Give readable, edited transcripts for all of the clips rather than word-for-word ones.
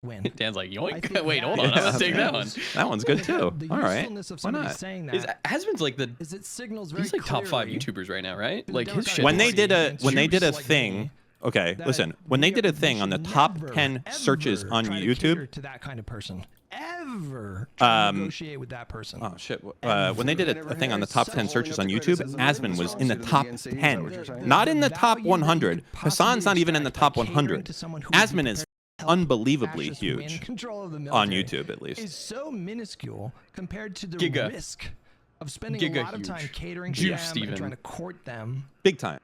win. Dan's like, yoink. Wait, hold on. I'm gonna take that one. That one's good too. All right. Why not? Hasman's like it signals very he's like top 5 YouTubers right now, right? Like his shit. When they did a thing. Okay, listen. When they did a thing on the top 10 searches on YouTube, to that kind of person, ever negotiate with that person. Oh shit! When they did a thing on the top 10 searches on YouTube, Asman was in the top 10, not in the top 100. Hassan's not even in the top 100. Asman is unbelievably huge on YouTube, at least. Is so minuscule compared to the risk of spending a lot of time catering to them and trying to court them. Big time.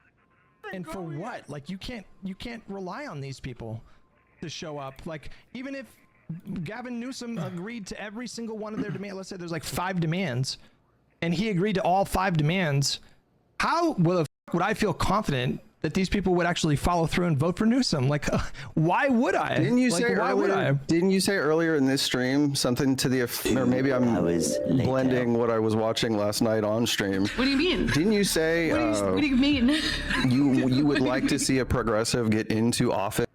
And for what? Like you can't rely on these people to show up. Like even if Gavin Newsom agreed to every single one of their demands, let's say there's like 5 demands, and he agreed to all 5 demands, how would I feel confident that these people would actually follow through and vote for Newsom? Like, why would I? Didn't you like, say why earlier? Would I? Didn't you say earlier in this stream something to the or maybe I'm blending what I was watching last night on stream? What do you mean? Didn't you say? What do you mean? You would like to see a progressive get into office?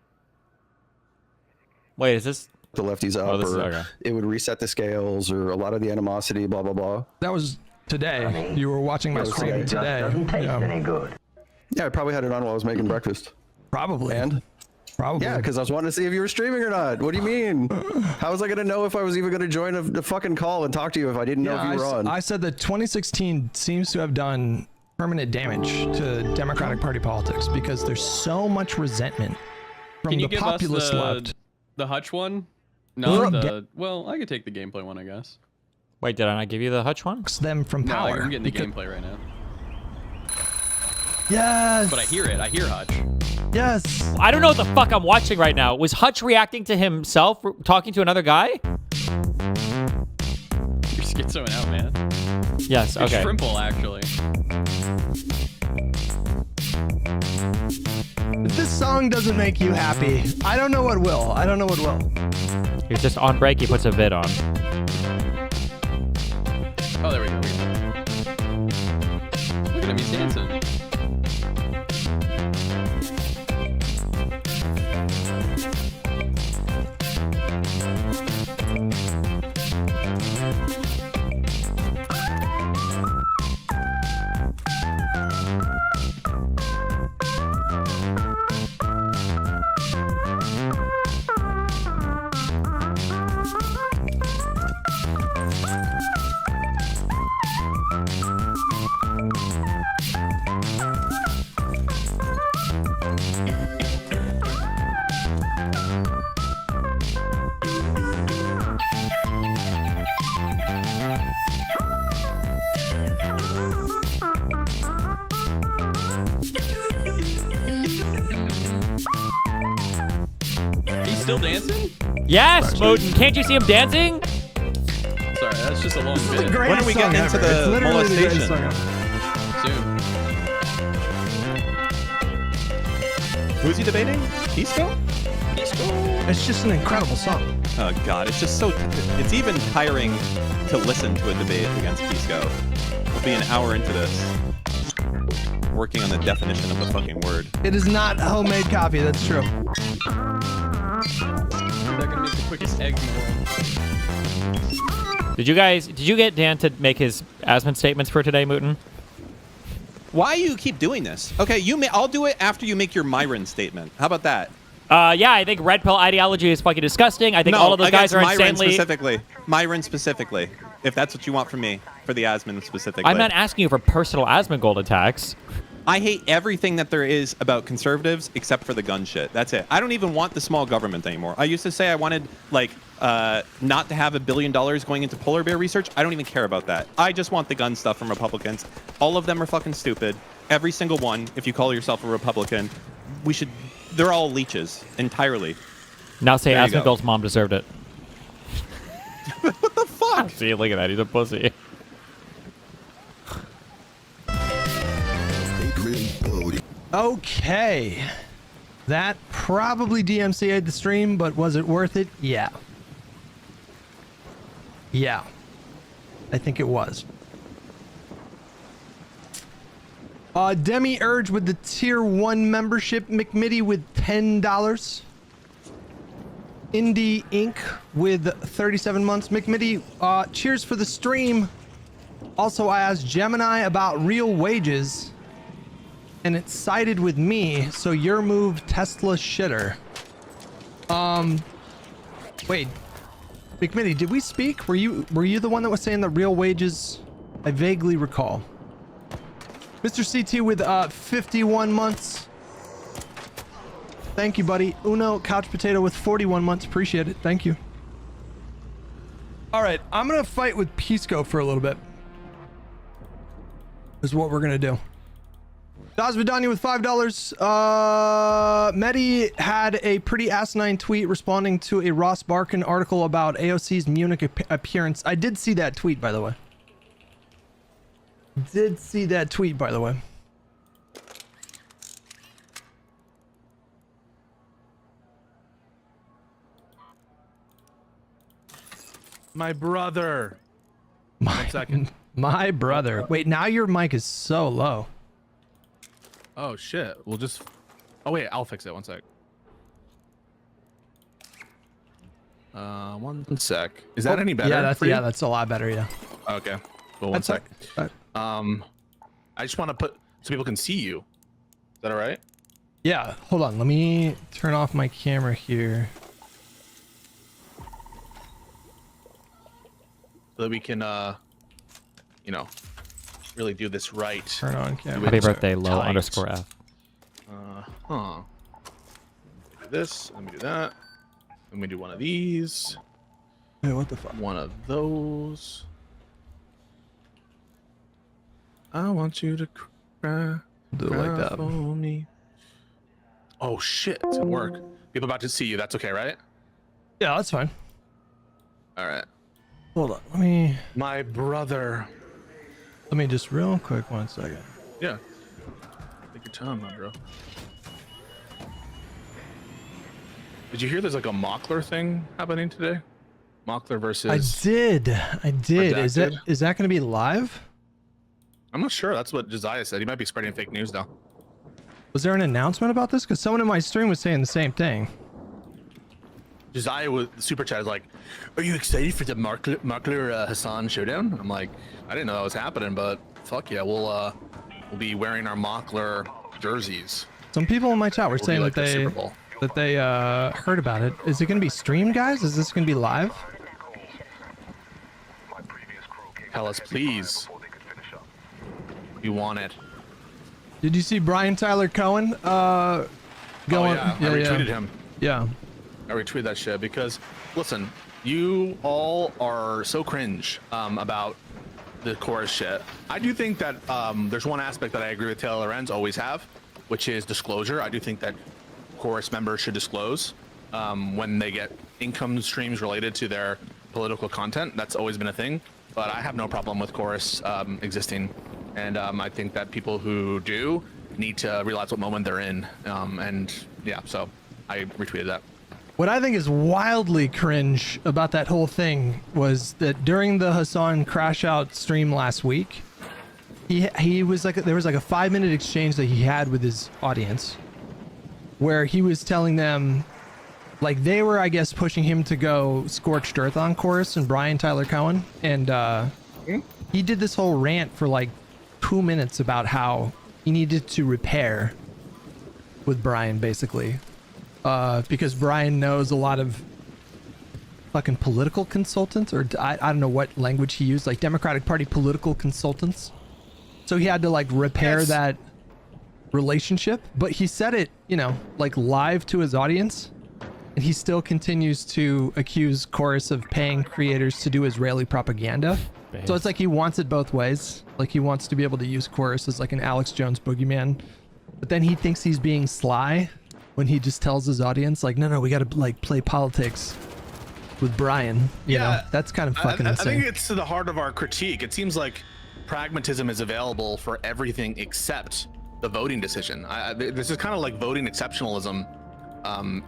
Wait, is this the lefties up? Okay. It would reset the scales, or a lot of the animosity, blah blah blah. That was today. You were watching my stream today. Doesn't taste any good. Yeah, I probably had it on while I was making breakfast. Probably. And? Probably. Yeah, because I was wanting to see if you were streaming or not. What do you mean? How was I going to know if I was even going to join a fucking call and talk to you if I didn't know if you were on? I said that 2016 seems to have done permanent damage to Democratic Party politics because there's so much resentment from the populist left. The Hutch one? No, well, I could take the gameplay one, I guess. Wait, did I not give you the Hutch one? Them from power. No, I'm getting the gameplay right now. Yes. But I hear it. I hear Hutch. Yes. I don't know what the fuck I'm watching right now. Was Hutch reacting to himself talking to another guy? You're schizoing out, man. Yes, it's okay. Shrimple, actually. If this song doesn't make you happy, I don't know what will. I don't know what will. He's just on break. He puts a vid on. Oh, there we go. Look at him. He's dancing. Still dancing? Yes, Moten. Can't you see him dancing? Sorry, that's just a long bit. When are we getting into the molestation? Soon. Who's he debating? Pisco? It's just an incredible song. Oh god, it's just so. It's even tiring to listen to a debate against Pisco. We'll be an hour into this, working on the definition of the fucking word. It is not homemade coffee. That's true. They're gonna make the quickest egg in the world. Did you get Dan to make his Asman statements for today, Mooten? Why you keep doing this? Okay, I'll do it after you make your Myron statement. How about that? Yeah, I think red pill ideology is fucking disgusting. I think all of those guys are insanely... Myron specifically, if that's what you want from me, for the Asman specifically. I'm not asking you for personal Asman gold attacks. I hate everything that there is about conservatives except for the gun shit. That's it. I don't even want the small government anymore. I used to say I wanted, like, not to have $1 billion going into polar bear research. I don't even care about that. I just want the gun stuff from Republicans. All of them are fucking stupid. Every single one, if you call yourself a Republican, they're all leeches, entirely. Now say Asman Gold's mom deserved it. What the fuck? See, look at that. He's a pussy. Okay. That probably DMCA'd the stream, but was it worth it? Yeah. Yeah. I think it was. Demi Urge with the tier 1 membership. McMitty with $10. Indie Inc. with 37 months. McMitty, cheers for the stream. Also, I asked Gemini about real wages, and it sided with me, so your move, Tesla shitter. Wait, McMitty, did we speak? Were you the one that was saying the real wages? I vaguely recall. Mr. CT with 51 months. Thank you, buddy. Uno Couch Potato with 41 months. Appreciate it. Thank you. All right, I'm gonna fight with Pisco for a little bit. Is what we're gonna do. Dazvidania with $5. Medi had a pretty asinine tweet responding to a Ross Barkan article about AOC's Munich appearance. I did see that tweet, by the way. My brother. 1 second. My brother. Wait, now your mic is so low. Oh shit. We'll just. Oh wait, I'll fix it. 1 sec. 1 sec. Is that any better? Yeah, that's a lot better. Yeah. Okay. Well, 1 sec. I just want to put so people can see you. Is that all right? Yeah. Hold on. Let me turn off my camera here. So that we can, you know, really do this right. Turn on camera. Happy birthday, Tight. low_F. Huh. Do this. Let me do that. Let me do one of these. Hey, what the fuck? One of those. I want you to cry. Do it like that. For me. Oh shit, it's gonna work. People about to see you. That's okay, right? Yeah, that's fine. All right. Hold on. Let me just real quick 1 second. Yeah. Take your time, my bro. Did you hear there's like a Mockler thing happening today? Mockler versus. I did. Redacted? Is that going to be live? I'm not sure. That's what Josiah said. He might be spreading fake news though. Was there an announcement about this? Because someone in my stream was saying the same thing. Josiah with the super chat is like, "Are you excited for the Mockler Hassan showdown?" I'm like, I didn't know that was happening, but fuck yeah, we'll be wearing our Mockler jerseys. Some people in my chat were We'll be saying like the Super Bowl. that they heard about it. Is it going to be streamed, guys? Is this going to be live? Tell us, please. You want it? Did you see Brian Tyler Cohen going? Oh yeah, I retweeted him. Yeah. I retweeted that shit because, listen, you all are so cringe about the chorus shit. I do think that there's one aspect that I agree with Taylor Lorenz, always have, which is disclosure. I do think that chorus members should disclose when they get income streams related to their political content. That's always been a thing, but I have no problem with chorus existing. And I think that people who do need to realize what moment they're in. And yeah, so I retweeted that. What I think is wildly cringe about that whole thing was that during the Hassan Crash Out stream last week, he was like, there was like a 5-minute exchange that he had with his audience where he was telling them, like, they were, I guess, pushing him to go scorched earth on chorus and Brian Tyler Cohen. And he did this whole rant for like 2 minutes about how he needed to repair with Brian, basically. Because Brian knows a lot of fucking political consultants, or I don't know what language he used, like Democratic Party political consultants. So he had to like repair that relationship, but he said it, you know, like live to his audience, and he still continues to accuse Chorus of paying creators to do Israeli propaganda. So it's like he wants it both ways. Like he wants to be able to use Chorus as like an Alex Jones boogeyman, but then he thinks he's being sly when he just tells his audience like, no, we got to like play politics with Brian. You know, that's kind of fucking insane. I think it's to the heart of our critique. It seems like pragmatism is available for everything except the voting decision. This is kind of like voting exceptionalism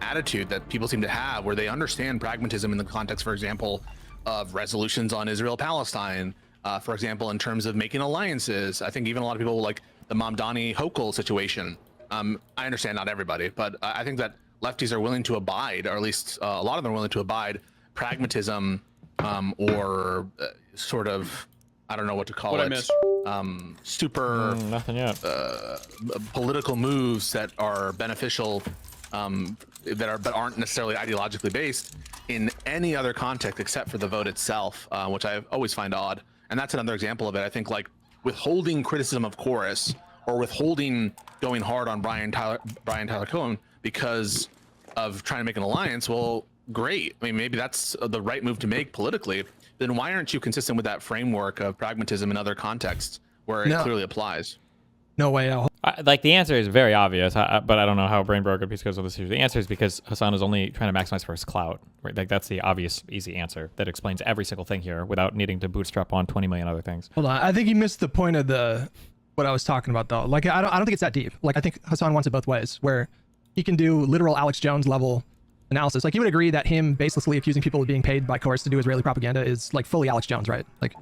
attitude that people seem to have, where they understand pragmatism in the context, for example, of resolutions on Israel-Palestine, for example, in terms of making alliances. I think even a lot of people like the Mamdani Hochul situation. I understand not everybody, but I think that lefties are willing to abide, or at least a lot of them are willing to abide pragmatism or sort of, I don't know what to call What'd I it. miss? Super Nothing yet. political moves that are beneficial, but aren't necessarily ideologically based in any other context except for the vote itself, which I always find odd. And that's another example of it. I think like withholding criticism of Chorus or withholding going hard on Brian Tyler Cohen because of trying to make an alliance. Well, great. I mean, maybe that's the right move to make politically. Then why aren't you consistent with that framework of pragmatism in other contexts where it clearly applies? No way out. Like, the answer is very obvious, but I don't know how Brain Broker Pisco goes on this issue. The answer is because Hassan is only trying to maximize for his clout. Right? Like, that's the obvious, easy answer that explains every single thing here without needing to bootstrap on 20 million other things. Hold on. I think you missed the point of what I was talking about, though. Like, I don't think it's that deep. Like, I think Hassan wants it both ways, where he can do literal Alex Jones level analysis. Like, you would agree that him baselessly accusing people of being paid by Chorus to do Israeli propaganda is like fully Alex Jones, right? Like,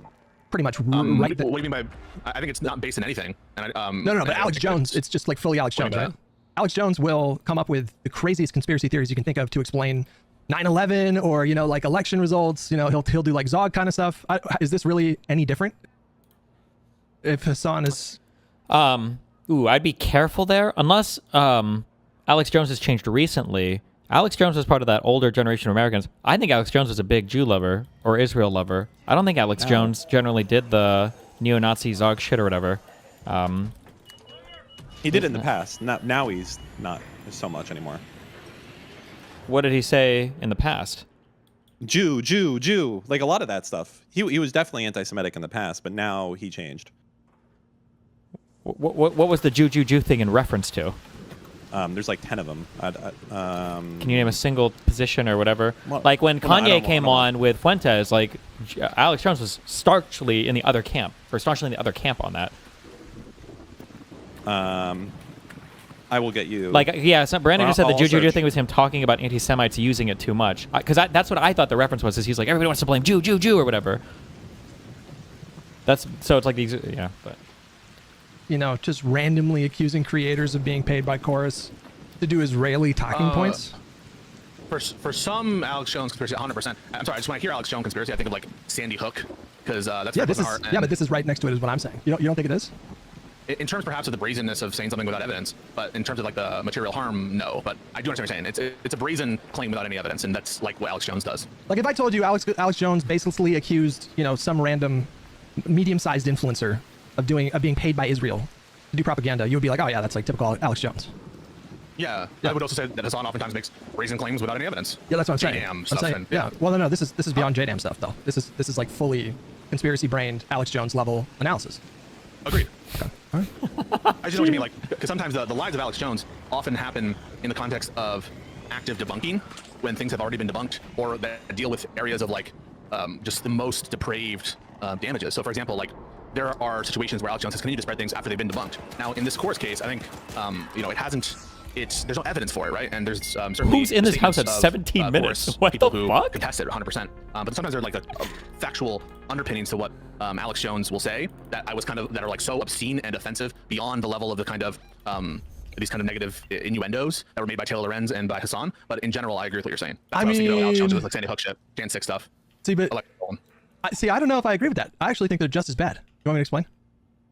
pretty much right. What do you mean by? I think it's not based in anything. And No, but Alex Jones, it's just like fully Alex Jones, right? Alex Jones will come up with the craziest conspiracy theories you can think of to explain 9/11 or, you know, like election results. You know, he'll do like Zog kind of stuff. Is this really any different? If Hassan is, I'd be careful there unless Alex Jones has changed recently. Alex Jones was part of that older generation of Americans. I think Alex Jones was a big Jew lover or Israel lover. I don't think Alex Jones generally did the neo-Nazi Zog shit or whatever. He did it in the past. Now he's not so much anymore. What did he say in the past? Jew. Like a lot of that stuff. He was definitely anti-Semitic in the past, but now he changed. What was the Jew thing in reference to? There's like 10 of them. Can you name a single position or whatever? Well, like when well, Kanye came on with Fuentes, like Alex Jones was staunchly in the other camp on that. I will get you. Like, yeah, Brandon just said the I'll Jew search. thing was him talking about anti-Semites using it too much. Because that's what I thought the reference was. Is he's like, everybody wants to blame Jew or whatever. So it's like these, yeah, but. you know, just randomly accusing creators of being paid by Chorus to do Israeli talking points. For some Alex Jones conspiracy, 100%. I'm sorry, I just when I hear Alex Jones conspiracy, I think of like Sandy Hook, because that's Yeah, but this is right next to it, is what I'm saying. You don't think it is? In terms perhaps of the brazenness of saying something without evidence, but in terms of like the material harm, no. But I do understand what you're saying. It's a brazen claim without any evidence, and that's like what Alex Jones does. Like if I told you Alex Jones baselessly accused, you know, some random medium-sized influencer of being paid by Israel to do propaganda, you would be like, oh yeah, that's like typical Alex Jones. Yeah. I would also say that Hassan oftentimes makes brazen claims without any evidence. Yeah, that's what I'm saying. JDAM I'm stuff saying, and- yeah. Well, no, this is beyond JDAM stuff though. This is like fully conspiracy-brained Alex Jones level analysis. Agreed. Okay. All right. I just know what you mean, like, because sometimes the lies of Alex Jones often happen in the context of active debunking, when things have already been debunked, or that deal with areas of like just the most depraved damages. So, for example, like there are situations where Alex Jones has continued to spread things after they've been debunked. Now, in this Course case, I think you know, it hasn't. There's no evidence for it, right? And there's certainly Who's in this house at statements of, 17 minutes? Course What people the who fuck? contest it 100%. But sometimes there are like a factual underpinnings to what Alex Jones will say that that are like so obscene and offensive beyond the level of the kind of these kind of negative innuendos that were made by Taylor Lorenz and by Hassan. But in general, I agree with what you're saying. That's I what was thinking about Alex Jones mean- with like Sandy Hook shit, Jan 6 stuff. See, but I don't know if I agree with that. I actually think they're just as bad. You want me to explain?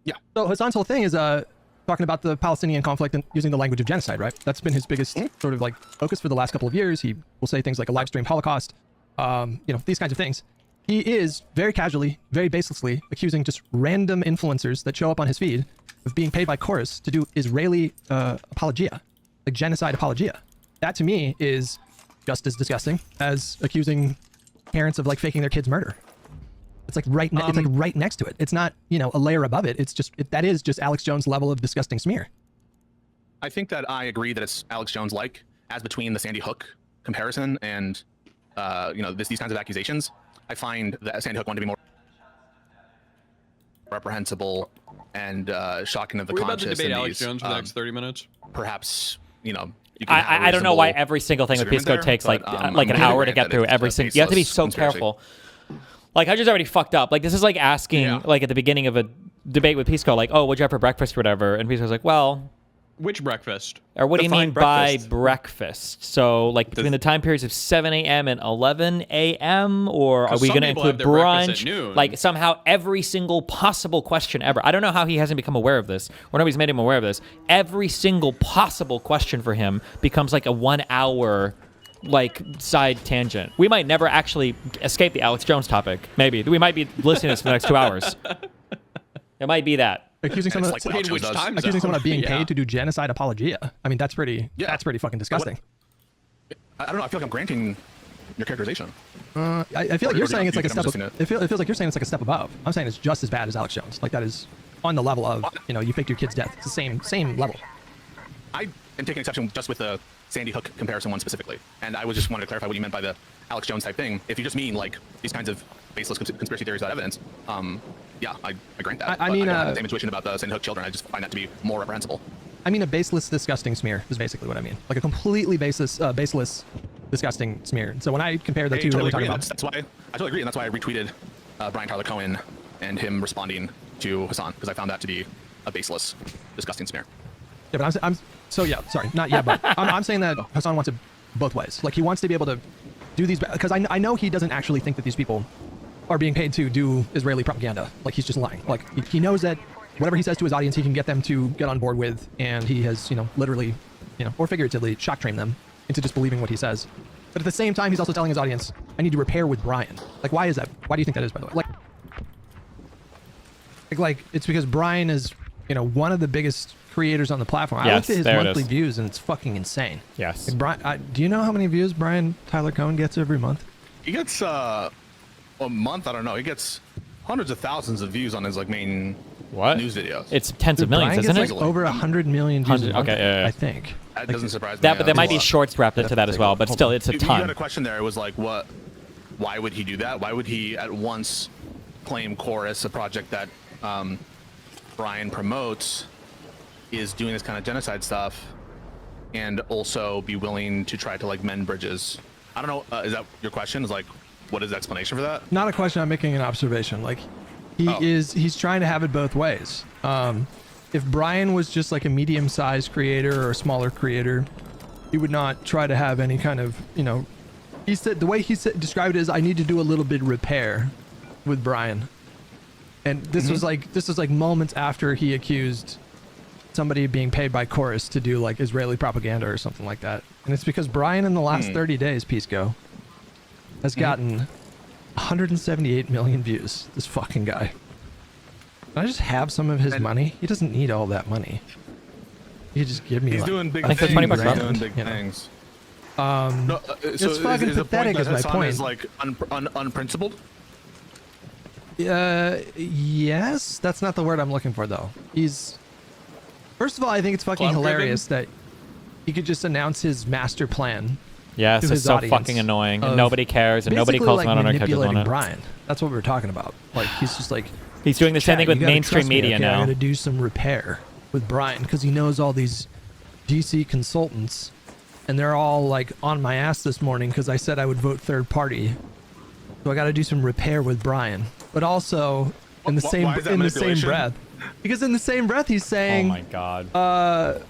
Yeah. So Hassan's whole thing is talking about the Palestinian conflict and using the language of genocide, right? That's been his biggest sort of like focus for the last couple of years. He will say things like a live streamed Holocaust, you know, these kinds of things. He is very casually, very baselessly accusing just random influencers that show up on his feed of being paid by Chorus to do Israeli apologia, like genocide apologia. That to me is just as disgusting as accusing parents of like faking their kids' murder. It's like it's like right next to it. It's not, you know, a layer above it. It's just that is just Alex Jones' level of disgusting smear. I think that I agree that it's Alex Jones like, as between the Sandy Hook comparison and you know, these kinds of accusations. I find that Sandy Hook one to be more reprehensible and shocking of the We're about to conscience. debate and Alex these, Jones for the next 30 minutes. Perhaps, you know, you can have a I don't know why reasonable every single thing with disagreement Pisco there, takes but, like I'm an willing hour to grant get that through it's every a single. You have to be baseless so conspiracy. careful. Like I just already fucked up. Like this is like asking like at the beginning of a debate with Pisco, like, oh, what'd you have for breakfast or whatever, and Pisco's like, well, Which breakfast? Or what do you Define mean by breakfast. breakfast? So, like between the time periods of 7 a.m. and 11 a.m., or are 'Cause we some going to people have include their breakfast brunch? at noon. Like somehow every single possible question ever. I don't know how he hasn't become aware of this, or nobody's made him aware of this. Every single possible question for him becomes like a 1 hour like side tangent. We might never actually escape the Alex Jones topic. Maybe we might be listening to this for the next 2 hours. It might be that. Accusing someone, It's like what In which Alex does. time accusing someone of being Yeah. paid to do genocide apologia. I mean, that's pretty fucking disgusting. I don't know. I feel like I'm granting your characterization. I feel like you're saying it's like a I'm step. just gonna- It feels like you're saying it's like a step above. I'm saying it's just as bad as Alex Jones. Like that is on the level of you faked your kid's death. It's the same level. I am taking exception just with the Sandy Hook comparison one specifically, and I was just wanted to clarify what you meant by the Alex Jones type thing. If you just mean like these kinds of baseless conspiracy theories without evidence, yeah, I grant that. I But mean, don't have the same intuition about the Sandy Hook children. I just find that to be more reprehensible. I mean, a baseless, disgusting smear is basically what I mean. Like a completely baseless, disgusting smear. So when I compare the I two that totally we're talking agree. about, That's why I totally agree, and that's why I retweeted Brian Tyler Cohen and him responding to Hassan because I found that to be a baseless, disgusting smear. yeah, but I'm so yeah, sorry, not yet, but I'm saying that Hassan wants it both ways. Like he wants to be able to do these because I know he doesn't actually think that these people are being paid to do Israeli propaganda. Like he's just lying. Like he knows that whatever he says to his audience, he can get them to get on board with, and he has literally, or figuratively shock trained them into just believing what he says. But at the same time, he's also telling his audience, I need to repair with Brian. Like why is that? Why do you think that is, by the way? Like it's because Brian is one of the biggest creators on the platform. I Yes, looked at his there it monthly is. views and it's fucking insane. Yes. Like Brian, do you know how many views Brian Tyler Cohen gets every month? He gets a month. I don't know. He gets hundreds of thousands of views on his main What? news videos. It's tens of millions, Brian isn't gets it? like over 100 million views. 100 a month, okay, yeah. I think. That doesn't surprise me. That, but there might be It's a lot. shorts wrapped into that as well. But still, it's a You had a ton. question there. It was like, what? Why would he do that? Why would he at once claim Chorus, a project that Brian promotes, is doing this kind of genocide stuff, and also be willing to try to like mend bridges? I don't know. Is that your question? Is like, what is the explanation for that? Not a question. I'm making an observation. Like he's trying to have it both ways. If Brian was just like a medium-sized creator or a smaller creator, he would not try to have any kind of he said the way he described it is I need to do a little bit of repair with Brian. And this was like moments after he accused somebody of being paid by Chorus to do like Israeli propaganda or something like that. And it's because Brian in the last 30 days, Pisco, has gotten 178 million views. This fucking guy. Can I just have some of his money? He doesn't need all that money. He just give me He's like, doing big I think things. that's $20 He's left. doing big You know. things. Um, So fucking is the pathetic point is that my Hassan point. is like unprincipled? Yes, that's not the word I'm looking for though. First of all, I think it's fucking Club-driven? hilarious that he could just announce his master plan. Yes, to it's his so audience fucking annoying. And of nobody cares, and nobody basically, calls like, him out on our catches on manipulating it. Brian. That's what we were talking about. Like he's just like He's doing the same "Chat, thing with you gotta mainstream trust me, media okay? I now. gotta do some repair with Brian because he knows all these DC consultants, and they're all like on my ass this morning because I said I would vote third party. So I got to do some repair with Brian, but also in the Why is that in the same manipulation? breath, because in the same breath he's Oh saying, my god.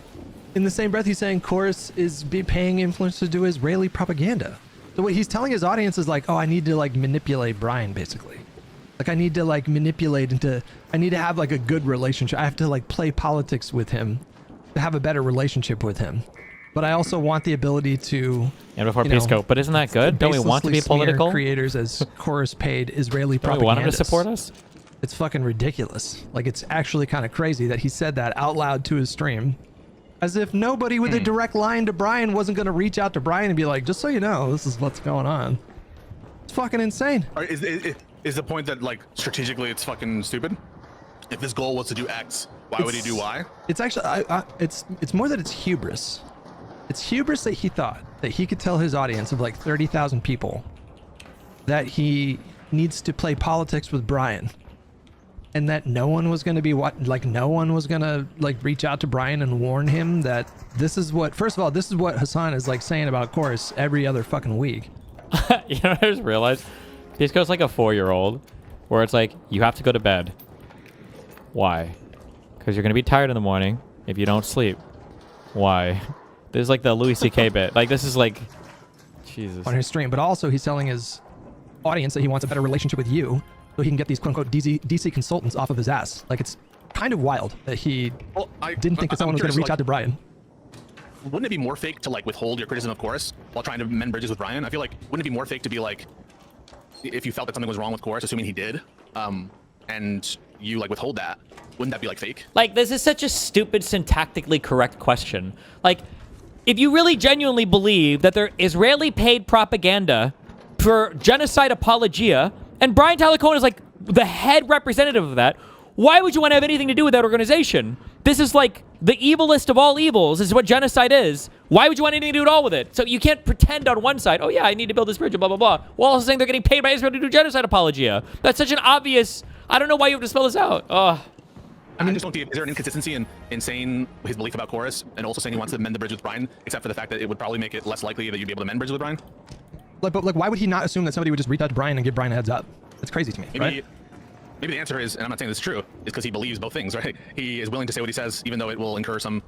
in the same breath he's saying Chorus is paying influencers to do Israeli propaganda. So what he's telling his audience is like, oh, I need to like manipulate Brian basically. Like I need to like manipulate I need to have like a good relationship. I have to like play politics with him to have a better relationship with him. But I also want the ability to And before you know, Pisco, but isn't that good? Don't we want to be baselessly smear political? creators as Chorus paid Israeli Don't we want him to propagandists. support us? It's fucking ridiculous. Like it's actually kind of crazy that he said that out loud to his stream. As if nobody with a direct line to Brian wasn't going to reach out to Brian and be like, just so you know, this is what's going on. It's fucking insane. Or is the point that like strategically it's fucking stupid? If his goal was to do X, why would he do Y? It's actually, it's more that it's hubris. It's hubris that he thought that he could tell his audience of like 30,000 people that he needs to play politics with Brian. And that no one was going to be no one was going to like reach out to Brian and warn him that this is what, first of all, this is what Hassan is like saying about Chorus every other fucking week. You know what I just realized? Pisco's like a 4-year-old where it's like, you have to go to bed. Why? Because you're going to be tired in the morning if you don't sleep. Why? This is like the Louis C.K. bit. Like, this is like, Jesus. On his stream, but also he's telling his audience that he wants a better relationship with you, so he can get these quote unquote DC consultants off of his ass. Like, it's kind of wild that he didn't think that someone was going to reach out to Brian. Wouldn't it be more fake to like withhold your criticism of Chorus while trying to mend bridges with Brian? I feel like wouldn't it be more fake to be like, if you felt that something was wrong with Chorus, assuming he did, and you like withhold that, wouldn't that be like fake? Like, this is such a stupid, syntactically correct question. Like, if you really genuinely believe that they're Israeli paid propaganda for genocide apologia, and Brian Tyler Cohen is like the head representative of that, why would you want to have anything to do with that organization? This is like the evilest of all evils. This is what genocide is. Why would you want anything to do at all with it? So you can't pretend on one side, oh yeah, I need to build this bridge, blah, blah, blah, while also saying they're getting paid by Israel to do genocide apologia. That's such an obvious, I don't know why you have to spell this out. I mean, just don't see, is there an inconsistency in saying his belief about Chorus and also saying he wants to mend the bridge with Brian, except for the fact that it would probably make it less likely that you'd be able to mend bridges with Brian? Like, but like, why would he not assume that somebody would just reach out to Brian and give Brian a heads up? It's crazy to me, right? Maybe the answer is, and I'm not saying this is true, is because he believes both things, right? He is willing to say what he says, even though it will incur some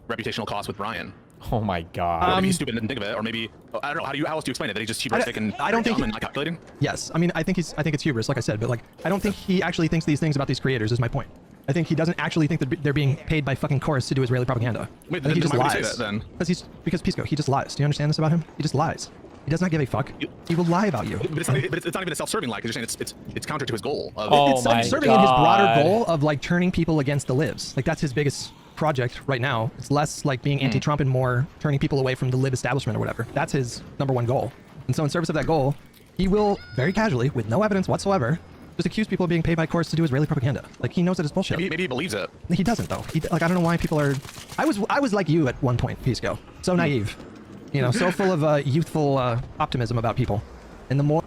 reputational cost with Brian. Oh my Or God. maybe he's stupid and didn't think of it, or maybe, I don't know, how else do you explain it? That he's just hubristic and I don't think dumb and not calculating? Yes, I mean, I think it's hubris, like I said, but like, I don't think he actually thinks these things about these creators. Is my point. I think he doesn't actually think that they're being paid by fucking Chorus to do Israeli propaganda. Wait, I think he just why would you lies. say that, then? Because Pisco, he just lies. Do you understand this about him? He just lies. He does not give a fuck. He will lie about you. But it's not even a self-serving lie, because you're saying it's counter to his goal. Of, Oh It's my self-serving in his broader God. goal of like turning people against the libs. Like, that's his biggest project right now. It's less like being anti-Trump and more turning people away from the lib establishment or whatever. That's his #1 goal. And so in service of that goal, he will very casually, with no evidence whatsoever, just accuse people of being paid by Chorus to do Israeli propaganda. Like, he knows that it's bullshit. maybe he believes it. He doesn't though. Like, I don't know why people are. I was like you at one point, Pisco. So naive, you know, so full of youthful optimism about people. And the more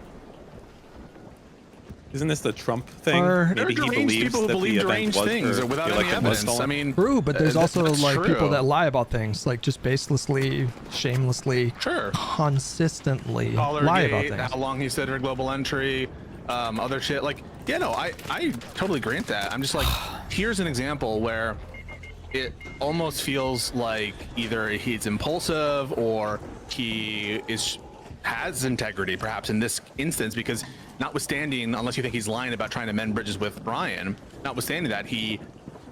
Isn't this the Trump thing? Or- There are Maybe he deranged believes people who that the believe event deranged was things for, without like, any it was evidence. stolen. I mean, true, but there's also that's like people true. that lie about things, like just baselessly, shamelessly, Sure. consistently lie about Dollargate, things. how long he said for global entry, other shit. Like, yeah, no, I totally grant that. I'm just like, here's an example where it almost feels like either he's impulsive or he has integrity, perhaps in this instance, because notwithstanding, unless you think he's lying about trying to mend bridges with Brian, notwithstanding that, he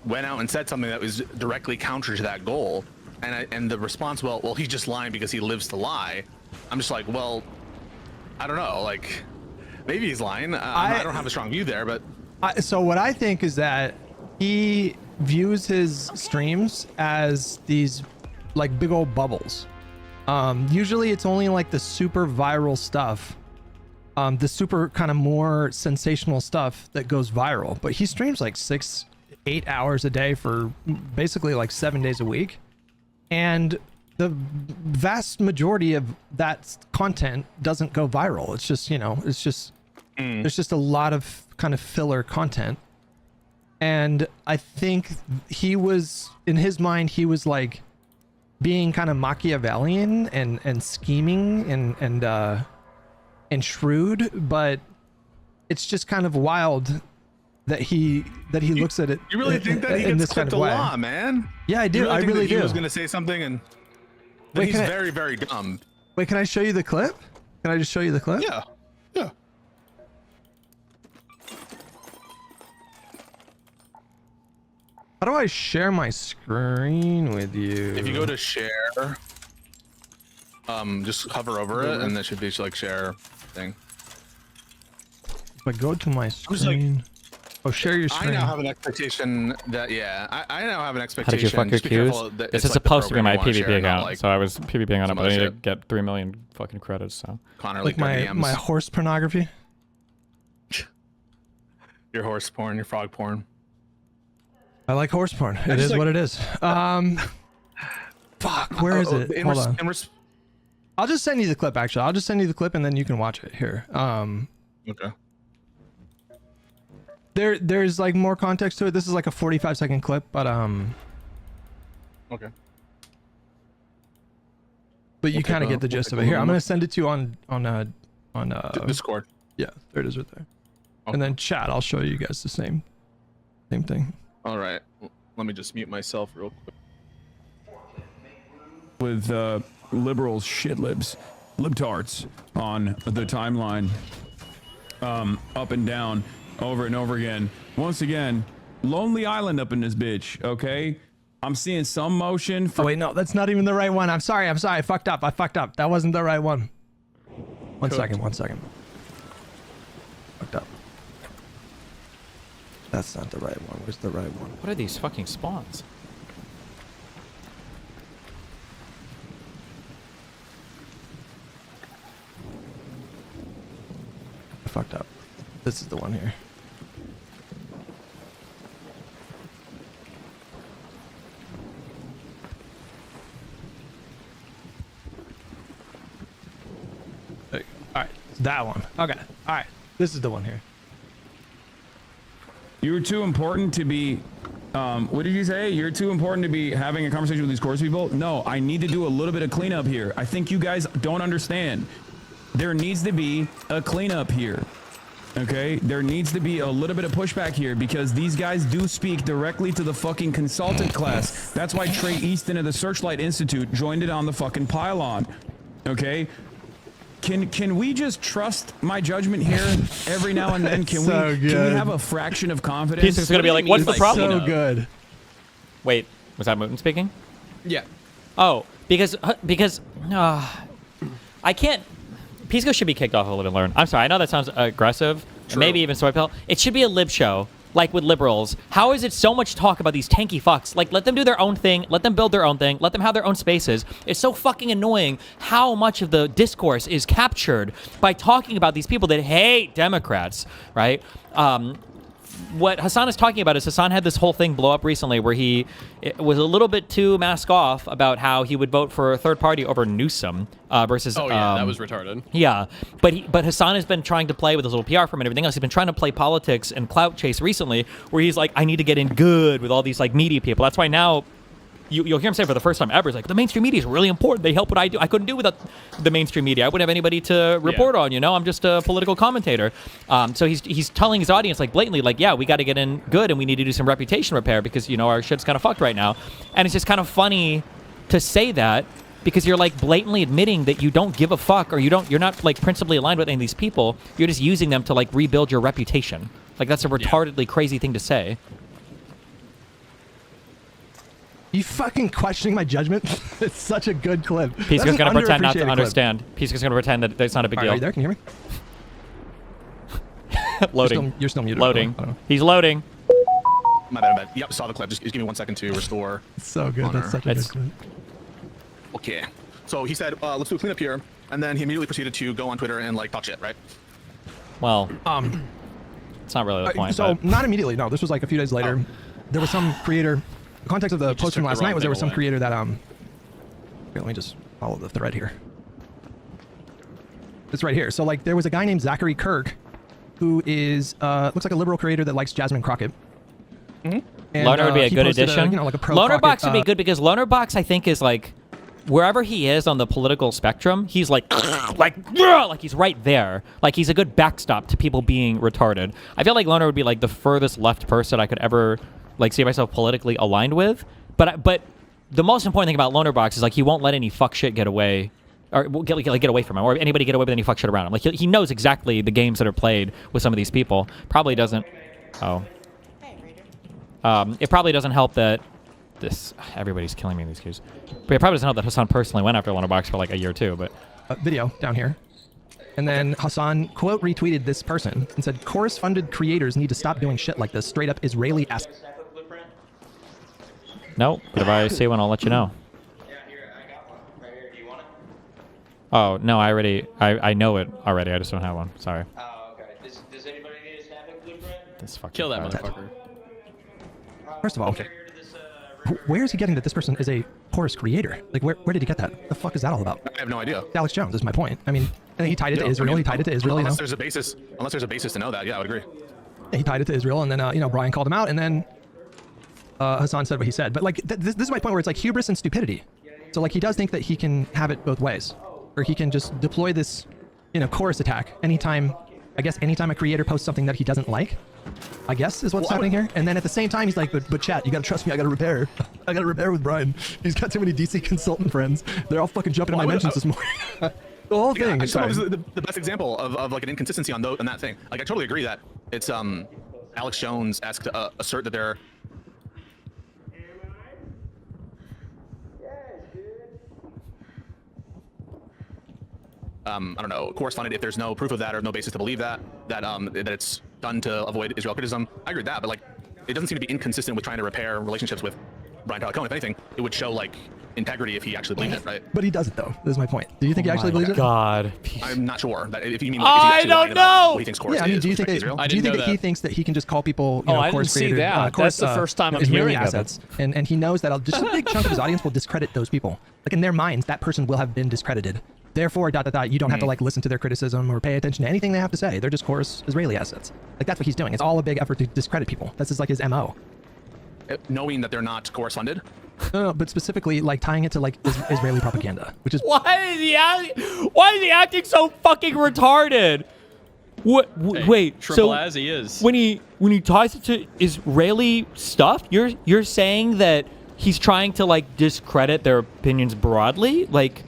went out and said something that was directly counter to that goal. And the response, well, he's just lying because he lives to lie. I'm just like, well, I don't know, like, maybe he's lying. I don't have a strong view there, but So what I think is that he views his streams as these like big old bubbles. Usually it's only like the super viral stuff, the super kind of more sensational stuff that goes viral. But he streams like 6-8 hours a day for basically like 7 days a week. And the vast majority of that content doesn't go viral. It's just, you know, it's just, there's just a lot of kind of filler content. And I think he was, in his mind, he was like being kind of Machiavellian and scheming and shrewd, but it's just kind of wild that he looks at it. you really think that he in gets this kind clipped of a way. lot, man? Yeah, I do. I think really that he do. was going to say something and Wait, he's can I- very, very dumb. Wait, can I show you the clip? Can I just show you the clip? Yeah. Yeah. How do I share my screen with you? If you go to share, just hover over it, and there should be like share thing. If I go to my just like- screen. Oh, share your I screen. now have an expectation that I now have an How expectation. did you fuck your just be careful cues? that This it's is like the supposed to be program my you wanna PvP share, not, account, like, so I was PvPing on it, some but I other need to shit. get 3 million fucking credits, so. Connor Like my DMs. horse pornography. Your horse porn, your frog porn. I like horse porn. It just is like- what it is. Fuck, where is it? Hold on. I'll just send you the clip. Actually, I'll just send you the clip, and then you can watch it here. Okay. There's like more context to it. This is like a 45-second clip, but Okay. but you kind of get the gist of it. Here, I'm gonna send it to you on Discord. yeah, there it is right there. And then chat, I'll show you guys the same thing. All right. Let me just mute myself real quick. with liberals, shit libs, libtards on the timeline, up and down, over and over again. Once again, Lonely Island up in this bitch, okay? I'm seeing some motion. Oh wait, no, that's not even the right one. I'm sorry. I fucked up. That wasn't the right one. One second. Fucked up. That's not the right one. Where's the right one? What are these fucking spawns? I fucked up. This is the one here. There you go. All right, that one. Okay. All right, this is the one here. You're too important to be, what did you say? You're too important to be having a conversation with these course people? No, I need to do a little bit of cleanup here. I think you guys don't understand. There needs to be a cleanup here. Okay, there needs to be a little bit of pushback here because these guys do speak directly to the fucking consultant class. That's why Trey Easton of the Searchlight Institute joined it on the fucking pylon. Okay, can we just trust my judgment here every now and then? Can we have a fraction of confidence? Piece is gonna be like, what's the problem? So good. Wait, was that Mooten speaking? Yeah. Oh, because I can't. Pisco should be kicked off of Live and Learn. I'm sorry, I know that sounds aggressive, and maybe even soy pill. It should be a lib show, like with liberals. How is it so much talk about these tanky fucks? Like, let them do their own thing, let them build their own thing, let them have their own spaces. It's so fucking annoying how much of the discourse is captured by talking about these people that hate Democrats, right? What Hassan is talking about is Hassan had this whole thing blow up recently where he was a little bit too mask off about how he would vote for a third party over Newsom versus. Oh yeah, that was retarded. Yeah, but Hassan has been trying to play with his little PR firm and everything else. He's been trying to play politics and clout chase recently, where he's like, I need to get in good with all these like media people. That's why now. You'll hear him say for the first time ever, he's like, the mainstream media is really important. They help what I do. I couldn't do without the mainstream media. I wouldn't have anybody to report on, you know? I'm just a political commentator. So he's telling his audience, like, blatantly, like, yeah, we got to get in good and we need to do some reputation repair because, you know, our shit's kind of fucked right now. And it's just kind of funny to say that because you're, like, blatantly admitting that you don't give a fuck or you're not, like, principally aligned with any of these people. You're just using them to, like, rebuild your reputation. Like, that's a retardedly crazy thing to say. You fucking questioning my judgment? It's such a good clip. Pisco's gonna pretend not to understand. Pisco's gonna pretend that it's not a big deal. Are you there? Can you hear me? Loading. You're still muted. Loading. I don't know. He's loading. My bad. Yep, saw the clip. Just give me 1 second to restore. It's so good. Honor. That's such a good clip. Okay. So he said, let's do a cleanup here. And then he immediately proceeded to go on Twitter and like talk shit, right? Well, it's not really the point. So but. not immediately. No, this was like a few days later. There was some creator. The context of the post from last night was there was some creator that here, let me just follow the thread here. It's right here. So like there was a guy named Zachary Kirk, who is looks like a liberal creator that likes Jasmine Crockett. And, Loner would be a good addition. Like a pro Loner Crockett, Box would be good because Loner Box I think is like wherever he is on the political spectrum, he's like he's right there. Like he's a good backstop to people being retarded. I feel like Loner would be like the furthest left person I could ever like see myself politically aligned with, but the most important thing about Loner Box is like he won't let any fuck shit get away, or get away from him, or anybody get away with any fuck shit around him. Like he knows exactly the games that are played with some of these people. Probably doesn't. It probably doesn't help that this everybody's killing me in these queues. But it probably doesn't help that Hassan personally went after Loner Box for like a year or two. But video down here. And then Hassan quote retweeted this person and said, "Chorus-funded creators need to stop doing shit like this. Straight up Israeli-esque." No, but if I see one, I'll let you know. Yeah, here, I got one right here. Do you want it? Oh, no, I know it already. I just don't have one. Sorry. Oh, okay. Does anybody need a snapping blueprint? This fucking Kill that crap. motherfucker. First of all, where is he getting that this person is a chorus creator? Like, where did he get that? The fuck is that all about? I have no idea. Alex Jones is my point. I mean, and he tied it to Israel. You know? Unless there's a basis to know that, yeah, I would agree. He tied it to Israel, and then Brian called him out, and then Hassan said what he said. But like, this is my point where it's like hubris and stupidity. So like, he does think that he can have it both ways, or he can just deploy this, chorus attack anytime I guess anytime a creator posts something that he doesn't like, I guess is what's happening here. And then at the same time, he's like, but chat, you gotta trust me. I gotta repair. I gotta repair with Brian. He's got too many DC consultant friends. They're all fucking jumping in my mentions this morning. The whole thing. I is just thought it fine. was the best example of like an inconsistency on that thing. Like I totally agree that it's Alex Jones-esque to assert that they're I don't know, course funded if there's no proof of that or no basis to believe that it's done to avoid Israel criticism. I agree with that, but like it doesn't seem to be inconsistent with trying to repair relationships with Brian Tyler Cohen. If anything, it would show like integrity if he actually believed it, right? But he doesn't though. This is my point. Do you think he actually believes it? God. I'm not sure. That if you mean like, is he I actually don't lying about know. what he thinks course Yeah, I mean, is do you with think respect to that, Israel? do you think know that he that. thinks that he can just call people, you Oh, know, I course didn't see created, that. course, That's the first time I'm Israeli hearing of it. assets, and he knows that just a big chunk of his audience will discredit those people. Like in their minds, that person will have been discredited. Therefore, ... you don't have to like listen to their criticism or pay attention to anything they have to say. They're just course Israeli assets. Like that's what he's doing. It's all a big effort to discredit people. That's just like his MO. Knowing that they're not course funded. No, but specifically like tying it to like Israeli propaganda, which is Why is he acting so fucking retarded? What? Hey, Wait. triple So as he is. when he ties it to Israeli stuff, you're saying that he's trying to like discredit their opinions broadly? Like,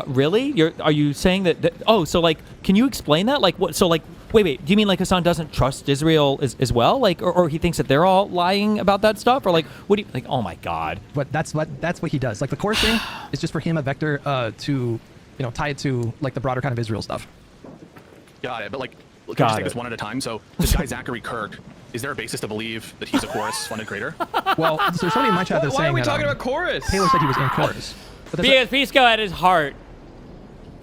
really? Are you saying that? Oh, so like, can you explain that? Like, what? So like, wait. Do you mean like Hassan doesn't trust Israel as well? Like, or he thinks that they're all lying about that stuff? Or like, what do you like? Oh my God. But that's what he does. Like the course thing is just for him a vector to, tie it to like the broader kind of Israel stuff. Got it. But like, can we Got just take it. this one at a time? So this guy Zachary Kirk, is there a basis to believe that he's a chorus funded creator? Well, so there's somebody in my chat that's Why saying are we that, talking about chorus? Taylor said he was in chorus. But that's Because Pisco at his heart.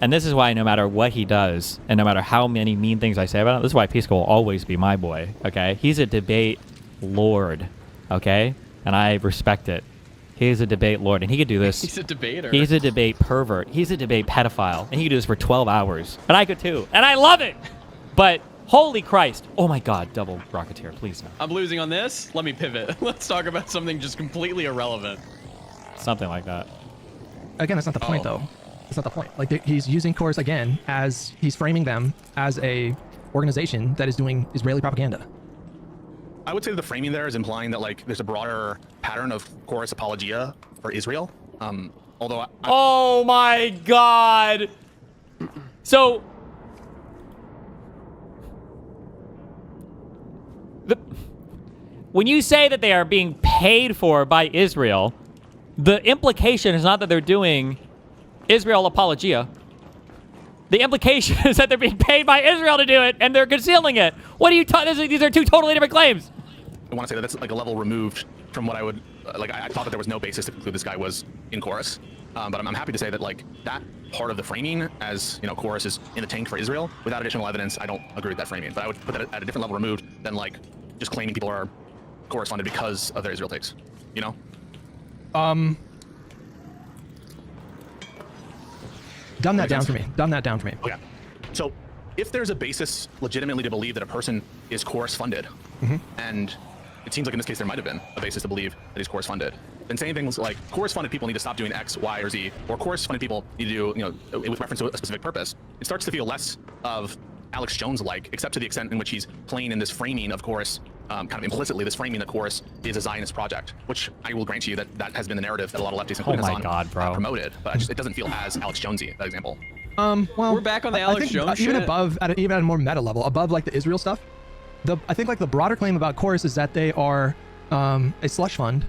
And this is why no matter what he does, and no matter how many mean things I say about him, this is why Pisco will always be my boy, okay? He's a debate lord, okay? And I respect it. He's a debate lord, and he could do this. He's a debater. He's a debate pervert. He's a debate pedophile, and he could do this for 12 hours. And I could too. And I love it! But, holy Christ. Oh my God, double Rocketeer, please no. I'm losing on this. Let me pivot. Let's talk about something just completely irrelevant. Something like that. again, that's not the point though. That's not the point. Like he's using Chorus again as he's framing them as a organization that is doing Israeli propaganda. I would say that the framing there is implying that like there's a broader pattern of chorus apologia for Israel. Although oh my God. So when you say that they are being paid for by Israel, the implication is not that they're doing Israel apologia. The implication is that they're being paid by Israel to do it, and they're concealing it. What are you talking? These are two totally different claims. I want to say that that's like a level removed from what I would like. I thought that there was no basis to conclude this guy was in chorus, but I'm happy to say that like that part of the framing, as you know, chorus is in the tank for Israel. Without additional evidence, I don't agree with that framing. But I would put that at a different level removed than like just claiming people are chorus funded because of their Israel takes. You know? Dumb that down for me. Dumb that down for me. Okay. So if there's a basis legitimately to believe that a person is chorus funded, and it seems like in this case there might have been a basis to believe that he's chorus funded, then saying things like chorus funded people need to stop doing X, Y, or Z, or chorus funded people need to do, you know, with reference to a specific purpose, it starts to feel less of Alex Jones-like, except to the extent in which he's playing in this framing of chorus, kind of implicitly this framing that chorus is a Zionist project, which I will grant you that that has been the narrative that a lot of leftists, including my Hassan, God, bro. promoted. But it doesn't feel as Alex Jonesy, that example. Well, We're back on the Alex I think Jones even shit. above, even at a more meta level, above like the Israel stuff. I think like the broader claim about Chorus is that they are a slush fund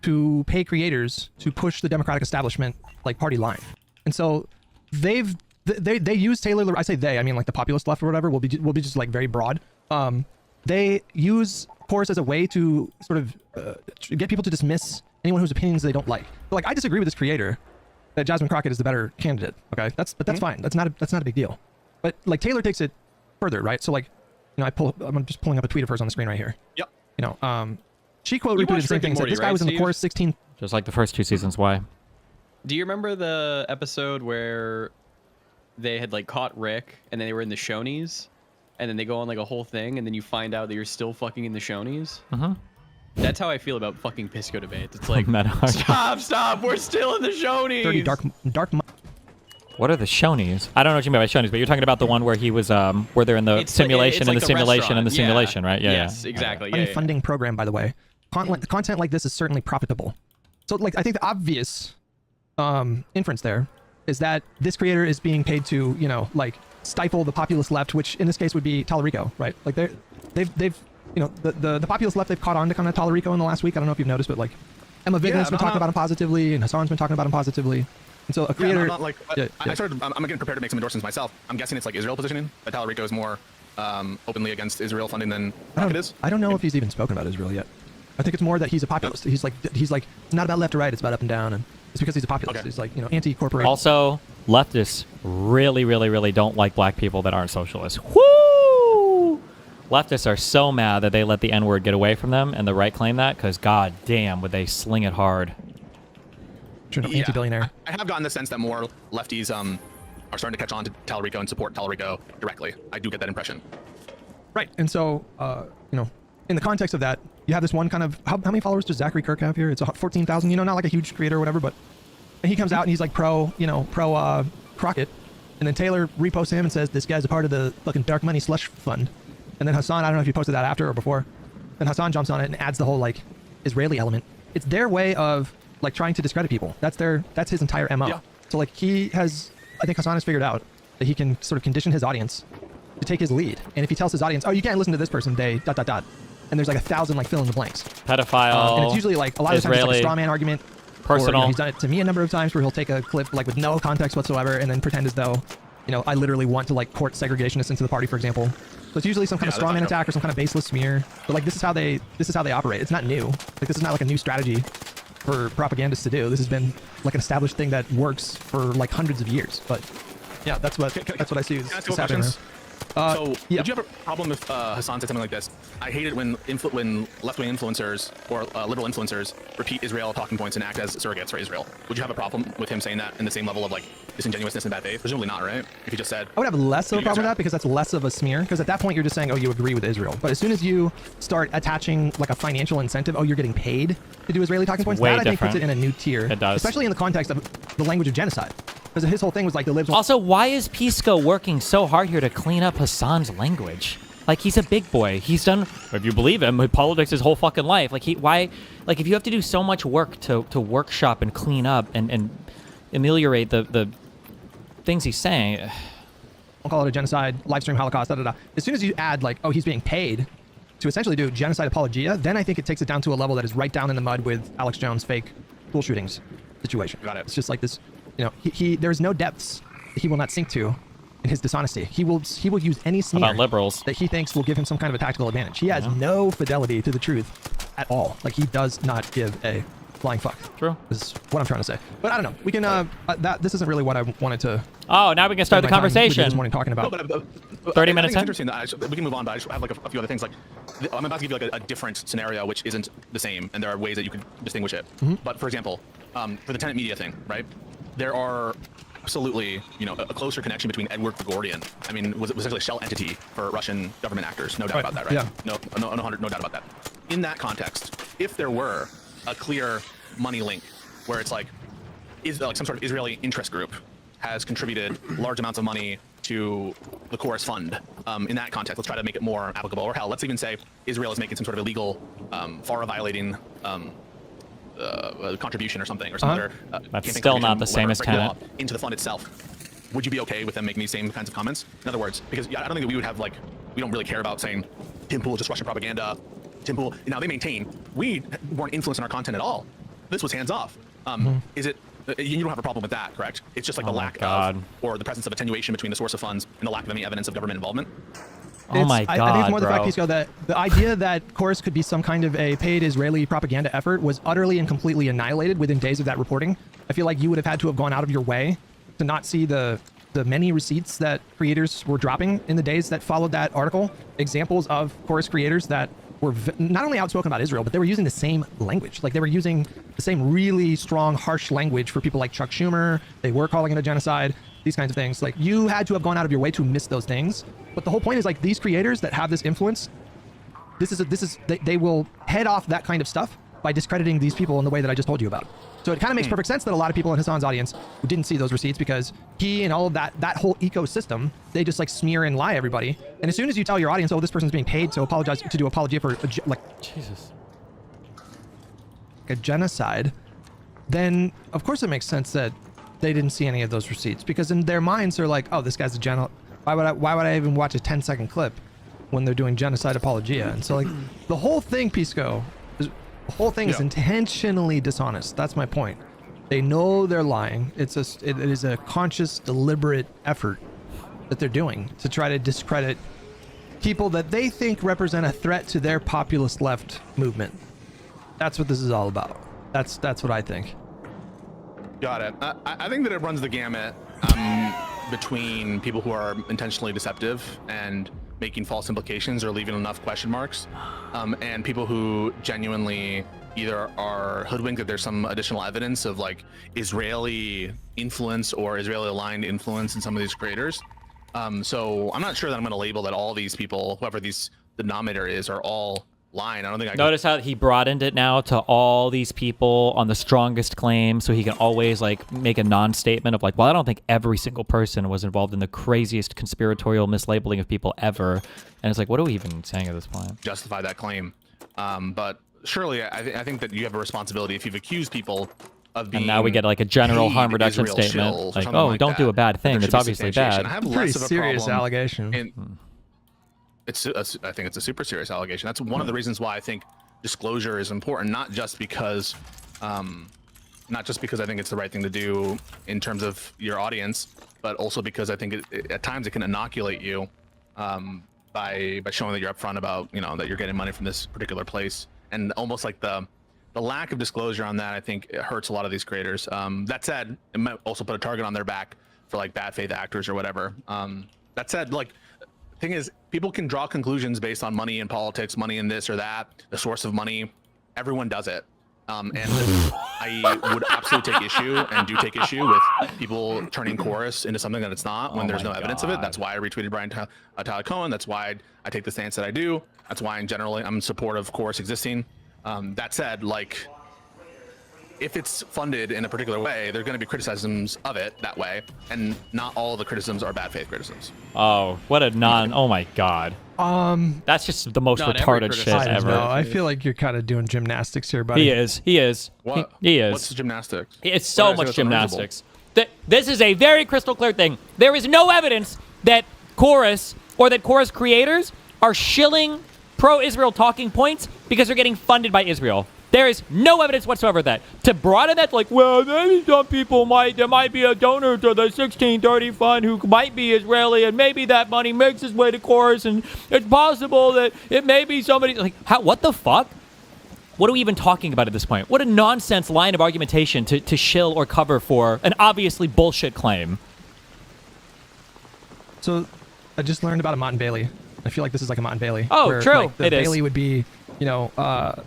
to pay creators to push the democratic establishment like party line, and so they use Taylor. I say they, I mean like the populist left or whatever will be just like very broad. They use Chorus as a way to sort of get people to dismiss anyone whose opinions they don't like. So, like I disagree with this creator that Jasmine Crockett is the better candidate. Okay, that's fine. That's not a big deal. But like Taylor takes it further, right? So like, you know, I'm just pulling up a tweet of hers on the screen right here. Yep. You know, she quote You retweeted watched the same Rick thing. and Said Morty, this guy right, was in the Steve? Chorus 16. Just like the first two seasons. Why? Do you remember the episode where they had like caught Rick and then they were in the Shonies and then they go on like a whole thing and then you find out that you're still fucking in the Shonies? That's how I feel about fucking Pisco debates. It's like, Meta. stop, we're still in the Shonies. Dirty dark. What are the Shonies? I don't know what you mean by Shonies, but you're talking about the one where he was, where they're in the It's simulation like and the simulation and the restaurant. simulation, right? Yeah, Yes, yeah. exactly. Money Yeah. funding program, by the way. Content like this is certainly profitable. So, like, I think the obvious inference there is that this creator is being paid to, you know, like, stifle the populist left, which in this case would be Tallarico, right? Like, they've you know, the populist left, they've caught on to kind of Tallarico in the last week. I don't know if you've noticed, but like, Emma Vigeland's been talking about him positively, and Hassan's been talking about him positively. And so a creator, I'm not like, yeah, I started. I'm getting prepared to make some endorsements myself. I'm guessing it's like Israel positioning. That Tallarico is more openly against Israel funding than Rocket is. I don't know if he's even spoken about Israel yet. I think it's more that he's a populist. He's like not about left or right. It's about up and down, and it's because he's a populist. Okay. He's like, you know, anti-corporate. Also, leftists really, really, really don't like black people that aren't socialists. Woo! Leftists are so mad that they let the N-word get away from them, and the right claim that, because god damn, would they sling it hard. Anti-billionaire. I have gotten the sense that more lefties are starting to catch on to Tallarico and support Tallarico directly. I do get that impression. Right. And so, you know, in the context of that, you have this one kind of, how many followers does Zachary Kirk have here? It's 14,000, you know, not like a huge creator or whatever, but and he comes out and he's like pro Crockett. And then Taylor reposts him and says, this guy's a part of the fucking dark money slush fund. And then Hassan, I don't know if you posted that after or before. Then Hassan jumps on it and adds the whole like Israeli element. It's their way of like trying to discredit people. That's his entire MO. Yeah. So like I think Hassan has figured out that he can sort of condition his audience to take his lead. And if he tells his audience, oh, you can't listen to this person, they ... And there's like 1,000 like fill in the blanks. Pedophile. And it's usually like a lot of times it's like a Israeli, straw man argument. personal. Or, you know, he's done it to me a number of times where he'll take a clip like with no context whatsoever and then pretend as though, you know, I literally want to like court segregationists into the party, for example. So it's usually some kind of straw man attack or some kind of baseless smear. But like this is how they operate. It's not new. Like this is not like a new strategy for propagandists to do. This has been like an established thing that works for like hundreds of years. But yeah, that's what I see is happening there. So, yeah. would you have a problem if Hassan said something like this? I hate it when left-wing influencers or liberal influencers repeat Israel talking points and act as surrogates for Israel. Would you have a problem with him saying that in the same level of like disingenuousness and bad faith? Presumably not, right? If he just said, I would have less of a problem with that because that's less of a smear. Because at that point you're just saying, oh, you agree with Israel. But as soon as you start attaching like a financial incentive, oh, you're getting paid to do Israeli talking points, way that I think puts different. it in a new tier. It does. Especially in the context of the language of genocide. Because his whole thing was like the libs. Also, why is Pisco working so hard here to clean up Hassan's language? Like, he's a big boy. He's done, if you believe him, politics his whole fucking life. Like, if you have to do so much work to workshop and clean up and ameliorate the things he's saying. I'll call it a genocide, live stream Holocaust, As soon as you add like, oh, he's being paid to essentially do genocide apologia, then I think it takes it down to a level that is right down in the mud with Alex Jones' fake school shootings situation. Got it. It's just like this, you know, there's no depths that he will not sink to in his dishonesty. He will use any smear About liberals. that he thinks will give him some kind of a tactical advantage. He has no fidelity to the truth at all. Like he does not give a flying fuck. True. This is what I'm trying to say. But I don't know. We can this isn't really what I wanted to. Oh, now we can start the spend my time with you conversation. this morning talking about. No, but 30 I minutes think in? it's interesting that we can move on, but I just have like a few other things. Like I'm about to give you like a different scenario, which isn't the same, and there are ways that you could distinguish it. But for example, for the tenant media thing, right? There are absolutely, you know, a closer connection between Edward Gregorian. I mean, was essentially a shell entity for Russian government actors. No doubt about that, right? Yeah. No doubt about that. In that context, if there were a clear money link where it's like some sort of Israeli interest group has contributed large amounts of money to the Chorus Fund. In that context, let's try to make it more applicable. Or hell, let's even say Israel is making some sort of illegal, FARA-violating contribution or something, or some other. That's still not the same as Tenet. Into the fund itself. Would you be okay with them making these same kinds of comments? In other words, because I don't think that we would have like, we don't really care about saying Tim Pool is just Russian propaganda. Tim Pool. Now they maintain we weren't influencing our content at all. This was hands off. Is it? You don't have a problem with that, correct? It's just like the lack of, or the presence of attenuation between the source of funds and the lack of any evidence of government involvement. Oh my God, I think it's more the bro. fact, Pisco, that the idea that Chorus could be some kind of a paid Israeli propaganda effort was utterly and completely annihilated within days of that reporting. I feel like you would have had to have gone out of your way to not see the many receipts that creators were dropping in the days that followed that article. Examples of Chorus creators that were not only outspoken about Israel, but they were using the same language. Like they were using the same really strong, harsh language for people like Chuck Schumer. They were calling it a genocide. These kinds of things. Like you had to have gone out of your way to miss those things. But the whole point is like these creators that have this influence, they will head off that kind of stuff by discrediting these people in the way that I just told you about. So it kind of makes perfect sense that a lot of people in Hassan's audience who didn't see those receipts, because he and all of that whole ecosystem, they just like smear and lie everybody. And as soon as you tell your audience, oh, this person's being paid to apologize, to do apology for Jesus, a genocide, then of course it makes sense that they didn't see any of those receipts, because in their minds they're like, oh, this guy's a genocide. Why would I even watch a 10-second clip when they're doing genocide apologia? And so like the whole thing, Pisco, the whole thing is intentionally dishonest. That's my point. They know they're lying. It is a conscious, deliberate effort that they're doing to try to discredit people that they think represent a threat to their populist left movement. That's what this is all about. That's what I think. Got it. I think that it runs the gamut between people who are intentionally deceptive and making false implications or leaving enough question marks, and people who genuinely either are hoodwinked that there's some additional evidence of like Israeli influence or Israeli aligned influence in some of these creators. So I'm not sure that I'm going to label that all these people, whoever the denominator is, are all lying. I don't think I notice how he broadened it now to all these people on the strongest claim, so he can always like make a non-statement of like, well, I don't think every single person was involved in the craziest conspiratorial mislabeling of people ever. And it's like, what are we even saying at this point? justify that claim. But surely I think that you have a responsibility if you've accused people of being. And now we get like a general paid harm reduction Israel statement, shills or like, something oh, like don't do that. a bad thing. There That's should be obviously substantiation. bad. I have Pretty less of a serious problem allegation. I think it's a super serious allegation. That's one of the reasons why I think disclosure is important, not just because I think it's the right thing to do in terms of your audience, but also because I think at times it can inoculate you by showing that you're upfront about, you know, that you're getting money from this particular place. And almost like the lack of disclosure on that, I think it hurts a lot of these creators. That said, it might also put a target on their back for like bad faith actors or whatever. That said, like, thing is, people can draw conclusions based on money in politics, money in this or that, the source of money. Everyone does it. And I would absolutely take issue and do take issue with people turning chorus into something that it's not when there's no evidence of it. That's why I retweeted Brian Tyler Cohen. That's why I take the stance that I do. That's why in general I'm in support of chorus existing. That said, like, if it's funded in a particular way, there are going to be criticisms of it that way, and not all the criticisms are bad faith criticisms. Oh, what a oh my god. That's just the most Not every retarded shit criticism is ever. No, I feel like you're kind of doing gymnastics here, buddy. He is. What? He is. What's gymnastics? It's What so did I say much that's unreasonable? gymnastics. This is a very crystal clear thing. There is no evidence that Chorus or that Chorus creators are shilling pro-Israel talking points because they're getting funded by Israel. There is no evidence whatsoever of that. To broaden that, like, well, maybe some people there might be a donor to the 1630 fund who might be Israeli, and maybe that money makes its way to Chorus, and it's possible that it may be somebody, like, what the fuck? What are we even talking about at this point? What a nonsense line of argumentation to shill or cover for an obviously bullshit claim. So I just learned about a Mott and Bailey. I feel like this is like a Mott and Bailey. Oh, where, true. Like, the It is. Bailey would be, you know,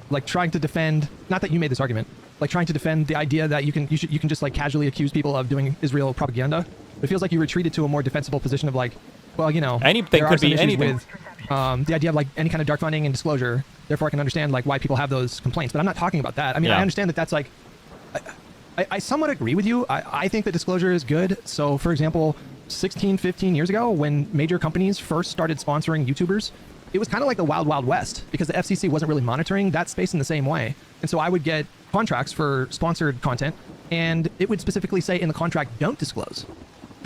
like trying to defend. Not that you made this argument. Like trying to defend the idea that you can just like casually accuse people of doing Israel propaganda. It feels like you retreated to a more defensible position of like, well, you know, Anything there could are some be issues anything. With the idea of like any kind of dark funding and disclosure. Therefore, I can understand like why people have those complaints. But I'm not talking about that. I mean, Yeah. I understand that that's like. I somewhat agree with you. I think that disclosure is good. So, for example, 16, 15 years ago, when major companies first started sponsoring YouTubers, it was kind of like the wild, wild west because the FCC wasn't really monitoring that space in the same way. And so I would get contracts for sponsored content, and it would specifically say in the contract, don't disclose.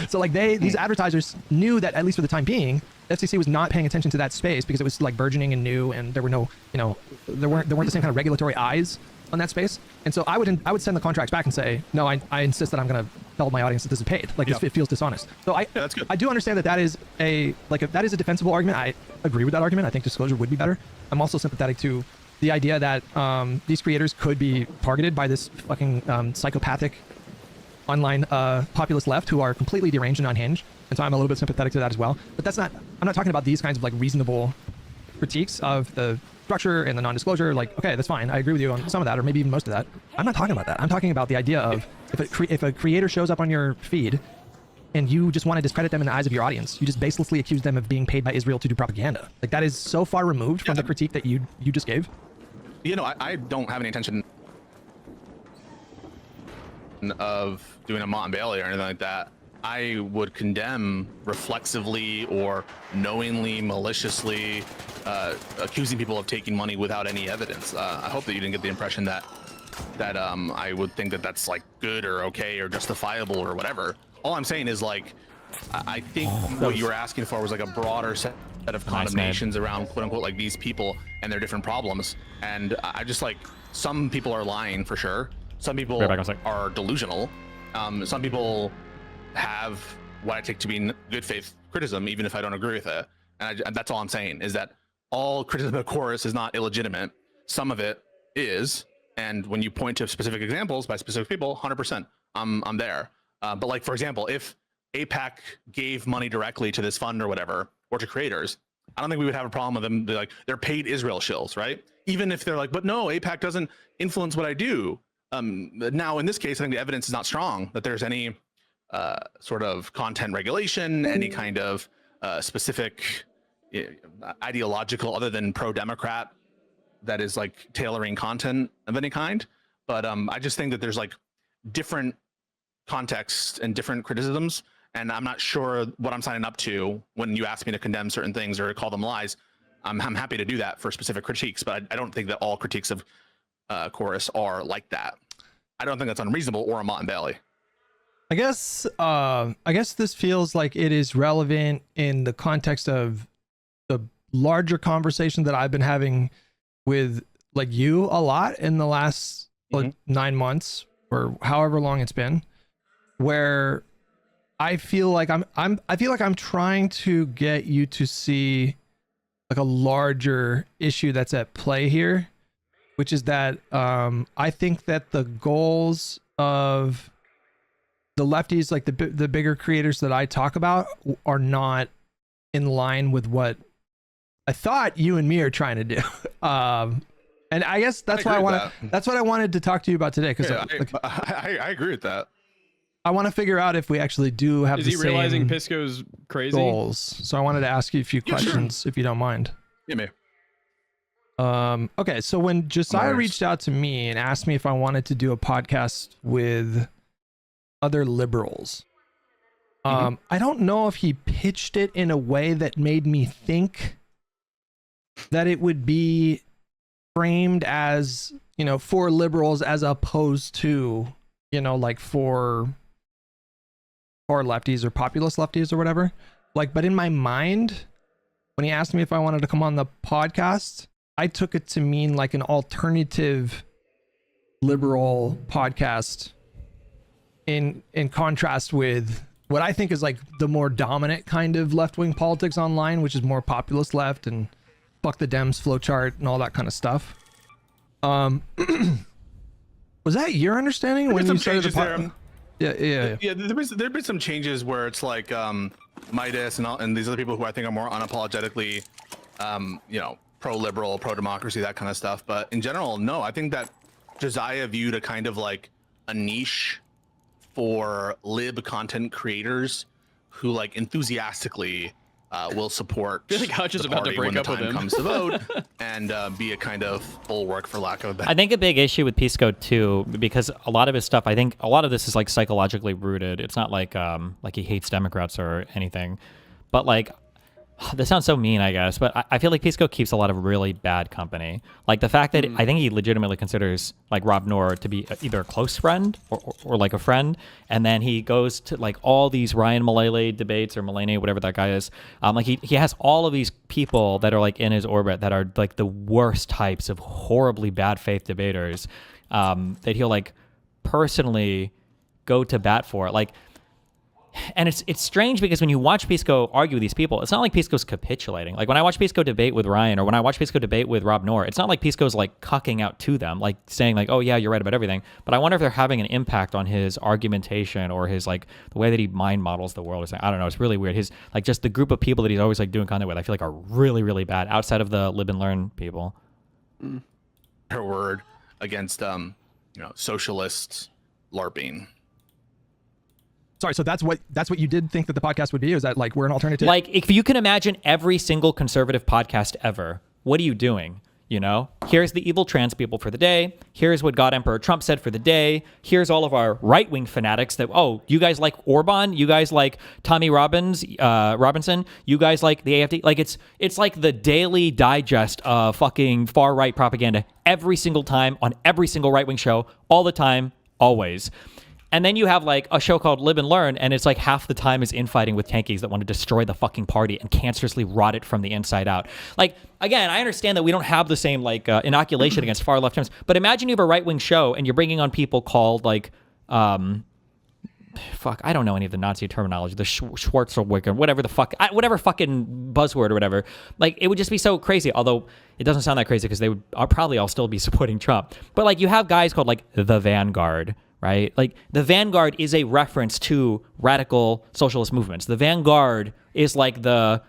So like these advertisers knew that at least for the time being, the FCC was not paying attention to that space because it was like burgeoning and new, and there were no, you know, there weren't the same kind of regulatory eyes on that space. And so I would send the contracts back and say, no, I insist that I'm going to tell my audience that this is paid. Like it feels dishonest. So that's good. I do understand that is a defensible argument. I agree with that argument. I think disclosure would be better. I'm also sympathetic to the idea that these creators could be targeted by this fucking psychopathic online populist left who are completely deranged and unhinged. And so I'm a little bit sympathetic to that as well. But I'm not talking about these kinds of like reasonable critiques of the structure and the non-disclosure. Like, okay, that's fine. I agree with you on some of that, or maybe even most of that. I'm not talking about that. I'm talking about the idea of if a creator shows up on your feed and you just want to discredit them in the eyes of your audience, you just baselessly accuse them of being paid by Israel to do propaganda. Like that is so far removed from the critique that you just gave. you know, I don't have any intention of doing a Mont and Bailey or anything like that. I would condemn reflexively or knowingly, maliciously accusing people of taking money without any evidence. I hope that you didn't get the impression that I would think that that's like good or okay or justifiable or whatever. All I'm saying is like, I think what you were asking for was like a broader set of condemnations around quote unquote like these people and their different problems. And I just like, some people are lying for sure. Some people are delusional. Some people have what I take to be good faith criticism, even if I don't agree with it. And that's all I'm saying, is that all criticism of Chorus is not illegitimate. Some of it is. And when you point to specific examples by specific people, 100%, I'm there. But like, for example, if APAC gave money directly to this fund or whatever, or to creators, I don't think we would have a problem with them. They're paid Israel shills, right? Even if they're like, but no, APAC doesn't influence what I do. Now, in this case, I think the evidence is not strong that there's any sort of content regulation, any kind of specific ideological, other than pro-Democrat, that is like tailoring content of any kind. But I just think that there's like different contexts and different criticisms, and I'm not sure what I'm signing up to when you ask me to condemn certain things or call them lies. I'm happy to do that for specific critiques, but I don't think that all critiques of Chorus are like that. I don't think that's unreasonable or a Mott and Bailey. I guess this feels like it is relevant in the context of the larger conversation that I've been having with like you a lot in the last like 9 months or however long it's been, where I feel like I'm trying to get you to see like a larger issue that's at play here, which is that I think that the goals of the lefties, like the bigger creators that I talk about, are not in line with what I thought you and me are trying to do. And I guess that's why that's what I wanted to talk to you about today, because I agree with that. I want to figure out if we actually do have the same realizing Pisco's crazy goals. So I wanted to ask you a few questions, if you don't mind. Yeah, me. Okay, so when Josiah reached out to me and asked me if I wanted to do a podcast with other liberals, I don't know if he pitched it in a way that made me think that it would be framed as, you know, for liberals as opposed to, you know, like for lefties or populist lefties or whatever. Like, but in my mind, when he asked me if I wanted to come on the podcast, I took it to mean like an alternative liberal podcast in contrast with what I think is like the more dominant kind of left-wing politics online, which is more populist left and fuck the Dems flowchart and all that kind of stuff. Was that your understanding when you started the podcast? Yeah. There've been some changes where it's like Midas and these other people who I think are more unapologetically, you know, pro-liberal, pro-democracy, that kind of stuff. But in general, no, I think that Josiah viewed a kind of like a niche for lib content creators who like enthusiastically will support. I feel like Hutch is about to break up with him. Comes to vote and be a kind of bulwark, for lack of a better. I think a big issue with Pisco too, because a lot of his stuff, I think a lot of this is like psychologically rooted. It's not like he hates Democrats or anything, but like, this sounds so mean, I guess, but I feel like Pisco keeps a lot of really bad company. Like the fact that I think he legitimately considers like Rob Noor to be either a close friend or like a friend, and then he goes to like all these Ryan Mullally debates or Mullany, whatever that guy is. Like he has all of these people that are like in his orbit that are like the worst types of horribly bad faith debaters that he'll like personally go to bat for. Like, and it's strange because when you watch Pisco argue with these people, it's not like Pisco's capitulating. Like when I watch Pisco debate with Ryan or when I watch Pisco debate with Rob Noor, it's not like Pisco's like cucking out to them, like saying like, oh yeah, you're right about everything. But I wonder if they're having an impact on his argumentation or his like the way that he mind models the world or something. I don't know. It's really weird. His like just the group of people that he's always like doing content with, I feel like are really, really bad outside of the live and learn people. Her word against you know, socialists LARPing. Sorry, so that's what you did think that the podcast would be? Is that like we're an alternative? Like if you can imagine every single conservative podcast ever, what are you doing? You know, here's the evil trans people for the day. Here's what God Emperor Trump said for the day. Here's all of our right-wing fanatics that, oh, you guys like Orban? You guys like Tommy Robinson? You guys like the AFD? Like it's like the daily digest of fucking far-right propaganda every single time on every single right-wing show, all the time, always. And then you have like a show called Live and Learn, and it's like half the time is infighting with tankies that want to destroy the fucking party and cancerously rot it from the inside out. Like, again, I understand that we don't have the same like inoculation against far left terms, but imagine you have a right-wing show and you're bringing on people called like, fuck, I don't know any of the Nazi terminology, the Schwarzenegger, whatever the fuck, whatever fucking buzzword or whatever. Like, it would just be so crazy, although it doesn't sound that crazy because they would probably all still be supporting Trump. But like, you have guys called like the Vanguard, right? Like, the Vanguard is a reference to radical socialist movements. The Vanguard is like the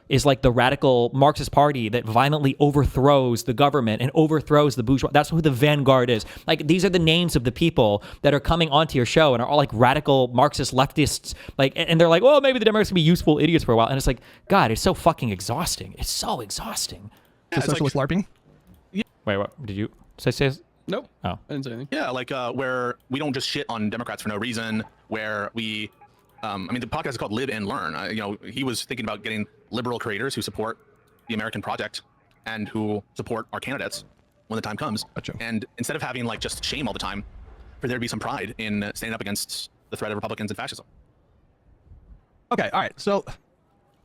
radical Marxist party that violently overthrows the government and overthrows the bourgeois. That's who the Vanguard is. Like, these are the names of the people that are coming onto your show and are all like radical Marxist leftists. Like, and they're like, oh, maybe the Democrats can be useful idiots for a while. And it's like, God, it's so fucking exhausting. It's so exhausting. The socialist LARPing? Wait, what did you say? Nope. Oh. I didn't say anything. Yeah, like where we don't just shit on Democrats for no reason. Where we, I mean, the podcast is called Live and Learn. You know, he was thinking about getting liberal creators who support the American project and who support our candidates when the time comes. Gotcha. And instead of having like just shame all the time, for there to be some pride in standing up against the threat of Republicans and fascism. Okay, all right. So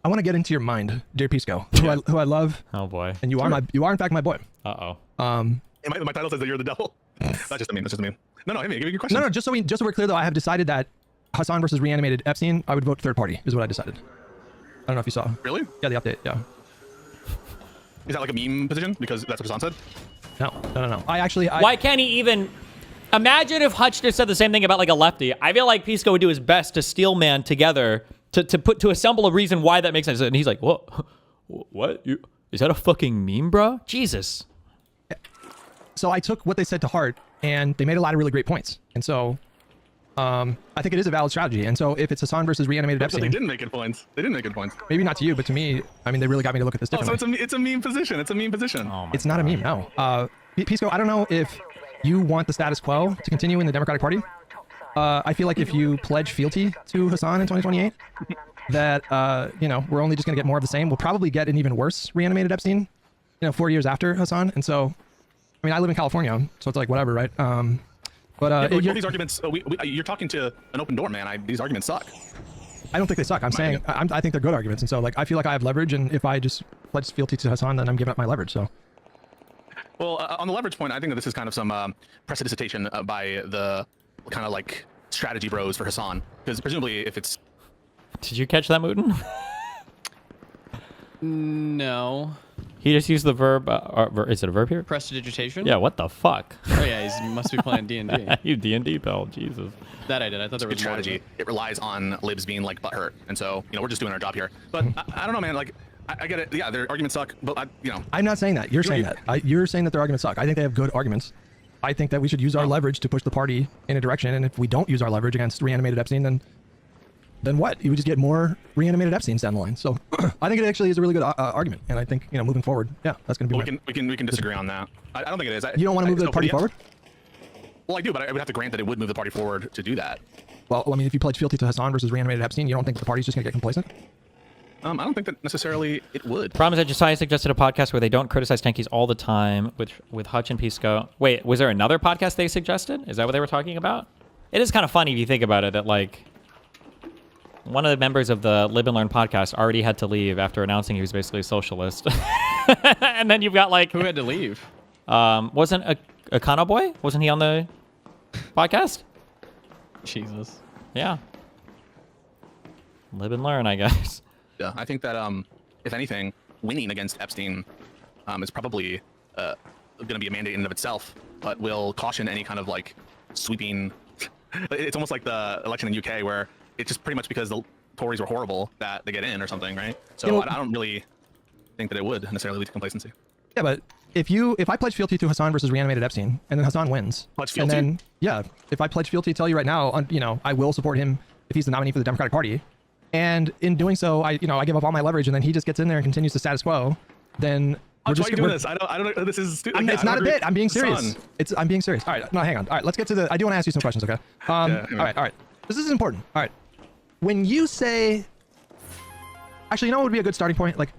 I want to get into your mind, dear Pisco, who I love. Oh boy. And you are in fact my boy. Uh-oh. And my title says that you're the devil. That's just a meme. That's just a meme. No, hit me. Give me your question. No, just so we're clear though, I have decided that Hassan versus reanimated Epstein, I would vote third party, is what I decided. I don't know if you saw. Really? Yeah, the update, yeah. Is that like a meme position? Because that's what Hassan said? No. Why can't he even... Imagine if Hutch just said the same thing about like a lefty. I feel like Pisco would do his best to steel man together to assemble a reason why that makes sense. And he's like, what? Is that a fucking meme, bro? Jesus. So I took what they said to heart, and they made a lot of really great points. And so I think it is a valid strategy. And so if it's Hassan versus reanimated Epstein... They didn't make good points. Maybe not to you, but to me, I mean, they really got me to look at this differently. Oh, so it's a meme position. It's not a meme, no. Pisco, I don't know if you want the status quo to continue in the Democratic Party. I feel like if you pledge fealty to Hassan in 2028, that, we're only just going to get more of the same. We'll probably get an even worse reanimated Epstein, 4 years after Hassan. And so... I mean, I live in California, so it's like whatever, right? These arguments, you're talking to an open door, man. These arguments suck. I don't think they suck. I'm saying I think they're good arguments, and so like I feel like I have leverage, and if I just pledge fealty to Hassan, then I'm giving up my leverage. So. Well, on the leverage point, I think that this is kind of some prestidigitation by the kind of like strategy bros for Hassan, because presumably if it's. Did you catch that, Mooten? No. He just used the verb. Is it a verb here? Prestidigitation? Yeah. What the fuck? Oh yeah, he must be playing D&D. You D&D pal, Jesus. That I did. I thought there was good strategy. It relies on libs being like butthurt, and so we're just doing our job here. But I don't know, man. Like I get it. Yeah, their arguments suck, but I'm not saying that. You're saying that. You're saying that their arguments suck. I think they have good arguments. I think that we should use our leverage to push the party in a direction, and if we don't use our leverage against reanimated Epstein, then what? You would just get more reanimated Epsteins down the line. So I think it actually is a really good argument. And I think, moving forward, yeah, that's going to be we can disagree on that. I don't think it is. You don't want to move the party forward? Well, I do, but I would have to grant that it would move the party forward to do that. Well, I mean, if you pledge fealty to Hassan versus reanimated Epstein, you don't think the party's just going to get complacent? I don't think that necessarily it would. Problem is that Josiah suggested a podcast where they don't criticize tankies all the time with Hutch and Pisco. Wait, was there another podcast they suggested? Is that what they were talking about? It is kind of funny if you think about it that like... One of the members of the Live and Learn podcast already had to leave after announcing he was basically a socialist. And then you've got like... Who had to leave? Wasn't a Kano boy? Wasn't he on the podcast? Jesus. Yeah. Live and learn, I guess. Yeah, I think that if anything, winning against Epstein is probably going to be a mandate in and of itself, but will caution any kind of like sweeping... It's almost like the election in UK where it's just pretty much because the Tories were horrible that they get in or something, right? So I don't really think that it would necessarily lead to complacency. Yeah, but if I pledge fealty to Hassan versus reanimated Epstein, and then Hassan wins, pledge fealty? And then yeah, if I pledge fealty, tell you right now, I will support him if he's the nominee for the Democratic Party, and in doing so, I give up all my leverage, and then he just gets in there and continues the status quo, then Why are you doing we're- this? I don't know. This is stupid. it's not a bit. I'm being serious. I'm being serious. All right. No, hang on. All right. Let's get to the. I do want to ask you some questions. Okay. All right. This is important. All right. When you say, actually, you know what would be a good starting point? Like,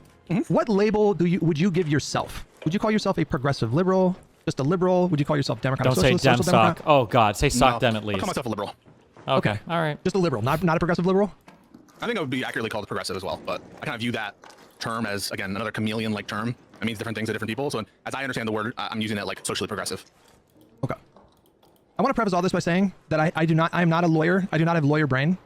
what label would you give yourself? Would you call yourself a progressive liberal? Just a liberal? Would you call yourself Democrat? Don't say Dem sock. Oh God, say sock Dem at I'll least. call myself a liberal. Okay. All right. Just a liberal, not a progressive liberal. I think I would be accurately called a progressive as well, but I kind of view that term as, again, another chameleon-like term. It means different things to different people. So as I understand the word, I'm using it like socially progressive. Okay. I want to preface all this by saying that I am not a lawyer. I do not have lawyer brain.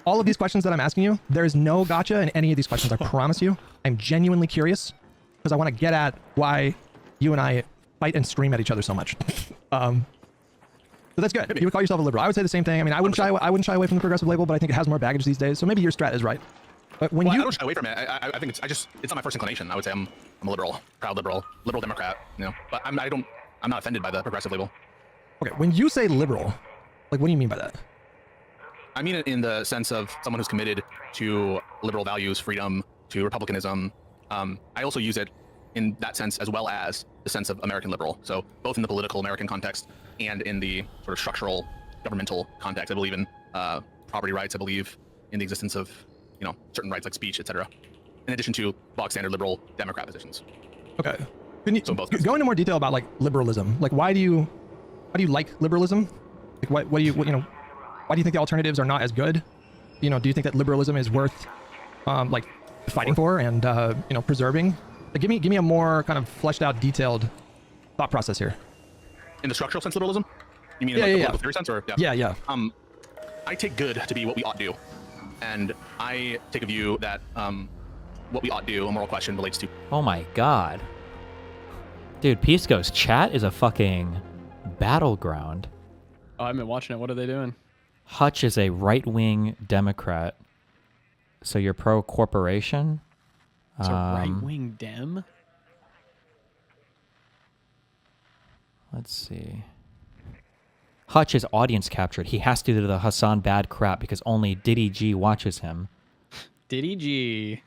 All of these questions that I'm asking you, there is no gotcha in any of these questions. I promise you. I'm genuinely curious because I want to get at why you and I fight and scream at each other so much. So that's good. You would call yourself a liberal. I would say the same thing. I mean, I wouldn't shy away from the progressive label, but I think it has more baggage these days. So maybe your strat is right. But when I don't shy away from it. I think it's not my first inclination. I would say I'm a liberal, proud liberal Democrat. You know, but I'm not offended by the progressive label. Okay, when you say liberal, like, what do you mean by that? I mean it in the sense of someone who's committed to liberal values, freedom, to republicanism. I also use it in that sense as well as the sense of American liberal. So both in the political American context and in the sort of structural governmental context. I believe in property rights. I believe in the existence of, you know, certain rights like speech, etc. In addition to bog standard liberal Democrat positions. Okay. Can you So both go into more detail about like liberalism? Like, why do you like liberalism? Like, why do you think the alternatives are not as good? You know, do you think that liberalism is worth like fighting for and preserving? Like, give me a more kind of fleshed out, detailed thought process here. In the structural sense, liberalism? You mean in Yeah, like the yeah, political theory sense, or Yeah. I take good to be what we ought do, and I take a view that what we ought do, a moral question, relates to. Oh my God. Dude, Pisco's chat is a fucking battleground. Oh, I've been watching it. What are they doing? Hutch is a right-wing Democrat. So you're pro-corporation? It's a right-wing Dem? Let's see. Hutch is audience captured. He has to do the Hassan bad crap because only Diddy G watches him. Diddy G.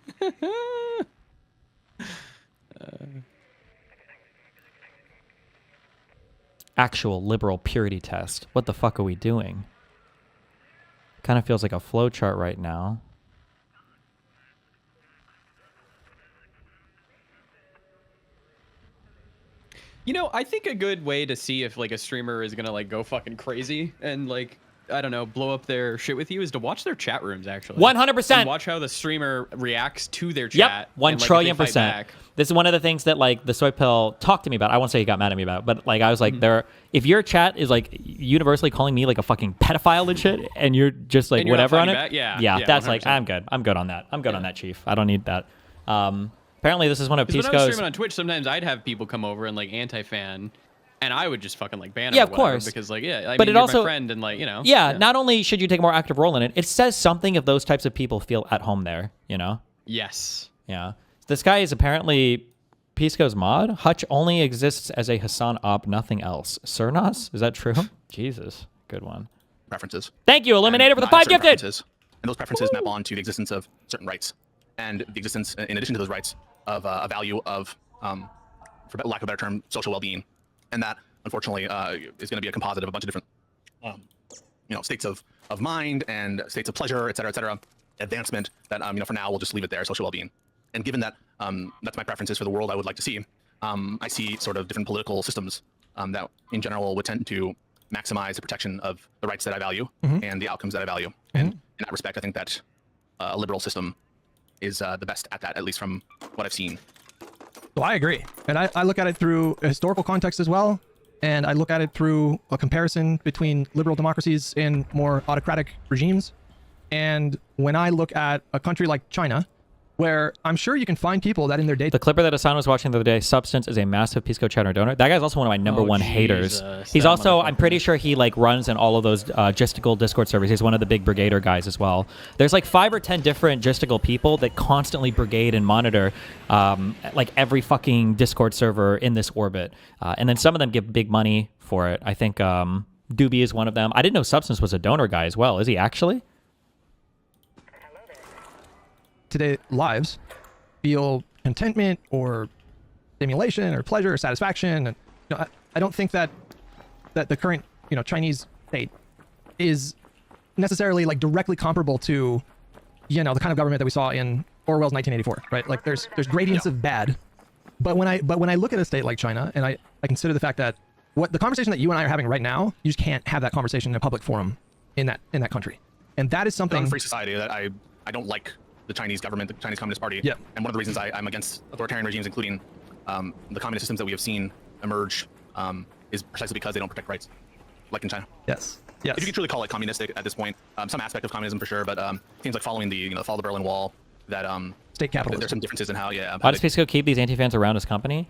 Actual liberal purity test. What the fuck are we doing? Kind of feels like a flowchart right now. You know, I think a good way to see if like a streamer is gonna like go fucking crazy and like, I don't know, blow up their shit with you is to watch their chat rooms actually. 100%. And watch how the streamer reacts to their chat. Yep, 1 and, like, trillion if they fight percent. back. This is one of the things that like the soy pill talked to me about. I won't say he got mad at me about, but like I was like, if your chat is like universally calling me like a fucking pedophile and shit, and you're just like And you're not whatever on it, fighting back? Yeah, that's like 100%. I'm good. I'm good on that. I'm good on that, Chief. I don't need that. Apparently, this is one of Because when I was Pisco's. streaming on Twitch, sometimes I'd have people come over and like anti-fan, and I would just fucking like ban them. Yeah, or of whatever, course. Because like, yeah, I But mean, it you're also- my friend, and like, you know. Yeah, not only should you take a more active role in it, it says something if those types of people feel at home there. You know. Yes. Yeah. This guy is apparently Pisco's mod. Hutch only exists as a Hassan op, nothing else. Cernas? Is that true? Jesus. Good one. Preferences. Thank you, Eliminator, for the And I have 5 certain gifted. preferences, and those preferences map on to the existence of certain rights, and the existence, in addition to those rights, of a value of, for lack of a better term, social well-being, and that unfortunately is going to be a composite of a bunch of different, states of mind and states of pleasure, et cetera, advancement. That for now we'll just leave it there, social well-being. And given that that's my preferences for the world I would like to see, I see sort of different political systems that in general would tend to maximize the protection of the rights that I value and the outcomes that I value. And in that respect, I think that a liberal system is the best at that, at least from what I've seen. Well, I agree. And I look at it through a historical context as well. And I look at it through a comparison between liberal democracies and more autocratic regimes. And when I look at a country like China, where I'm sure you can find people that in their day The clipper that Hassan was watching the other day, Substance, is a massive Pisco chatter donor. That guy's also one of my number one haters. He's that also, I'm motherfucker. pretty sure he like runs in all of those Gisticle Discord servers. He's one of the big brigader guys as well. There's like 5 or 10 different Gisticle people that constantly brigade and monitor like every fucking Discord server in this orbit. And then some of them give big money for it. I think Doobie is one of them. I didn't know Substance was a donor guy as well. Is he actually? today lives feel contentment or stimulation or pleasure or satisfaction. And I don't think that the current Chinese state is necessarily like directly comparable to the kind of government that we saw in Orwell's 1984, right? Like there's gradients of bad, but when I look at a state like China and I consider the fact that what the conversation that you and I are having right now, you just can't have that conversation in a public forum in that country, and that is something. Free society that I don't like the Chinese government, the Chinese Communist Party. Yeah. And one of the reasons I'm against authoritarian regimes, including the communist systems that we have seen emerge, is precisely because they don't protect rights, like in China. Yes. If you could truly call it communistic at this point, some aspect of communism for sure, but it seems like following the fall of the Berlin Wall, that state capitalism. there's some differences in how Why does Pisco keep these anti-fans around his company?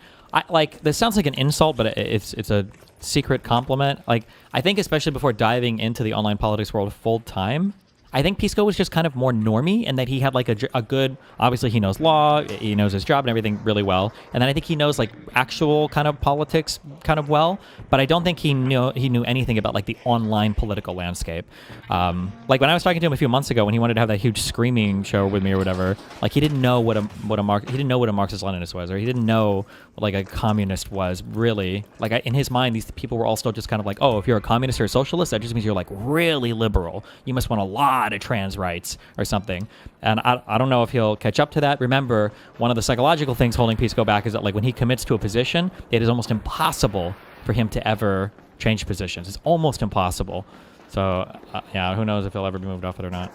This sounds like an insult, but it's a secret compliment. Like, I think especially before diving into the online politics world full time, I think Pisco was just kind of more normie, and that he had like a good, obviously he knows law, he knows his job and everything really well, and then I think he knows like actual kind of politics kind of well, but I don't think he knew anything about like the online political landscape. Like when I was talking to him a few months ago when he wanted to have that huge screaming show with me or whatever, like he didn't know what a Marxist Leninist was, or he didn't know what like a communist was really. Like in his mind, these people were all still just kind of like, oh, if you're a communist or a socialist, that just means you're like really liberal. You must want a lot of trans rights or something. And I don't know if he'll catch up to that. Remember, one of the psychological things holding Pisco back is that like when he commits to a position, it is almost impossible for him to ever change positions. It's almost impossible. So yeah, who knows if he'll ever be moved off it or not.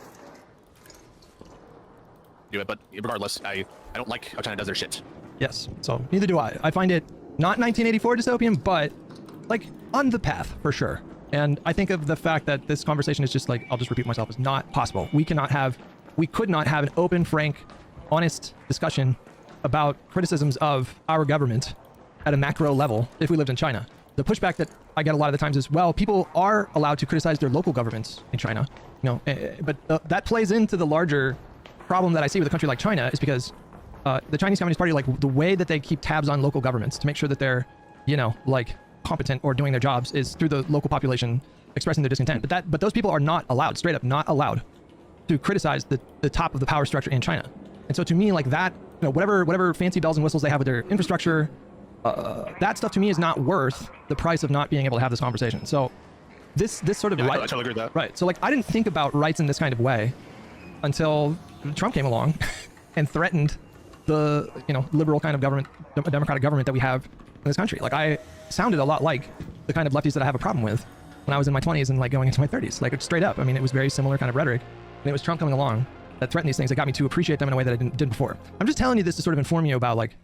do it, but regardless, I don't like how China does their shit. Yes, so neither do I. I find it not 1984 dystopian, but like on the path for sure. And I think of the fact that this conversation is just like, I'll just repeat myself, is not possible. We could not have an open, frank, honest discussion about criticisms of our government at a macro level if we lived in China. The pushback that I get a lot of the times is, well, people are allowed to criticize their local governments in China, but that plays into the larger problem that I see with a country like China is because the Chinese Communist Party, like the way that they keep tabs on local governments to make sure that they're, like competent or doing their jobs is through the local population expressing their discontent. But those people are not allowed, straight up not allowed, to criticize the top of the power structure in China. And so to me, like that, whatever fancy bells and whistles they have with their infrastructure, that stuff to me is not worth the price of not being able to have this conversation. So this sort of I right, totally agree with that. right. So like I didn't think about rights in this kind of way until Trump came along and threatened the liberal kind of government, democratic government that we have in this country. Like I sounded a lot like the kind of lefties that I have a problem with when I was in my 20s and like going into my 30s. Like straight up. I mean, it was very similar kind of rhetoric. And it was Trump coming along that threatened these things that got me to appreciate them in a way that I didn't before. I'm just telling you this to sort of inform you about like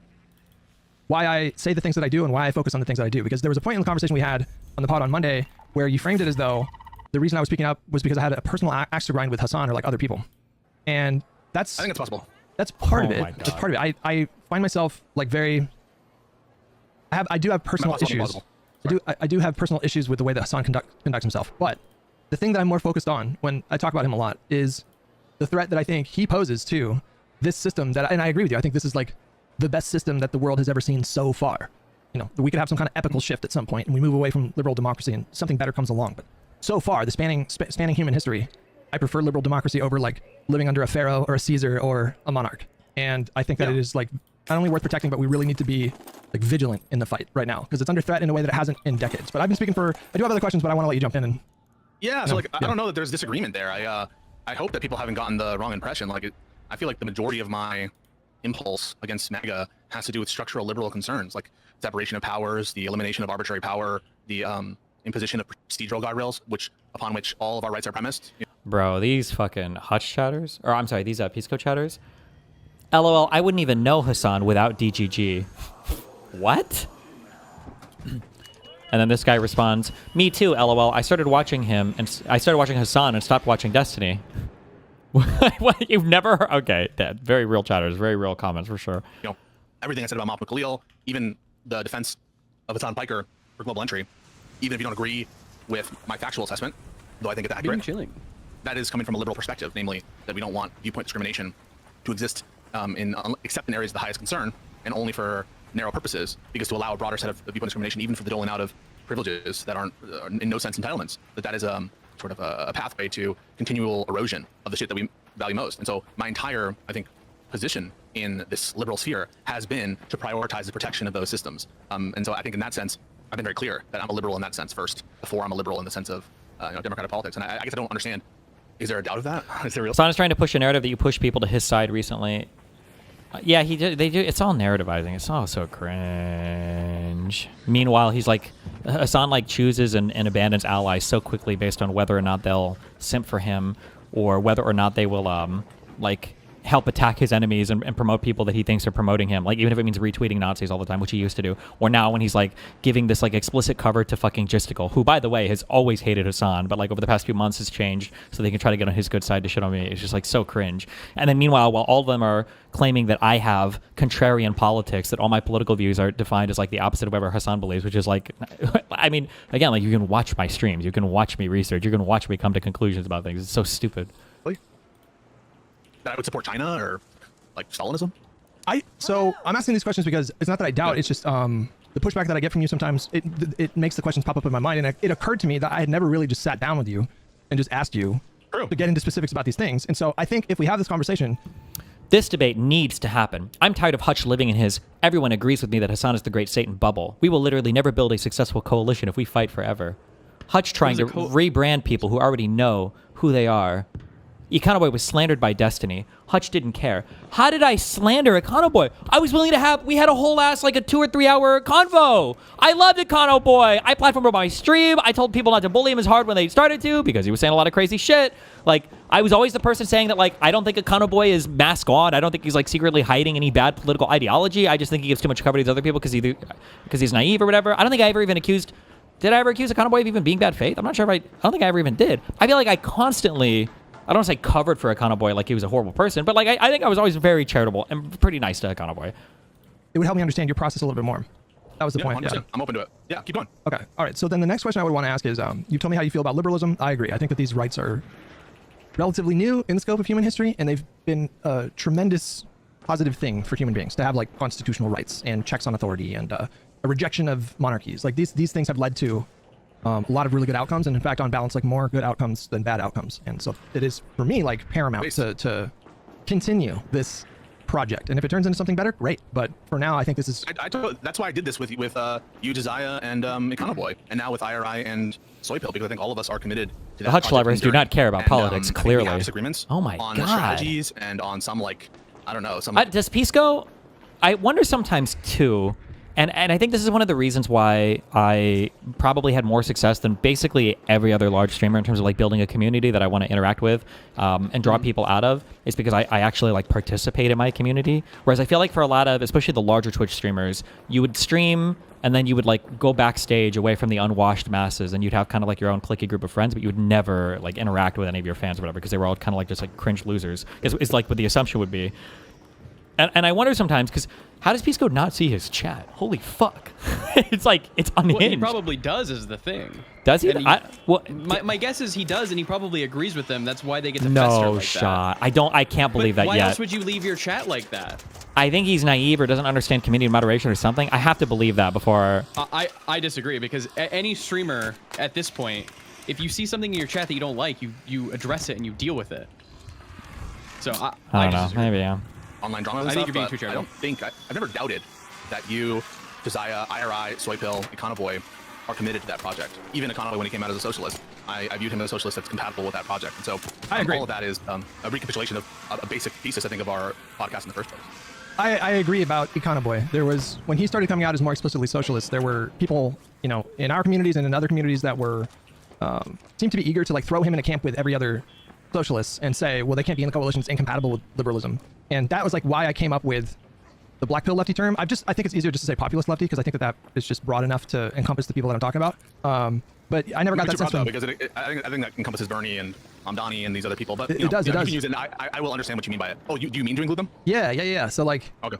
why I say the things that I do and why I focus on the things that I do. Because there was a point in the conversation we had on the pod on Monday where you framed it as though the reason I was speaking up was because I had a personal axe to grind with Hassan or like other people. And I think it's possible. That's part of it. Just part of it. I find myself like I do have personal issues. I do have personal issues with the way that Hassan conducts himself. But the thing that I'm more focused on when I talk about him a lot is the threat that I think he poses to this system and I agree with you. I think this is like the best system that the world has ever seen so far. We could have some kind of epical shift at some point and we move away from liberal democracy and something better comes along. But so far, the spanning human history, I prefer liberal democracy over like living under a pharaoh or a Caesar or a monarch. And I think that it is like not only worth protecting, but we really need to be like vigilant in the fight right now because it's under threat in a way that it hasn't in decades. But I've been speaking I do have other questions, but I want to let you jump in and. Yeah, so I don't know that there's disagreement there. I hope that people haven't gotten the wrong impression. I feel like the majority of my impulse against MAGA has to do with structural liberal concerns, like separation of powers, the elimination of arbitrary power, the imposition of procedural guardrails, upon which all of our rights are premised. Bro, these fucking Hutch chatters, or I'm sorry, these Pisco chatters. LOL, I wouldn't even know Hassan without DGG. What? And then this guy responds, "Me too, LOL. I started watching Hassan and stopped watching Destiny." What? You've never heard? Okay, Dad. Very real chatters, very real comments for sure. Everything I said about Moff McLeal, even the defense of Hassan Piker for global entry, even if you don't agree with my factual assessment, though I think it's accurate, that is coming from a liberal perspective, namely that we don't want viewpoint discrimination to exist except in areas of the highest concern and only for narrow purposes, because to allow a broader set of viewpoint discrimination, even for the doling out of privileges that aren't in no sense entitlements, that is sort of a pathway to continual erosion of the shit that we value most. And so my entire, I think, position in this liberal sphere has been to prioritize the protection of those systems. And so I think in that sense, I've been very clear that I'm a liberal in that sense first, before I'm a liberal in the sense of democratic politics. And I guess I don't understand. Is there a doubt of that? Is there real? Hassan is trying to push a narrative that you push people to his side recently. Yeah, he did. They do. It's all narrativizing. It's all so cringe. Meanwhile, he's like, Hassan like chooses and abandons allies so quickly based on whether or not they'll simp for him, or whether or not they will like help attack his enemies and promote people that he thinks are promoting him. Like, even if it means retweeting Nazis all the time, which he used to do. Or now when he's like giving this like explicit cover to fucking Gisticle, who by the way has always hated Hassan, but like over the past few months has changed so they can try to get on his good side to shit on me. It's just like so cringe. And then meanwhile, while all of them are claiming that I have contrarian politics, that all my political views are defined as like the opposite of whatever Hassan believes, which is like, I mean, again, like you can watch my streams, you can watch me research, you can watch me come to conclusions about things. It's so stupid. That I would support China or like Stalinism? So I'm asking these questions because it's not that I doubt, it's just the pushback that I get from you sometimes, it makes the questions pop up in my mind. And it occurred to me that I had never really just sat down with you and just asked you to get into specifics about these things. And so I think if we have this conversation, this debate needs to happen. I'm tired of Hutch living in his everyone agrees with me that Hassan is the great Satan bubble. We will literally never build a successful coalition if we fight forever. Hutch trying to rebrand people who already know who they are. Econoboy was slandered by Destiny. Hutch didn't care. How did I slander Econoboy? I was willing to have, we had a whole ass like a 2 or 3 hour convo. I loved Econoboy. I platformed him on my stream. I told people not to bully him as hard when they started to because he was saying a lot of crazy shit. Like, I was always the person saying that, like, I don't think Econoboy is mask on. I don't think he's like secretly hiding any bad political ideology. I just think he gives too much cover to these other people because he's naive or whatever. I don't think I ever even accused, did I ever accuse Econoboy of even being bad faith? I'm not sure if I don't think I ever even did. I feel like I constantly, I don't want to say covered for Econoboy like he was a horrible person, but like I think I was always very charitable and pretty nice to Econoboy. It would help me understand your process a little bit more. That was the point. Yeah. I'm open to it. Yeah, keep going. Okay. All right. So then the next question I would want to ask is, you told me how you feel about liberalism. I agree. I think that these rights are relatively new in the scope of human history, and they've been a tremendous positive thing for human beings to have like constitutional rights and checks on authority and a rejection of monarchies. Like these things have led to a lot of really good outcomes, and in fact, on balance, like more good outcomes than bad outcomes. And so it is for me like paramount to continue this project. And if it turns into something better, great. But for now, I think this is. That's why I did this with you, Josiah, and Econoboy, and now with IRI and Soypill, because I think all of us are committed to that. The Hutch lovers do not care about politics. Clearly, we have disagreements. Oh my on god. Strategies and on some like I don't know some. Does Pisco? I wonder sometimes too. And I think this is one of the reasons why I probably had more success than basically every other large streamer in terms of like building a community that I want to interact with and draw people out of, is because I actually like participate in my community. Whereas I feel like for a lot of, especially the larger Twitch streamers, you would stream and then you would like go backstage away from the unwashed masses and you'd have kind of like your own cliquey group of friends, but you would never like interact with any of your fans or whatever because they were all kind of like just like cringe losers is like what the assumption would be. And I wonder sometimes, because how does Pisco not see his chat? Holy fuck. It's like, it's unhinged. What he probably does is the thing. Does he? My guess is he does, and he probably agrees with them. That's why they get to fester No like shot. I can't believe that why yet. Why else would you leave your chat like that? I think he's naive or doesn't understand community moderation or something. I have to believe that before. I disagree, because any streamer at this point, if you see something in your chat that you don't like, you address it and you deal with it. So I don't know. Maybe, yeah. Online drama. I think you're being too charitable. I don't think I've never doubted that you, Josiah, IRI, Soypill, Econoboy are committed to that project. Even Econoboy, when he came out as a socialist, I viewed him as a socialist that's compatible with that project. And so I agree. All of that is a recapitulation of a basic thesis, I think, of our podcast in the first place. I agree about Econoboy. There was, when he started coming out as more explicitly socialist, there were people, you know, in our communities and in other communities that were seemed to be eager to like throw him in a camp with every other socialists and say, well, they can't be in the coalition, it's incompatible with liberalism. And that was like why I came up with the black pill lefty term. I think it's easier just to say populist lefty, because I think that is just broad enough to encompass the people that I'm talking about. But I never got that sense from, because I think that encompasses Bernie and Amdani and these other people. But it does. You can use it, and I will understand what you mean by it. Oh, do you mean to include them? Yeah. So like, okay.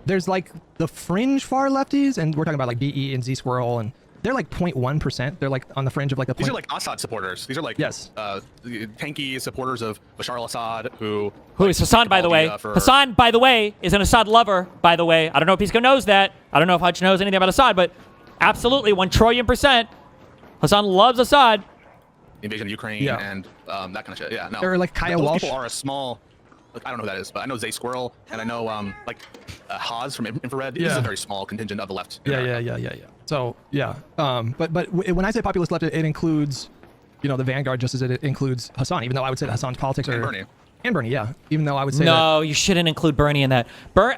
There's like the fringe far lefties, and we're talking about like BE and Z Squirrel, and they're like 0.1%. They're like on the fringe of like a. These are like Assad supporters. These are like tanky supporters of Bashar al-Assad who is Hassan, by the way. Hassan, by the way, is an Assad lover, by the way. I don't know if Pisco knows that. I don't know if Hutch knows anything about Assad, but absolutely 1 trillion%. Hassan loves Assad. The invasion of Ukraine and that kind of shit. Yeah, no. They're like Kaya those Walsh. people are a small. Like, I don't know who that is, but I know Zay Squirrel, and I know like Haas from Infrared. This is Yeah. a very small contingent of the left. Yeah. So yeah, but when I say populist left, it includes, you know, the vanguard just as it includes Hassan. Even though I would say that Hassan's politics are And Bernie. yeah. Even though I would say No, you shouldn't include Bernie in that.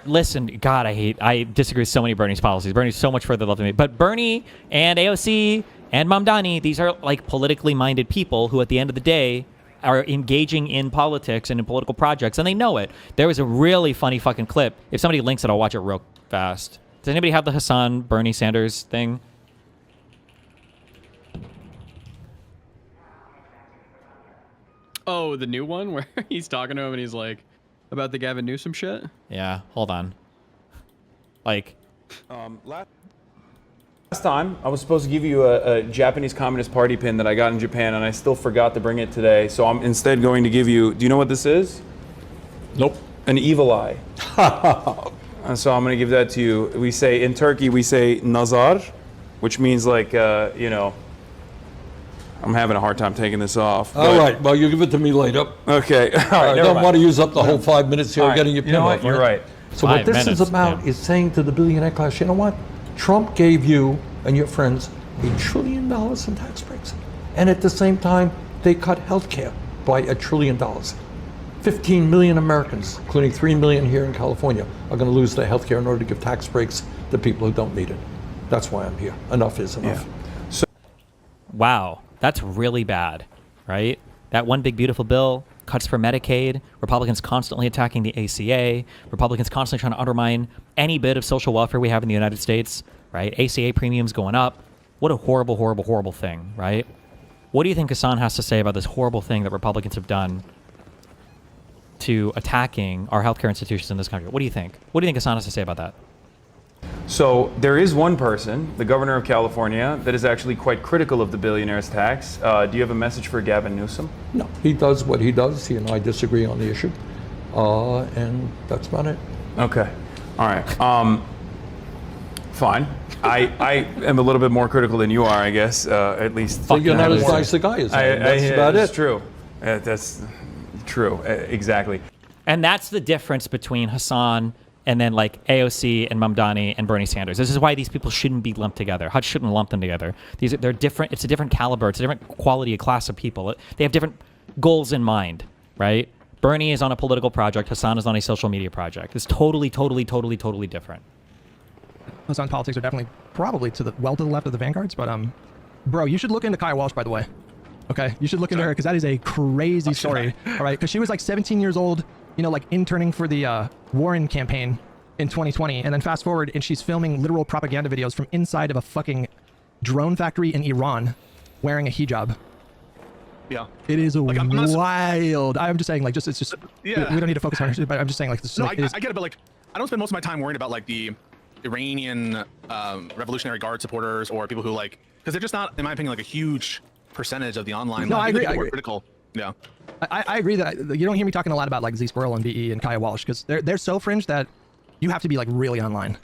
Listen, God, I disagree with so many of Bernie's policies. Bernie's so much further left than me. But Bernie and AOC and Mamdani, these are like politically minded people who, at the end of the day, are engaging in politics and in political projects, and they know it. There was a really funny fucking clip. If somebody links it, I'll watch it real fast. Does anybody have the Hassan Bernie Sanders thing? Oh, the new one where he's talking to him and he's like, about the Gavin Newsom shit? Yeah, hold on. Like, Last time, I was supposed to give you a Japanese Communist Party pin that I got in Japan, and I still forgot to bring it today. So I'm instead going to give you. Do you know what this is? Nope. An evil eye. And so I'm going to give that to you. We say in Turkey, we say nazar, which means like you know. I'm having a hard time taking this off. All right. Well, you give it to me later. Okay. All right. I don't want to use up the whole 5 minutes here getting your pin You know off. what? You're right. So 5 what this minutes, is about yeah. is saying to the billionaire class, you know what? Trump gave you and your friends $1 trillion in tax breaks. And at the same time, they cut health care by $1 trillion. 15 million Americans, including 3 million here in California, are going to lose their health care in order to give tax breaks to people who don't need it. That's why I'm here. Enough is enough. wow, that's really bad, right? That one big beautiful bill, cuts for Medicaid, Republicans constantly attacking the ACA, Republicans constantly trying to undermine any bit of social welfare we have in the United States, right? ACA premiums going up. What a horrible, horrible, horrible thing, right? What do you think Hassan has to say about this horrible thing that Republicans have done to attacking our healthcare institutions in this country? What do you think? What do you think Hassan has to say about that? So there is one person, the governor of California, that is actually quite critical of the billionaire's tax. Do you have a message for Gavin Newsom? No, he does what he does. He and I disagree on the issue. And that's about it. Okay. All right. Fine. I am a little bit more critical than you are, I guess. At least. So you're not as nice a guy as I am. That's about That's it. true. That's true. Exactly. And that's the difference between Hassan and then like AOC and Mamdani and Bernie Sanders. This is why these people shouldn't be lumped together. Hutch shouldn't lump them together. They're different. It's a different caliber. It's a different quality of class of people. They have different goals in mind, right? Bernie is on a political project. Hassan is on a social media project. It's totally, totally, totally, totally different. Hassan's politics are definitely probably to the left of the vanguards, but bro, you should look into Kaya Walsh, by the way. Okay, you should look into her because that is a crazy story. All right, because she was like 17 years old, you know, like interning for the Warren campaign in 2020, and then fast forward, and she's filming literal propaganda videos from inside of a fucking drone factory in Iran, wearing a hijab. Yeah. It is Like, I'm not- wild. I'm just saying, like, it's just Yeah. we don't need to focus on her, but I'm just saying, like, this No, like, it is, I get it, but like, I don't spend most of my time worrying about like the Iranian Revolutionary Guard supporters or people who like, because they're just not, in my opinion, like a huge percentage of the online. No, like, I agree, people I who are agree. critical. Yeah. I agree that you don't hear me talking a lot about like Z Squirrel and BE and Kaya Walsh because they're so fringe that you have to be like really online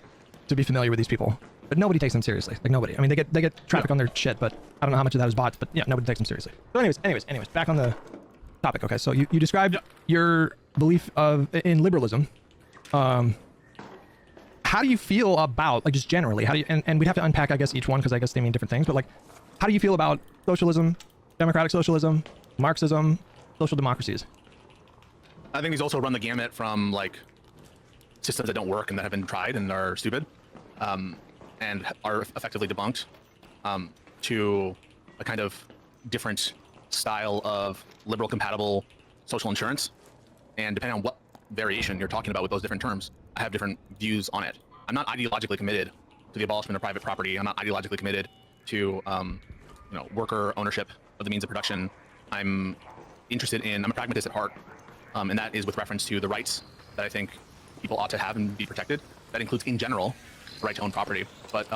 to be familiar with these people. But nobody takes them seriously. Like nobody. I mean, they get traffic on their shit, but I don't know how much of that is bots. But yeah, nobody takes them seriously. So anyways, back on the topic. Okay, so you described your belief in liberalism. How do you feel about like just generally? How do you and we'd have to unpack I guess each one because I guess they mean different things. But like, how do you feel about socialism, democratic socialism, Marxism, social democracies? I think these also run the gamut from like systems that don't work and that have been tried and are stupid, and are effectively debunked, to a kind of different style of liberal compatible social insurance. And depending on what variation you're talking about with those different terms, I have different views on it. I'm not ideologically committed to the abolishment of private property. I'm not ideologically committed to worker ownership of the means of production. I'm a pragmatist at heart, and that is with reference to the rights that I think people ought to have and be protected. That includes, in general, the right to own property. But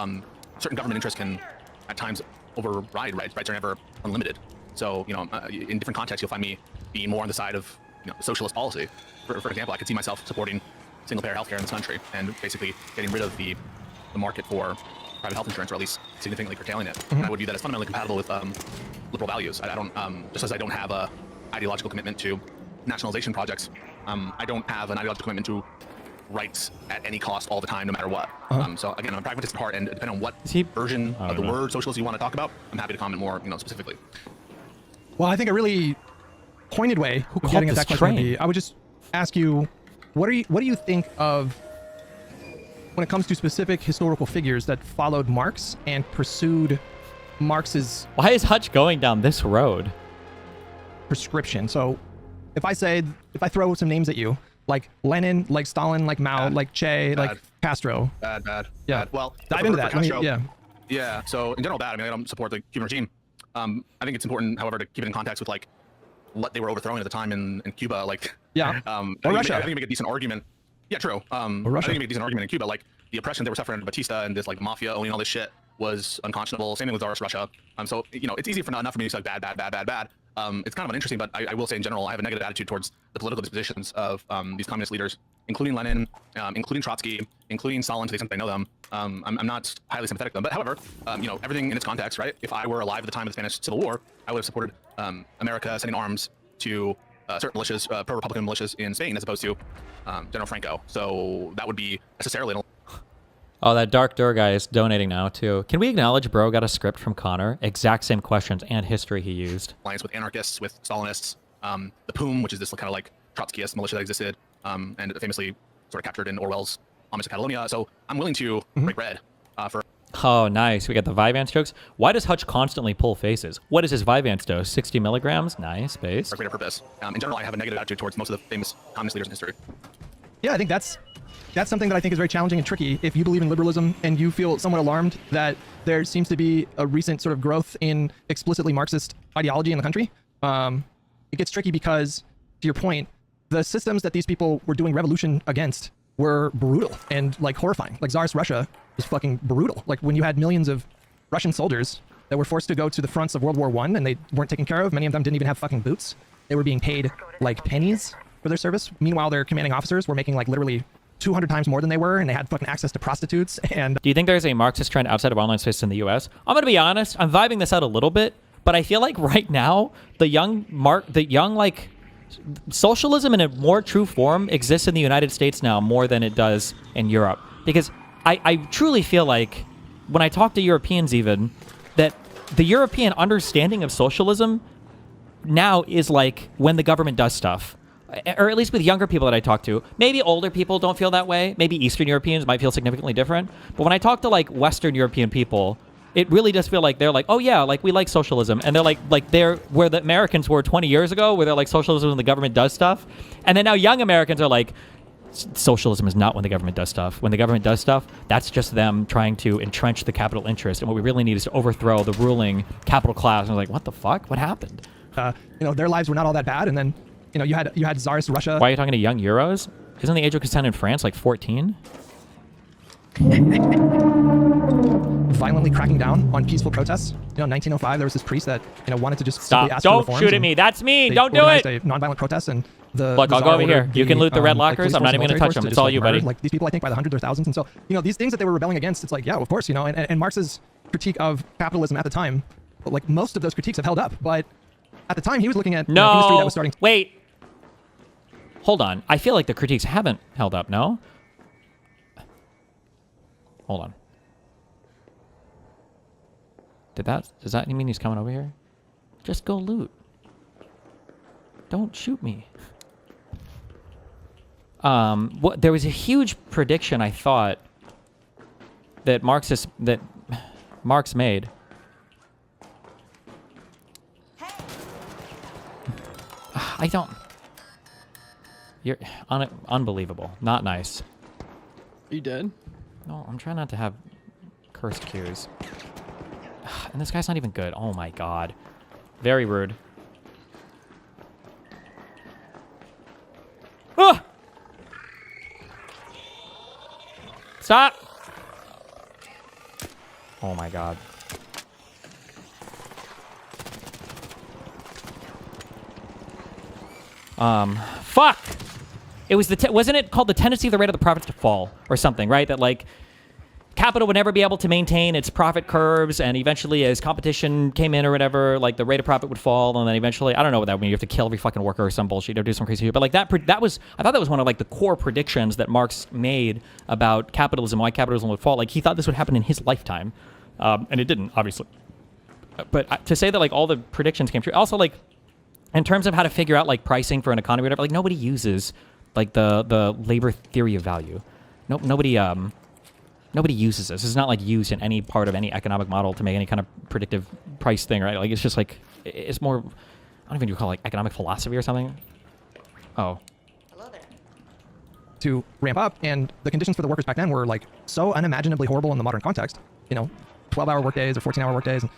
certain government interests can, at times, override rights. Rights are never unlimited. So, in different contexts, you'll find me being more on the side of socialist policy. For example, I could see myself supporting single-payer healthcare in this country and basically getting rid of the market for private health insurance, or at least significantly curtailing it. And I would view that as fundamentally compatible with liberal values. I don't, just as I don't have a ideological commitment to nationalization projects I don't have an ideological commitment to rights at any cost all the time, no matter what. So again, I'm a pragmatist at heart, and depending on what version of the word socialist you want to talk about, I'm happy to comment more, specifically. Well, I think a really pointed way of called getting at this that question would train? be, I would just ask you, what do you think of when it comes to specific historical figures that followed Marx and pursued Marx's Why is Hutch going down this road? prescription? So if I throw some names at you, like Lenin, like Stalin, like Mao, like Che, like Castro. Bad. Yeah. Bad. Well, Dive into that. Castro, Yeah. Yeah. So in general, bad. I mean, I don't support the Cuban regime. I think it's important, however, to keep it in context with like what they were overthrowing at the time in Cuba. Like, Yeah. Or Russia. I think you make a decent argument. Yeah, true. Or I Russia. think you make a decent argument in Cuba. Like the oppression they were suffering under Batista and this like mafia owning all this shit was unconscionable. Same thing with Tsarist Russia. So it's easy enough for me to say like bad. It's kind of uninteresting, but I will say in general, I have a negative attitude towards the political dispositions of these communist leaders, including Lenin, including Trotsky, including Stalin to the extent I know them. I'm not highly sympathetic to them, but however, everything in its context, right? If I were alive at the time of the Spanish Civil War, I would have supported America sending arms to certain militias, pro-Republican militias in Spain, as opposed to General Franco. So that would be necessarily Oh, that Dark Door guy is donating now, too. Can we acknowledge bro got a script from Connor? Exact same questions and history he used. alliance with anarchists, with Stalinists, the POUM, which is this kind of like Trotskyist militia that existed, and famously sort of captured in Orwell's Homage to Catalonia. So I'm willing to break bread for. Oh, nice. We got the Vyvanse jokes. Why does Hutch constantly pull faces? What is his Vyvanse dose? 60 milligrams? Nice, base. For a greater purpose. In general, I have a negative attitude towards most of the famous communist leaders in history. Yeah, I think that's something that I think is very challenging and tricky. If you believe in liberalism and you feel somewhat alarmed that there seems to be a recent sort of growth in explicitly Marxist ideology in the country, it gets tricky because, to your point, the systems that these people were doing revolution against were brutal and like horrifying. Like Tsarist Russia was fucking brutal. Like when you had millions of Russian soldiers that were forced to go to the fronts of World War I and they weren't taken care of. Many of them didn't even have fucking boots. They were being paid like pennies for their service. Meanwhile, their commanding officers were making like literally 200 times more than they were, and they had fucking access to prostitutes. And Do you think there's a Marxist trend outside of online space in the U.S.? I'm going to be honest. I'm vibing this out a little bit, but I feel like right now, the young like socialism in a more true form exists in the United States now more than it does in Europe. Because I truly feel like when I talk to Europeans even, that the European understanding of socialism now is like when the government does stuff. Or at least with younger people that I talk to. Maybe older people don't feel that way. Maybe Eastern Europeans might feel significantly different. But when I talk to like Western European people, it really does feel like they're like, oh yeah, like we like socialism. And they're like they're where the Americans were 20 years ago, where they're like socialism when the government does stuff. And then now young Americans are like, socialism is not when the government does stuff. When the government does stuff, that's just them trying to entrench the capital interest. And what we really need is to overthrow the ruling capital class. And I was like, what the fuck? What happened? their lives were not all that bad. And then, you had Tsarist Russia. Why are you talking to young Euros? Isn't the age of consent in France like 14? Violently cracking down on peaceful protests. In 1905, there was this priest that wanted to just simply Stop. ask for Don't reforms, shoot at and me. That's mean. they Don't do organized it. a nonviolent protest, and the Look, the I'll go Tsar over here. ordered You can loot the red like, lockers. police I'm not force, even gonna military touch force them. to It's just, all like, you, murder, buddy. Like these people, I think by the hundreds or thousands. And so, these things that they were rebelling against, it's like, yeah, of course, and Marx's critique of capitalism at the time, like most of those critiques have held up. But at the time, he was looking at industry that was starting. Wait. Hold on. I feel like the critiques haven't held up, no? Hold on. Does that mean he's coming over here? Just go loot. Don't shoot me. There was a huge prediction, I thought, that Marx made. I don't... You're unbelievable. Not nice. Are you dead? No, I'm trying not to have cursed cues. And this guy's not even good. Oh my god. Very rude. Ah! Stop! Oh my god. Fuck! It was wasn't it called the tendency of the rate of the profits to fall or something, right? That like capital would never be able to maintain its profit curves, and eventually as competition came in or whatever, like the rate of profit would fall, and then eventually, I don't know what that would mean, you have to kill every fucking worker or some bullshit or do some crazy shit. But like that was, I thought that was one of like the core predictions that Marx made about capitalism, why capitalism would fall. Like he thought this would happen in his lifetime, and it didn't, obviously. But to say that like all the predictions came true, also like in terms of how to figure out like pricing for an economy or whatever, like nobody uses like the labor theory of value. Nobody uses this. It's not like used in any part of any economic model to make any kind of predictive price thing, right? Like it's just like, it's more, I don't even call it like economic philosophy or something. Oh. Hello there. To ramp up, and the conditions for the workers back then were like so unimaginably horrible in the modern context. 12-hour workdays or 14-hour workdays, and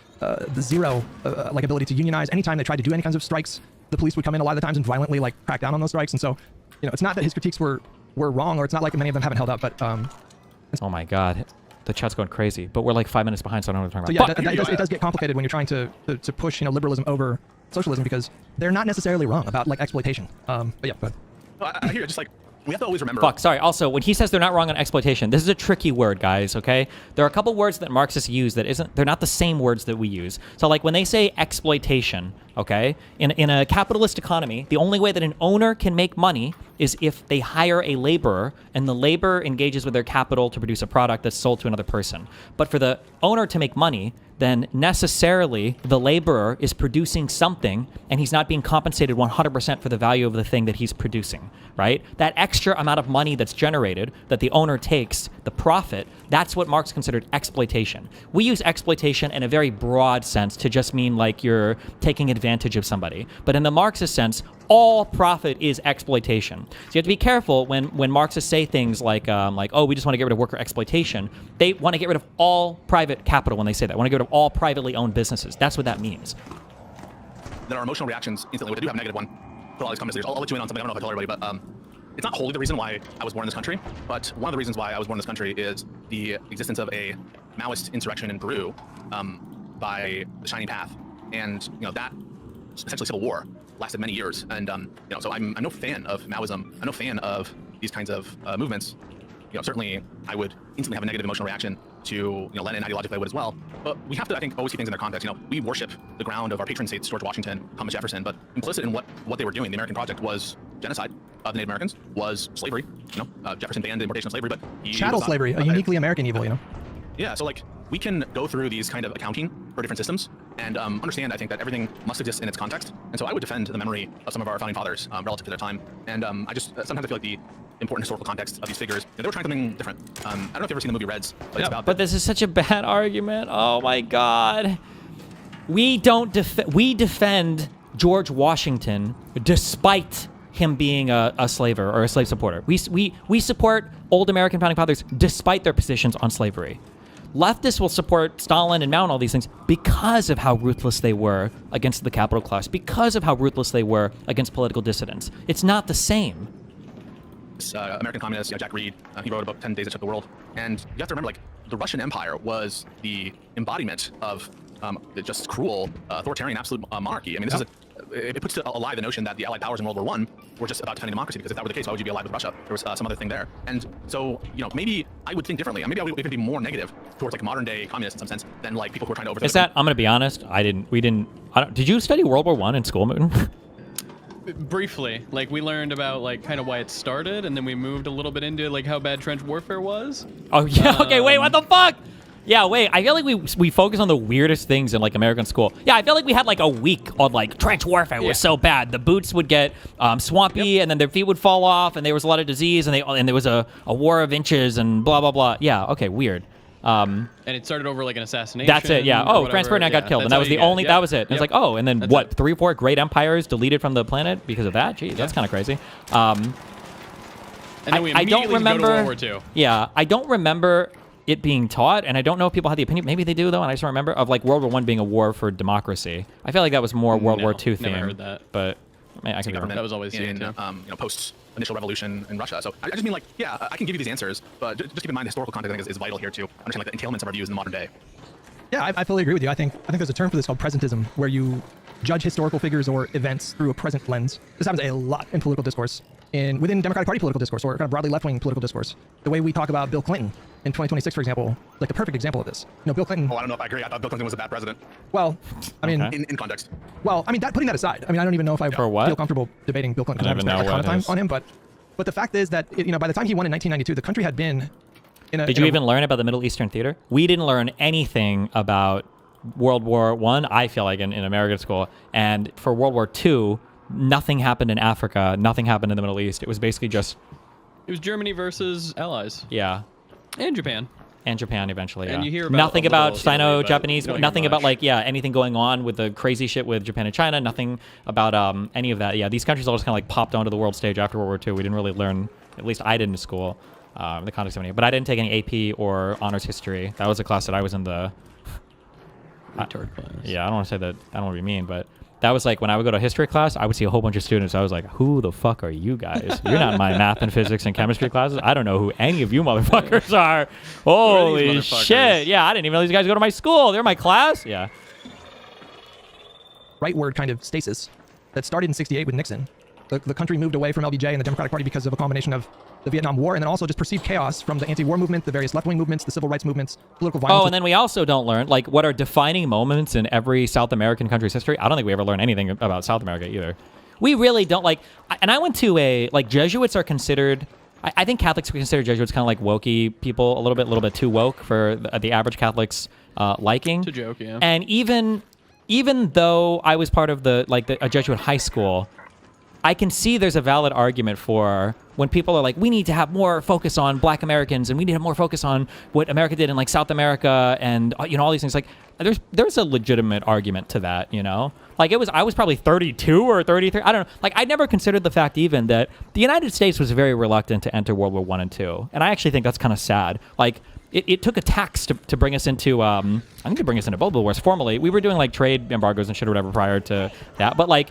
the zero like ability to unionize. Anytime they tried to do any kinds of strikes, the police would come in a lot of the times and violently like crack down on those strikes. And so, it's not that his critiques were wrong, or it's not like many of them haven't held up, but Oh my God. The chat's going crazy, but we're like 5 minutes behind, so I don't know what so we're talking yeah, about. it does get complicated when you're trying to push liberalism over socialism, because they're not necessarily wrong about like exploitation. But yeah, go ahead. I hear it. Just like we have to always remember. Fuck, sorry. Also, when he says they're not wrong on exploitation, this is a tricky word, guys, okay? There are a couple words that Marxists use that they're not the same words that we use. So like when they say exploitation, okay? In a capitalist economy, the only way that an owner can make money is if they hire a laborer, and the laborer engages with their capital to produce a product that's sold to another person. But for the owner to make money, then necessarily the laborer is producing something, and he's not being compensated 100% for the value of the thing that he's producing, right? That extra amount of money that's generated, that the owner takes, the profit, that's what Marx considered exploitation. We use exploitation in a very broad sense to just mean like you're taking advantage of somebody. But in the Marxist sense, all profit is exploitation. So you have to be careful when Marxists say things like, oh, we just want to get rid of worker exploitation. They want to get rid of all private capital when they say that. They want to get rid of all privately owned businesses. That's what that means. There are emotional reactions instantly, which I do have a negative one for all these comments. I'll let you in on something. I don't know if I told everybody, but it's not wholly the reason why I was born in this country, but one of the reasons why I was born in this country is the existence of a Maoist insurrection in Peru by the Shining Path, and that essentially civil war lasted many years, and so I'm no fan of Maoism. I'm no fan of these kinds of movements. Certainly I would instantly have a negative emotional reaction to Lenin. Ideologically I would as well, but we have to, I think, always keep things in their context. We worship the ground of our patron saints, George Washington, Thomas Jefferson, but implicit in what they were doing, the American project, was genocide of the Native Americans, was slavery. Jefferson banned the importation of slavery, but chattel slavery, a uniquely American evil. Yeah, so like we can go through these kind of accounting for different systems and understand, I think, that everything must exist in its context. And so I would defend the memory of some of our founding fathers relative to their time. And I just sometimes I feel like the important historical context of these figures, they were trying something different. I don't know if you've ever seen the movie Reds, but it's about. But this is such a bad argument. Oh my God. We defend George Washington despite him being a slaver or a slave supporter. We support old American founding fathers despite their positions on slavery. Leftists will support Stalin and Mao and all these things because of how ruthless they were against the capital class, because of how ruthless they were against political dissidents. It's not the same. American communist Jack Reed, he wrote a book, 10 Days That Shook the World. And you have to remember, like, the Russian Empire was the embodiment of just cruel, authoritarian, absolute monarchy. I mean, it puts to a lie the notion that the Allied powers in World War I were just about defending democracy, because if that were the case, why would you be allied with Russia? There was some other thing there. And so, maybe I would think differently. Maybe we could be more negative towards like modern day communists in some sense than like people who are trying to overthrow. I'm going to be honest, did you study World War I in school, Moon? Briefly, like we learned about like kind of why it started, and then we moved a little bit into like how bad trench warfare was. Oh yeah, okay, wait, what the fuck? Yeah, wait, I feel like we focus on the weirdest things in like American school. Yeah, I feel like we had like a week on like trench warfare was so bad. The boots would get swampy, and then their feet would fall off, and there was a lot of disease, and there was a war of inches and blah blah blah. Yeah, okay, weird. And it started over like an assassination. That's it, yeah. Oh, Franz Ferdinand got killed, and that was the only. That was it. And it's like, oh, and then what? 3 or 4 great empires deleted from the planet because of that. Geez, that's kind of crazy. And then we immediately go to World War II. Yeah, I don't remember it being taught, and I don't know if people had the opinion. Maybe they do though, and I just don't remember of like World War I being a war for democracy. I feel like that was more World War II theme. Never heard that. But I can government that was always in post initial revolution in Russia. So I just mean like, yeah, I can give you these answers, but just keep in mind the historical context I think is vital here to understand like the entailments of our views in the modern day. Yeah, I fully agree with you. I think there's a term for this called presentism, where you judge historical figures or events through a present lens. This happens a lot in political discourse. within Democratic Party political discourse or kind of broadly left-wing political discourse. The way we talk about Bill Clinton in 2026, for example, like the perfect example of this. Bill Clinton. Oh, I don't know if I agree. I thought Bill Clinton was a bad president. Well, I mean, in context. Well, I mean, putting that aside, I mean, I don't even know if I feel comfortable debating Bill Clinton. I don't even know a ton of time is. on him, but the fact is that by the time he won in 1992, the country had been in a. Did you even learn about the Middle Eastern theater? We didn't learn anything about World War I feel like, in American school. And for World War II, nothing happened in Africa. Nothing happened in the Middle East. It was basically just... It was Germany versus allies. Yeah. And Japan. And Japan eventually, And yeah. you hear about nothing about Italy, Sino-Japanese, but you don't nothing hear about much. anything going on with the crazy shit with Japan and China, nothing about any of that. Yeah, these countries all just kind of popped onto the world stage after World War II. We didn't really learn, at least I didn't in school, the context of any. But I didn't take any AP or honors history. That was a class that I was in the... Retard class. Yeah, I don't want to say that, I don't want to be mean, but that was like when I would go to history class, I would see a whole bunch of students. I was like, who the fuck are you guys? You're not in my math and physics and chemistry classes. I don't know who any of you motherfuckers are. Holy motherfuckers? shit. Yeah, I didn't even know these guys go to my school. They're in my class. Yeah. rightward kind of stasis that started in '68 with Nixon. The country moved away from LBJ and the Democratic Party because of a combination of the Vietnam War and then also just perceived chaos from the anti-war movement, the various left-wing movements, the civil rights movements, political violence. Oh, and then we also don't learn, like, what are defining moments in every South American country's history. I don't think we ever learn anything about South America either. We really don't, like, and I went to like, Jesuits are considered, I think Catholics consider Jesuits kind of like wokey people, a little bit too woke for the average Catholic's liking. It's a joke, yeah. And even though I was part of a Jesuit high school, I can see there's a valid argument for when people are like, we need to have more focus on Black Americans and we need to have more focus on what America did in like South America and all these things. Like there's a legitimate argument to that, Like I was probably 32 or 33. I don't know. Like I never considered the fact even that the United States was very reluctant to enter World War I and II, and I actually think that's kind of sad. Like it took a tax to bring us into I think to bring us into both the wars formally. We were doing like trade embargoes and shit or whatever prior to that, but like.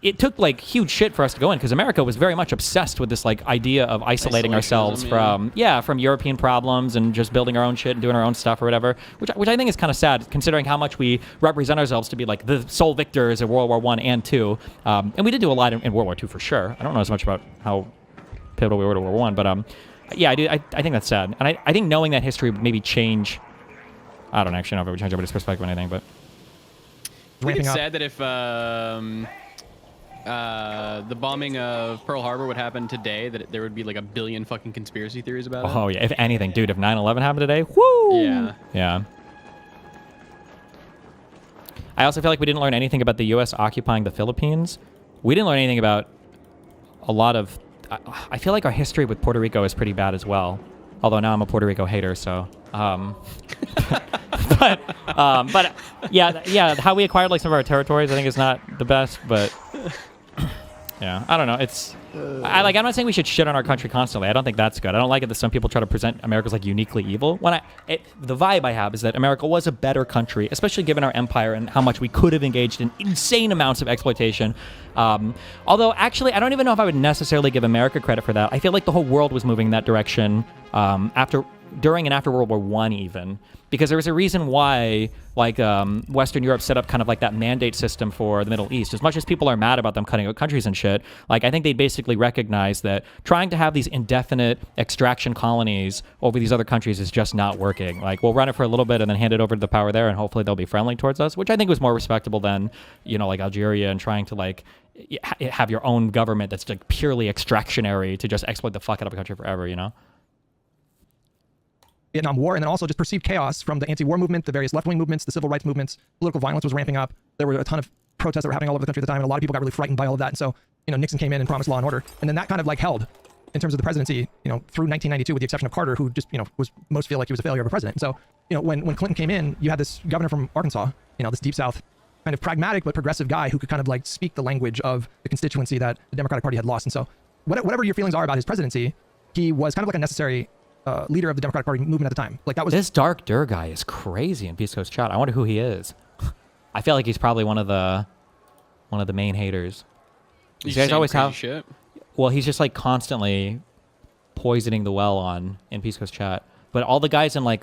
It took like huge shit for us to go in because America was very much obsessed with this like idea of isolating ourselves from European problems and just building our own shit and doing our own stuff or whatever, which I think is kind of sad considering how much we represent ourselves to be like the sole victors of World War I and II, and we did do a lot in World War II for sure. I don't know as much about how pivotal we were to World War I, but yeah, I do. I think that's sad, and I think knowing that history would maybe change. I don't actually know if it would change everybody's perspective or anything, but I think it's sad that if the bombing of Pearl Harbor would happen today, that there would be like a billion fucking conspiracy theories about it. Oh yeah, if anything, dude, if 9/11 happened today, whoo! Yeah. I also feel like we didn't learn anything about the U.S. occupying the Philippines. We didn't learn anything about a lot of... I feel like our history with Puerto Rico is pretty bad as well. Although now I'm a Puerto Rico hater, so... but yeah, how we acquired like some of our territories, I think is not the best, but... Yeah, I don't know. It's I'm not saying we should shit on our country constantly. I don't think that's good. I don't like it that some people try to present America as like uniquely evil. The vibe I have is that America was a better country, especially given our empire and how much we could have engaged in insane amounts of exploitation. Although actually, I don't even know if I would necessarily give America credit for that. I feel like the whole world was moving in that direction during and after World War I even, because there was a reason why like Western Europe set up kind of like that mandate system for the Middle East. As much as people are mad about them cutting out countries and shit, like I think they basically recognize that trying to have these indefinite extraction colonies over these other countries is just not working. Like we'll run it for a little bit and then hand it over to the power there and hopefully they'll be friendly towards us, which I think was more respectable than, like Algeria and trying to like have your own government that's like purely extractionary to just exploit the fuck out of a country forever, Vietnam War, and then also just perceived chaos from the anti-war movement, the various left-wing movements, the civil rights movements. Political violence was ramping up. There were a ton of protests that were happening all over the country at the time, and a lot of people got really frightened by all of that. And so, Nixon came in and promised law and order, and then that kind of like held in terms of the presidency, through 1992, with the exception of Carter, who just, was most feel like he was a failure of a president. And so, when Clinton came in, you had this governor from Arkansas, this deep South, kind of pragmatic but progressive guy who could kind of like speak the language of the constituency that the Democratic Party had lost. And so, whatever your feelings are about his presidency, he was kind of like a necessary leader of the Democratic Party movement at the time. Like that was this Dark Dur guy is crazy in Pisco's chat. I wonder who he is. I feel like he's probably one of the main haters. These guys always have shit. Well, he's just like constantly poisoning the well in Pisco's chat. But all the guys in like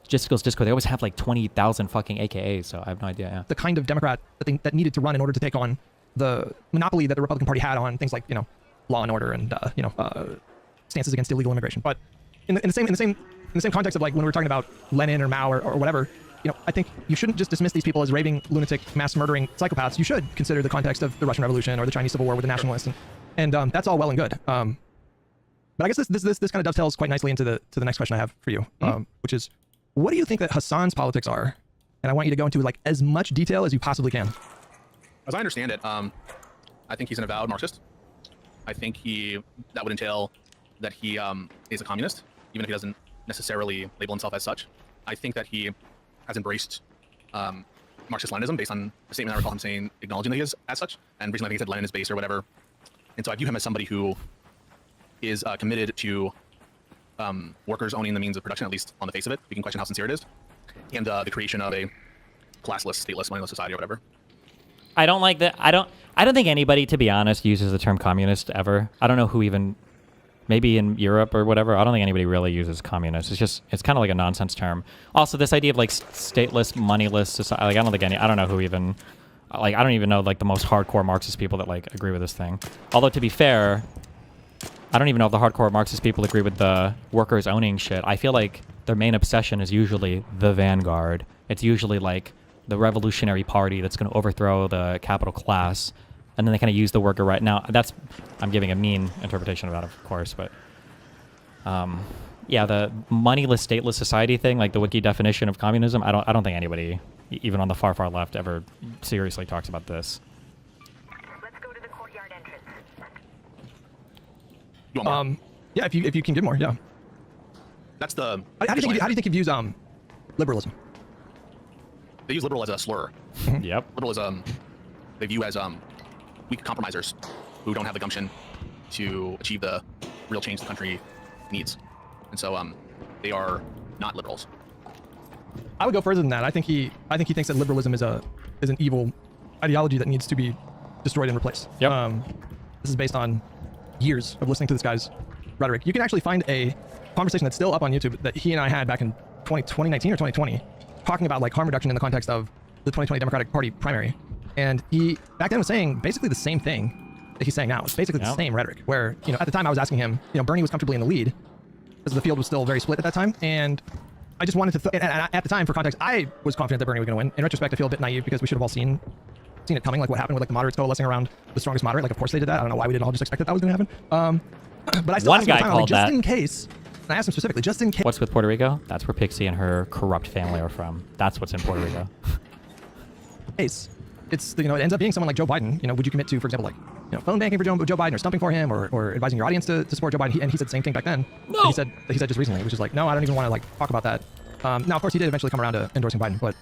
Disco's Discord, they always have like 20,000 fucking AKAs. So I have no idea. Yeah. The kind of Democrat that needed to run in order to take on the monopoly that the Republican Party had on things like law and order and stances against illegal immigration. But in the same context of like when we were talking about Lenin or Mao or whatever, I think you shouldn't just dismiss these people as raving, lunatic, mass murdering psychopaths. You should consider the context of the Russian Revolution or the Chinese Civil War with the nationalists, and that's all well and good. But I guess this kind of dovetails quite nicely into the next question I have for you, which is, what do you think that Hassan's politics are? And I want you to go into like as much detail as you possibly can. As I understand it, I think he's an avowed Marxist. I think that would entail that he is a communist, even if he doesn't necessarily label himself as such. I think that he has embraced Marxist-Leninism based on a statement I recall him saying, acknowledging that he is as such. And recently I think he said Lenin is base or whatever. And so I view him as somebody who is committed to workers owning the means of production, at least on the face of it. We can question how sincere it is. And the creation of a classless, stateless, moneyless society or whatever. I don't like that. I don't think anybody, to be honest, uses the term communist ever. I don't know who even, maybe in Europe or whatever, I don't think anybody really uses communist. It's kind of like a nonsense term. Also, this idea of like stateless, moneyless society, like I don't know who even, like I don't even know like the most hardcore Marxist people that like agree with this thing. Although to be fair, I don't even know if the hardcore Marxist people agree with the workers owning shit. I feel like their main obsession is usually the vanguard. It's usually like the revolutionary party that's going to overthrow the capital class, and then they kind of use the worker right now. I'm giving a mean interpretation of that, of course, but yeah, the moneyless, stateless society thing, like the wiki definition of communism, I don't think anybody, even on the far left, ever seriously talks about this. Let's go to the courtyard entrance. You want more? Yeah, if you can give more, yeah. That's the. How do you think he views liberalism? They use liberal as a slur. Yep. Liberal is they view as weak compromisers who don't have the gumption to achieve the real change the country needs, and so they are not liberals. I would go further than that. I think he thinks that liberalism is an evil ideology that needs to be destroyed and replaced. Yep. This is based on years of listening to this guy's rhetoric. You can actually find a conversation that's still up on YouTube that he and I had back in 2019 or 2020, talking about like harm reduction in the context of the 2020 Democratic Party primary. And he back then was saying basically the same thing that he's saying now. It's basically the same rhetoric where, at the time I was asking him, Bernie was comfortably in the lead because the field was still very split at that time. And I just wanted to, and at the time, for context, I was confident that Bernie was going to win. In retrospect, I feel a bit naive because we should have all seen it coming, like what happened with like the moderates coalescing around the strongest moderate. Like, of course they did that. I don't know why we didn't all just expect that was going to happen. But I still One asked him guy at the time, called just that. in case. And I asked him specifically, just in case. What's with Puerto Rico? That's where Pixie and her corrupt family are from. That's what's in Puerto Rico. It's it ends up being someone like Joe Biden. Would you commit to, for example, like phone banking for Joe Biden or stumping for him or advising your audience to support Joe Biden? And he said the same thing back then. No. He said just recently, which is like, no, I don't even want to like talk about that. Now, of course, he did eventually come around to endorsing Biden, but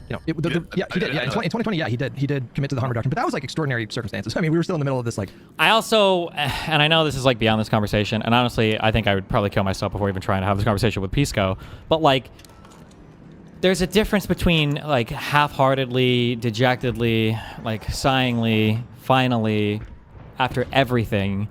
he did. Yeah, in 2020, yeah, he did commit to the harm reduction, but that was like extraordinary circumstances. I mean, we were still in the middle of this like. I also, and I know this is like beyond this conversation, and honestly, I think I would probably kill myself before even trying to have this conversation with Pisco, but like, there's a difference between like half-heartedly, dejectedly, like sighingly, finally, after everything,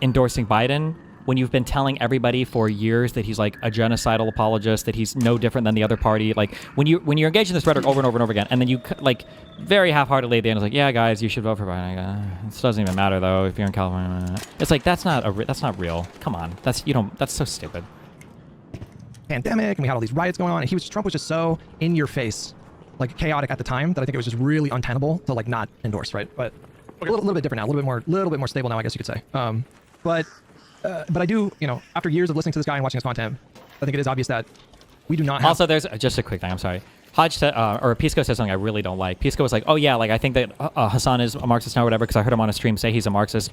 endorsing Biden, when you've been telling everybody for years that he's like a genocidal apologist, that he's no different than the other party. Like when you're engaged in this rhetoric over and over and over again, and then you like very half-heartedly at the end is like, yeah, guys, you should vote for Biden. It doesn't even matter though if you're in California. It's like that's not real. Come on, that's so stupid. Pandemic, and we had all these riots going on, and Trump was just so in your face, like chaotic at the time, that I think it was just really untenable to like not endorse, right? But a little bit different now, a little bit more stable now, I guess you could say. But I do, after years of listening to this guy and watching his content, I think it is obvious that we do not have. Also, there's just a quick thing. I'm sorry. Hutch said, or Pisco said something I really don't like. Pisco was like, "Oh yeah, like I think that Hassan is a Marxist now, or whatever," because I heard him on a stream say he's a Marxist.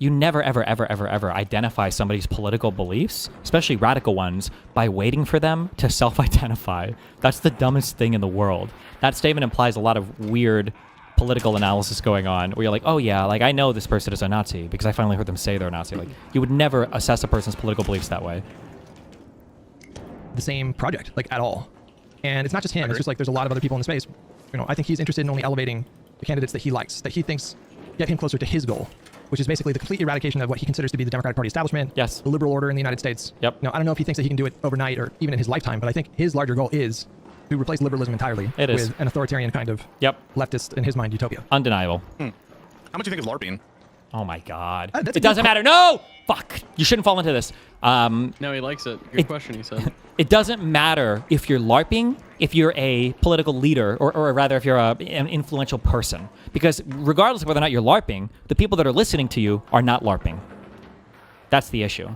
You never, ever, ever, ever, ever identify somebody's political beliefs, especially radical ones, by waiting for them to self-identify. That's the dumbest thing in the world. That statement implies a lot of weird political analysis going on, where you're like, oh yeah, like I know this person is a Nazi because I finally heard them say they're a Nazi. Like, you would never assess a person's political beliefs that way. The same project, like at all. And it's not just him, it's just like there's a lot of other people in the space. I think he's interested in only elevating the candidates that he likes, that he thinks get him closer to his goal, which is basically the complete eradication of what he considers to be the Democratic Party establishment, yes, the liberal order in the United States. Yep. I don't know if he thinks that he can do it overnight or even in his lifetime, but I think his larger goal is to replace liberalism entirely with an authoritarian kind of leftist, in his mind, utopia. Undeniable. How much do you think is LARPing? Oh my God. That's a It good doesn't matter. No! Fuck. You shouldn't fall into this. No, he likes it. Good question, he said. It doesn't matter if you're LARPing, if you're a political leader, or rather if you're an influential person. Because regardless of whether or not you're LARPing, the people that are listening to you are not LARPing. That's the issue.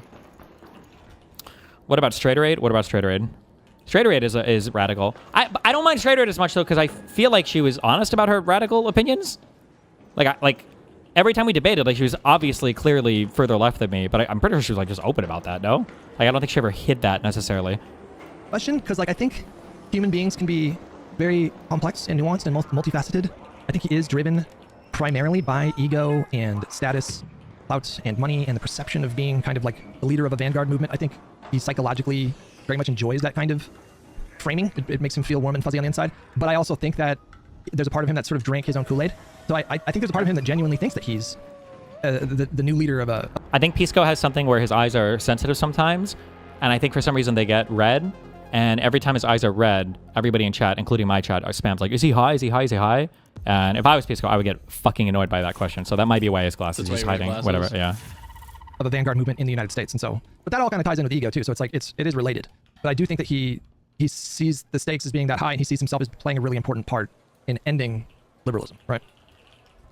What about Straighterade? What about Straighterade? Straighterade is radical. I don't mind Straighterade as much, though, because I feel like she was honest about her radical opinions. Like every time we debated, like she was obviously clearly further left than me, but I'm pretty sure she was like just open about that. No, like I don't think she ever hid that necessarily. Question, because like I think human beings can be very complex and nuanced and multifaceted. I think he is driven primarily by ego and status, clout and money, and the perception of being kind of like the leader of a vanguard movement. I think he psychologically very much enjoys that kind of framing. It makes him feel warm and fuzzy on the inside. But I also think that there's a part of him that sort of drank his own Kool-Aid. So I think there's a part of him that genuinely thinks that he's the new leader of a... I think Pisco has something where his eyes are sensitive sometimes, and I think for some reason they get red, and every time his eyes are red, everybody in chat, including my chat, spams like, is he high? Is he high? Is he high? And if I was Pisco, I would get fucking annoyed by that question. So that might be why his glasses. He's hiding, whatever, yeah. Of a vanguard movement in the United States. And so, but that all kind of ties in with ego too. So it's like, it is related. But I do think that he sees the stakes as being that high, and he sees himself as playing a really important part in ending liberalism, right?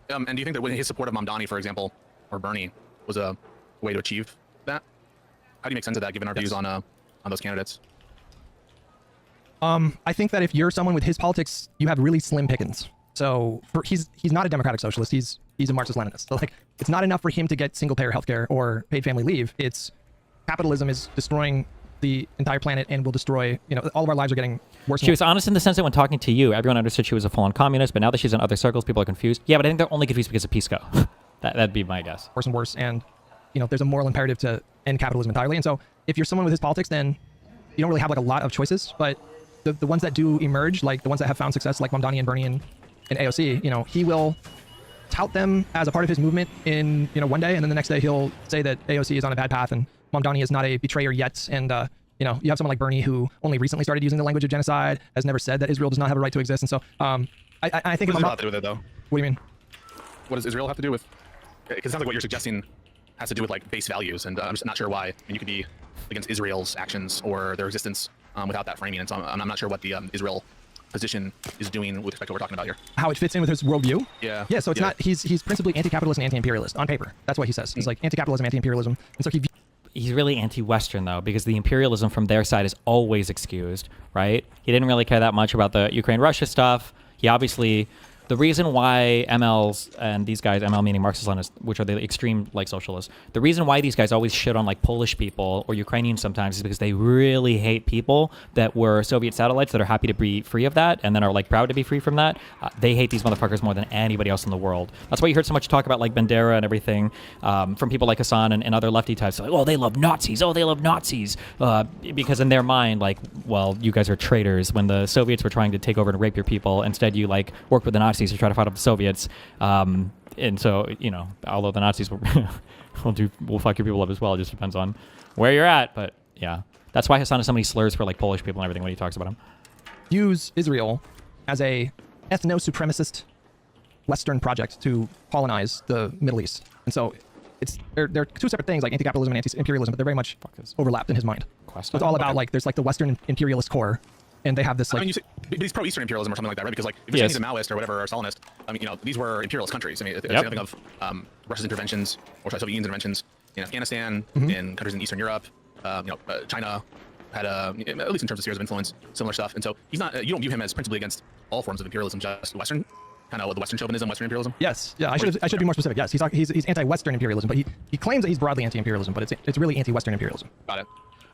And do you think that his support of Mamdani, for example, or Bernie, was a way to achieve that? How do you make sense of that, given our views on those candidates? I think that if you're someone with his politics, you have really slim pickings. So he's not a democratic socialist. He's a Marxist-Leninist. So like, it's not enough for him to get single-payer healthcare or paid family leave. It's capitalism is destroying the entire planet and will destroy, all of our lives are getting worse. She was honest in the sense that when talking to you, everyone understood she was a full-on communist, but now that she's in other circles, people are confused. Yeah, but I think they're only confused because of Pisco. That'd be my guess. Worse and worse. And, there's a moral imperative to end capitalism entirely. And so if you're someone with his politics, then you don't really have like a lot of choices. But the ones that do emerge, like the ones that have found success, like Mamdani and Bernie and AOC, he will tout them as a part of his movement in, one day, and then the next day he'll say that AOC is on a bad path and Mamdani is not a betrayer yet. And, you have someone like Bernie who only recently started using the language of genocide, has never said that Israel does not have a right to exist. And so I think... What does Israel have to do with it, though? What do you mean? What does Israel have to do with... Because it sounds like what you're suggesting has to do with like base values, and I'm just not sure why. And you could be against Israel's actions or their existence without that framing. And so I'm not sure what the Israel position is doing with respect to what we're talking about here. How it fits in with his worldview? Yeah. Yeah, so it's not... He's principally anti-capitalist and anti-imperialist on paper. That's what he says. He's like anti-capitalism, anti-imperialism. And so he's really anti-Western, though, because the imperialism from their side is always excused, right? He didn't really care that much about the Ukraine-Russia stuff. He obviously... The reason why MLs and these guys, ML meaning Marxist-Leninists, which are the extreme like socialists, the reason why these guys always shit on like Polish people or Ukrainians sometimes is because they really hate people that were Soviet satellites that are happy to be free of that and then are like proud to be free from that. They hate these motherfuckers more than anybody else in the world. That's why you heard so much talk about like Bandera and everything from people like Hassan and other lefty types. Like, oh, they love Nazis. Oh, they love Nazis. Because in their mind, like, well, you guys are traitors. When the Soviets were trying to take over and rape your people, instead you like work with the Nazis to try to fight off the Soviets, and so although the Nazis will fuck your people up as well, it just depends on where you're at. But yeah, that's why Hassan has so many slurs for like Polish people and everything when he talks about them. Use Israel as a ethno-supremacist Western project to colonize the Middle East, and so they're two separate things, like anti-capitalism and anti-imperialism, but they're very much overlapped in his mind. So it's all about like there's like the Western imperialist core. And they have this like... I mean, but he's pro-Eastern imperialism or something like that, right? Because like, if you're saying he's a Maoist or whatever, or Stalinist, I mean, these were imperialist countries. I mean, it's something of Russia's interventions, or Soviet Union's interventions in Afghanistan, in countries in Eastern Europe. China had, at least in terms of spheres of influence, similar stuff. And so he's not... you don't view him as principally against all forms of imperialism, just Western, kind of the Western chauvinism, Western imperialism. Yes, yeah. I should be more specific. Yes, he's anti-Western imperialism, but he claims that he's broadly anti-imperialism, but it's really anti-Western imperialism. Got it.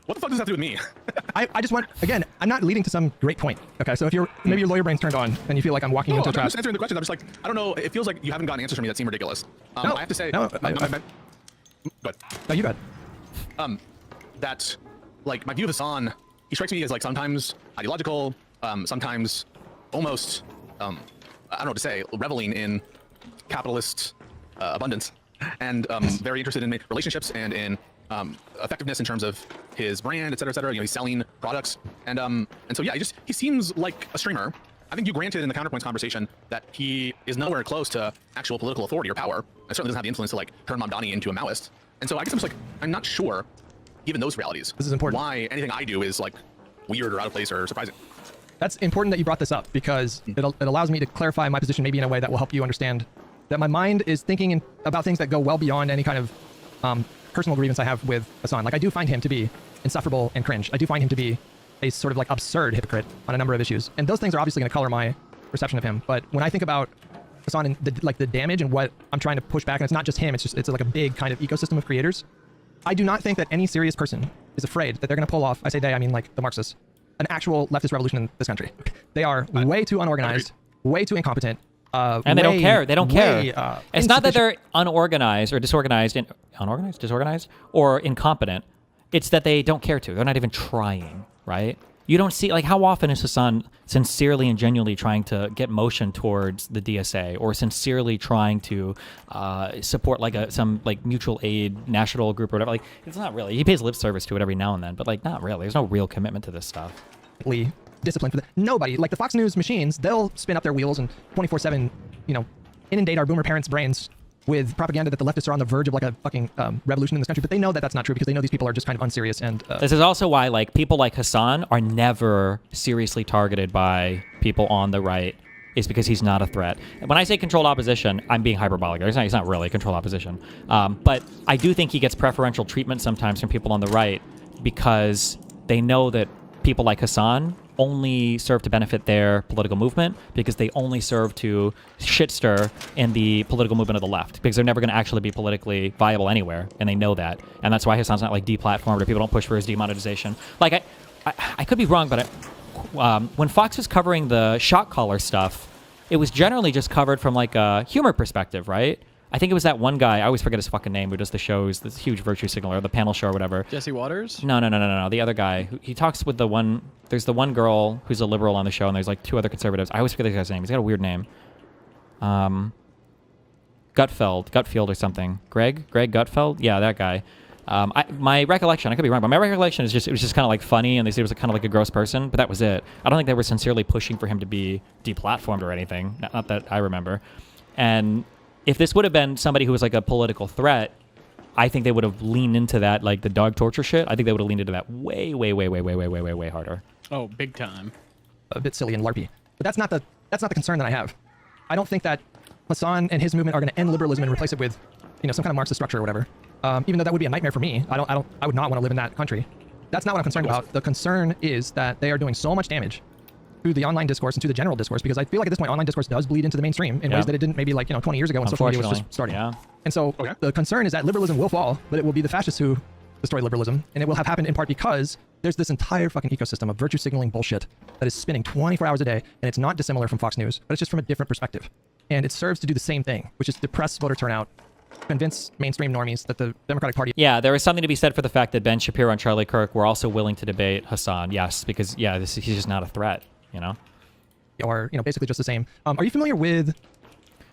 What the fuck does that have to do with me? I just want, again, I'm not leading to some great point. Okay, so if maybe your lawyer brain's turned on and you feel like I'm walking into a trap. I'm just answering the questions. I'm just like, I don't know. It feels like you haven't gotten answers from me that seem ridiculous. No, I have to say. No, good. No, you got. That, like, my view of Hassan, he strikes me as like sometimes ideological, sometimes almost, I don't know what to say, reveling in capitalist abundance, and very interested in relationships and in effectiveness in terms of his brand, et cetera, et cetera. He's selling products, and so yeah, he seems like a streamer I think you granted in the counterpoints conversation that he is nowhere close to actual political authority or power. And certainly doesn't have the influence to like turn Mamdani into a Maoist. And so I guess I'm just like, I'm not sure, given those realities, This is important. why anything I do is like weird or out of place or surprising. That's important that you brought this up because it allows me to clarify my position maybe in a way that will help you understand that my mind is thinking about things that go well beyond any kind of personal grievance I have with Hassan. Like, I do find him to be insufferable and cringe. I do find him to be a sort of like absurd hypocrite on a number of issues. And those things are obviously going to color my perception of him. But when I think about Hassan and the damage and what I'm trying to push back, and it's not just him, it's like a big kind of ecosystem of creators. I do not think that any serious person is afraid that they're going to pull off, I say they, I mean like the Marxists, an actual leftist revolution in this country. They are way too unorganized, way too incompetent. And they don't care. They don't way, care. It's not that they're unorganized or disorganized, disorganized, or incompetent. It's that they don't care to. They're not even trying, right? You don't see, like, how often is Hassan sincerely and genuinely trying to get motion towards the DSA or sincerely trying to support like some like mutual aid national group or whatever? Like, it's not really. He pays lip service to it every now and then, but like, not really. There's no real commitment to this stuff. Discipline for that. Nobody, like the Fox News machines, they'll spin up their wheels and 24/7, you know, inundate our boomer parents' brains with propaganda that the leftists are on the verge of like a fucking revolution in this country. But they know that that's not true because they know these people are just kind of unserious. And this is also why like people like Hassan are never seriously targeted by people on the right, is because he's not a threat. When I say controlled opposition, I'm being hyperbolic. He's not really controlled opposition. But I do think he gets preferential treatment sometimes from people on the right because they know that people like Hassan only serve to benefit their political movement because they only serve to shit stir in the political movement of the left because they're never going to actually be politically viable anywhere, and they know that. And that's why Hassan's not like deplatformed or people don't push for his demonetization. Like, I could be wrong, but when Fox was covering the shot caller stuff, it was generally just covered from like a humor perspective, right? I think it was that one guy, I always forget his fucking name, who does the shows, this huge virtue signaler, the panel show or whatever. Jesse Waters? No. The other guy. He talks with the one, there's the one girl who's a liberal on the show, and there's like two other conservatives. I always forget this guy's name. He's got a weird name. Gutfeld or something. Greg Gutfeld? Yeah, that guy. My recollection, I could be wrong, but my recollection is it was just kind of like funny, and they said it was kind of like a gross person, but that was it. I don't think they were sincerely pushing for him to be deplatformed or anything. Not that I remember. And if this would have been somebody who was like a political threat, I think they would have leaned into that, like the dog torture shit. I think they would have leaned into that way harder. Oh, big time. A bit silly and larpy. But that's not the concern that I have. I don't think that Hassan and his movement are going to end liberalism and replace it with, you know, some kind of Marxist structure or whatever. Even though that would be a nightmare for me. I would not want to live in that country. That's not what I'm concerned about. The concern is that they are doing so much damage to the online discourse and to the general discourse, because I feel like at this point online discourse does bleed into the mainstream in ways that it didn't maybe like 20 years ago when social media was just starting. Yeah. And so the concern is that liberalism will fall, but it will be the fascists who destroy liberalism, and it will have happened in part because there's this entire fucking ecosystem of virtue signaling bullshit that is spinning 24 hours a day, and it's not dissimilar from Fox News, but it's just from a different perspective. And it serves to do the same thing, which is depress voter turnout, convince mainstream normies that the Democratic Party... Yeah, there is something to be said for the fact that Ben Shapiro and Charlie Kirk were also willing to debate Hassan, yes, because, yeah, he's just not a threat, you know? Or, basically just the same. Are you familiar with...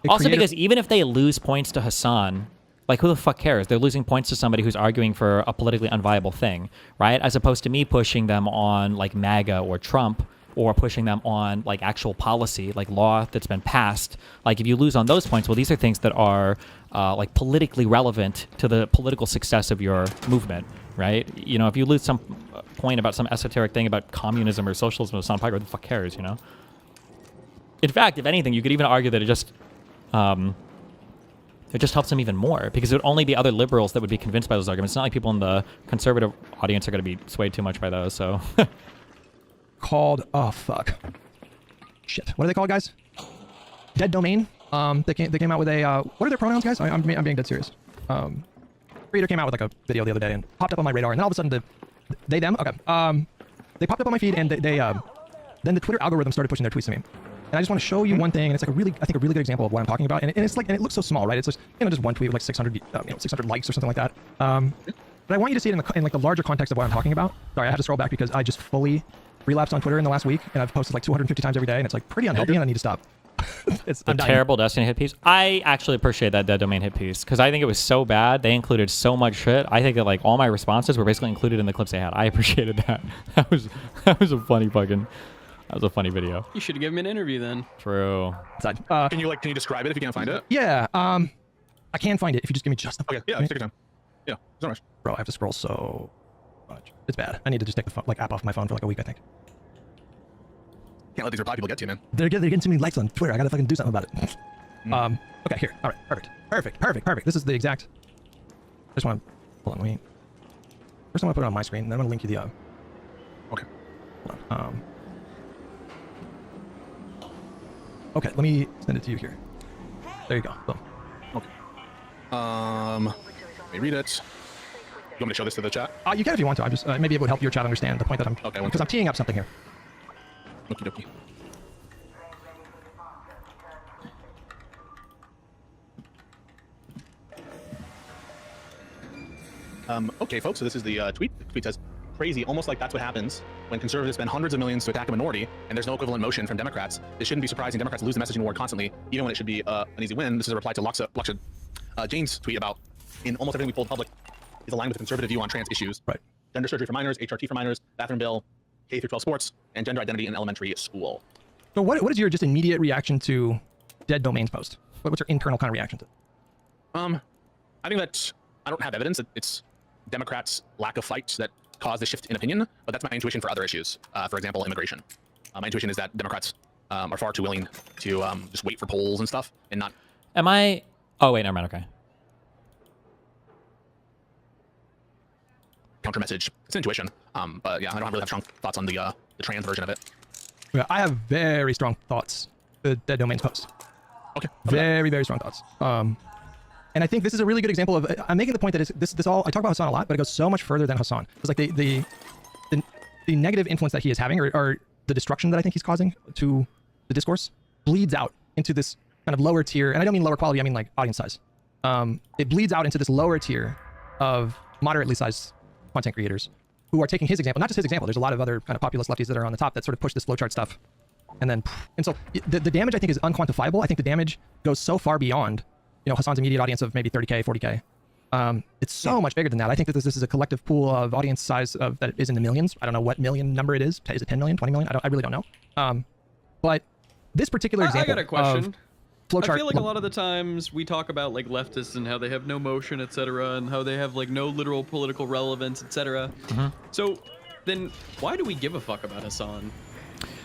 Also, because even if they lose points to Hassan, like, who the fuck cares? They're losing points to somebody who's arguing for a politically unviable thing, right? As opposed to me pushing them on, like, MAGA or Trump, or pushing them on, like, actual policy, like law that's been passed. Like, if you lose on those points, well, these are things that are, like, politically relevant to the political success of your movement, right? You know, if you lose some point about some esoteric thing about communism or socialism or something, who the fuck cares, you know? In fact, if anything, you could even argue that it just helps them even more, because it would only be other liberals that would be convinced by those arguments. It's not like people in the conservative audience are going to be swayed too much by those, so... Called... Oh, fuck. Shit. What are they called, guys? Dead Domain? They came out with a... what are their pronouns, guys? I'm being dead serious. Creator came out with, like, a video the other day and popped up on my radar, and then all of a sudden they, them? Okay. They popped up on my feed, and then the Twitter algorithm started pushing their tweets to me. And I just want to show you one thing, and it's like a really good example of what I'm talking about. And it's like, and it looks so small, right? It's just, just one tweet with like 600 likes or something like that. But I want you to see it in like the larger context of what I'm talking about. Sorry, I had to scroll back because I just fully relapsed on Twitter in the last week, and I've posted like 250 times every day, and it's like pretty unhealthy, and I need to stop. It's a terrible Destiny hit piece. I actually appreciate that Dead Domain hit piece, because I think it was so bad. They included so much shit. I think that like all my responses were basically included in the clips they had. I appreciated that. That was a funny fucking... That was a funny video. You should have given me an interview then. True. Can you describe it if you can't find it? Yeah. I can find it if you just give me just a Okay. Yeah. Take your time. Yeah. So much. Bro, I have to scroll so much. It's bad. I need to just take the phone, app off my phone for like a week, I think. Can't let these reply people get to you, man. They're getting too many likes on Twitter. I gotta fucking do something about it. Okay, here. All right, perfect. This is the exact. I just want to hold on. Wait. First, I'm gonna put it on my screen. Then I'm gonna link you the. Okay. Hold on. Okay, let me send it to you here. There you go. Boom. Okay. Let me read it. You want me to show this to the chat? You can if you want to. I'm just maybe it would help your chat understand the point that I'm. Okay. Because I'm teeing up something here. Okie dokie. Okay, folks, so this is the tweet. The tweet says, crazy, almost like that's what happens when conservatives spend hundreds of millions to attack a minority, and there's no equivalent motion from Democrats. It shouldn't be surprising Democrats lose the messaging war constantly, even when it should be an easy win. This is a reply to Laksha Jane's tweet about, in almost everything we pulled public, is aligned with the conservative view on trans issues. Right. Gender surgery for minors, HRT for minors, bathroom bill, K through 12 sports, and gender identity in elementary school. So what is your just immediate reaction to Dead Domains post? What's your internal kind of reaction to it? I think that I don't have evidence that it's Democrats' lack of fight that caused the shift in opinion, but that's my intuition for other issues. For example, immigration. My intuition is that Democrats are far too willing to just wait for polls and stuff and not. Am I? Oh wait, never mind. Okay. Counter message. It's intuition. But yeah, I don't really have strong thoughts on the trans version of it. Yeah, I have very strong thoughts. The Dead Domains post. Okay. Very strong thoughts. And I think this is a really good example of. I'm making the point that this all. I talk about Hassan a lot, but it goes so much further than Hassan. It's like the negative influence that he is having, or the destruction that I think he's causing to the discourse, bleeds out into this kind of lower tier. And I don't mean lower quality. I mean like audience size. It bleeds out into this lower tier of moderately sized content creators who are taking his example. Not just his example. There's a lot of other kind of populist lefties that are on the top that sort of push this flowchart stuff. And so the damage I think is unquantifiable. I think the damage goes so far beyond, Hassan's immediate audience of maybe 30K, 40K. It's so much bigger than that. I think that this is a collective pool of audience size that is in the millions. I don't know what million number it is. Is it 10 million, 20 million? I really don't know. But this particular example. I got a question. Flowchart. I feel like a lot of the times we talk about like leftists and how they have no motion, etc., and how they have like no literal political relevance, etc. So then why do we give a fuck about Hassan?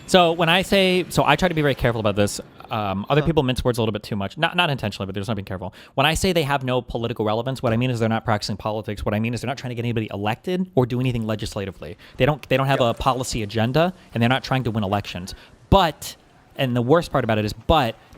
So when I say, I try to be very careful about this. Other people mince words a little bit too much. Not intentionally, but they're just not being careful. When I say they have no political relevance, what I mean is they're not practicing politics. What I mean is they're not trying to get anybody elected or do anything legislatively. They don't have a policy agenda, and they're not trying to win elections. But, and the worst part about it is,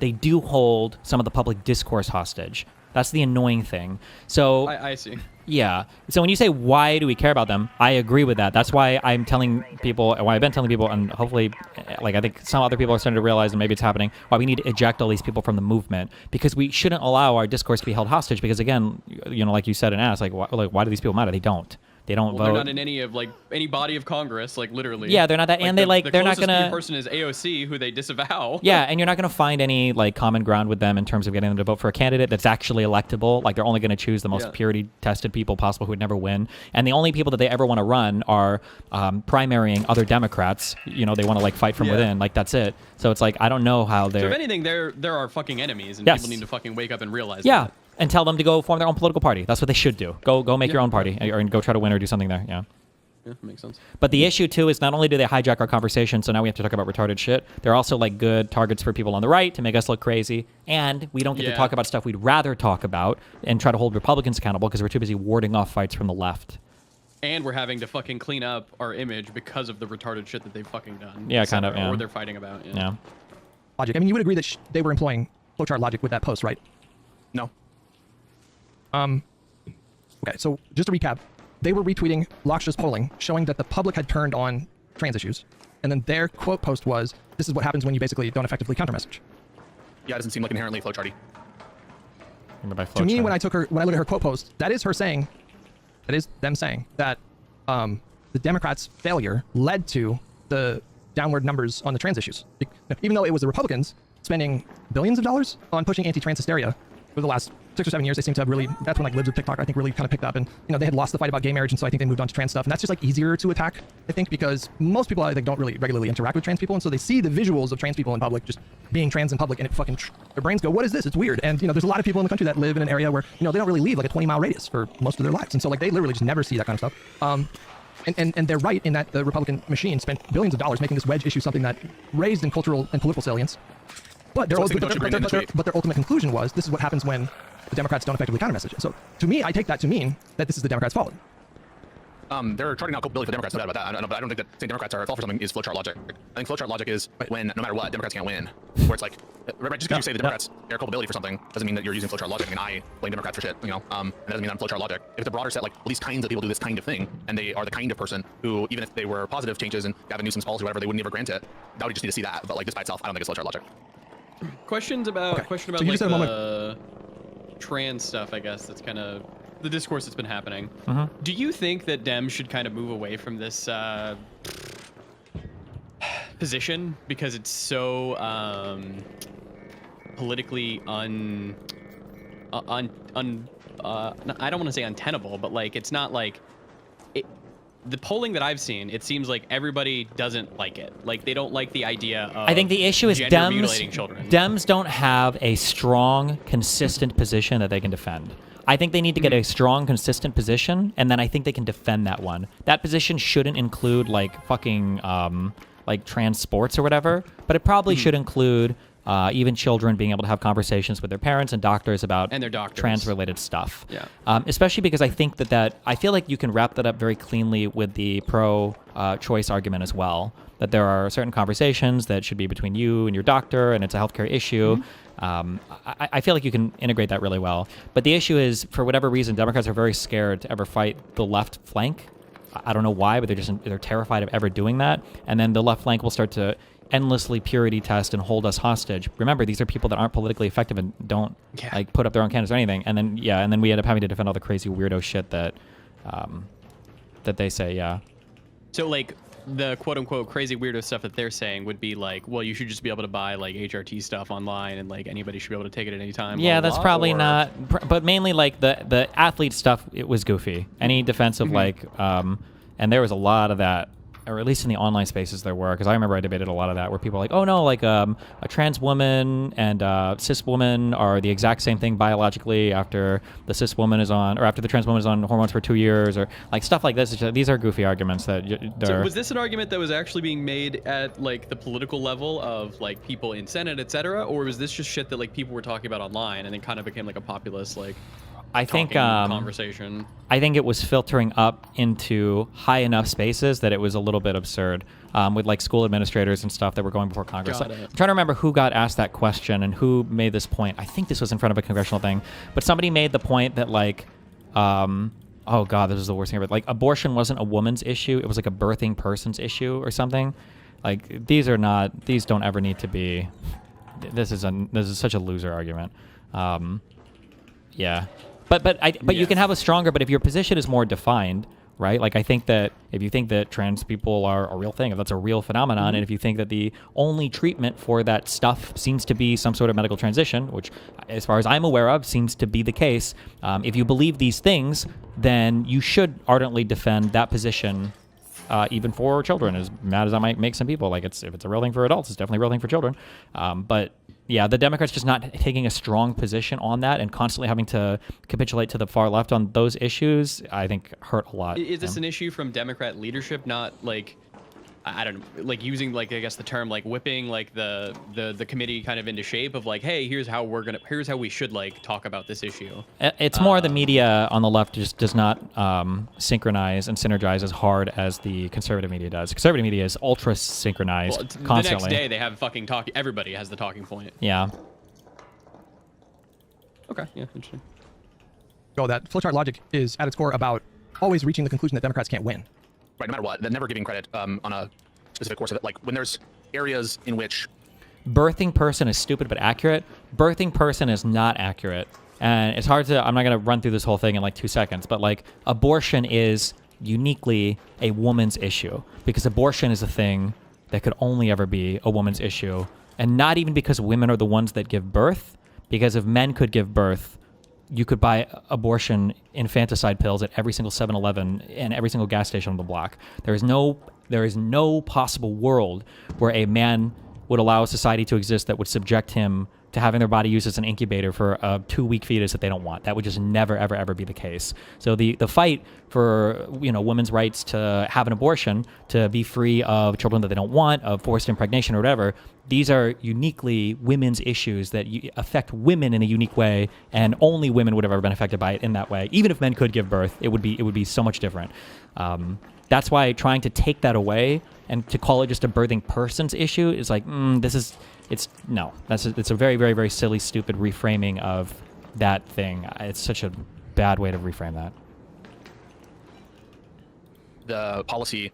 they do hold some of the public discourse hostage. That's the annoying thing. So I see. Yeah. So when you say, why do we care about them? I agree with that. That's why I'm telling people, why I've been telling people, and hopefully, I think some other people are starting to realize, and maybe it's happening, why we need to eject all these people from the movement, because we shouldn't allow our discourse to be held hostage, because again, like you said and asked, why do these people matter? They don't. They don't vote. They're not in any body of Congress, literally. Yeah, they're not that, and they're not gonna. The person is AOC, who they disavow. Yeah, and you're not gonna find any common ground with them in terms of getting them to vote for a candidate that's actually electable. They're only gonna choose the most purity tested people possible who would never win, and the only people that they ever want to run are primarying other Democrats. They want to fight from within. That's it. So it's I don't know how they're. So if anything, they're our fucking enemies, and people need to fucking wake up and realize. Yeah. That. And tell them to go form their own political party. That's what they should do. Go make your own party, or go try to win or do something there. Yeah. Yeah, makes sense. But the issue too is not only do they hijack our conversation, so now we have to talk about retarded shit. They're also good targets for people on the right to make us look crazy, and we don't get to talk about stuff we'd rather talk about and try to hold Republicans accountable because we're too busy warding off fights from the left. And we're having to fucking clean up our image because of the retarded shit that they've fucking done. Yeah, kind of. Yeah. Or they're fighting about. Yeah. Logic. I mean, you would agree that they were employing flowchart logic with that post, right? No. Okay, so just to recap, they were retweeting Laksha's polling showing that the public had turned on trans issues. And then their quote post was, this is what happens when you basically don't effectively countermessage. Yeah, it doesn't seem like inherently flowcharty. To me, when I look at her quote post, that is them saying that the Democrats' failure led to the downward numbers on the trans issues. Even though it was the Republicans spending billions of dollars on pushing anti-trans hysteria for the last 6 or 7 years, they seem to have really, that's when like Libs with TikTok, I think, really kind of picked up. And, you know, they had lost the fight about gay marriage, and so I think they moved on to trans stuff. And that's just like easier to attack, I think, because most people, I think, don't really regularly interact with trans people. And so they see the visuals of trans people in public, just being trans in public, and it fucking, their brains go, what is this? It's weird. And, you know, there's a lot of people in the country that live in an area where, you know, they don't really leave like a 20-mile radius for most of their lives. And so like they literally just never see that kind of stuff. And they're right in that the Republican machine spent billions of dollars making this wedge issue something that raised in cultural and political salience. But their ultimate conclusion was, this is what happens when the Democrats don't effectively counter-message it. So to me, I take that to mean that this is the Democrats' fault. They're charting out culpability for Democrats, no doubt about that. But I don't think that saying Democrats are at fault for something is flowchart logic. I think flowchart logic is when, no matter what, Democrats can't win. Where it's like, right, just because you say the Democrats bear culpability for something doesn't mean that you're using flowchart logic. I mean, I blame Democrats for shit, you know, and that doesn't mean I'm flowchart logic. If it's a broader set, like, these kinds of people do this kind of thing, and they are the kind of person who, even if they were positive changes and Gavin Newsom's policy or whatever, they wouldn't ever grant it. That would just need to see that. But like, this by itself, I don't think it's flowchart logic. Question about so like the trans stuff, I guess, that's kind of the discourse that's been happening. Do you think that Dems should kind of move away from this position because it's so politically I don't want to say untenable, but like it's not like the polling that I've seen, it seems like everybody doesn't like it. Like they don't like the idea of I think the issue is mutilating children. Dems don't have a strong, consistent position that they can defend. I think they need to get a strong, consistent position, and then I think they can defend that one. That position shouldn't include like fucking like trans sports or whatever, but it probably should include even children being able to have conversations with their parents and doctors about trans-related stuff. Yeah. Especially because I think I feel like you can wrap that up very cleanly with the pro-choice argument as well. That there are certain conversations that should be between you and your doctor, and it's a healthcare issue. I feel like you can integrate that really well. But the issue is, for whatever reason, Democrats are very scared to ever fight the left flank. I don't know why, but they're terrified of ever doing that. And then the left flank will start to endlessly purity test and hold us hostage. Remember, these are people that aren't politically effective and don't like put up their own candidates or anything. And then we end up having to defend all the crazy weirdo shit that that they say. Yeah. So like the quote unquote crazy weirdo stuff that they're saying would be like, well, you should just be able to buy like HRT stuff online, and like anybody should be able to take it at any time. Yeah, that's probably not. But mainly like the athlete stuff, it was goofy. Any defensive like, and there was a lot of that. Or at least in the online spaces there were, because I remember I debated a lot of that, where people were like, oh no, like a trans woman and cis woman are the exact same thing biologically after the cis woman is on, or after the trans woman is on hormones for 2 years, or like stuff like this. These are goofy arguments that So was this an argument that was actually being made at like the political level of like people in Senate, etc., or was this just shit that like people were talking about online and then kind of became like a populist like I think conversation? I think it was filtering up into high enough spaces that it was a little bit absurd, with like school administrators and stuff that were going before Congress. I'm trying to remember who got asked that question and who made this point. I think this was in front of a congressional thing, but somebody made the point that like, oh god, this is the worst thing ever. Like abortion wasn't a woman's issue; it was like a birthing person's issue or something. Like these don't ever need to be. This is such a loser argument. Yeah. But you can have a stronger, but if your position is more defined, right? Like I think that if you think that trans people are a real thing, if that's a real phenomenon, and if you think that the only treatment for that stuff seems to be some sort of medical transition, which as far as I'm aware of seems to be the case, if you believe these things, then you should ardently defend that position, even for children, as mad as that might make some people. Like if it's a real thing for adults, it's definitely a real thing for children. But yeah, the Democrats just not taking a strong position on that and constantly having to capitulate to the far left on those issues, I think hurt a lot. Is this an issue from Democrat leadership, not like, I don't know, like using like, I guess the term like whipping like the committee kind of into shape of like, hey, here's how we should like talk about this issue? It's more the media on the left just does not synchronize and synergize as hard as the conservative media does. Conservative media is ultra synchronized constantly. The next day they have fucking everybody has the talking point. Yeah. Okay, yeah, interesting. So that flowchart logic is at its core about always reaching the conclusion that Democrats can't win. Right, no matter what, never giving credit on a specific course of it. Like when there's areas in which birthing person is stupid but accurate, birthing person is not accurate. And it's hard to, I'm not going to run through this whole thing in like 2 seconds, but like abortion is uniquely a woman's issue, because abortion is a thing that could only ever be a woman's issue. And not even because women are the ones that give birth, because if men could give birth, you could buy abortion infanticide pills at every single 7-Eleven and every single gas station on the block. There is no possible world where a man would allow a society to exist that would subject him to having their body used as an incubator for a 2-week fetus that they don't want. That would just never, ever, ever be the case. So the fight for women's rights to have an abortion, to be free of children that they don't want, of forced impregnation or whatever, these are uniquely women's issues that affect women in a unique way, and only women would have ever been affected by it in that way. Even if men could give birth, it would be so much different. That's why trying to take that away and to call it just a birthing person's issue is like, it's a very, very, very silly, stupid reframing of that thing. It's such a bad way to reframe that. The policy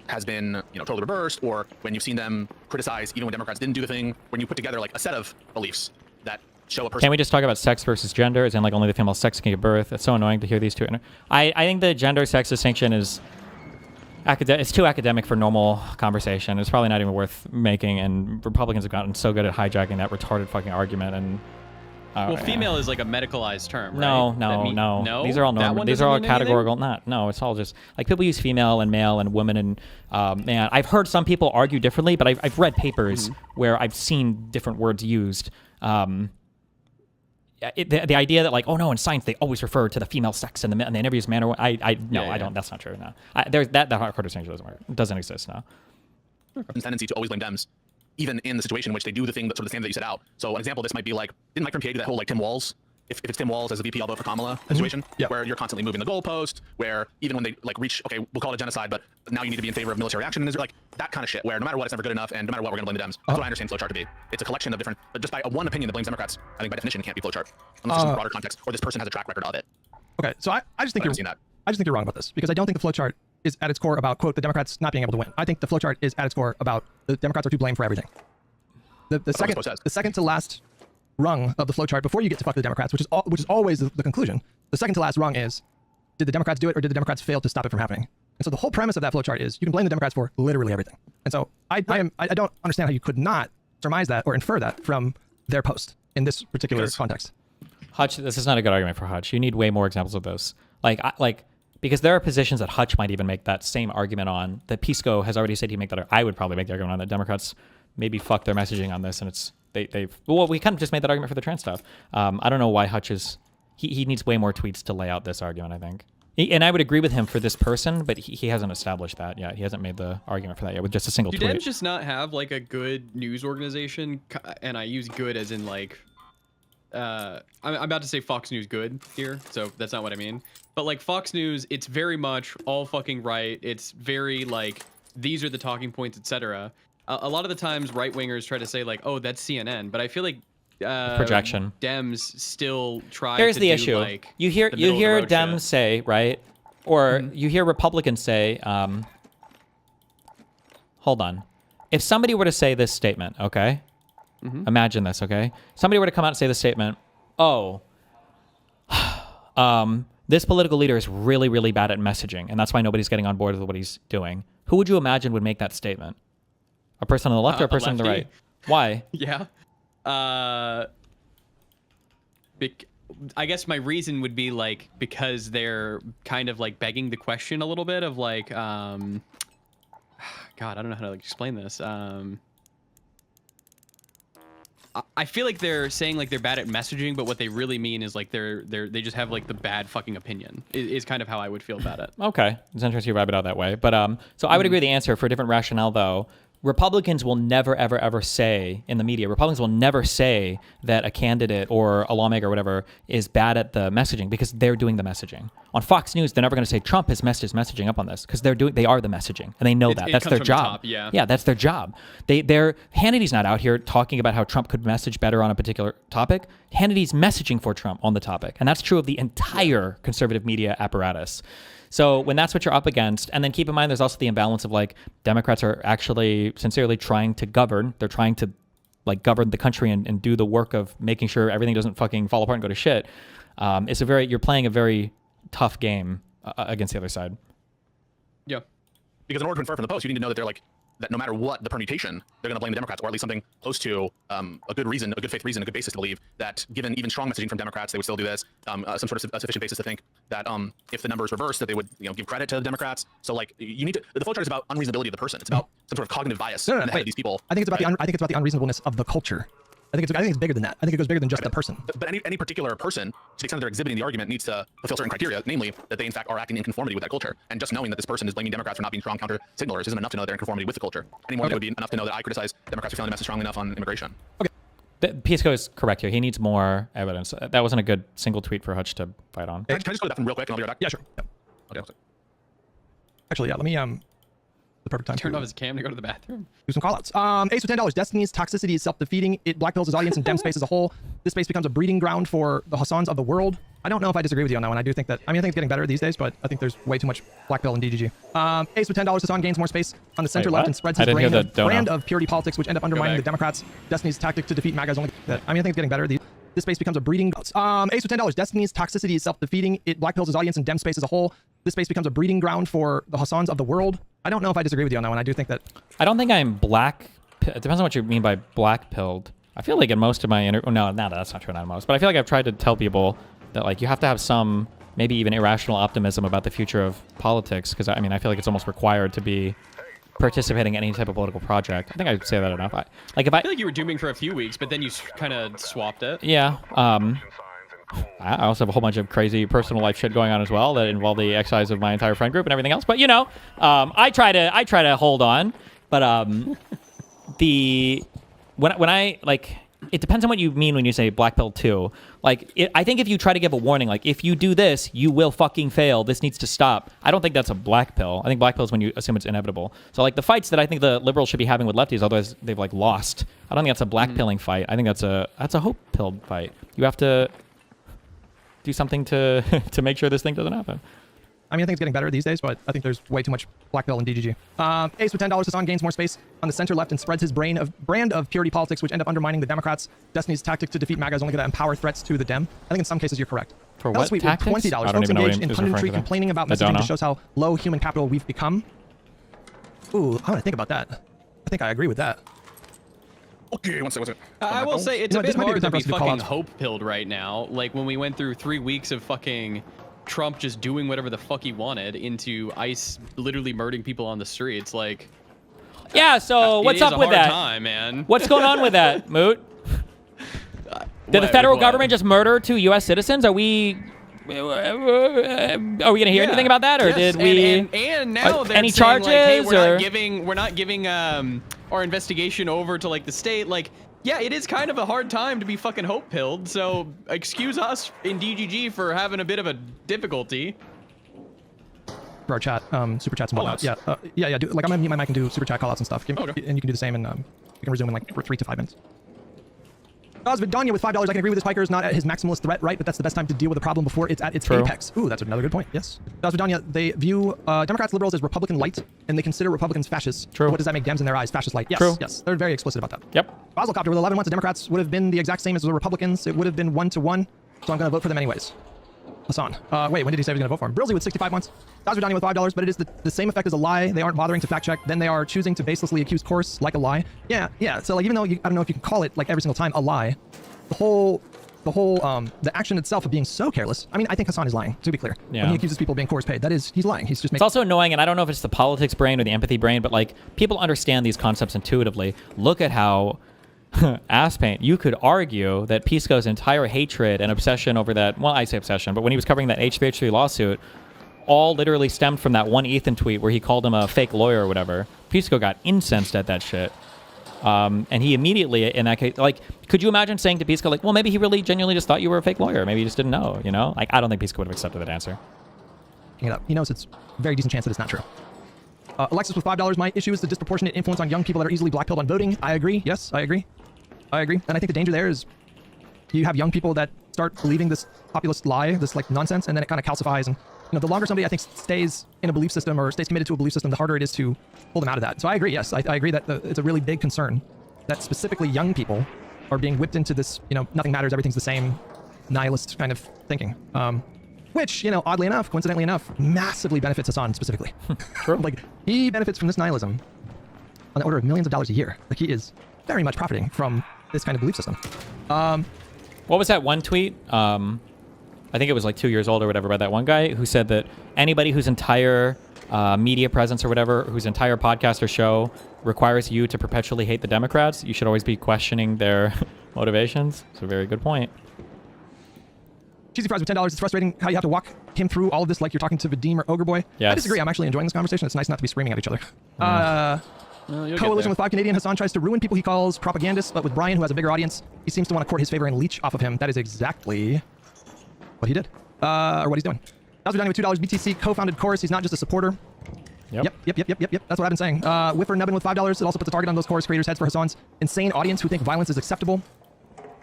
has been, totally reversed, or when you've seen them criticize, even when Democrats didn't do the thing, when you put together like a set of beliefs that show a person. Can we just talk about sex versus gender? As in, like, only the female sex can give birth? It's so annoying to hear these two. I think the gender-sex distinction is it's too academic for normal conversation. It's probably not even worth making, and Republicans have gotten so good at hijacking that retarded fucking argument. And well, female is like a medicalized term, right? No. These are all normal. These are all categorical. No, it's all just like people use female and male and women and man. I've heard some people argue differently, but I've read papers where I've seen different words used. The idea that like, oh no, in science they always refer to the female sex and they never use man or I don't. That's not true. No, there's that hardcore distinction doesn't work. It doesn't exist now. Tendency to always blame Dems, even in the situation in which they do the thing that sort of the standard that you set out. So an example of this might be like, didn't Mike Pompeo do that whole like Tim Walz? If it's Tim Walz as the VP, I'll vote for Kamala situation, where you're constantly moving the goalpost, where even when they like reach, okay, we'll call it a genocide, but now you need to be in favor of military action, and there's like that kind of shit, where no matter what, it's never good enough, and no matter what, we're gonna blame the Dems. That's what I understand flowchart to be. It's a collection of different, but just by one opinion that blames Democrats, I think by definition it can't be flowchart, unless there's some broader context, or this person has a track record of it. Okay, so I just think I just think you're wrong about this, because I don't think the flowchart is at its core about, quote, the Democrats not being able to win. I think the flowchart is at its core about the Democrats are to blame for everything. The second to last rung of the flowchart before you get to fuck the Democrats, which is always the conclusion. The second to last rung is, did the Democrats do it or did the Democrats fail to stop it from happening? And so the whole premise of that flowchart is you can blame the Democrats for literally everything. And so I don't understand how you could not surmise that or infer that from their post in this particular context. Hutch, this is not a good argument for Hutch. You need way more examples of this. Because there are positions that Hutch might even make that same argument on, that Pisco has already said he'd make that. I would probably make the argument on that Democrats maybe fuck their messaging on this, and it's we kind of just made that argument for the trans stuff. I don't know why Hutch is he needs way more tweets to lay out this argument, I think. And I would agree with him for this person, but he hasn't established that yet. He hasn't made the argument for that yet with just a single tweet. Do Dems just not have like a good news organization? And I use good as in like I'm about to say Fox News good here, so that's not what I mean. But like Fox News, it's very much all fucking right. It's very like, these are the talking points, etc. A lot of the times right-wingers try to say like, oh, that's CNN, but I feel like projection. Dems still try Here's to the do issue. like You hear Dems shit. say, right? Or you hear Republicans say, hold on. If somebody were to say this statement, okay? Imagine this, okay? Somebody were to come out and say this statement, oh, this political leader is really, really bad at messaging, and that's why nobody's getting on board with what he's doing. Who would you imagine would make that statement? A person on the left or a person on the right? Why? Yeah. I guess my reason would be like, because they're kind of like begging the question a little bit of like, God, I don't know how to like explain this. I feel like they're saying like they're bad at messaging, but what they really mean is like they just have like the bad fucking opinion is kind of how I would feel about it. Okay. It's interesting you vibe it out that way. But so I would agree with the answer for a different rationale though. Republicans will never, ever, ever say in the media, Republicans will never say that a candidate or a lawmaker or whatever is bad at the messaging because they're doing the messaging. On Fox News, they're never going to say Trump has messed his messaging up on this because they are the messaging and they know that. That's their job. Yeah, that's their job. Hannity's not out here talking about how Trump could message better on a particular topic. Hannity's messaging for Trump on the topic. And that's true of the entire conservative media apparatus. So when that's what you're up against, and then keep in mind there's also the imbalance of like Democrats are actually sincerely trying to govern. They're trying to like govern the country and do the work of making sure everything doesn't fucking fall apart and go to shit. You're playing a very tough game against the other side. Yeah. Because in order to infer from the post, you need to know that they're like that no matter what the permutation, they're going to blame the Democrats, or at least something close to a good reason, a good faith reason, a good basis to believe that, given even strong messaging from Democrats, they would still do this. Some sort of sufficient basis to think that if the numbers reverse, that they would give credit to the Democrats. So like you need to. The flowchart is about unreasonability of the person. It's about some sort of cognitive bias in the head of these people. I think it's about the unreasonableness of the culture. I think it's bigger than that. I think it goes bigger than just the person. But any particular person, to the extent that they're exhibiting the argument, needs to fulfill certain criteria, namely that they in fact are acting in conformity with that culture. And just knowing that this person is blaming Democrats for not being strong counter signalers isn't enough to know that they're in conformity with the culture. Any more than it would be enough to know that I criticize Democrats for feeling the message strongly enough on immigration. Okay. Pisco is correct here. He needs more evidence. That wasn't a good single tweet for Hutch to fight on. Can I just go to that from real quick and I'll be right back? Yeah, sure. Yep. Okay. Actually, yeah. Let me the perfect time. Turned off his cam to go to the bathroom. Do some callouts. Ace with $10. Destiny's toxicity is self-defeating. It blackpills his audience and dem space as a whole. This space becomes a breeding ground for the Hassans of the world. I don't know if I disagree with you on that one. I do think that, I think it's getting better these days, but I think there's way too much blackpill in DGG. Ace with $10. Hassan gains more space on the center left and spreads his brand of purity politics, which end up undermining the Democrats. Destiny's tactic to defeat MAGA is only that. I think it's getting better. This space becomes a breeding. Ace with $10. Destiny's toxicity is self-defeating. It blackpills his audience and dem space as a whole. This space becomes a breeding ground for the Hassans of the world. I don't know if I disagree with you on that one. I do think that. I don't think I'm black. It depends on what you mean by black pilled. I feel like in most of my no, that's not true, not most. But I feel like I've tried to tell people that like you have to have some maybe even irrational optimism about the future of politics, because I feel like it's almost required to be participating in any type of political project. I think I say that enough. I feel like you were dooming for a few weeks, but then you kind of swapped it. Yeah. I also have a whole bunch of crazy personal life shit going on as well that involve the exercise of my entire friend group and everything else. But I try to hold on. But when I like, it depends on what you mean when you say black pill too. Like, I think if you try to give a warning, like if you do this, you will fucking fail. This needs to stop. I don't think that's a black pill. I think black pill is when you assume it's inevitable. So like the fights that I think the liberals should be having with lefties, otherwise they've like lost. I don't think that's a black pilling fight. I think that's a hope pilled fight. You have to do something to make sure this thing doesn't happen. I think it's getting better these days, but I think there's way too much black pill in DGG. Ace with $10. Hassan gains more space on the center left and spreads his brand of purity politics, which end up undermining the Democrats. Destiny's tactic to defeat MAGA is only going to empower threats to the Dem. I think in some cases you're correct. For what tactics? $20. Folks engaged in punditry complaining about messaging that shows how low human capital we've become. Ooh, I'm going to think about that. I think I agree with that. Okay, one second. I will say it's a bit hard to be fucking callouts. hope-pilled right now. Like when we went through 3 weeks of fucking Trump just doing whatever the fuck he wanted into ICE literally murdering people on the streets. Like, yeah. So what's up with that? Time, man. What's going on with that, Moot? Did the federal government just murder 2 U.S. citizens? Are we gonna hear anything about that, or did we? And now they're any saying, charges? Like, hey, we're not giving our investigation over to like the state. Like, yeah, it is kind of a hard time to be fucking hope-pilled. So excuse us in DGG for having a bit of a difficulty. For our chat, super chats and whatnot. Yeah. Like I'm gonna mute my mic and do super chat callouts and stuff. And you can do the same, and you can resume in like for 3 to 5 minutes. Vidania with $5. I can agree with this Piker is not at his maximalist threat, right? But that's the best time to deal with the problem before it's at its apex. Ooh, that's another good point. Yes. Vidania, they view Democrats, liberals as Republican light, and they consider Republicans fascists. True. What does that make Dems in their eyes? Fascist light. Yes. True. Yes. They're very explicit about that. Yep. Basilcopter with 11 months, the Democrats would have been the exact same as the Republicans. It would have been 1-to-1. So I'm going to vote for them anyways. Hassan. Wait, when did he say he was going to vote for him? Brilsey with 65 months. Vidania with $5, but it is the same effect as a lie. They aren't bothering to fact check. Then they are choosing to baselessly accuse course like a lie. Yeah. So like, even though I don't know if you can call it like every single time a lie, the action itself of being so careless. I think Hassan is lying, to be clear. Yeah. When he accuses people of being course paid, he's lying. He's just making. It's also annoying, and I don't know if it's the politics brain or the empathy brain, but like people understand these concepts intuitively. Look at how ass paint. You could argue that Pisco's entire hatred and obsession over that. Well, I say obsession, but when he was covering that H3H3 lawsuit, all literally stemmed from that one Ethan tweet where he called him a fake lawyer or whatever. Pisco got incensed at that shit. And he immediately, in that case, like, could you imagine saying to Pisco, like, well, maybe he really genuinely just thought you were a fake lawyer. Maybe he just didn't know, you know? Like, I don't think Pisco would have accepted that answer. He knows it's a very decent chance that it's not true. Alexis with $5. My issue is the disproportionate influence on young people that are easily blackpilled on voting. I agree. Yes, I agree. And I think the danger there is you have young people that start believing this populist lie, this like nonsense, and then it kind of calcifies. And the longer somebody I think stays in a belief system or stays committed to a belief system, the harder it is to pull them out of that. So I agree. Yes, I agree that it's a really big concern that specifically young people are being whipped into this, nothing matters, everything's the same, nihilist kind of thinking. Which, oddly enough, coincidentally enough, massively benefits Hassan specifically. True. Like, he benefits from this nihilism on the order of millions of dollars a year. Like, he is very much profiting from this kind of belief system. What was that one tweet? I think it was like 2 years old or whatever by that one guy who said that anybody whose entire media presence or whatever, whose entire podcast or show requires you to perpetually hate the Democrats, you should always be questioning their motivations. It's a very good point. Cheesy fries with $10. It's frustrating how you have to walk him through all of this like you're talking to Vadim or Ogre Boy. Yes. I disagree. I'm actually enjoying this conversation. It's nice not to be screaming at each other. You'll get Coalition there. with 5 Canadian. Hassan tries to ruin people he calls propagandists, but with Brian, who has a bigger audience, he seems to want to court his favor and leech off of him. That is exactly what he did, or what he's doing. That's what with $2. BTC co-founded Chorus. He's not just a supporter. Yep. That's what I've been saying. Whiffer Nubbin with $5. It also puts a target on those Chorus creators' heads for Hassan's insane audience who think violence is acceptable.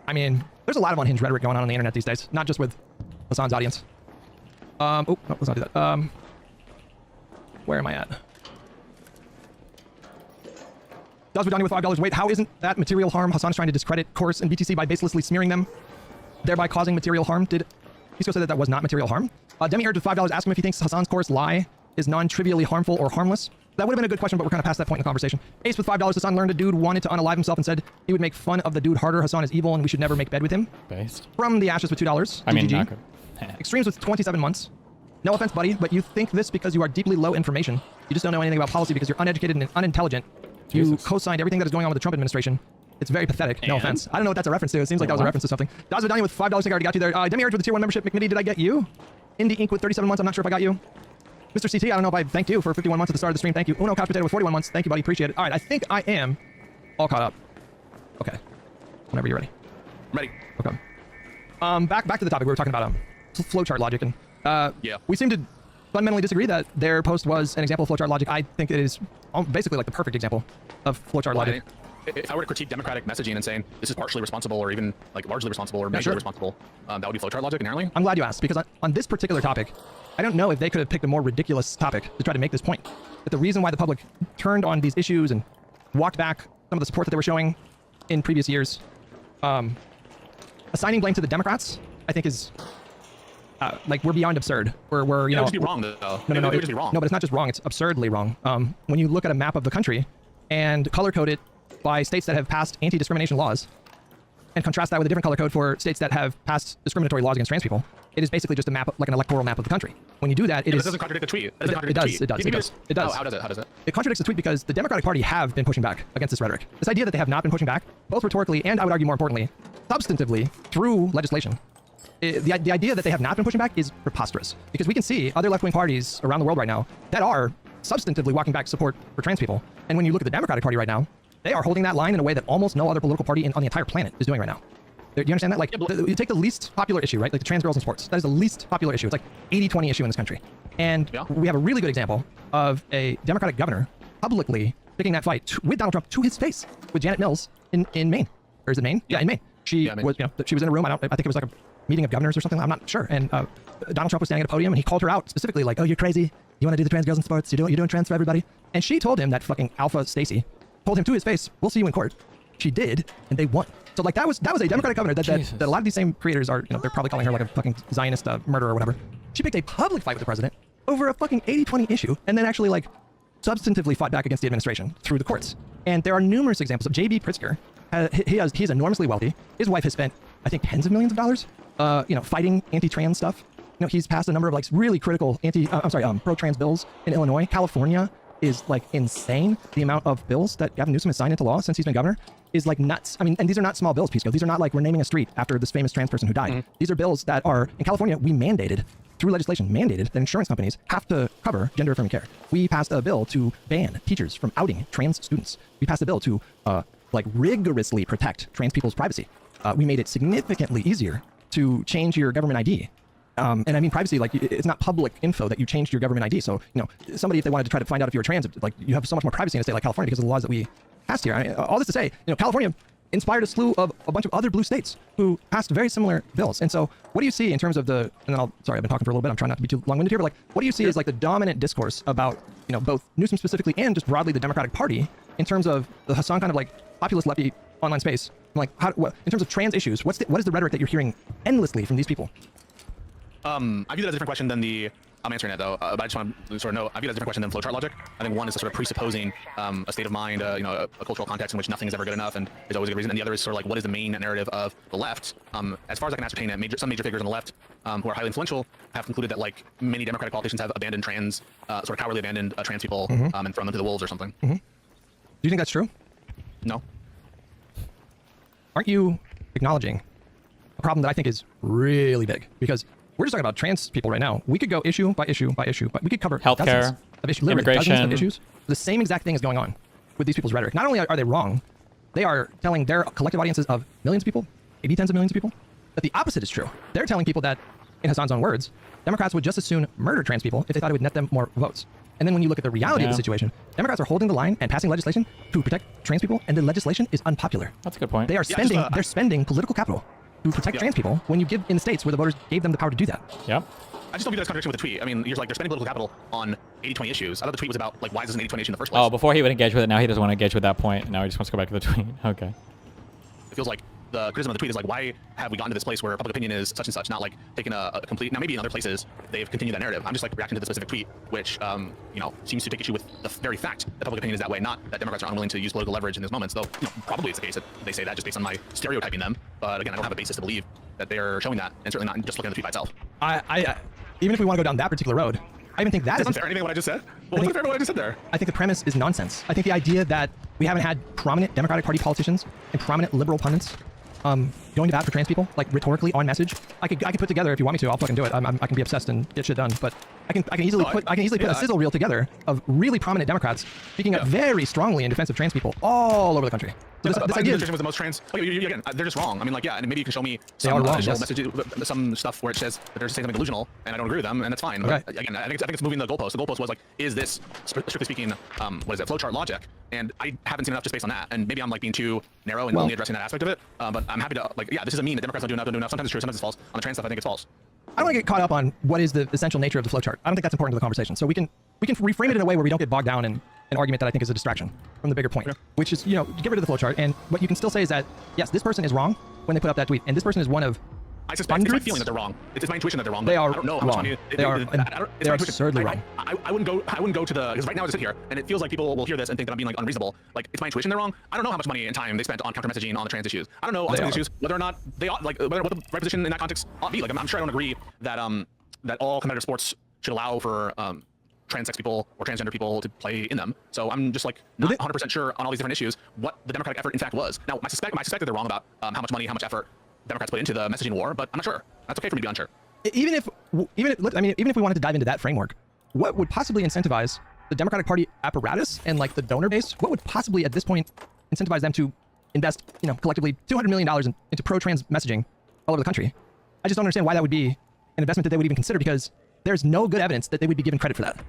I mean, there's a lot of unhinged rhetoric going on the internet these days, not just with Hassan's audience. Oh, no, let's not do that. Where am I at? Does with $5. Wait, how isn't that material harm? Hassan's trying to discredit Chorus and BTC by baselessly smearing them, thereby causing material harm. Did Pisco say that that was not material harm? Demi Urge with $5. Ask him if he thinks Hassan's Chorus lie is non-trivially harmful or harmless. That would have been a good question, but we're kind of past that point in the conversation. Ace with $5. Hassan learned a dude wanted to unalive himself and said he would make fun of the dude harder. Hassan is evil and we should never make bed with him. Based. From the Ashes with $2. I mean, GGG. not good. Extremes with 27 months. No offense, buddy, but you think this because you are deeply low information. You just don't know anything about policy because you're uneducated and unintelligent. You Jesus. co-signed everything that is going on with the Trump administration. It's very pathetic. No offense. I don't know what that's a reference to. It seems like that was a reference to something. Daz Vidania with $5. I think I already got you there. Demi Urge with the Tier 1 membership. McMitty, did I get you? Indie Inc. with 37 months. I'm not sure if I got you. Mr. CT, I don't know if I thanked you for 51 months at the start of the stream. Thank you. Uno Couch Potato with 41 months. Thank you, buddy. Appreciate it. All right, I think I am all caught up. Okay. Whenever you're ready. Ready. Okay. Back to the topic. We were talking about flowchart logic, and Yeah. we seem to fundamentally disagree that their post was an example of flowchart logic. I think it is basically like the perfect example of flowchart logic. If I were to critique democratic messaging and saying this is partially responsible or even like largely responsible or majorly sure. responsible, that would be flowchart logic inherently. I'm glad you asked, because on this particular topic, I don't know if they could have picked a more ridiculous topic to try to make this point. That the reason why the public turned on these issues and walked back some of the support that they were showing in previous years, assigning blame to the Democrats, I think is like we're beyond absurd. We're you It know would just be wrong though. No, It would just be wrong. No, but it's not just wrong. It's absurdly wrong. When you look at a map of the country and color code it by states that have passed anti-discrimination laws and contrast that with a different color code for states that have passed discriminatory laws against trans people, it is basically just a map, like an electoral map of the country. When you do that, It doesn't contradict the tweet. It does. It does. How does it? How does it? It contradicts the tweet because the Democratic Party have been pushing back against this rhetoric. This idea that they have not been pushing back, both rhetorically and I would argue more importantly, substantively through legislation. The idea that they have not been pushing back is preposterous because we can see other left-wing parties around the world right now that are substantively walking back support for trans people. And when you look at the Democratic Party right now, they are holding that line in a way that almost no other political party on the entire planet is doing right now. Do you understand that? Like, you take the least popular issue, right? Like the trans girls in sports. That is the least popular issue. It's like 80-20 issue in this country. And we have a really good example of a Democratic governor publicly picking that fight with Donald Trump to his face with Janet Mills in Maine. Or is it Maine? Yeah, in Maine. She was, she was in a room. I think it was like a meeting of governors or something. I'm not sure. And Donald Trump was standing at a podium and he called her out specifically like, oh, you're crazy. You want to do the trans girls in sports? You're doing trans for everybody. And she told him, that fucking alpha Stacy, told him to his face, we'll see you in court. She did, and they won. So like that was a Democratic governor that a lot of these same creators are, they're probably calling her like a fucking Zionist murderer or whatever. She picked a public fight with the president over a fucking 80-20 issue and then actually like substantively fought back against the administration through the courts. And there are numerous examples of J.B. Pritzker. He's enormously wealthy. His wife has spent, I think, tens of millions of dollars, fighting anti-trans stuff. He's passed a number of like really critical pro-trans bills in Illinois. California is like insane. The amount of bills that Gavin Newsom has signed into law since he's been governor is like nuts. I mean, and these are not small bills, Pisco. These are not like we're naming a street after this famous trans person who died. Mm-hmm. These are bills that are, in California, we mandated, through legislation, mandated that insurance companies have to cover gender-affirming care. We passed a bill to ban teachers from outing trans students. We passed a bill to rigorously protect trans people's privacy. We made it significantly easier to change your government ID. And I mean privacy, like it's not public info that you changed your government ID. So, somebody, if they wanted to try to find out if you were trans, like you have so much more privacy in a state like California because of the laws that we passed here. I mean, all this to say, California inspired a slew of a bunch of other blue states who passed very similar bills. And so what do you see in terms of I've been talking for a little bit. I'm trying not to be too long-winded here, but like, what do you see as like the dominant discourse about, both Newsom specifically and just broadly the Democratic Party in terms of the Hassan kind of like populist lefty online space? Like in terms of trans issues, what is the rhetoric that you're hearing endlessly from these people? I view that as a different question than the I'm answering it though, but I just want to sort of know, I view it as a different question than flowchart logic. I think one is sort of presupposing a state of mind, a cultural context in which nothing is ever good enough and there's always a good reason. And the other is sort of like, what is the main narrative of the left? As far as I can ascertain it, some major figures on the left who are highly influential have concluded that like many Democratic politicians have abandoned sort of cowardly abandoned trans people and thrown them to the wolves or something. Do you think that's true? No. Aren't you acknowledging a problem that I think is really big? Because we're just talking about trans people right now. We could go issue by issue by issue, but we could cover healthcare, dozens of issues, literally dozens immigration. of issues. The same exact thing is going on with these people's rhetoric. Not only are they wrong, they are telling their collective audiences of millions of people, maybe tens of millions of people, that the opposite is true. They're telling people that, in Hassan's own words, Democrats would just as soon murder trans people if they thought it would net them more votes. And then when you look at the reality of the situation, Democrats are holding the line and passing legislation to protect trans people, and the legislation is unpopular. That's a good point. They are spending, they're spending political capital to protect trans people when you give in the states where the voters gave them the power to do that. Yep. I just don't view that as contradiction with the tweet. I mean, you're like, they're spending political capital on 80-20 issues. I thought the tweet was about, like, why is this an 80-20 issue in the first place? Oh, before he would engage with it, now he doesn't want to engage with that point. Now he just wants to go back to the tweet. Okay. It feels like the criticism of the tweet is like, why have we gotten to this place where public opinion is such and such, not like taking a complete, now maybe in other places they've continued that narrative. I'm just like reacting to the specific tweet, which, seems to take issue with the very fact that public opinion is that way, not that Democrats are unwilling to use political leverage in those moments, though, probably it's the case that they say that just based on my stereotyping them. But again, I don't have a basis to believe that they're showing that, and certainly not just looking at the tweet by itself. I even if we want to go down that particular road, I even think that is unfair. Anything what I just said? Well, what's unfair what I just said there? I think the premise is nonsense. I think the idea that we haven't had prominent Democratic Party politicians and prominent liberal pundits going to bat for trans people, like rhetorically on message. I could put together, if you want me to, I'll fucking do it. I can be obsessed and get shit done, but I can easily put a sizzle reel together of really prominent Democrats speaking up very strongly in defense of trans people all over the country. So this idea was the most trans. Again, they're just wrong. I mean, like, yeah, and maybe you can show me They are some wrong, additional yes. messages, some stuff where it says that they're saying something delusional, and I don't agree with them, and that's fine. Okay. But again, I think it's moving the goalpost. The goalpost was like, is this strictly speaking, what is it, flowchart logic? And I haven't seen enough just based on that, and maybe I'm like being too narrow and only addressing that aspect of it. But I'm happy to this is a meme that Democrats don't do enough. Sometimes it's true, sometimes it's false. On the trans stuff, I think it's false. I don't want to get caught up on what is the essential nature of the flowchart. I don't think that's important to the conversation. So we can reframe it in a way where we don't get bogged down in an argument that I think is a distraction from the bigger point, which is, get rid of the flowchart. And what you can still say is that, yes, this person is wrong when they put up that tweet, and this person is one of I suspect it's my feeling that they're wrong. It's my intuition that they're wrong. They are I don't know how wrong. much money. They are absurdly wrong. I wouldn't go to the, because right now I sit here and it feels like people will hear this and think that I'm being like unreasonable. Like, it's my intuition they're wrong. I don't know how much money and time they spent on counter messaging on the trans issues. I don't know on some of these issues whether or not they ought, like, what the right position in that context ought to be. Like, I'm sure I don't agree that that all competitive sports should allow for trans-sex people or transgender people to play in them. So I'm just like not 100% sure on all these different issues what the Democratic effort in fact was. Now, I suspect that they're wrong about how much money, how much effort Democrats put into the messaging war, but I'm not sure. That's okay for me to be unsure. Even if we wanted to dive into that framework, what would possibly incentivize the Democratic Party apparatus and like the donor base? What would possibly at this point incentivize them to invest, collectively $200 million into pro-trans messaging all over the country? I just don't understand why that would be an investment that they would even consider, because there's no good evidence that they would be given credit for that.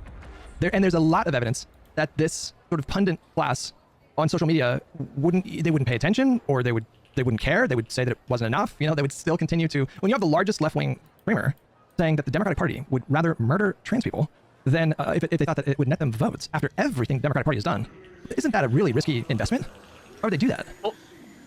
There's a lot of evidence that this sort of pundit class on social media wouldn't pay attention, or they wouldn't care. They would say that it wasn't enough. They would still continue to. When you have the largest left-wing framer saying that the Democratic Party would rather murder trans people than if they thought that it would net them votes after everything the Democratic Party has done, isn't that a really risky investment? Why would they do that? Well,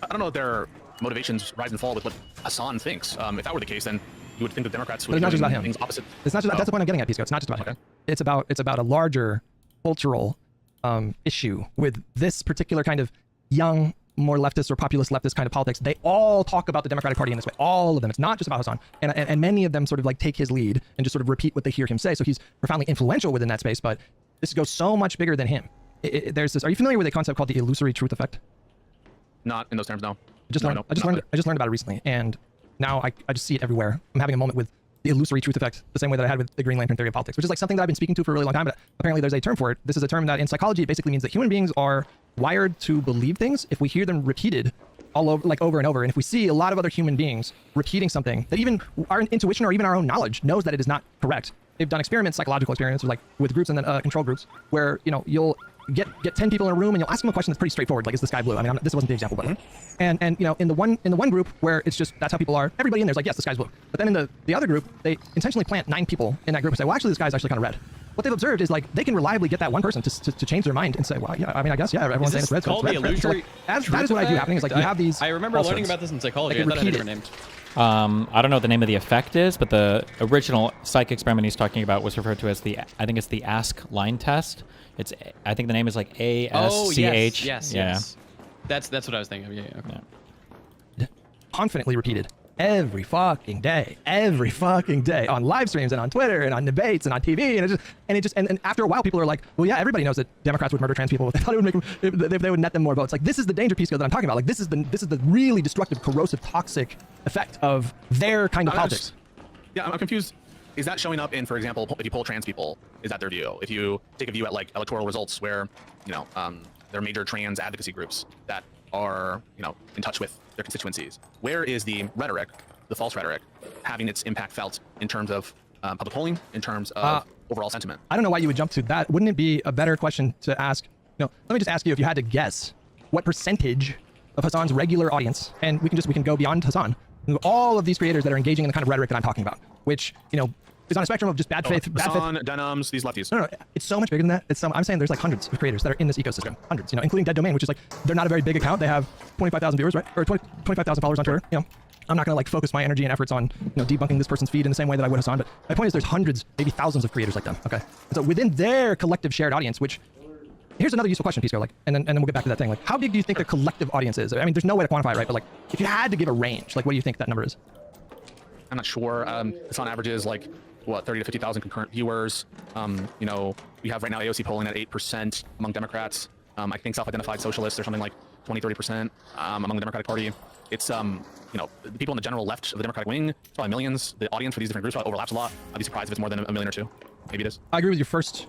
I don't know if their motivations rise and fall with what Hassan thinks. If that were the case, then you would think the Democrats would But it's not be just about doing him. things opposite. It's not just, that's the point I'm getting at, Pisco. It's not just about him. It's about a larger cultural issue with this particular kind of young, more leftist or populist leftist kind of politics. They all talk about the Democratic Party in this way. All of them. It's not just about Hassan. And many of them sort of like take his lead and just sort of repeat what they hear him say. So he's profoundly influential within that space, but this goes so much bigger than him. There's this. Are you familiar with a concept called the illusory truth effect? Not in those terms, no. I just learned about it recently, and now I just see it everywhere. I'm having a moment with the illusory truth effect, the same way that I had with the Green Lantern theory of politics, which is like something that I've been speaking to for a really long time, but apparently there's a term for it. This is a term that in psychology basically means that human beings are wired to believe things if we hear them repeated all over, like over and over. And if we see a lot of other human beings repeating something that even our intuition or even our own knowledge knows that it is not correct. They've done experiments, psychological experiments, like with groups and then control groups, where you'll get 10 people in a room and you'll ask them a question that's pretty straightforward, like, is the sky blue? I mean, this wasn't the example, but and in the one group where it's just that's how people are, everybody in there's like, yes, the sky's blue. But then in the other group, they intentionally plant 9 people in that group and say, well, actually, the sky's actually kind of red. What they've observed is like they can reliably get that one person to change their mind and say, well, yeah, I mean, I guess, yeah, everyone's saying it's red. So it's red. So like, that is what I do happening is like you have these. I remember learning about this in psychology. I thought I had a different name. I don't know what the name of the effect is, but the original psych experiment he's talking about was referred to as I think it's the Ask line test. I think the name is like ASCH. Oh, yes, yes, yeah. yes. That's what I was thinking of. Yeah, okay. Confidently repeated every fucking day on live streams and on Twitter and on debates and on TV, and after a while people are like, well, yeah, everybody knows that Democrats would murder trans people. They thought it would make them, they would net them more votes. Like, this is the danger, Pisco, that I'm talking about. Like, this is the really destructive, corrosive, toxic effect of their kind of politics. Yeah, I'm confused. Is that showing up in, for example, if you poll trans people, is that their view? If you take a view at like electoral results where, there are major trans advocacy groups that are, in touch with their constituencies, where is the rhetoric, the false rhetoric, having its impact felt in terms of public polling, in terms of overall sentiment? I don't know why you would jump to that. Wouldn't it be a better question to ask? No, let me just ask you, if you had to guess what percentage of Hassan's regular audience, and we can go beyond Hassan, all of these creators that are engaging in the kind of rhetoric that I'm talking about, which, is on a spectrum of just bad faith. Hassan, Denims, these lefties. No, it's so much bigger than that. I'm saying there's like hundreds of creators that are in this ecosystem. Hundreds, including Dead Domain, which is like, they're not a very big account. They have 25,000 viewers, right? Or 25,000 followers on Twitter. I'm not going to focus my energy and efforts on debunking this person's feed in the same way that I would Hassan. But my point is, there's hundreds, maybe thousands of creators like them. Okay, and so within their collective shared audience, which here's another useful question, Pisco. And then we'll get back to that thing. Like, how big do you think the collective audience is? I mean, there's no way to quantify it, right? But like, if you had to give a range, like, what do you think that number is? I'm not sure. Hassan averages like, 30 to 50,000 concurrent viewers. We have right now AOC polling at 8% among Democrats. I think self-identified socialists are something like 20-30% among the Democratic Party. It's the people in the general left of the Democratic wing, it's probably millions. The audience for these different groups probably overlaps a lot. I'd be surprised if it's more than a million or two. Maybe it is. I agree with your first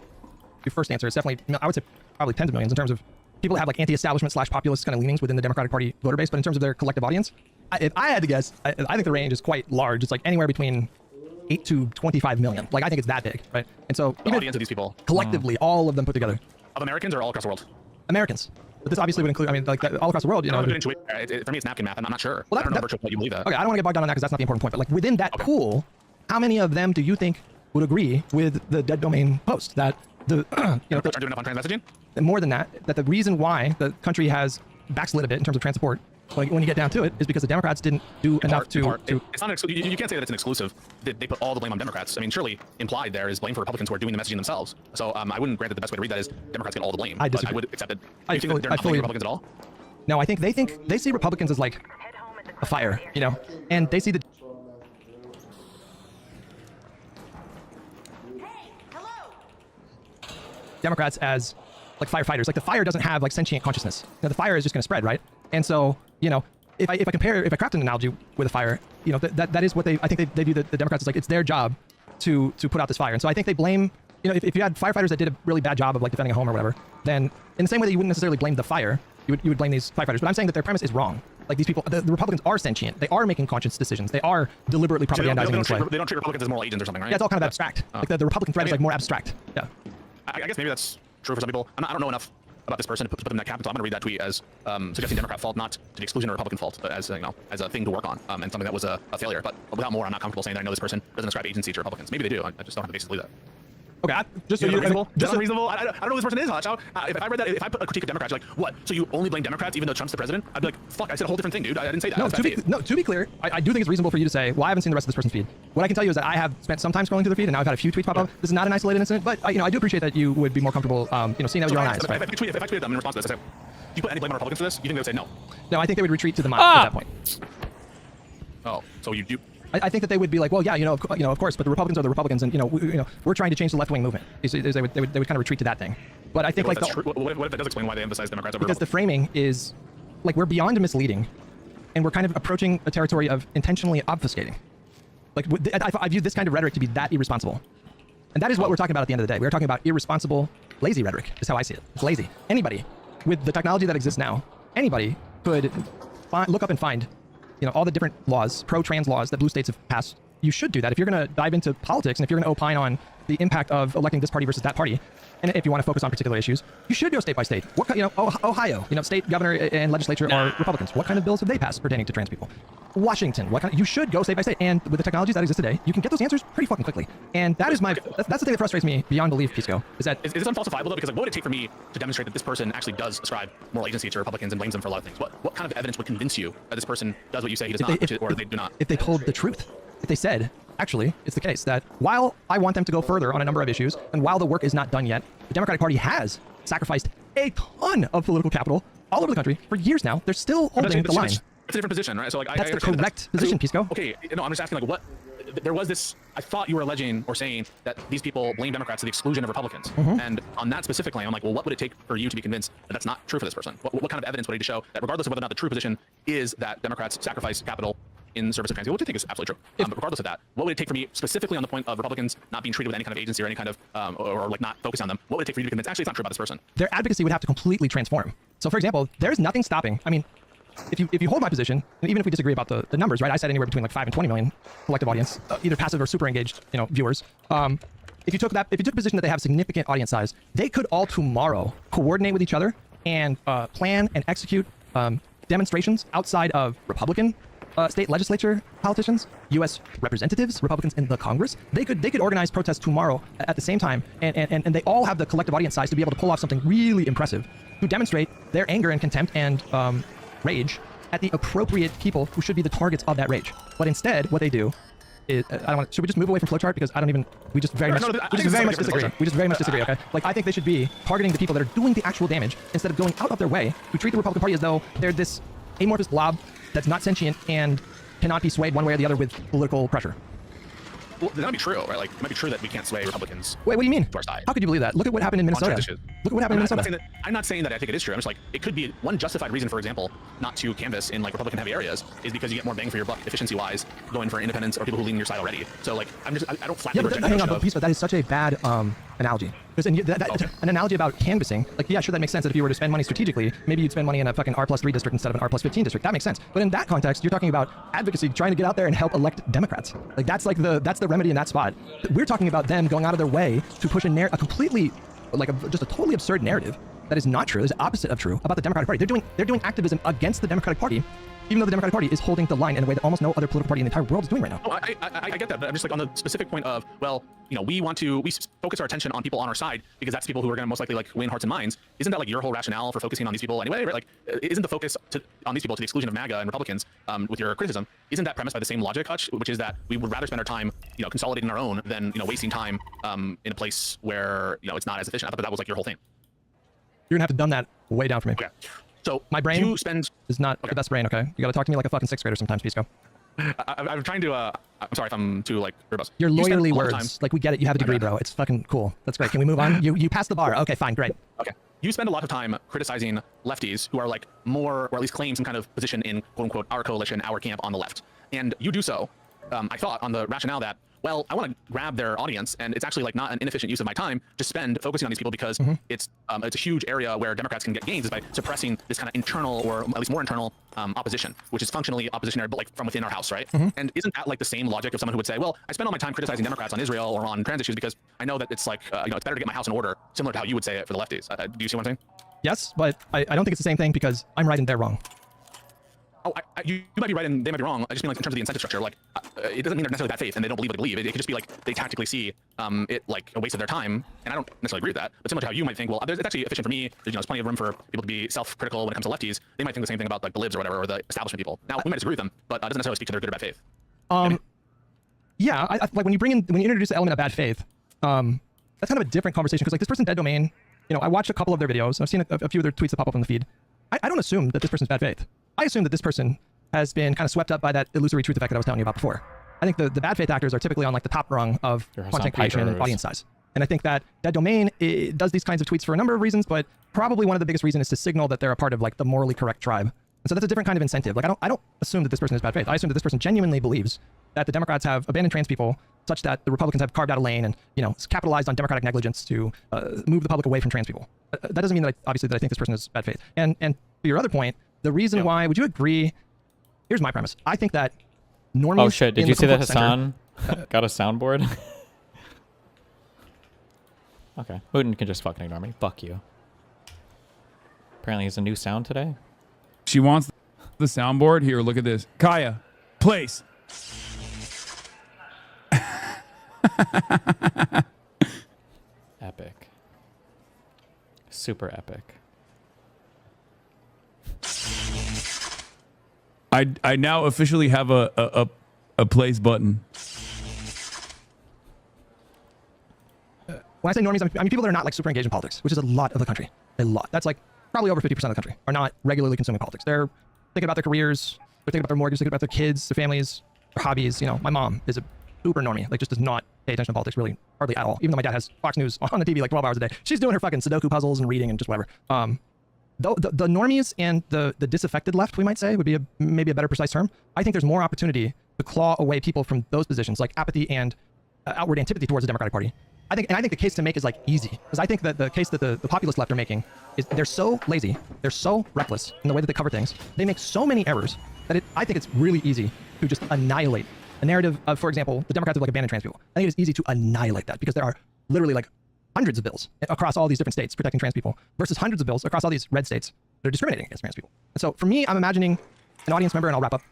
answer. It's definitely, I would say, probably tens of millions in terms of people that have like anti-establishment / populist kind of leanings within the Democratic Party voter base. But in terms of their collective audience, if I had to guess, I think the range is quite large. It's like anywhere between 8 to 25 million. Like, I think it's that big, right? And so the audience of these people collectively, all of them put together, of Americans or all across the world? Americans. But this obviously would include, all across the world. For me, it's napkin math. I'm not sure. Well, I don't know virtually what you believe that. Okay, I don't want to get bogged down on that because that's not the important point. But like, within that pool, how many of them do you think would agree with the Dead Domain post that the aren't doing enough on trans messaging? More than that, that the reason why the country has backslid a bit in terms of trans support, like when you get down to it, is because the Democrats didn't do enough to. It's not. You can't say that it's an exclusive. They put all the blame on Democrats. I mean, surely implied there is blame for Republicans who are doing the messaging themselves. So I wouldn't grant that the best way to read that is Democrats get all the blame. I disagree. But I would accept that. You think that they're not blaming Republicans at all? No, I think they see Republicans as like a fire, and they see the. Democrats as like firefighters. Like, the fire doesn't have like sentient consciousness. The fire is just going to spread, right? And so, if I craft an analogy with a fire, that is what I think they view the Democrats as like, it's their job to put out this fire. And so I think they blame, if you had firefighters that did a really bad job of like defending a home or whatever, then in the same way that you wouldn't necessarily blame the fire, you would blame these firefighters. But I'm saying that their premise is wrong. Like, these people, the Republicans are sentient. They are making conscious decisions. They are deliberately propagandizing in this way. They don't treat Republicans as moral agents or something, right? Yeah, it's all kind of abstract. Like, the Republican threat is like more abstract. Yeah. I guess maybe that's true for some people. I don't know enough about this person to put them in that camp, so I'm going to read that tweet as suggesting Democrat fault, not to the exclusion of Republican fault, but as as a thing to work on, and something that was a failure. But without more, I'm not comfortable saying that I know this person doesn't ascribe agency to Republicans. Maybe they do. I just don't have the basis to believe that. Okay, just so unreasonable. Just unreasonable. I don't know who this person is, Hutch. If I read that, if I put a critique of Democrats, you're like, what? So you only blame Democrats even though Trump's the president? I'd be like, fuck, I said a whole different thing, dude. I didn't say that. To be clear, I do think it's reasonable for you to say, well, I haven't seen the rest of this person's feed. What I can tell you is that I have spent some time scrolling through their feed, and now I've had a few tweets pop up. This is not an isolated incident, but I do appreciate that you would be more comfortable, seeing that with your own eyes. If I tweeted them in response to this, I say, do you put any blame on Republicans for this? You think they would say no? No, I think they would retreat to the mob at that point. Oh, so you do. I think that they would be like, well, yeah, of course, but the Republicans are the Republicans, and we're trying to change the left-wing movement. They would kind of retreat to that thing. But I think what if that does explain why they emphasize Democrats over because the framing is like, we're beyond misleading, and we're kind of approaching a territory of intentionally obfuscating. Like, I view this kind of rhetoric to be that irresponsible, and that is what we're talking about at the end of the day. We're talking about irresponsible, lazy rhetoric. Is how I see it. It's lazy. Anybody with the technology that exists now, anybody could look up and find all the different laws, pro-trans laws that blue states have passed you should do that. If you're going to dive into politics and if you're going to opine on the impact of electing this party versus that party, and if you want to focus on particular issues, you should go state by state. What kind, Ohio, state governor and legislature are Republicans. What kind of bills have they passed pertaining to trans people? Washington, you should go state by state. And with the technologies that exist today, you can get those answers pretty fucking quickly. And that is that's the thing that frustrates me beyond belief, Pisco, is that... Is this unfalsifiable, though? Because, like, what would it take for me to demonstrate that this person actually does ascribe moral agency to Republicans and blames them for a lot of things? What kind of evidence would convince you that this person does what you say he does not, or they do not? If they told the truth, if they said, actually, it's the case that while I want them to go further on a number of issues, and while the work is not done yet, the Democratic Party has sacrificed a ton of political capital all over the country for years now. They're still holding the line. It's a different position, right? So, like, that's the correct position, Pisco. Okay, no, I'm just asking, like, what... There was this... I thought you were alleging or saying that these people blame Democrats to the exclusion of Republicans. And on that specific claim, I'm like, well, what would it take for you to be convinced that that's not true for this person? What kind of evidence would it need to show that regardless of whether or not the true position is that Democrats sacrifice capital in service of trans people, which I think is absolutely true. But regardless of that, what would it take for me, specifically on the point of Republicans not being treated with any kind of agency or any kind of, or like not focusing on them, what would it take for you to be convinced actually it's not true about this person? Their advocacy would have to completely transform. So, for example, there's nothing stopping. I mean, if you hold my position, and even if we disagree about the numbers, right? I said anywhere between like 5 and 20 million collective audience, either passive or super engaged, viewers. If you took a position that they have significant audience size, they could all tomorrow coordinate with each other and plan and execute demonstrations outside of Republican state legislature politicians, U.S. representatives, Republicans in the Congress. They could organize protests tomorrow at the same time, and they all have the collective audience size to be able to pull off something really impressive, to demonstrate their anger and contempt and rage at the appropriate people who should be the targets of that rage. But instead, what they do is, should we just move away from flowchart, because we just very much disagree. We just very much disagree. Okay, like I think they should be targeting the people that are doing the actual damage instead of going out of their way to treat the Republican Party as though they're this amorphous blob that's not sentient and cannot be swayed one way or the other with political pressure. Well, that might be true, right? Like, it might be true that we can't sway Republicans. Wait, what do you mean? To our side. How could you believe that? Look at what happened in Minnesota. Look at what happened in Minnesota. I'm not saying that I think it is true. I'm just like, it could be one justified reason, for example, not to canvass in like Republican-heavy areas is because you get more bang for your buck efficiency-wise going for independents or people who lean on your side already. So like, I don't flatly reject that. Hang on, but Pisco, that is such a bad analogy. An analogy about canvassing, like, yeah, sure, that makes sense that if you were to spend money strategically, maybe you'd spend money in a fucking R+3 district instead of an R+15 district. That makes sense. But in that context, you're talking about advocacy, trying to get out there and help elect Democrats. Like, that's the remedy in that spot. We're talking about them going out of their way to push a completely, just a totally absurd narrative that is not true. It's the opposite of true about the Democratic Party. They're doing activism against the Democratic Party, even though the Democratic Party is holding the line in a way that almost no other political party in the entire world is doing right now. Oh, I get that, but I'm just like on the specific point of, well, we focus our attention on people on our side because that's people who are going to most likely like win hearts and minds. Isn't that like your whole rationale for focusing on these people anyway, right? Like, isn't the focus on these people to the exclusion of MAGA and Republicans with your criticism, isn't that premised by the same logic, Hutch, which is that we would rather spend our time, consolidating our own than, wasting time in a place where, it's not as efficient? I thought that was like your whole thing. You're going to have to dumb that way down for me. Okay. So my brain is not okay. the best brain, okay? You gotta talk to me like a fucking 6th grader sometimes, Pisco. I'm trying to, I'm sorry if I'm too, like, verbose. Your lawyerly words, like, we get it, you have a degree, bro. It's fucking cool. That's great. Can we move on? You passed the bar. Okay, fine, great. Okay. You spend a lot of time criticizing lefties who are, like, more, or at least claim some kind of position in, quote-unquote, our coalition, our camp on the left. And you do so, I thought, on the rationale that, well, I want to grab their audience, and it's actually like not an inefficient use of my time to spend focusing on these people because it's a huge area where Democrats can get gains is by suppressing this kind of internal, or at least more internal, opposition, which is functionally oppositionary, but like from within our house, right? And isn't that like the same logic of someone who would say, well, I spend all my time criticizing Democrats on Israel or on trans issues because I know that it's like, it's better to get my house in order, similar to how you would say it for the lefties. Do you see what I'm saying? Yes, but I don't think it's the same thing because I'm right and they're wrong. Oh, you might be right and they might be wrong. I just mean like in terms of the incentive structure, like it doesn't mean they're necessarily bad faith and they don't believe what they believe. It could just be like they tactically see it like a waste of their time, and I don't necessarily agree with that. But similar to how you might think, well, it's actually efficient for me. There's plenty of room for people to be self-critical when it comes to lefties. They might think the same thing about like the libs or whatever, or the establishment people. Now we might disagree with them, but it doesn't necessarily speak to their good or bad faith. Yeah, I like when you introduce the element of bad faith, that's kind of a different conversation because like this person Dead Domain, I watched a couple of their videos. I've seen a few of their tweets that pop up on the feed. I don't assume that this person's bad faith. I assume that this person has been kind of swept up by that illusory truth effect that I was telling you about before. I think the bad faith actors are typically on like the top rung of content creation and audience size. And I think that Dead Domain does these kinds of tweets for a number of reasons, but probably one of the biggest reasons is to signal that they're a part of like the morally correct tribe. And so that's a different kind of incentive. Like I don't assume that this person is bad faith. I assume that this person genuinely believes that the Democrats have abandoned trans people such that the Republicans have carved out a lane and, capitalized on Democratic negligence to move the public away from trans people. That doesn't mean that I think this person is bad faith. And to your other point, the reason why, would you agree? Here's my premise. I think that normies. Oh shit! Did you see that Hassan Got a soundboard? Okay. Putin can just fucking ignore me. Fuck you. Apparently he's a new sound today. She wants the soundboard. Here, look at this. Kaya, place. Epic. Super epic. I now officially have a place button. When I say normies, I mean people that are not like super engaged in politics, which is a lot of the country. A lot. That's like probably over 50% of the country are not regularly consuming politics. They're thinking about their careers, they're thinking about their mortgage, thinking about their kids, their families, their hobbies. You know, my mom is a super normie, like just does not pay attention to politics really hardly at all. Even though my dad has Fox News on the TV like 12 hours a day, she's doing her fucking Sudoku puzzles and reading and just whatever. The normies and the disaffected left, we might say, would be maybe a better precise term. I think there's more opportunity to claw away people from those positions, like apathy and outward antipathy towards the Democratic Party. I think the case to make is like easy, because I think that the case that the populist left are making is they're so lazy, they're so reckless in the way that they cover things, they make so many errors that I think it's really easy to just annihilate a narrative of, for example, the Democrats have like abandoned trans people. I think it is easy to annihilate that because there are literally like hundreds of bills across all these different states protecting trans people versus hundreds of bills across all these red states that are discriminating against trans people. And so for me, I'm imagining an audience member, and I'll wrap up,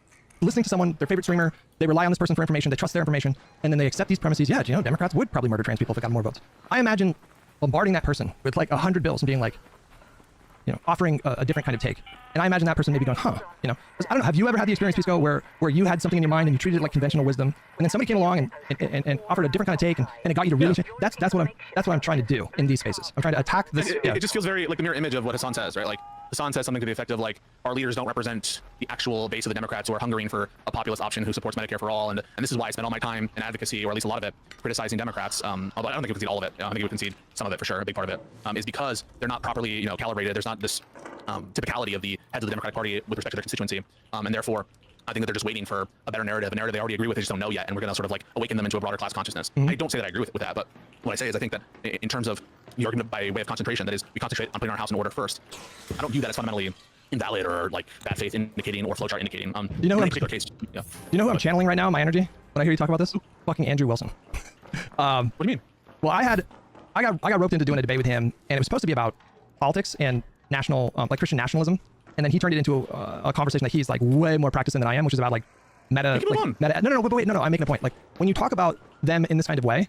listening to someone, their favorite streamer, they rely on this person for information, they trust their information, and then they accept these premises. Yeah, you know, Democrats would probably murder trans people if it got more votes. I imagine bombarding that person with like 100 bills and being like, you know, offering a different kind of take. And I imagine that person maybe going, huh, you know, I don't know, have you ever had the experience, Pisco, where you had something in your mind and you treated it like conventional wisdom, and then somebody came along and offered a different kind of take, and it got you to really change? That's what I'm trying to do in these spaces. I'm trying to attack this. It just feels very like the mirror image of what Hassan says, right? Like Hassan says something to the effect of like, our leaders don't represent the actual base of the Democrats who are hungering for a populist option who supports Medicare for all, and this is why I spend all my time in advocacy, or at least a lot of it, criticizing Democrats. Although I don't think we concede all of it. I think we concede some of it for sure. A big part of it is because they're not properly, you know, calibrated. There's not this typicality of the heads of the Democratic Party with respect to their constituency, and therefore I think that they're just waiting for a better narrative, a narrative they already agree with, they just don't know yet, and we're going to sort of like awaken them into a broader class consciousness. I don't say that I agree with that, but what I say is I think that in terms of the argument by way of concentration, that is, we concentrate on putting our house in order first. I don't view that as fundamentally invalid or like bad faith indicating or flowchart indicating. You know, in any particular case, yeah. You know who I'm channeling right now? My energy when I hear you talk about this, fucking Andrew Wilson. What do you mean? Well, I got roped into doing a debate with him, and it was supposed to be about politics and national, like Christian nationalism, and then he turned it into a conversation that he's like way more practiced in than I am, which is about like meta. No, wait, I'm making a point. Like when you talk about them in this kind of way,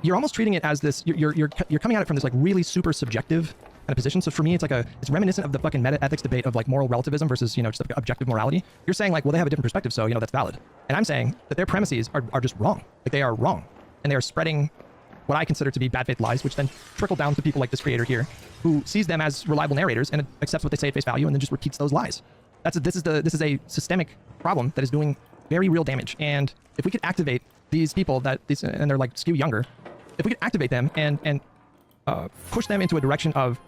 you're almost treating it as this. You're coming at it from this like really super subjective kind of position. So for me, it's reminiscent of the fucking meta ethics debate of like moral relativism versus, you know, just like objective morality. You're saying like, well, they have a different perspective, so you know that's valid. And I'm saying that their premises are just wrong. Like they are wrong, and they are spreading what I consider to be bad faith lies, which then trickle down to people like this creator here, who sees them as reliable narrators and accepts what they say at face value and then just repeats those lies. This is a systemic problem that is doing very real damage. And if we could activate these people and they're like skew younger, if we could activate them and push them into a direction of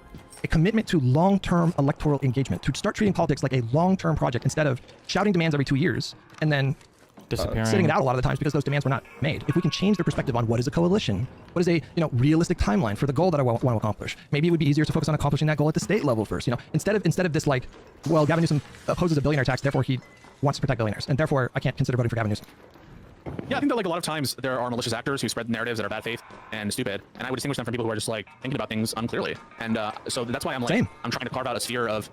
a commitment to long-term electoral engagement, to start treating politics like a long-term project instead of shouting demands every 2 years and then sitting it out a lot of the times because those demands were not made. If we can change their perspective on what is a coalition, what is a realistic timeline for the goal that I want to accomplish, maybe it would be easier to focus on accomplishing that goal at the state level first. You know, instead of this like, well, Gavin Newsom opposes a billionaire tax, therefore he wants to protect billionaires, and therefore I can't consider voting for Gavin Newsom. Yeah, I think that like a lot of times there are malicious actors who spread narratives that are bad faith and stupid, and I would distinguish them from people who are just like thinking about things unclearly. And so that's why I'm like, I'm trying to carve out a sphere of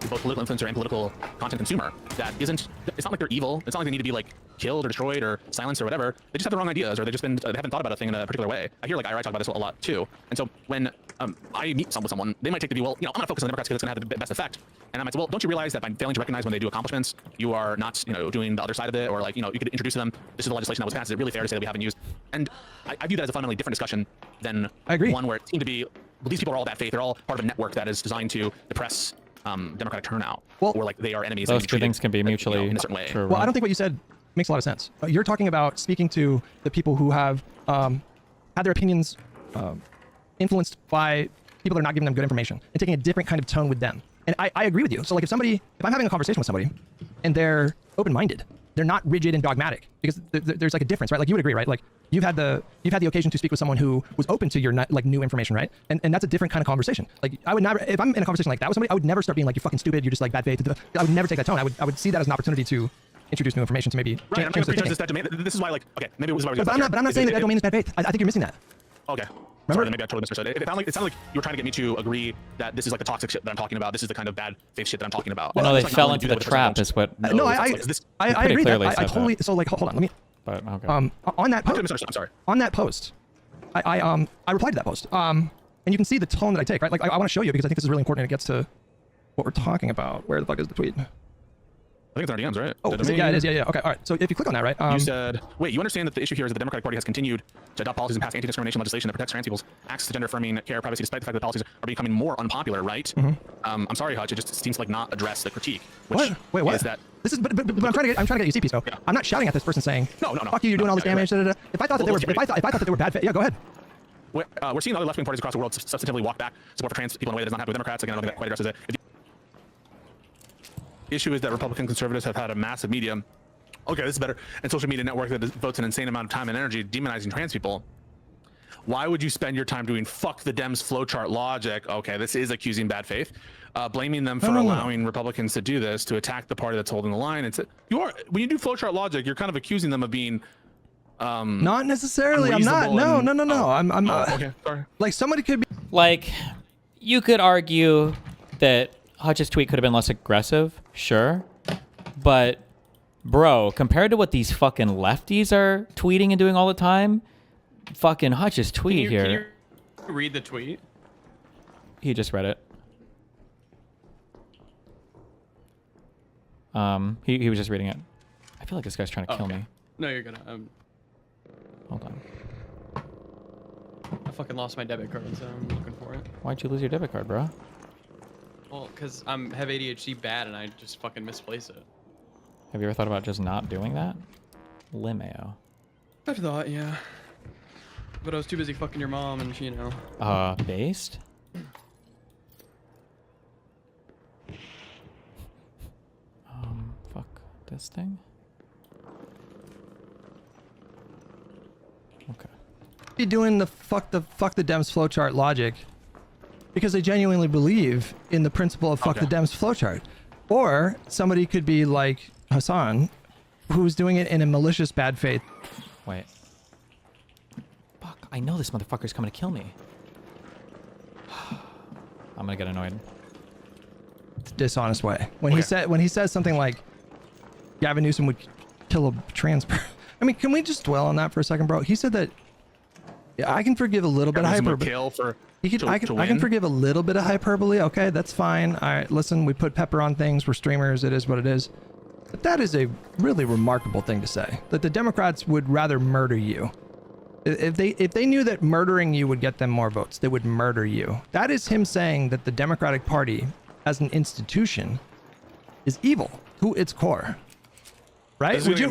both political influencer and political content consumer that isn't. It's not like they're evil. It's not like they need to be like killed or destroyed or silenced or whatever. They just have the wrong ideas, or they haven't thought about a thing in a particular way. I hear like IRI talk about this a lot too. And so when I meet with someone, they might take the view, well, you know, I'm gonna focus on the Democrats because it's gonna have the best effect. And I might say, well, don't you realize that by failing to recognize when they do accomplishments, you are not, you know, doing the other side of it, or like, you know, you could introduce to them, this is the legislation that was passed. Is it really fair to say that we haven't used? And I view that as a fundamentally different discussion than one where it seemed to be, well, these people are all bad faith. They're all part of a network that is designed to depress Democratic turnout, or like they are enemies. Those two things can be mutually, you know, in a certain way. True, well, I don't think what you said makes a lot of sense. You're talking about speaking to the people who have had their opinions influenced by people that are not giving them good information and taking a different kind of tone with them. And I agree with you. So like if I'm having a conversation with somebody and they're open-minded, they're not rigid and dogmatic, because there's like a difference, right? Like you would agree, right? Like you've had the occasion to speak with someone who was open to your like new information, right? And that's a different kind of conversation. Like I would never, if I'm in a conversation like that with somebody, I would never start being like, you're fucking stupid, you're just like bad faith. I would never take that tone. I would see that as an opportunity to introduce new information to maybe Right, I'm trying change to their prejudge thinking. this domain. This is why, like, okay, maybe this is why we got But stuck I'm not here. saying that Is that domain is bad faith. I think you're missing that. Okay. Sorry, then maybe I totally misunderstood. It sounded like you were trying to get me to agree that this is like the toxic shit that I'm talking about. This is the kind of bad faith shit that I'm talking about. Well, no, they It's like fell not into willing the to do that with trap. the Is what? person. No, it's like, is this- I pretty agree. clearly I said totally. that. So like, hold on. Let me. But okay. On that I totally post. misunderstood. I'm sorry. On that post, I replied to that post. And you can see the tone that I take, right? Like I want to show you because I think this is really important and it gets to what we're talking about. Where the fuck is the tweet? I think it's our DMs, right? Oh, is it? Yeah, it is. Yeah, yeah. Okay, all right. So if you click on that, right? You said, wait, you understand that the issue here is that the Democratic Party has continued to adopt policies and pass anti-discrimination legislation that protects trans people's access to gender-affirming care, privacy, despite the fact that the policies are becoming more unpopular, right? I'm sorry, Hutch. It just seems to like not address the critique. Which What? Wait, what? Is that This is, but I'm trying to get you see, Pisco. Yeah. I'm not shouting at this person saying, No. fuck you, you're doing all this Yeah, damage. right. Da, da, da. If I thought that Well, they were, if I thought that they were bad, yeah, go ahead. we're seeing other left-wing parties across the world substantively walk back support for trans people in a way that does not happen with Democrats. Again, I don't think that quite addresses it. The issue is that Republican conservatives have had a massive media, okay, this is better, and social media network that devotes an insane amount of time and energy demonizing trans people. Why would you spend your time doing fuck the Dems flowchart logic? Okay, this is accusing bad faith, blaming them for allowing Republicans to do this, to attack the party that's holding the line. It's you are when you do flowchart logic, you're kind of accusing them of being Not necessarily. I'm not. No. Oh, I'm okay, sorry. like somebody could be. Like, you could argue that Hutch's tweet could have been less aggressive, sure, but bro, compared to what these fucking lefties are tweeting and doing all the time, fucking Hutch's tweet Can you here. read the tweet? He just read it. He was just reading it. I feel like this guy's trying to kill Okay. me. No, you're gonna. Hold on. I fucking lost my debit card, so I'm looking for it. Why'd you lose your debit card, bro? Well, cause have ADHD bad and I just fucking misplace it. Have you ever thought about just not doing that? Limeo. I've thought, yeah. But I was too busy fucking your mom and she, you know. Based? Fuck this thing. Okay. Be doing the fuck the Dems flowchart logic because they genuinely believe in the principle of fuck the Dems flowchart, or somebody could be like Hassan, who's doing it in a malicious bad faith. Wait. Fuck! I know this motherfucker's coming to kill me. I'm gonna get annoyed. Dishonest way when he says something like Gavin Newsom would kill a trans person. I mean, can we just dwell on that for a second, bro? He said that. Yeah, I can forgive a little bit of hyperbole. I can forgive a little bit of hyperbole. Okay, that's fine. All right, listen, we put pepper on things. We're streamers. It is what it is. But that is a really remarkable thing to say. That the Democrats would rather murder you. If they knew that murdering you would get them more votes, they would murder you. That is him saying that the Democratic Party, as an institution, is evil to its core. Right? Would you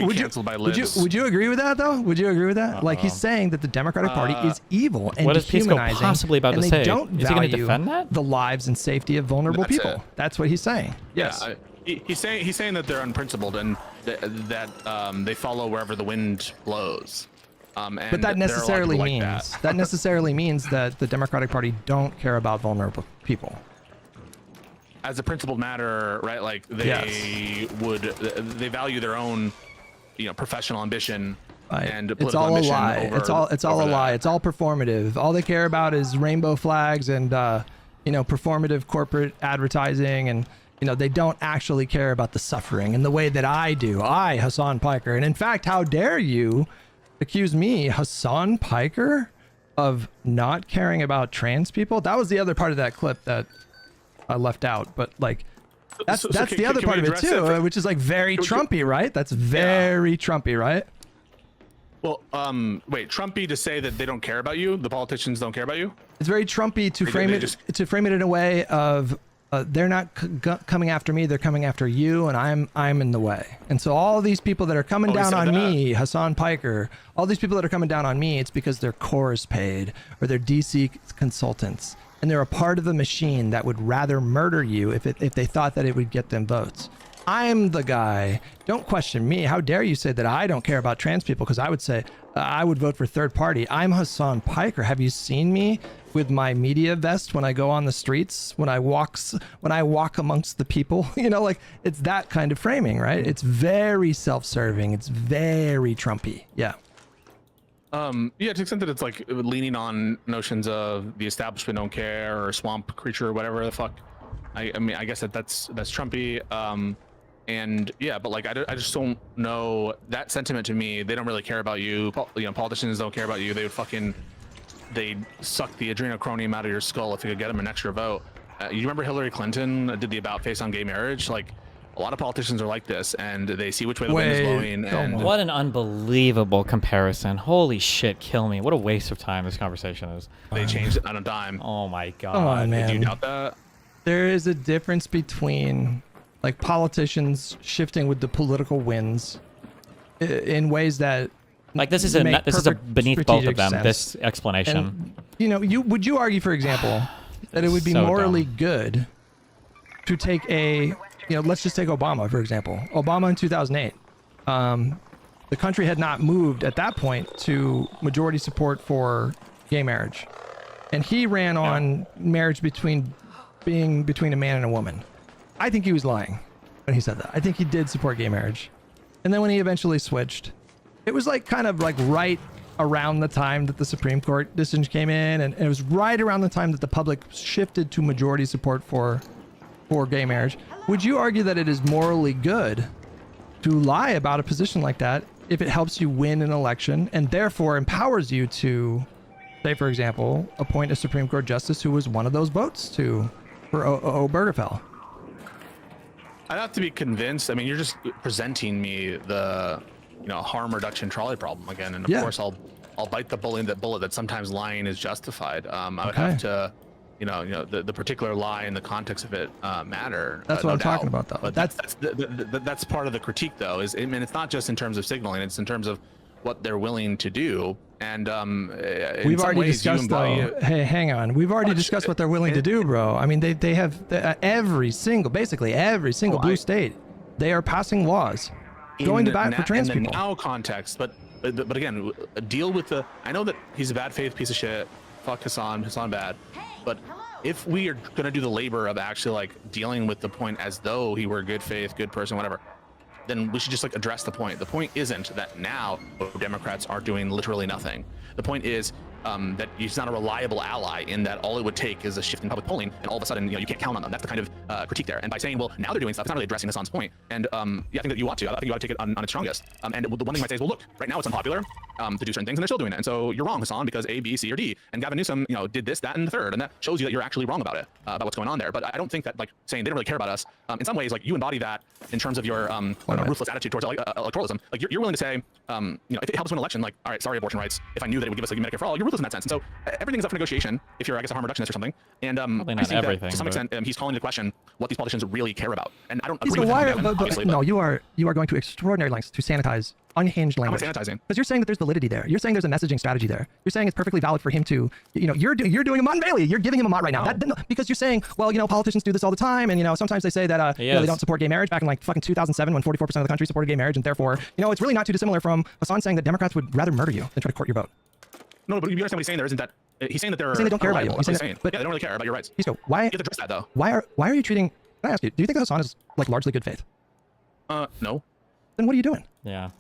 agree with that though? Would you agree with that? Like he's saying that the Democratic Party is evil and what is Pisco dehumanizing, possibly about and to they say? don't Is he gonna value defend that? the lives and safety of vulnerable That's people. it. That's what he's saying. Yes. Yeah, he's saying that they're unprincipled and that they follow wherever the wind blows. But that necessarily means necessarily means that the Democratic Party don't care about vulnerable people. As a principled matter, right? Like they they value their own, professional ambition and It's political all a ambition lie. over, It's all a lie. It's all performative. All they care about is rainbow flags and performative corporate advertising, and they don't actually care about the suffering in the way that I do. I, Hassan Piker. And in fact, how dare you accuse me, Hassan Piker, of not caring about trans people? That was the other part of that clip that I left out, but like that's the other part of it too, which is like very Trumpy, right? That's very Trumpy, right? Well, wait, Trumpy to say that they don't care about you, the politicians don't care about you? It's very Trumpy to frame it in a way of they're not coming after me, they're coming after you, and I'm in the way. And so all these people that are coming down on me, Hassan Piker, all these people that are coming down on me, it's because their core is paid or they're DC consultants. And they're a part of the machine that would rather murder you if they thought that it would get them votes. I'm the guy. Don't question me. How dare you say that I don't care about trans people? Because I would say I would vote for third party. I'm Hassan Piker. Have you seen me with my media vest when I go on the streets, when I walk amongst the people? You know, like it's that kind of framing, right? It's very self-serving. It's very Trumpy. Yeah. Yeah, to the extent that it's like leaning on notions of the establishment don't care or swamp creature or whatever the fuck. I mean, I guess that's Trumpy. And yeah, but like I just don't know that sentiment. To me, they don't really care about you. Politicians don't care about you. They'd suck the adrenochrome out of your skull if you could get them an extra vote. You remember Hillary Clinton did the about face on gay marriage? Like a lot of politicians are like this, and they see which way the wind is blowing. And What an unbelievable comparison. Holy shit, kill me. What a waste of time this conversation is. they changed it on a dime. Oh my god. Come on, man. Do you doubt that? There is a difference between like politicians shifting with the political winds in ways that Like this is make a perfect beneath both of strategic them. sense. This explanation. And, you know, would you argue, for example, that it would be So morally dumb. good to take let's just take Obama, for example. Obama in 2008. The country had not moved at that point to majority support for gay marriage. And he ran on marriage between a man and a woman. I think he was lying when he said that. I think he did support gay marriage. And then when he eventually switched, it was like kind of like right around the time that the Supreme Court decision came in, and it was right around the time that the public shifted to majority support for gay marriage. Would you argue that it is morally good to lie about a position like that if it helps you win an election and therefore empowers you to, say, for example, appoint a Supreme Court justice who was one of those votes for Obergefell? I'd have to be convinced. I mean, you're just presenting me the, harm reduction trolley problem again, and of course I'll bite the bullet that sometimes lying is justified. I would have to, the particular lie and the context of it matter. That's what I'm talking about, though. But that's part of the critique, though. It's not just in terms of signaling; it's in terms of what they're willing to do. And we've already discussed, though. Hey, hang on. We've already discussed what they're willing to do, bro. I mean, they have basically every single blue state. They are passing laws going to bat for trans people. In the now context, but again, deal with the. I know that he's a bad faith piece of shit. Fuck Hassan bad. But if we are gonna do the labor of actually like dealing with the point as though he were a good faith, good person, whatever, then we should just like address the point. The point isn't that now Democrats are doing literally nothing. The point is that he's not a reliable ally in that all it would take is a shift in public polling, and all of a sudden, you can't count on them. That's the kind of critique there. And by saying, well, now they're doing stuff, it's not really addressing Hassan's point. And yeah, I think that you ought to. I think you ought to take it on its strongest. And the one thing you might say is, well, look, right now it's unpopular to do certain things, and they're still doing it. And so you're wrong, Hassan, because A, B, C, or D. And Gavin Newsom, did this, that, and the third, and that shows you that you're actually wrong about it, about what's going on there. But I don't think that like saying they don't really care about us. In some ways, like you embody that in terms of your ruthless attitude towards electoralism. Like you're willing to say, if it helps win an election, like, all right, sorry, abortion rights. If I knew that it would give us like Medicare for all, you're ruthless in that sense. And so everything's up for negotiation if you're, I guess, a harm reductionist or something. And I think that to some extent he's calling into question what these politicians really care about. And I don't agree with him. No, you are going to extraordinary lengths to sanitize unhinged language. I'm not sanitizing. Because you're saying that there's validity there. You're saying there's a messaging strategy there. You're saying it's perfectly valid for him to, you're doing a Mon Bailey. You're giving him a Mont right now. Because you're saying, well, politicians do this all the time, and sometimes they say that they don't support gay marriage. Back in like fucking 2007, when 44% of the country supported gay marriage, and therefore, it's really not too dissimilar from Hassan saying that Democrats would rather murder you than try to court your vote. No, but you understand what he's saying there, isn't that? He's saying that they're. He's saying they don't care about you. He's saying, but yeah, they don't really care about your rights. Pisco, why? You have to address that though. Why are you treating? Can I ask you? Do you think that Hassan is like largely good faith? No. Then what are you doing? Yeah.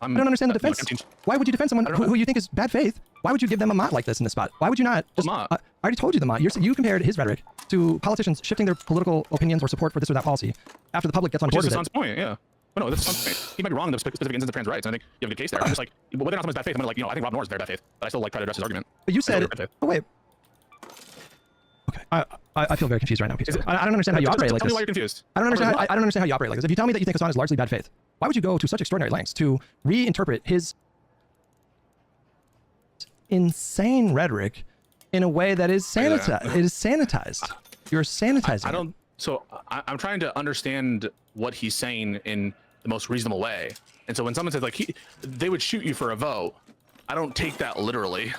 I don't understand the defense. Why would you defend someone who you think is bad faith? Why would you give them a mot like this in this spot? Why would you not? Just, I already told you the mot. You compared his rhetoric to politicians shifting their political opinions or support for this or that policy after the public gets on board with it. Hassan's point, yeah. But no, that's Hassan's point. He might be wrong in the specific instance of trans rights. And I think you have a good case there. I'm just like, whether or not someone's bad faith, I'm like, I think Rob Noor is very bad faith, but I still like try to address his argument. But you said, oh wait. Okay, I feel very confused right now. I don't understand how you operate like this. Tell me why you're confused. I don't understand how you operate like this. If you tell me that you think Hassan is largely bad faith, why would you go to such extraordinary lengths to reinterpret his insane rhetoric in a way that is sanitized? It is sanitized. You're sanitizing. I'm trying to understand what he's saying in the most reasonable way. And so when someone says like they would shoot you for a vote, I don't take that literally.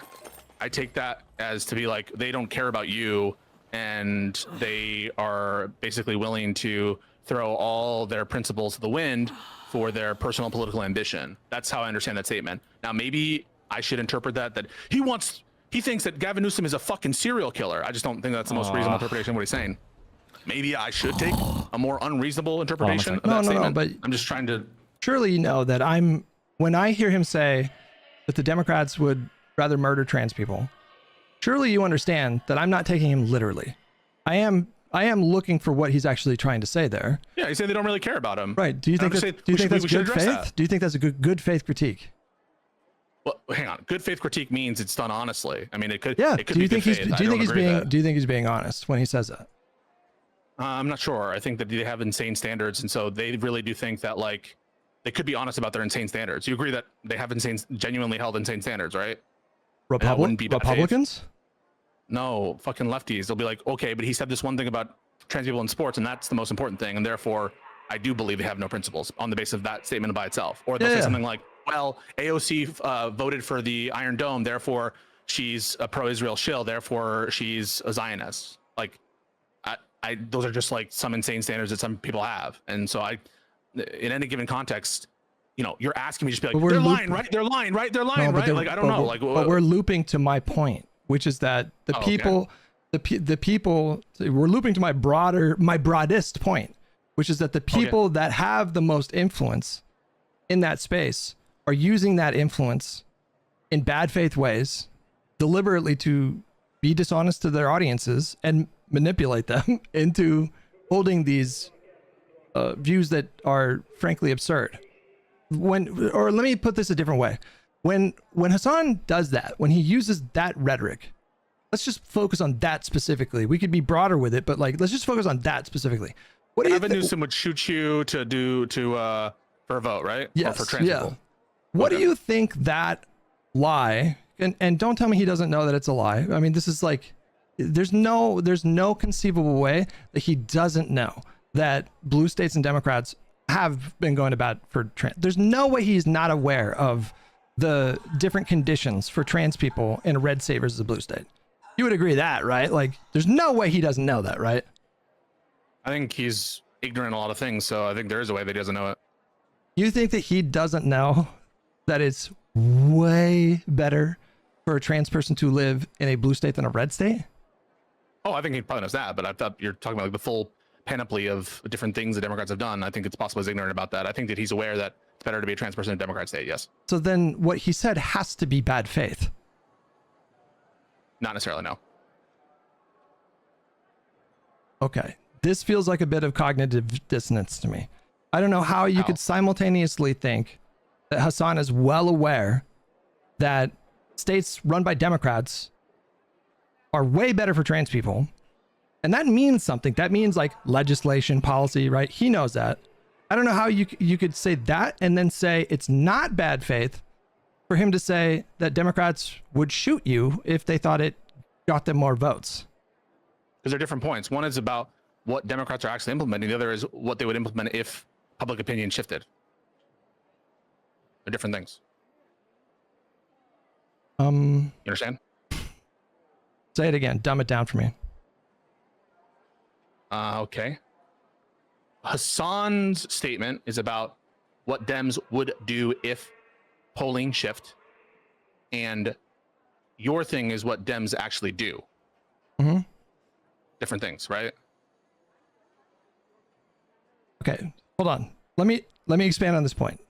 I take that as to be like they don't care about you and they are basically willing to throw all their principles to the wind for their personal political ambition. That's how I understand that statement. Now maybe I should interpret that he thinks that Gavin Newsom is a fucking serial killer. I just don't think that's the most reasonable interpretation of what he's saying. Maybe I should take a more unreasonable interpretation of that statement. But I'm just trying to. Surely you know that when I hear him say that the Democrats would rather murder trans people, surely you understand that I'm not taking him literally. I am looking for what he's actually trying to say there. Yeah, he's saying they don't really care about him. Right. Do you think that's good faith? Do you think that's a good faith critique? Well, hang on. Good faith critique means it's done honestly. I mean, it could. Yeah. It could Do you be think good he's faith. do you think I don't he's being honest when he says that? I'm not sure. I think that they have insane standards, and so they really do think that like they could be honest about their insane standards. You agree that they have genuinely held insane standards, right? Republicans? No, fucking lefties. They'll be like, okay, but he said this one thing about trans people in sports, and that's the most important thing, and therefore I do believe they have no principles on the basis of that statement by itself. Or they'll say something like, well, AOC voted for the Iron Dome, therefore she's a pro-Israel shill, therefore she's a Zionist. Like, those are just like some insane standards that some people have, and so in any given context, you know, you're asking me to just be like, they're lying, right? They're lying, right? They're lying, right? Like, I don't know. Like, but we're looping to my point, which is that the people, we're looping to my broadest point, which is that the people that have the most influence in that space are using that influence in bad faith ways, deliberately to be dishonest to their audiences and manipulate them into holding these views that are frankly absurd. Or let me put this a different way. When Hassan does that, when he uses that rhetoric, let's just focus on that specifically. We could be broader with it, but like, let's just focus on that specifically. What do you think? Newsom would shoot you for a vote, right? Yes. Or for trans people. What do you think that lie? And don't tell me he doesn't know that it's a lie. I mean, this is like, there's no conceivable way that he doesn't know that blue states and Democrats have been going to bat for trans. There's no way he's not aware of the different conditions for trans people in a red state versus a blue state. You would agree that, right? Like, there's no way he doesn't know that, right? I think he's ignorant in a lot of things, so I think there is a way that he doesn't know it. You think that he doesn't know that it's way better for a trans person to live in a blue state than a red state? Oh, I think he probably knows that, but I thought you're talking about like the full panoply of different things the Democrats have done. I think it's possible he's ignorant about that. I think that he's aware that it's better to be a trans person in a Democrat state, yes. So then what he said has to be bad faith. Not necessarily, no. Okay. This feels like a bit of cognitive dissonance to me. I don't know how you could simultaneously think that Hassan is well aware that states run by Democrats are way better for trans people. And that means something. That means like legislation, policy, right? He knows that. I don't know how you could say that and then say it's not bad faith for him to say that Democrats would shoot you if they thought it got them more votes. Because they're different points. One is about what Democrats are actually implementing. The other is what they would implement if public opinion shifted. They're different things. You understand? Say it again. Dumb it down for me. Okay. Hassan's statement is about what Dems would do if polling shift, and your thing is what Dems actually do. Mm-hmm. Different things, right? Okay, hold on. Let me expand on this point.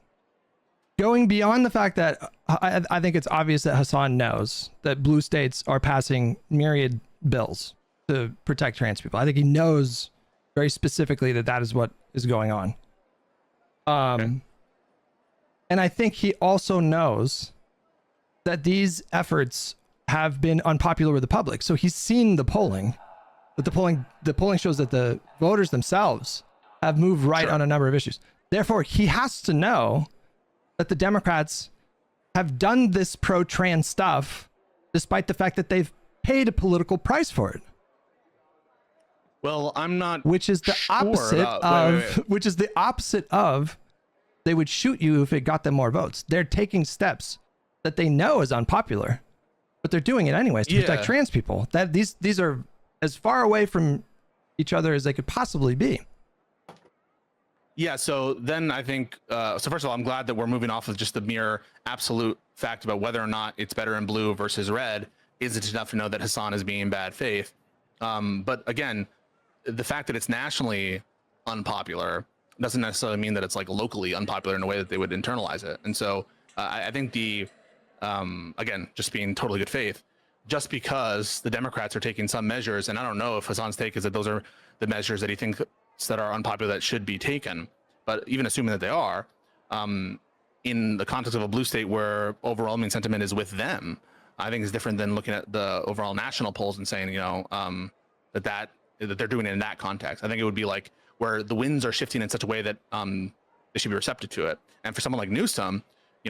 Going beyond the fact that I think it's obvious that Hassan knows that blue states are passing myriad bills to protect trans people. I think he knows very specifically that that is what is going on. Okay. And I think he also knows that these efforts have been unpopular with the public. So he's seen the polling, but the polling shows that the voters themselves have moved right on a number of issues. Therefore, he has to know that the Democrats have done this pro-trans stuff despite the fact that they've paid a political price for it. Well, I'm not. Which is the opposite of. Which is the opposite of. They would shoot you if it got them more votes. They're taking steps that they know is unpopular, but they're doing it anyways to protect trans people. That these are as far away from each other as they could possibly be. Yeah, so then I think, so first of all, I'm glad that we're moving off of just the mere absolute fact about whether or not it's better in blue versus red. Is it enough to know that Hassan is being in bad faith? But again, the fact that it's nationally unpopular doesn't necessarily mean that it's like locally unpopular in a way that they would internalize it. And so I think again, just being totally good faith, just because the Democrats are taking some measures, and I don't know if Hassan's take is that those are the measures that he thinks that are unpopular that should be taken, but even assuming that they are, in the context of a blue state where overwhelming sentiment is with them, I think is different than looking at the overall national polls and saying, that they're doing it in that context. I think it would be like where the winds are shifting in such a way that they should be receptive to it. And for someone like Newsom,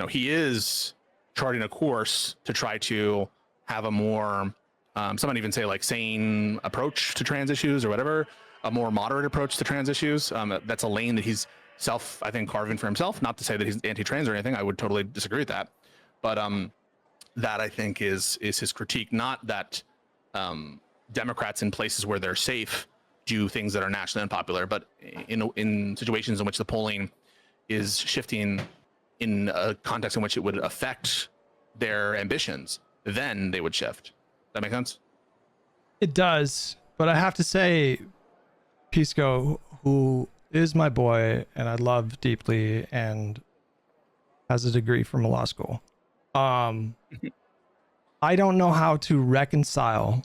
he is charting a course to try to have a more, someone even say like sane approach to trans issues or whatever, a more moderate approach to trans issues. That's a lane that he's I think, carving for himself. Not to say that he's anti-trans or anything. I would totally disagree with that. But that I think is his critique, not that Democrats in places where they're safe do things that are nationally unpopular, but in situations in which the polling is shifting in a context in which it would affect their ambitions, then they would shift. That make sense? It does, but I have to say, Pisco, who is my boy and I love deeply and has a degree from a law school, I don't know how to reconcile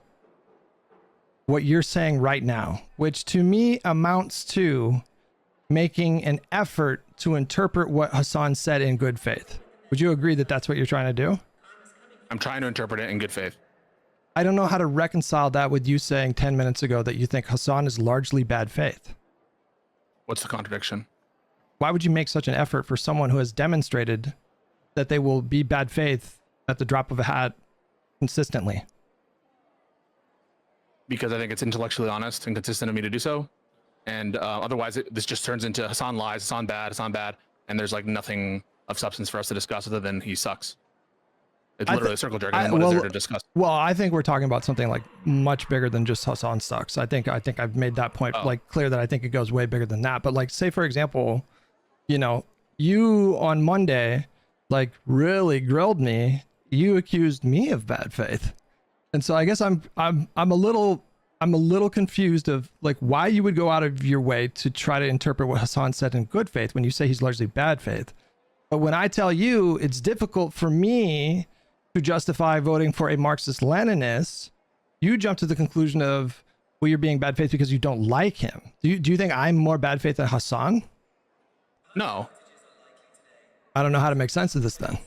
what you're saying right now, which to me amounts to making an effort to interpret what Hassan said in good faith. Would you agree that that's what you're trying to do? I'm trying to interpret it in good faith. I don't know how to reconcile that with you saying 10 minutes ago that you think Hassan is largely bad faith. What's the contradiction? Why would you make such an effort for someone who has demonstrated that they will be bad faith at the drop of a hat consistently? Because I think it's intellectually honest and consistent of me to do so. And otherwise, this just turns into Hassan lies, Hassan bad, and there's like nothing of substance for us to discuss other than he sucks. It's literally a circle jerk. And what is there to discuss? Well, I think we're talking about something like much bigger than just Hassan sucks. I think I've made that point like clear that I think it goes way bigger than that. But like, say for example, you on Monday like really grilled me. You accused me of bad faith, and so I guess I'm a little confused of like why you would go out of your way to try to interpret what Hassan said in good faith when you say he's largely bad faith. But when I tell you it's difficult for me to justify voting for a Marxist-Leninist, you jump to the conclusion of, well, you're being bad faith because you don't like him. Do you think I'm more bad faith than Hassan? No. I don't know how to make sense of this then.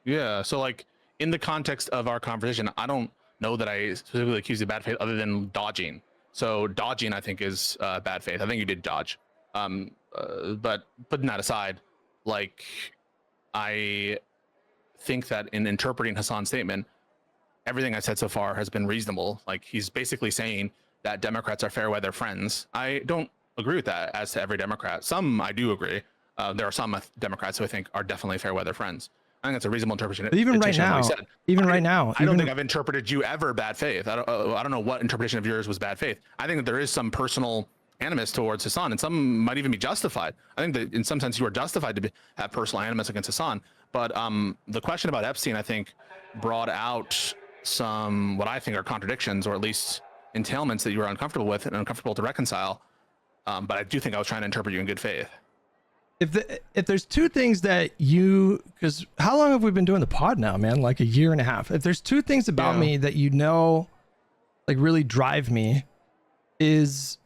Yeah, so like in the context of our conversation, I don't know that I specifically accused you of bad faith other than dodging. So dodging, I think, is bad faith. I think you did dodge. But putting that aside, like I think that in interpreting Hassan's statement, everything I said so far has been reasonable. Like he's basically saying that Democrats are fair weather friends. I don't agree with that as to every Democrat. Some I do agree. There are some Democrats who I think are definitely fair weather friends. I think that's a reasonable interpretation. But even right now, I don't think I've interpreted you ever bad faith. I don't know what interpretation of yours was bad faith. I think that there is some personal animus towards Hassan, and some might even be justified. I think that in some sense you are justified to have personal animus against Hassan. But the question about Epstein, I think, brought out some what I think are contradictions, or at least entailments that you were uncomfortable with and uncomfortable to reconcile. But I do think I was trying to interpret you in good faith. If there's two things that because how long have we been doing the pod now, man? Like a year and a half. If there's two things about me that like really drive me, is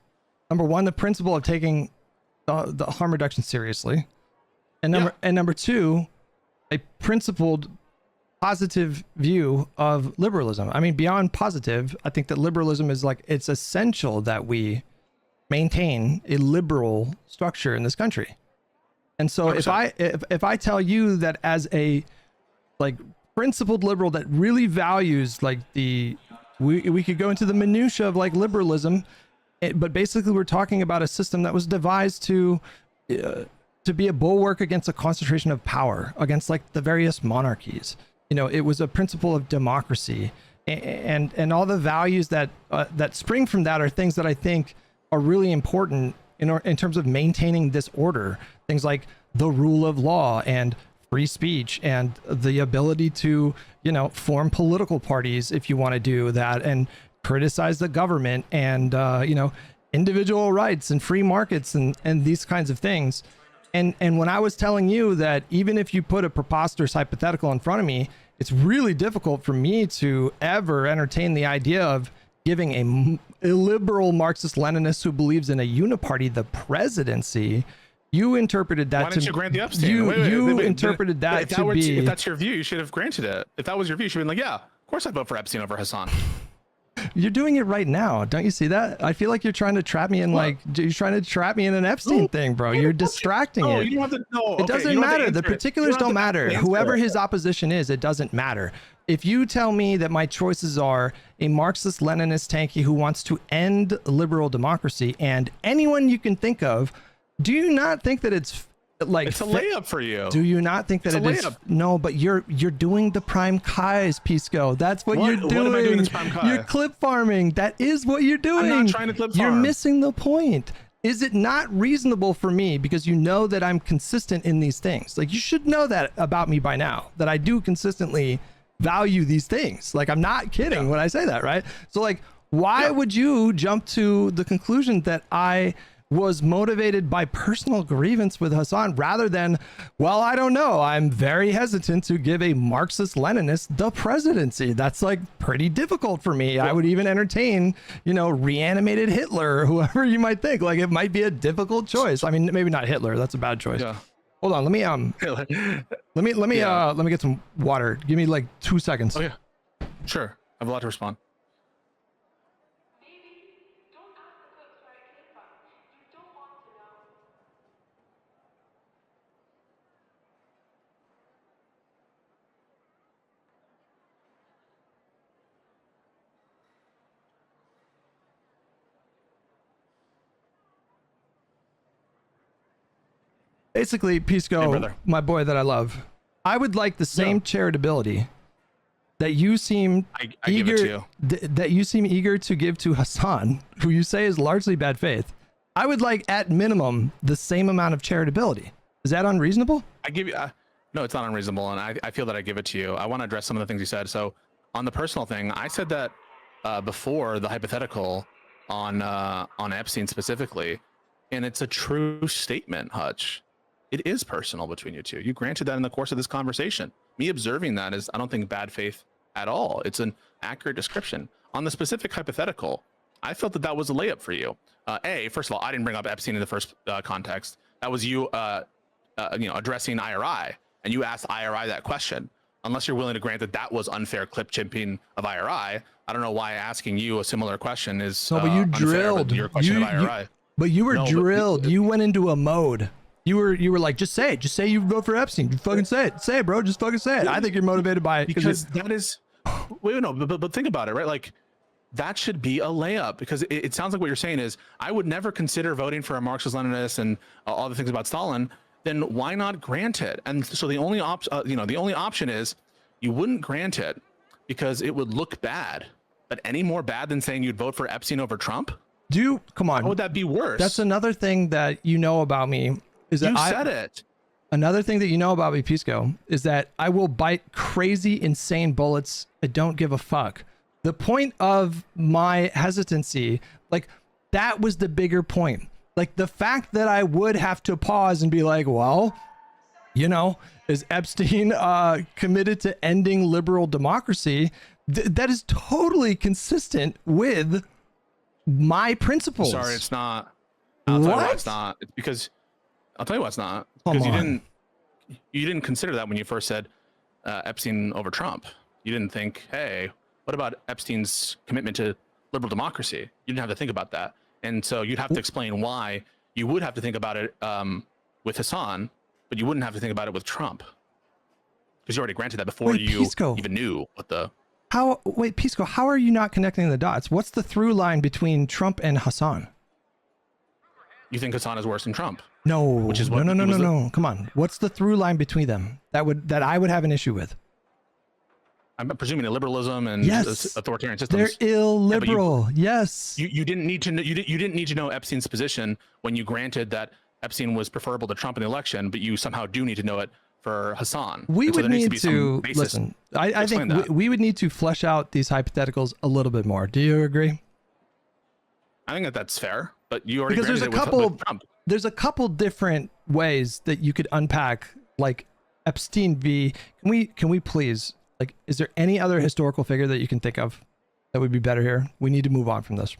number one, the principle of taking the harm reduction seriously, and number two, a principled positive view of liberalism. I mean, beyond positive, I think that liberalism is like, it's essential that we maintain a liberal structure in this country. And so if I tell you that as a like principled liberal that really values like we could go into the minutia of like liberalism, but basically we're talking about a system that was devised to be a bulwark against a concentration of power, against like the various monarchies. It was a principle of democracy, and all the values that spring from that are things that I think are really important in terms of maintaining this order. Things like the rule of law and free speech and the ability to, form political parties if you want to do that, and criticize the government, and individual rights and free markets and these kinds of things. And when I was telling you that even if you put a preposterous hypothetical in front of me, it's really difficult for me to ever entertain the idea of giving a liberal Marxist-Leninist who believes in a uniparty the presidency. You interpreted that. Why didn't you grant the Epstein? You interpreted that to be. If that's your view, you should have granted it. If that was your view, you should have been like, yeah, of course I'd vote for Epstein over Hassan. You're doing it right now. Don't you see that? I feel like you're trying to trap me in you're trying to trap me in an Epstein thing, bro. You're distracting it. You don't have to, no, it doesn't matter. The particulars don't matter. Whoever his opposition is, it doesn't matter. If you tell me that my choices are a Marxist-Leninist tanky who wants to end liberal democracy and anyone you can think of, do you not think that it's it's a layup for you? Do you not think that it is? No, but you're doing the prime Kais, Pisco. That's what you're doing. What am I doing this prime Kai? You're clip farming. That is what you're doing. I'm not trying to clip farm. You're missing the point. Is it not reasonable for me, because you know that I'm consistent in these things? Like, you should know that about me by now, that I do consistently value these things. Like, I'm not kidding when I say that, right? So like, why would you jump to the conclusion that I was motivated by personal grievance with Hassan rather than, well, I don't know, I'm very hesitant to give a Marxist-Leninist the presidency? That's like pretty difficult for me. I would even entertain, reanimated Hitler or whoever you might think. Like, it might be a difficult choice. I mean, maybe not Hitler. That's a bad choice. Yeah. Hold on. Let me get some water. Give me like 2 seconds. Oh yeah. Sure. I have a lot to respond. Basically, Pisco, my boy that I love, I would like the same charitability that you seem that you seem eager to give to Hassan, who you say is largely bad faith. I would like, at minimum, the same amount of charitability. Is that unreasonable? I give you no, it's not unreasonable, and I feel that I give it to you. I want to address some of the things you said. So on the personal thing, I said that before the hypothetical on Epstein specifically, and it's a true statement, Hutch. It is personal between you two. You granted that in the course of this conversation. Me observing that is, I don't think, bad faith at all. It's an accurate description. On the specific hypothetical, I felt that that was a layup for you. First of all, I didn't bring up Epstein in the first context. That was you, addressing IRI, and you asked IRI that question. Unless you're willing to grant that that was unfair clip chimping of IRI, I don't know why asking you a similar question is. No, but you drilled your question of IRI. But you were drilled. You went into a mode. You were like, just say you vote for Epstein. You fucking say it, bro. Just fucking say it. I think you're motivated by it because that is. Wait, no, but think about it, right? Like, that should be a layup, because it sounds like what you're saying is, I would never consider voting for a Marxist-Leninist and all the things about Stalin. Then why not grant it? And so the only option is you wouldn't grant it because it would look bad. But any more bad than saying you'd vote for Epstein over Trump? Come on. How would that be worse? That's another thing that you know about me. Is that you said it. Another thing that you know about me, Pisco, is that I will bite crazy, insane bullets. I don't give a fuck. The point of my hesitancy, like, that was the bigger point. Like, the fact that I would have to pause and be like, well, is Epstein committed to ending liberal democracy? That is totally consistent with my principles. Sorry, it's not. I'll tell you why it's not. It's because I'll tell you why it's not. Because you didn't consider that when you first said Epstein over Trump. You didn't think, hey, what about Epstein's commitment to liberal democracy? You didn't have to think about that. And so you'd have to explain why you would have to think about it with Hassan, but you wouldn't have to think about it with Trump. Because you already granted that before Pisco, even knew what the... Pisco, how are you not connecting the dots? What's the through line between Trump and Hassan? You think Hassan is worse than Trump? No, which is what no. Come on. What's the through line between them that I would have an issue with? I'm presuming illiberalism and Yes. authoritarian They're systems. Yeah, but illiberal. Yes. you didn't need to know you didn't need to know Epstein's position when you granted that Epstein was preferable to Trump in the election, but you somehow do need to know it for Hassan. We And so would there needs need be some to basis listen. I explain think that. we would need to flesh out these hypotheticals a little bit more. Do you agree? I think that that's fair, but you already Because there's a granted it couple. with Trump. There's a couple different ways that you could unpack like Epstein v. Can we please, like, is there any other historical figure that you can think of that would be better here? We need to move on from this.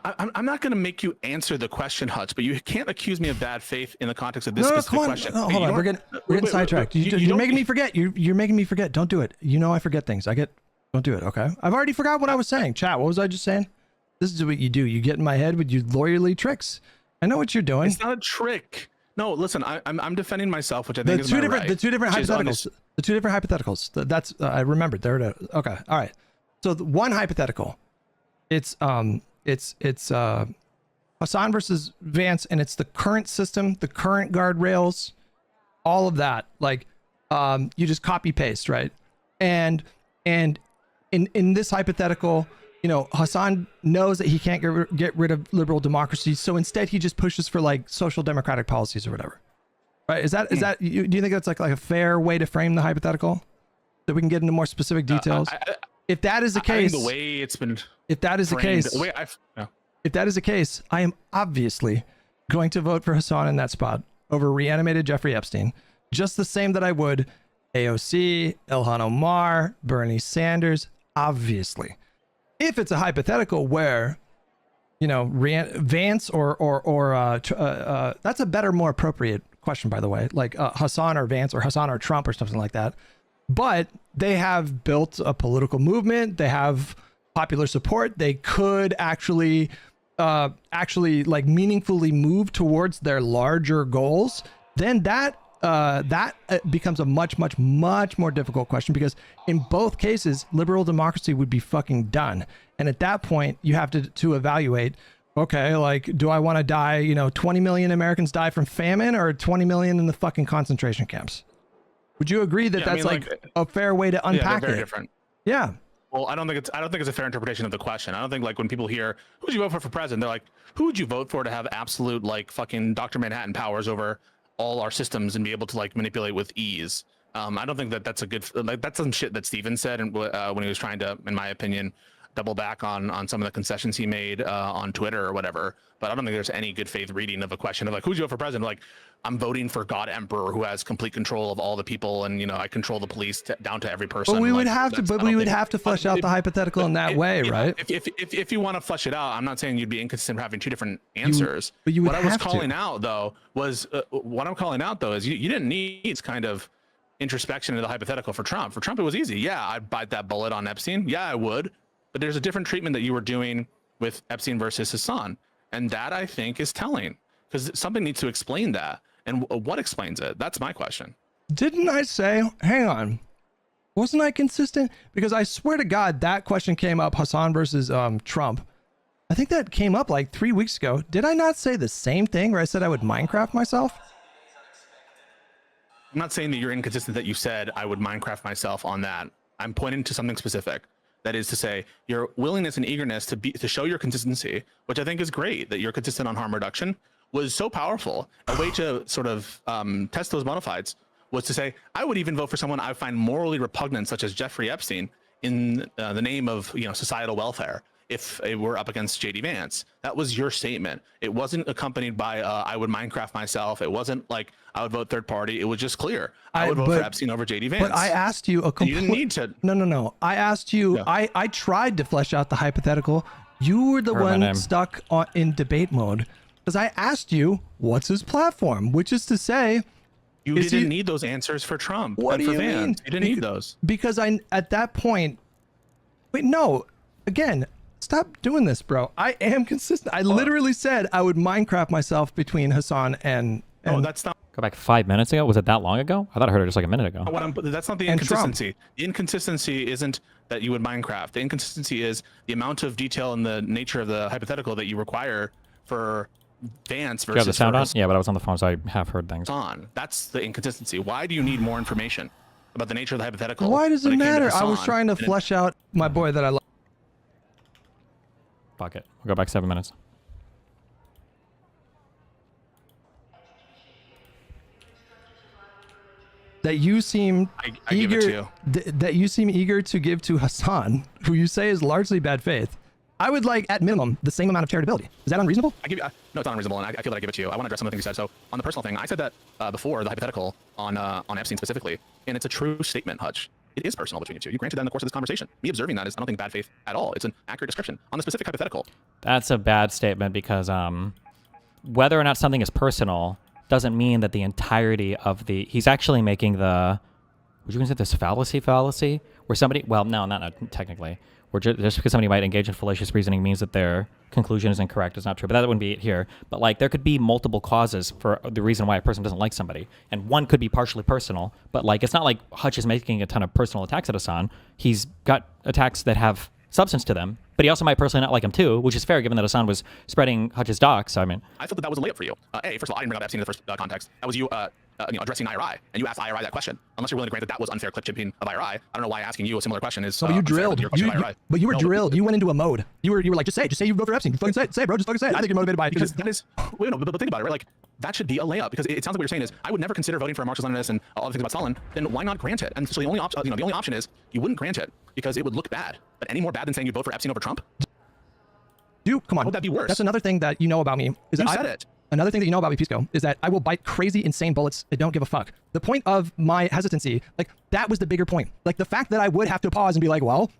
I'm not going to make you answer the question, Hutch, but you can't accuse me of bad faith in the context of this No, specific come on. question. No, Hey, hold you on. We're don't- getting sidetracked. You're don't- making me forget. You're making me forget. Don't do it. You know I forget things. Don't do it. Okay. I've already forgot what I was saying. Chat. What was I just saying? This is what you do. You get in my head with your lawyerly tricks. I know what you're doing. It's not a trick. No, listen, I'm defending myself, which I The think is two my different, right, the two different which is on hypotheticals. this- The two different hypotheticals. That's I remembered. There it is. Okay. All right. So the one hypothetical, it's Hassan versus Vance, and it's the current system, the current guardrails, all of that. Like, you just copy paste, right? And in this hypothetical, you know, Hassan knows that he can't get rid of liberal democracy, so instead he just pushes for like social democratic policies or whatever. Right? Is that do you think that's like a fair way to frame the hypothetical, that we can get into more specific details? If that is the I case, think the way it's been if that is the framed, case, the way I've, yeah. if that is the case, I am obviously going to vote for Hassan in that spot over reanimated Jeffrey Epstein, just the same that I would AOC, Ilhan Omar, Bernie Sanders, obviously. If it's a hypothetical where, you know, Vance or that's a better, more appropriate question, by the way, like Hassan or Vance or Hassan or Trump or something like that. But they have built a political movement. They have popular support. They could actually like meaningfully move towards their larger goals. Then that becomes a much more difficult question, because in both cases, liberal democracy would be fucking done. And at that point, you have to evaluate, okay, like, do I want to die, you know, 20 million Americans die from famine, or 20 million in the fucking concentration camps? Would you agree that that's like a fair way to unpack they're very it? different. Yeah. Well, I don't think it's a fair interpretation of the question. I don't think, like, when people hear who would you vote for president, they're like, who would you vote for to have absolute, like, fucking Dr. Manhattan powers over all our systems and be able to, like, manipulate with ease. I don't think that's a good, like, that's some shit that Steven said, and when he was trying to, in my opinion, double back on some of the concessions he made on Twitter or whatever. But I don't think there's any good faith reading of a question of like, who'd you vote for president? Like, I'm voting for God Emperor, who has complete control of all the people, and, you know, I control the police down to every person. But we would Like, have to, that's- but I we don't would think- have to flesh out the hypothetical in that way, right? If you want to flesh it out, I'm not saying you'd be inconsistent for having two different answers. but you would what I was have to. calling out though was what I'm calling out though is you didn't need this kind of introspection into the hypothetical for Trump. For Trump, it was easy. Yeah, I'd bite that bullet on Epstein. Yeah, I would. But there's a different treatment that you were doing with Epstein versus Hassan, and that, I think, is telling, because something needs to explain that. And what explains it? That's my question. Didn't I say, hang on, wasn't I consistent? Because I swear to God, that question came up, Hassan versus Trump. I think that came up like 3 weeks ago. Did I not say the same thing where I said I would Minecraft myself? I'm not saying that you're inconsistent, that you said I would Minecraft myself on that. I'm pointing to something specific. That is to say, your willingness and eagerness to show your consistency, which I think is great, that you're consistent on harm reduction, was so powerful. A way to sort of test those bona fides was to say, I would even vote for someone I find morally repugnant, such as Jeffrey Epstein, in the name of, you know, societal welfare, if it were up against JD Vance. That was your statement. It wasn't accompanied by I would Minecraft myself. It wasn't like I would vote third party. It was just clear. I would vote for Epstein over JD Vance. But I asked you a complete. You didn't need to. No. I asked you. Yeah. I tried to flesh out the hypothetical. You were the one stuck in debate mode, because I asked you, what's his platform? Which is to say, you didn't need those answers for Trump. What and do for you Vance. mean? You didn't need those. Because at that point, wait, no. Again, stop doing this, bro. I am consistent. I literally said I would Minecraft myself between Hassan and oh, that's not. Go back 5 minutes ago? Was it that long ago? I thought I heard it just like a minute ago. That's not the inconsistency. The inconsistency isn't that you would Minecraft. The inconsistency is the amount of detail and the nature of the hypothetical that you require for Vance versus. Do you have the sound on? Yeah, but I was on the phone, so I have heard things. On. That's the inconsistency. Why do you need more information? about the nature of the hypothetical. Why does it when came to matter? I was Hassan, trying to and it- flesh out my boy that I love. Fuck it. We'll go back 7 minutes. That you seem I give it to you. that you seem eager to give to Hassan, who you say is largely bad faith. I would like, at minimum, the same amount of charitability. Is that unreasonable? I give you, no, it's not unreasonable, and I feel that I give it to you. I want to address some of the things you said. So on the personal thing, I said that before the hypothetical on Epstein specifically, and it's a true statement, Hutch. It is personal between you two. You granted that in the course of this conversation. Me observing that is, I don't think, bad faith at all. It's an accurate description. On the specific hypothetical, That's a bad statement because whether or not something is personal doesn't mean that the entirety of the... He's actually making the... Would you consider this fallacy? Where somebody... Well, no, not technically. Where just because somebody might engage in fallacious reasoning means that their conclusion is incorrect. It's not true. But that wouldn't be it here. But like, there could be multiple causes for the reason why a person doesn't like somebody. And one could be partially personal. But like, it's not like Hutch is making a ton of personal attacks at Hassan. He's got attacks that have substance to them. But he also might personally not like him too, which is fair given that Hassan was spreading Hutch's docs. I mean, I thought that was a layup for you. First of all, I didn't bring up Epstein in the first context. That was you, addressing IRI, and you asked IRI that question. Unless you're willing to grant that was unfair clip chipping of IRI, I don't know why asking you a similar question is. No, but you unfair drilled. to your question of IRI. But you were No, drilled. You went into a mode. You were like, just say you vote for Epstein. Fucking say it, bro. Just fucking say it. I think you're motivated by it because that is. Wait, no, but think about it, right? Like that should be a layup because it sounds like what you're saying is I would never consider voting for a Marxist-Leninist and all the things about Stalin. Then why not grant it? And so the only option, the only option is you wouldn't grant it because it would look bad. But any more bad than saying you vote for Epstein over Trump? Dude, come on. How would that be worse? That's another thing that you know about me. Is You that said it. Another thing that you know about me, Pisco, is that I will bite crazy, insane bullets and don't give a fuck. The point of my hesitancy, like, that was the bigger point. Like, the fact that I would have to pause and be like, well,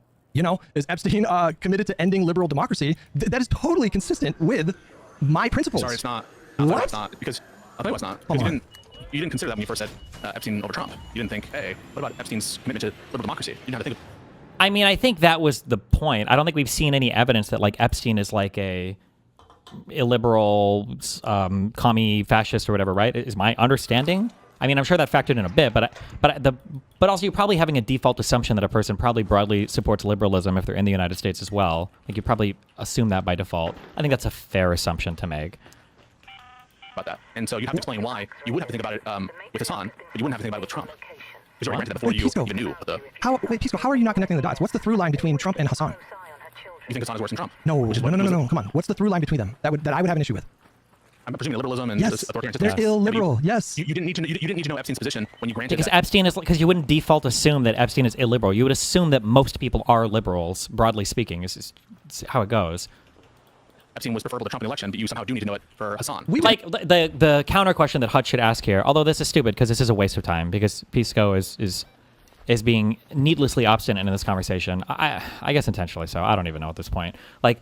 is Epstein committed to ending liberal democracy? That is totally consistent with my principles. Sorry, it's not. What? It's not because I thought it was not. Because you didn't consider that when you first said Epstein over Trump. You didn't think, hey, what about Epstein's commitment to liberal democracy? You didn't have to think. I mean, I think that was the point. I don't think we've seen any evidence that like Epstein is like a illiberal, commie fascist or whatever, right? Is my understanding. I mean, I'm sure that factored in a bit, but also you're probably having a default assumption that a person probably broadly supports liberalism if they're in the United States as well. Like you probably assume that by default. I think that's a fair assumption to make. About that, and so you have to explain why you would have to think about it with Hassan, but you wouldn't have to think about it with Trump. Because you already granted that before Wait, you Pisco. even knew. Wait, Pisco, how are you not connecting the dots? What's the through line between Trump and Hassan? You think Hassan is worse than Trump? No. Come on. What's the through line between them that I would have an issue with? I'm presuming liberalism and Yes, authoritarian they're systems. illiberal. Yes. You didn't need to. You didn't need to know Epstein's position when you granted Because that. Epstein is because you wouldn't default assume that Epstein is illiberal. You would assume that most people are liberals, broadly speaking. Is how it goes. Epstein was preferable to Trump in the election, but you somehow do need to know it for Hassan. Like the counter question that Hutch should ask here, although this is stupid because this is a waste of time because Pisco is being needlessly obstinate in this conversation. I guess intentionally so. I don't even know at this point. Like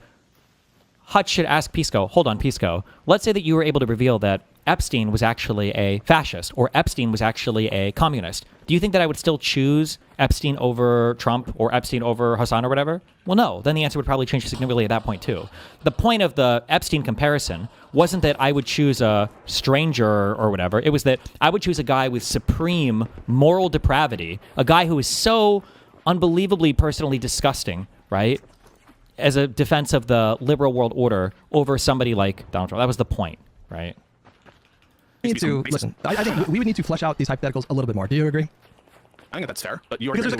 Hutch should ask Pisco, hold on, Pisco, let's say that you were able to reveal that Epstein was actually a fascist or Epstein was actually a communist. Do you think that I would still choose Epstein over Trump or Epstein over Hassan or whatever? Well, no. Then the answer would probably change significantly at that point, too. The point of the Epstein comparison wasn't that I would choose a stranger or whatever. It was that I would choose a guy with supreme moral depravity, a guy who is so unbelievably personally disgusting, right? As a defense of the liberal world order over somebody like Donald Trump. That was the point, right? Listen, I think we would need to flesh out these hypotheticals a little bit more. Do you agree? I think that's fair, but you already Because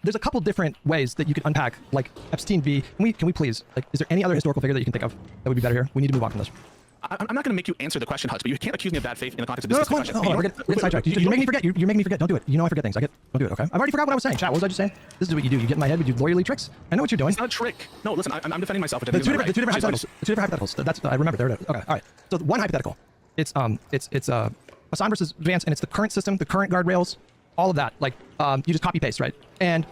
there's a couple different ways that you could unpack, like Epstein v. Can we please, like, is there any other historical figure that you can think of that would be better here? We need to move on from this. I'm not going to make you answer the question, Hutch, but you can't accuse me of bad faith in the context of No, this come on. discussion. Hold on, we're getting sidetracked. You're making me forget. You're making me forget. Don't do it. You know I forget things. Don't do it, okay? I've already forgot what I was saying. Chat, what was I just saying? This is what you do. You get in my head with your lawyerly tricks. I know what you're doing. It's not a trick. No, listen, I'm defending myself. The two different hypotheticals. The two different hypotheticals. That's I remember. There it is. Okay, all right. So one hypothetical. It's Hassan versus Vance, and it's the current system, the current guardrails, all of that. Like you just copy paste, right? And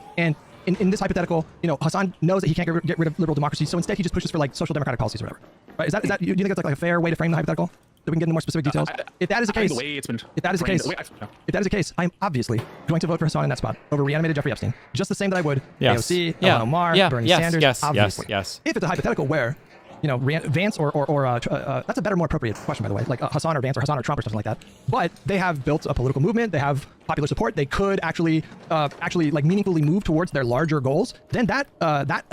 in this hypothetical, Hassan knows that he can't get rid of liberal democracy, so instead he just pushes for like social democratic policies or whatever. Right? Is that do you think that's like a fair way to frame the hypothetical? So we can get into more specific details. If that is the case, if that is the case, I am obviously going to vote for Hassan in that spot over reanimated Jeffrey Epstein, just the same that I would AOC, Ilhan Omar, Bernie Sanders. Obviously. Yes. If it's a hypothetical where Vance or that's a better, more appropriate question, by the way, like Hassan or Vance or Hassan or Trump or something like that. But they have built a political movement. They have popular support, they could actually like meaningfully move towards their larger goals, then that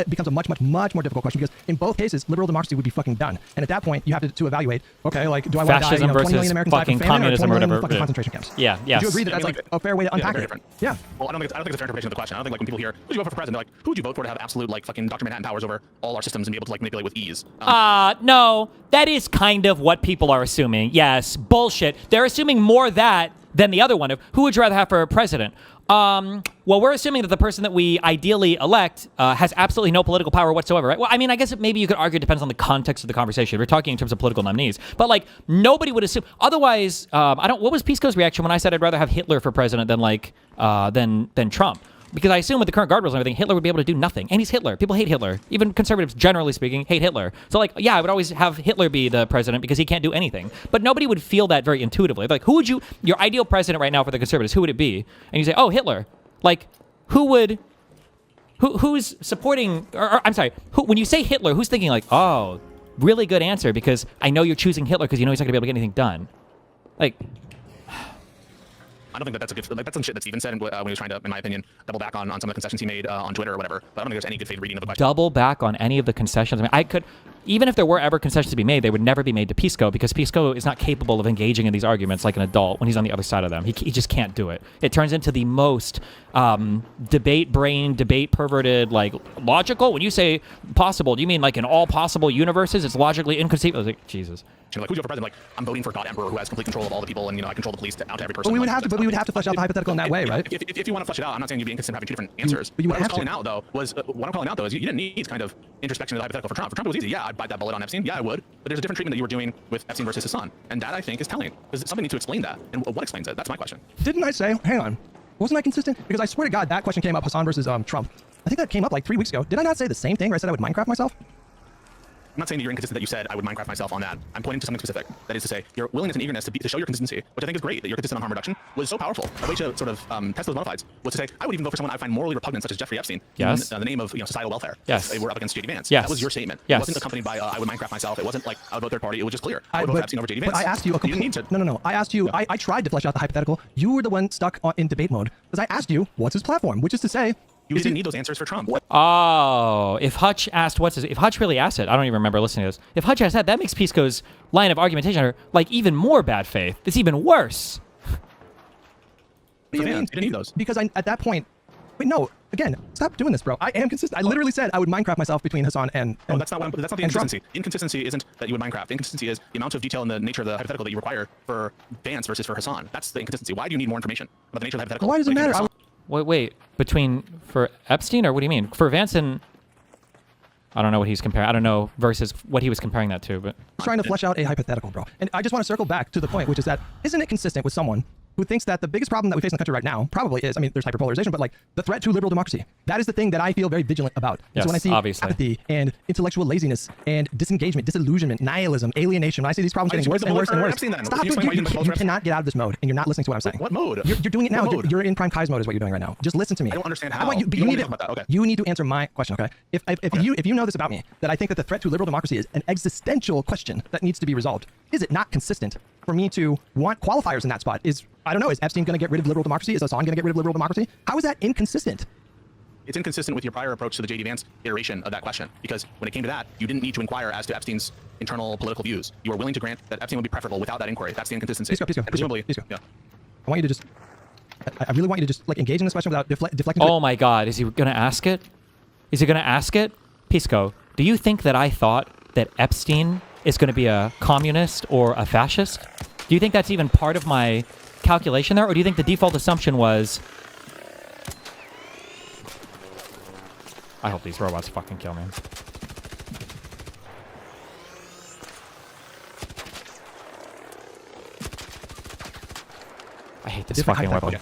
becomes a much more difficult question, because in both cases, liberal democracy would be fucking done. And at that point, you have to evaluate, okay, like, do I want to die, Fascism 20 million versus Americans die fucking from famine, or 20 communism or million whatever. fucking concentration camps? Yeah, yes. Would you agree that that's like a fair way to unpack they're it? different. Yeah. Well, I don't think it's a fair interpretation of the question. I don't think like when people hear, who'd you vote for president? They're like, who would you vote for to have absolute like fucking Dr. Manhattan powers over all our systems and be able to like manipulate with ease? No, that is kind of what people are assuming. Yes, bullshit. They're assuming more that than the other one of who would you rather have for president. Well, we're assuming that the person that we ideally elect has absolutely no political power whatsoever, right? Well, I mean, I guess maybe you could argue it depends on the context of the conversation. We're talking in terms of political nominees, but like nobody would assume. Otherwise, what was Pisco's reaction when I said I'd rather have Hitler for president than like than Trump? Because I assume with the current guardrails and everything, Hitler would be able to do nothing. And he's Hitler. People hate Hitler. Even conservatives, generally speaking, hate Hitler. So, like, yeah, I would always have Hitler be the president because he can't do anything. But nobody would feel that very intuitively. Like, who would your ideal president right now for the conservatives, who would it be? And you say, oh, Hitler. Like, who's supporting, or I'm sorry, when you say Hitler, who's thinking like, oh, really good answer because I know you're choosing Hitler because you know he's not going to be able to get anything done. Like, I don't think that that's a good. Like, that's some shit that Steven said when he was trying to, in my opinion, double back on some of the concessions he made on Twitter or whatever. But I don't think there's any good faith reading of the question. Double back on any of the concessions. I mean, I could, even if there were ever concessions to be made, they would never be made to Pisco because Pisco is not capable of engaging in these arguments like an adult when he's on the other side of them. He just can't do it. It turns into the most debate perverted, like logical. When you say possible, do you mean like in all possible universes? It's logically inconceivable. Like, Jesus. Like, who's your president? Like, I'm voting for God Emperor, who has complete control of all the people, and I control the police out to every person. But we would have to flesh out the hypothetical in that way, right? If you want to flesh it out, I'm not saying you'd be inconsistent having two different answers. But you what would have I'm calling out though is you didn't need kind of introspection of the hypothetical for Trump. For Trump, it was easy. Yeah, I'd bite that bullet on Epstein. Yeah, I would. But there's a different treatment that you were doing with Epstein versus his son, and that I think is telling because somebody needs to explain that. And what explains it? That's my question. Didn't I say? Hang on. Wasn't I consistent? Because I swear to God, that question came up, Hassan versus Trump. I think that came up like 3 weeks ago. Did I not say the same thing where I said I would Minecraft myself? I'm not saying that you're inconsistent that you said I would Minecraft myself on that. I'm pointing to something specific. That is to say, your willingness and eagerness to show your consistency, which I think is great, that you're consistent on harm reduction, was so powerful. A way to sort of test those bona fides was to say, I would even vote for someone I find morally repugnant, such as Jeffrey Epstein, yes, in the name of societal welfare. Yes. If we're up against J.D. Vance. Yes. That was your statement. Yes. It wasn't accompanied by I would Minecraft myself. It wasn't like I would vote third party. It was just clear. I would vote but, for Epstein over J.D. Vance. But I asked you a complete... No. I asked you... I tried to flesh out the hypothetical. You were the one stuck in debate mode. Because I asked you, what's his platform? Which is to say... You didn't need those answers for Trump. Oh, if Hutch asked if Hutch really asked it, I don't even remember listening to this. If Hutch asked that makes Pisco's line of argumentation like even more bad faith. It's even worse. You didn't need those. Because at that point... Wait, no. Again, stop doing this, bro. I am consistent. I literally said I would Minecraft myself between Hassan and no, that's not the inconsistency. Trump. The inconsistency isn't that you would Minecraft. The inconsistency is the amount of detail and the nature of the hypothetical that you require for Vance versus for Hassan. That's the inconsistency. Why do you need more information about the nature of the hypothetical? Why does it matter? Wait. For Epstein, or what do you mean? For Vance and... I don't know what he's comparing. I don't know versus what he was comparing that to, but... I'm trying to flesh out a hypothetical, bro. And I just want to circle back to the point, which is that, isn't it consistent with someone who thinks that the biggest problem that we face in the country right now probably is, I mean, there's hyperpolarization, but like the threat to liberal democracy. That is the thing that I feel very vigilant about. Yes, so when I see obviously. apathy and intellectual laziness and disengagement, disillusionment, nihilism, alienation, when I see these problems getting worse and worse and worse, stop it. You cannot get out of this mode, and you're not listening to what I'm saying. What mode? You're doing it now. You're in prime Kai's mode is what you're doing right now. Just listen to me. I don't understand how. You need to answer my question, okay? If you know this about me, that I think that the threat to liberal democracy is an existential question that needs to be resolved, is it not consistent for me to want qualifiers in that spot? I don't know, is Epstein going to get rid of liberal democracy? Is Hassan going to get rid of liberal democracy? How is that inconsistent? It's inconsistent with your prior approach to the J.D. Vance iteration of that question, because when it came to that, you didn't need to inquire as to Epstein's internal political views. You were willing to grant that Epstein would be preferable without that inquiry. That's the inconsistency. Pisco. Presumably, yeah. I want you to just... I really want you to just like engage in this question without deflecting. Oh my God, is he going to ask it? Is he going to ask it? Pisco, do you think that I thought that Epstein is going to be a communist or a fascist? Do you think that's even part of my calculation there, or do you think the default assumption was... I hope these robots fucking kill me. I hate this fucking weapon.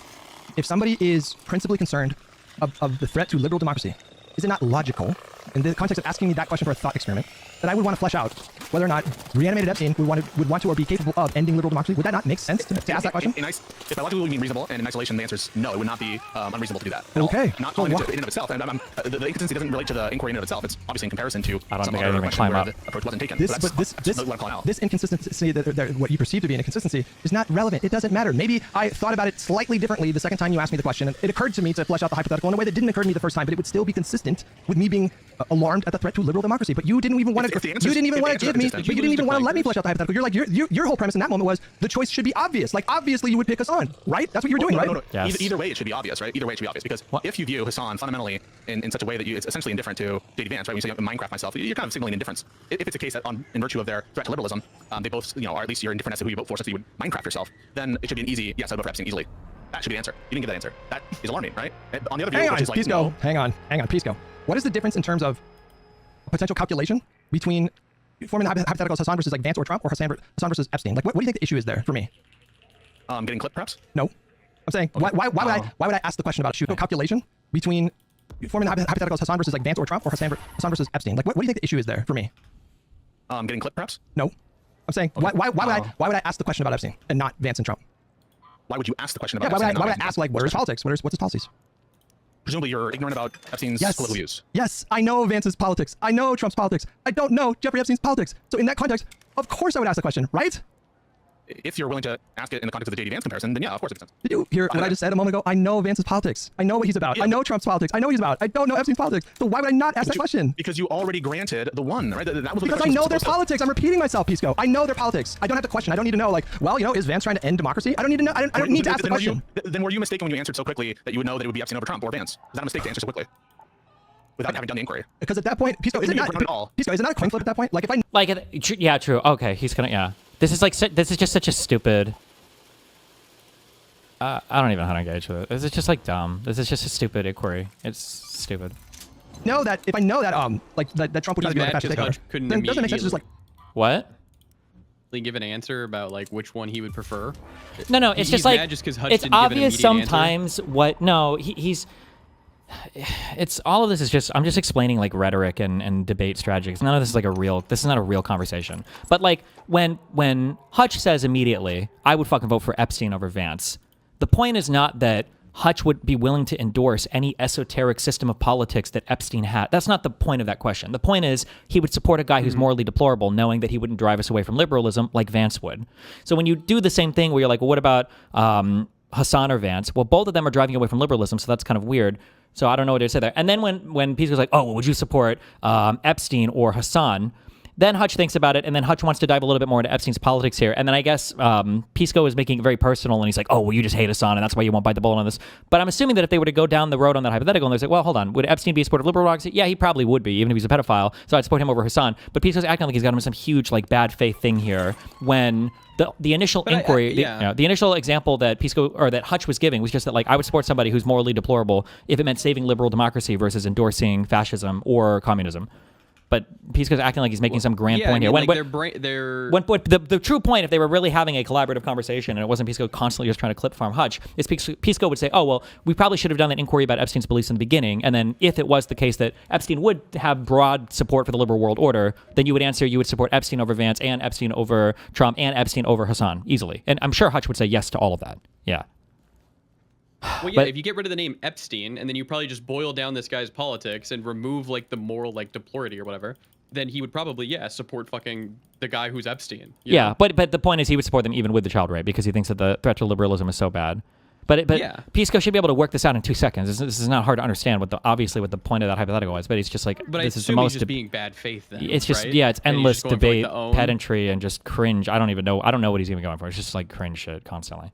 If somebody is principally concerned of the threat to liberal democracy, is it not logical in the context of asking me that question for a thought experiment, that I would want to flesh out whether or not reanimated Epstein would want to or be capable of ending liberal democracy. Would that not make sense to ask that question? If by logical you mean reasonable, and in isolation the answer is no, it would not be unreasonable to do that. Okay. Not Well, in and of itself. And the inconsistency doesn't relate to the inquiry in and of itself. It's obviously in comparison to I don't some think I other even question climb where up. the approach wasn't taken. This, So but that's what I'm calling out. this inconsistency, what you perceive to be an inconsistency, is not relevant. It doesn't matter. Maybe I thought about it slightly differently the second time you asked me the question. And it occurred to me to flesh out the hypothetical in a way that didn't occur to me the first time, but it would still be consistent with me being alarmed at the threat to liberal democracy. But you didn't even want to. You didn't even want to give me. But you didn't even want to let me flesh out the hypothetical. You're like your whole premise in that moment was the choice should be obvious. Like obviously you would pick Hassan, right? That's what you were doing, right? No. Yes. Either way, it should be obvious, right? Either way, it should be obvious because if you view Hassan fundamentally in such a way that it's essentially indifferent to JD Vance, right? When you say Minecraft myself, you're kind of signaling indifference. If it's a case that, in virtue of their threat to liberalism, they both, or at least you're indifferent as to who you vote for, such that you would Minecraft yourself, then it should be an easy yes. I'd vote for Epstein easily. That should be the answer. You didn't give that answer. That is alarming, right? And on the other view, Hang on, which is like, Pisco. no, Hang on, Pisco. What is the difference in terms of potential calculation between forming the hypotheticals Hassan versus like Vance or Trump, or Hassan versus Epstein? Like, what do you think the issue is there for me? getting clipped, perhaps? No, I'm saying why would I ask the question about a calculation between forming the hypotheticals Hassan versus like Vance or Trump, or Hassan versus Epstein? Like, what do you think the issue is there for me? Getting clipped, perhaps? No, I'm saying why would I ask the question about Epstein and not Vance and Trump? Why would you ask the question about Yeah, Epstein? why would I ask like what are his politics? What's his policies? Presumably you're ignorant about Epstein's political views. Yes, I know Vance's politics. I know Trump's politics. I don't know Jeffrey Epstein's politics. So in that context, of course I would ask the question, right? If you're willing to ask it in the context of the JD Vance comparison, then yeah, of course it makes sense. Did you hear what I just said a moment ago? I know Vance's politics. I know what he's about. I know Trump's politics. I know what he's about. I don't know Epstein's politics. So why would I not ask that question? Because you already granted the one, right? That was Because I know their politics. I'm repeating myself, Pisco. I know their politics. I don't have to question. I don't need to know, like, well, is Vance trying to end democracy? I don't need to know. I don't need to ask the question. Then were you mistaken when you answered so quickly that you would know that it would be Epstein over Trump or Vance? Is that a mistake to answer so quickly? Without having done the inquiry. Because at that point, Pisco, is it not a coin flip at that point? Like if I yeah, true. Okay, he's gonna This is just such a stupid. I don't even know how to engage with it. This is just like dumb. This is just a stupid inquiry. It's stupid. know that if I know that that Trump would be a fascist takeover, then it doesn't make sense to just like what? Give an answer about like which one he would prefer. No, it's just like just 'cause Hutch it's didn't give an obvious immediate sometimes answer. what. No, he's. It's all of this is just I'm just explaining like rhetoric and debate strategies. None of this is like this is not a real conversation. But like when Hutch says immediately, I would fucking vote for Epstein over Vance. The point is not that Hutch would be willing to endorse any esoteric system of politics that Epstein had. That's not the point of that question. The point is he would support a guy who's morally deplorable, knowing that he wouldn't drive us away from liberalism like Vance would. So when you do the same thing where you're like, well, what about Hassan or Vance? Well, both of them are driving away from liberalism, so that's kind of weird. So I don't know what to say there. And then when Pisco's like, oh, well, would you support Epstein or Hassan? Then Hutch thinks about it, and then Hutch wants to dive a little bit more into Epstein's politics here. And then I guess Pisco is making it very personal, and he's like, oh, well, you just hate Hassan, and that's why you won't bite the bullet on this. But I'm assuming that if they were to go down the road on that hypothetical, and they're like, well, hold on, would Epstein be a supporter of liberal democracy? Yeah, he probably would be, even if he's a pedophile. So I'd support him over Hassan. But Pisco's acting like he's got him some huge, like, bad faith thing here when the initial inquiry, the initial example that Pisco or that Hutch was giving was just that, like, I would support somebody who's morally deplorable if it meant saving liberal democracy versus endorsing fascism or communism. But Pisco's acting like he's making some grand point here. The true point, if they were really having a collaborative conversation and it wasn't Pisco constantly just trying to clip farm Hutch, is Pisco would say, oh, well, we probably should have done that inquiry about Epstein's beliefs in the beginning. And then if it was the case that Epstein would have broad support for the liberal world order, then you would answer you would support Epstein over Vance and Epstein over Trump and Epstein over Hassan easily. And I'm sure Hutch would say yes to all of that. Yeah. Well, yeah, if you get rid of the name Epstein and then you probably just boil down this guy's politics and remove like the moral like deplority or whatever, then he would probably support fucking the guy who's Epstein. Yeah, know? But the point is he would support them even with the child rape because he thinks that the threat to liberalism is so bad. But Pisco should be able to work this out in 2 seconds. This is not hard to understand what the point of that hypothetical was. But he's just like, but this is the most. He's just being bad faith. Then it's just right? It's endless debate, pedantry, and just cringe. I don't know what he's even going for. It's just like cringe shit constantly.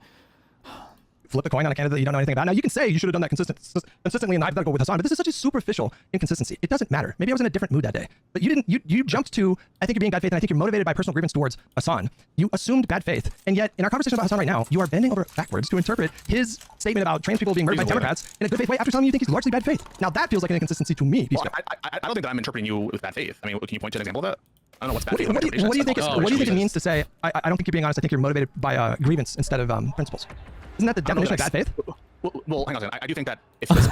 Flip a coin on a candidate that you don't know anything about. Now, you can say you should have done that consistently in the hypothetical with Hassan, but this is such a superficial inconsistency. It doesn't matter. Maybe I was in a different mood that day. But you didn't. You jumped to, I think you're being bad faith, and I think you're motivated by personal grievance towards Hassan. You assumed bad faith. And yet, in our conversation about Hassan right now, you are bending over backwards to interpret his statement about trans people being murdered by Democrats in a good faith way after telling me you think he's largely bad faith. Now, that feels like an inconsistency to me. Well, I don't think that I'm interpreting you with bad faith. I mean, can you point to an example of that? I don't know what's bad faith. What do you think it means to say, I don't think you're being honest, I think you're motivated by grievance instead of principles? Isn't that the definition of bad faith? Well, hang on a second. I do think that if this...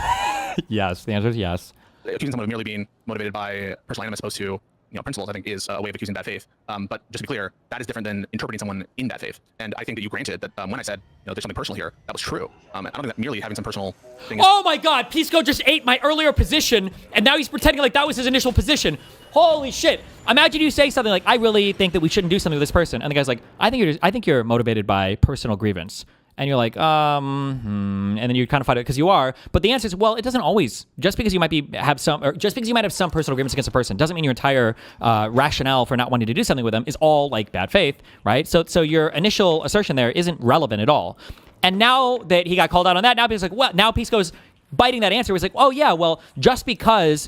Yes, the answer is yes. accusing someone of merely being motivated by personal animus opposed to principles, I think, is a way of accusing bad faith. But just to be clear, that is different than interpreting someone in bad faith. And I think that you granted that when I said there's something personal here, that was true. I don't think that merely having some personal thing. Oh my God, Pisco just ate my earlier position, and now he's pretending like that was his initial position. Holy shit! Imagine you say something like, "I really think that we shouldn't do something with this person," and the guy's like, "I think you're motivated by personal grievance." And you're like, and then you kind of fight it because you are. But the answer is, well, it doesn't always. Just because you might have some personal grievance against a person doesn't mean your entire rationale for not wanting to do something with them is all like bad faith, right? So your initial assertion there isn't relevant at all. And now that he got called out on that, now he's like, well, now Pisco's biting that answer. He's like, oh yeah, well, just because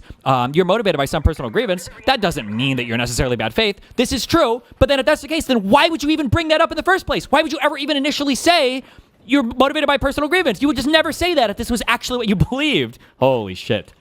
you're motivated by some personal grievance, that doesn't mean that you're necessarily bad faith. This is true, but then if that's the case, then why would you even bring that up in the first place? Why would you ever even initially say you're motivated by personal grievance? You would just never say that if this was actually what you believed. Holy shit.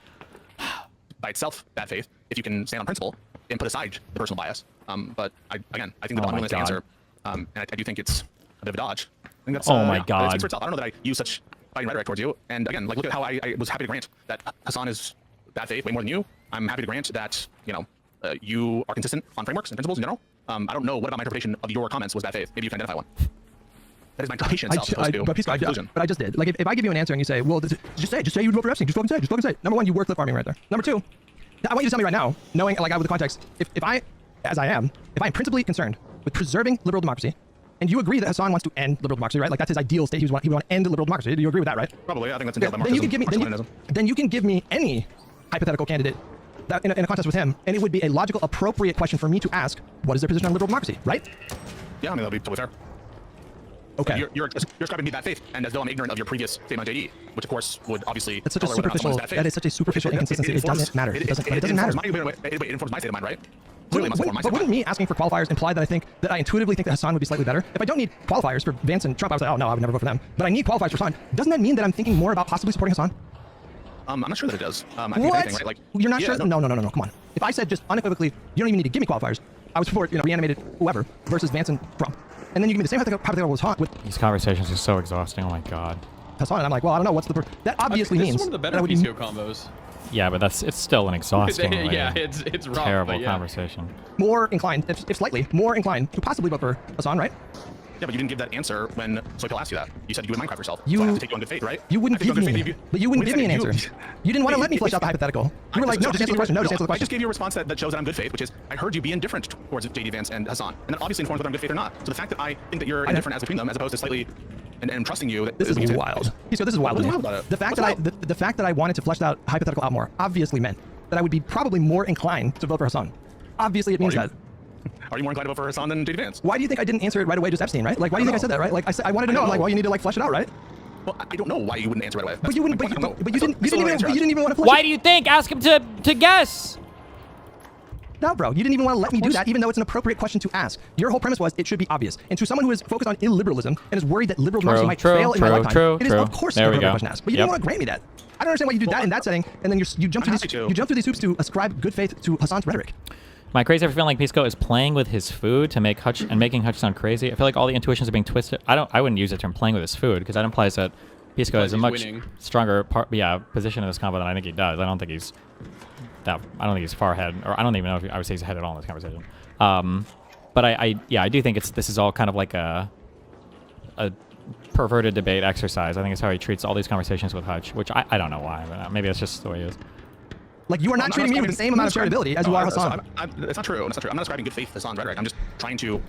By itself, bad faith, if you can stand on principle and put aside the personal bias. But I think the unwillingness to answer, and I do think it's a bit of a dodge. I think that's, oh my God. It speaks for itself. I don't know that I use such fighting rhetoric towards you. And again, like, look at how I was happy to grant that Hassan is bad faith way more than you. I'm happy to grant that, you are consistent on frameworks and principles in general. I don't know what about my interpretation of your comments was bad faith. Maybe you can identify one. That is my interpretation itself. But I just did. Like, if I give you an answer and you say, well, just say you'd vote for Epstein. Just fucking say it. Number one, you work clip farming right there. Number two, I want you to tell me right now, knowing, like, with the context, if I am principally concerned with preserving liberal democracy, and you agree that Hassan wants to end liberal democracy, right? Like, that's his ideal state. He would want to end liberal democracy. Do you agree with that, right? Probably. I think that's entailed by Then you Marxism. then you can give me any hypothetical candidate that in a contest with him, and it would be a logical, appropriate question for me to ask, what is their position on liberal democracy, right? Yeah, I mean, that'll be totally fair. Okay. You're describing me bad faith, and as though I'm ignorant of your previous statement on JD, which of course would obviously. That's such a superficial. That is such a superficial inconsistency. It doesn't matter. It doesn't matter. It informs my state of mind, right? But wouldn't me asking for qualifiers imply that I intuitively think that Hassan would be slightly better? If I don't need qualifiers for Vance and Trump, I was like, oh no, I would never vote for them. But I need qualifiers for Hassan. Doesn't that mean that I'm thinking more about possibly supporting Hassan? I'm not sure that it does. I think what? anything, right? Like, you're not sure? No. Come on. If I said just unequivocally, you don't even need to give me qualifiers, I would support reanimated whoever versus Vance and Trump. And then you give me the same hypothetical with these conversations are so exhausting. Oh my God. Hassan, and I'm like, well, I don't know. What's the that obviously this means is one of the better that PCO combos. Yeah, but it's still an exhausting, yeah, it's rough, terrible but yeah. conversation. More inclined, if slightly more inclined, to possibly vote for Hassan, right? Yeah, but you didn't give that answer when Soypil asked you that. You said you would Minecraft yourself. You so I have to take you on good faith, right? You wouldn't give me, but you wouldn't give me an answer. You didn't want to let me flesh out the hypothetical. You were like, no, just answer the question. No, just answer the question. I just gave you a response that shows that I'm good faith, which is I heard you be indifferent towards JD Vance and Hassan, and that obviously informs whether I'm good faith or not. So the fact that I think that you're indifferent as between them, as opposed to slightly, and trusting you. This is wild. So this is wild. The fact that I wanted to flesh that hypothetical out more obviously meant that I would be probably more inclined to vote for Hassan. Obviously, it means that. Are you more inclined to vote for Hassan than JD Vance? Why do you think I didn't answer it right away, just Epstein, right? Like, why do you think I said that, right? Like, I wanted to know. I'm like, well, you need to like flesh it out, right? Well, I don't know why you wouldn't answer right away. But you wouldn't. But you didn't even want to flesh. Why do you think? Ask him to guess. No, bro, you didn't even want to let me do that, even though it's an appropriate question to ask. Your whole premise was it should be obvious. And to someone who is focused on illiberalism and is worried that liberal democracy might fail in my lifetime, it is of course an appropriate question to ask. But you didn't want to grant me that. I don't understand why you do that in that setting, and then you jump through these hoops to ascribe good faith to Hassan's rhetoric. Am I crazy for feeling like Pisco is playing with his food to make Hutch and making Hutch sound crazy? I feel like all the intuitions are being twisted. I wouldn't use the term playing with his food because that implies that Pisco has a much stronger position in this combo than I think he does. I don't think he's far ahead, or I don't even know if I would say he's ahead at all in this conversation. But I do think this is all kind of like a perverted debate exercise. I think it's how he treats all these conversations with Hutch, which I don't know why, but maybe that's just the way he is. Like, you are not treating me with the same amount of charitability as you are Hassan. It's not true. I'm not ascribing good faith to Hassan's rhetoric. I'm just trying to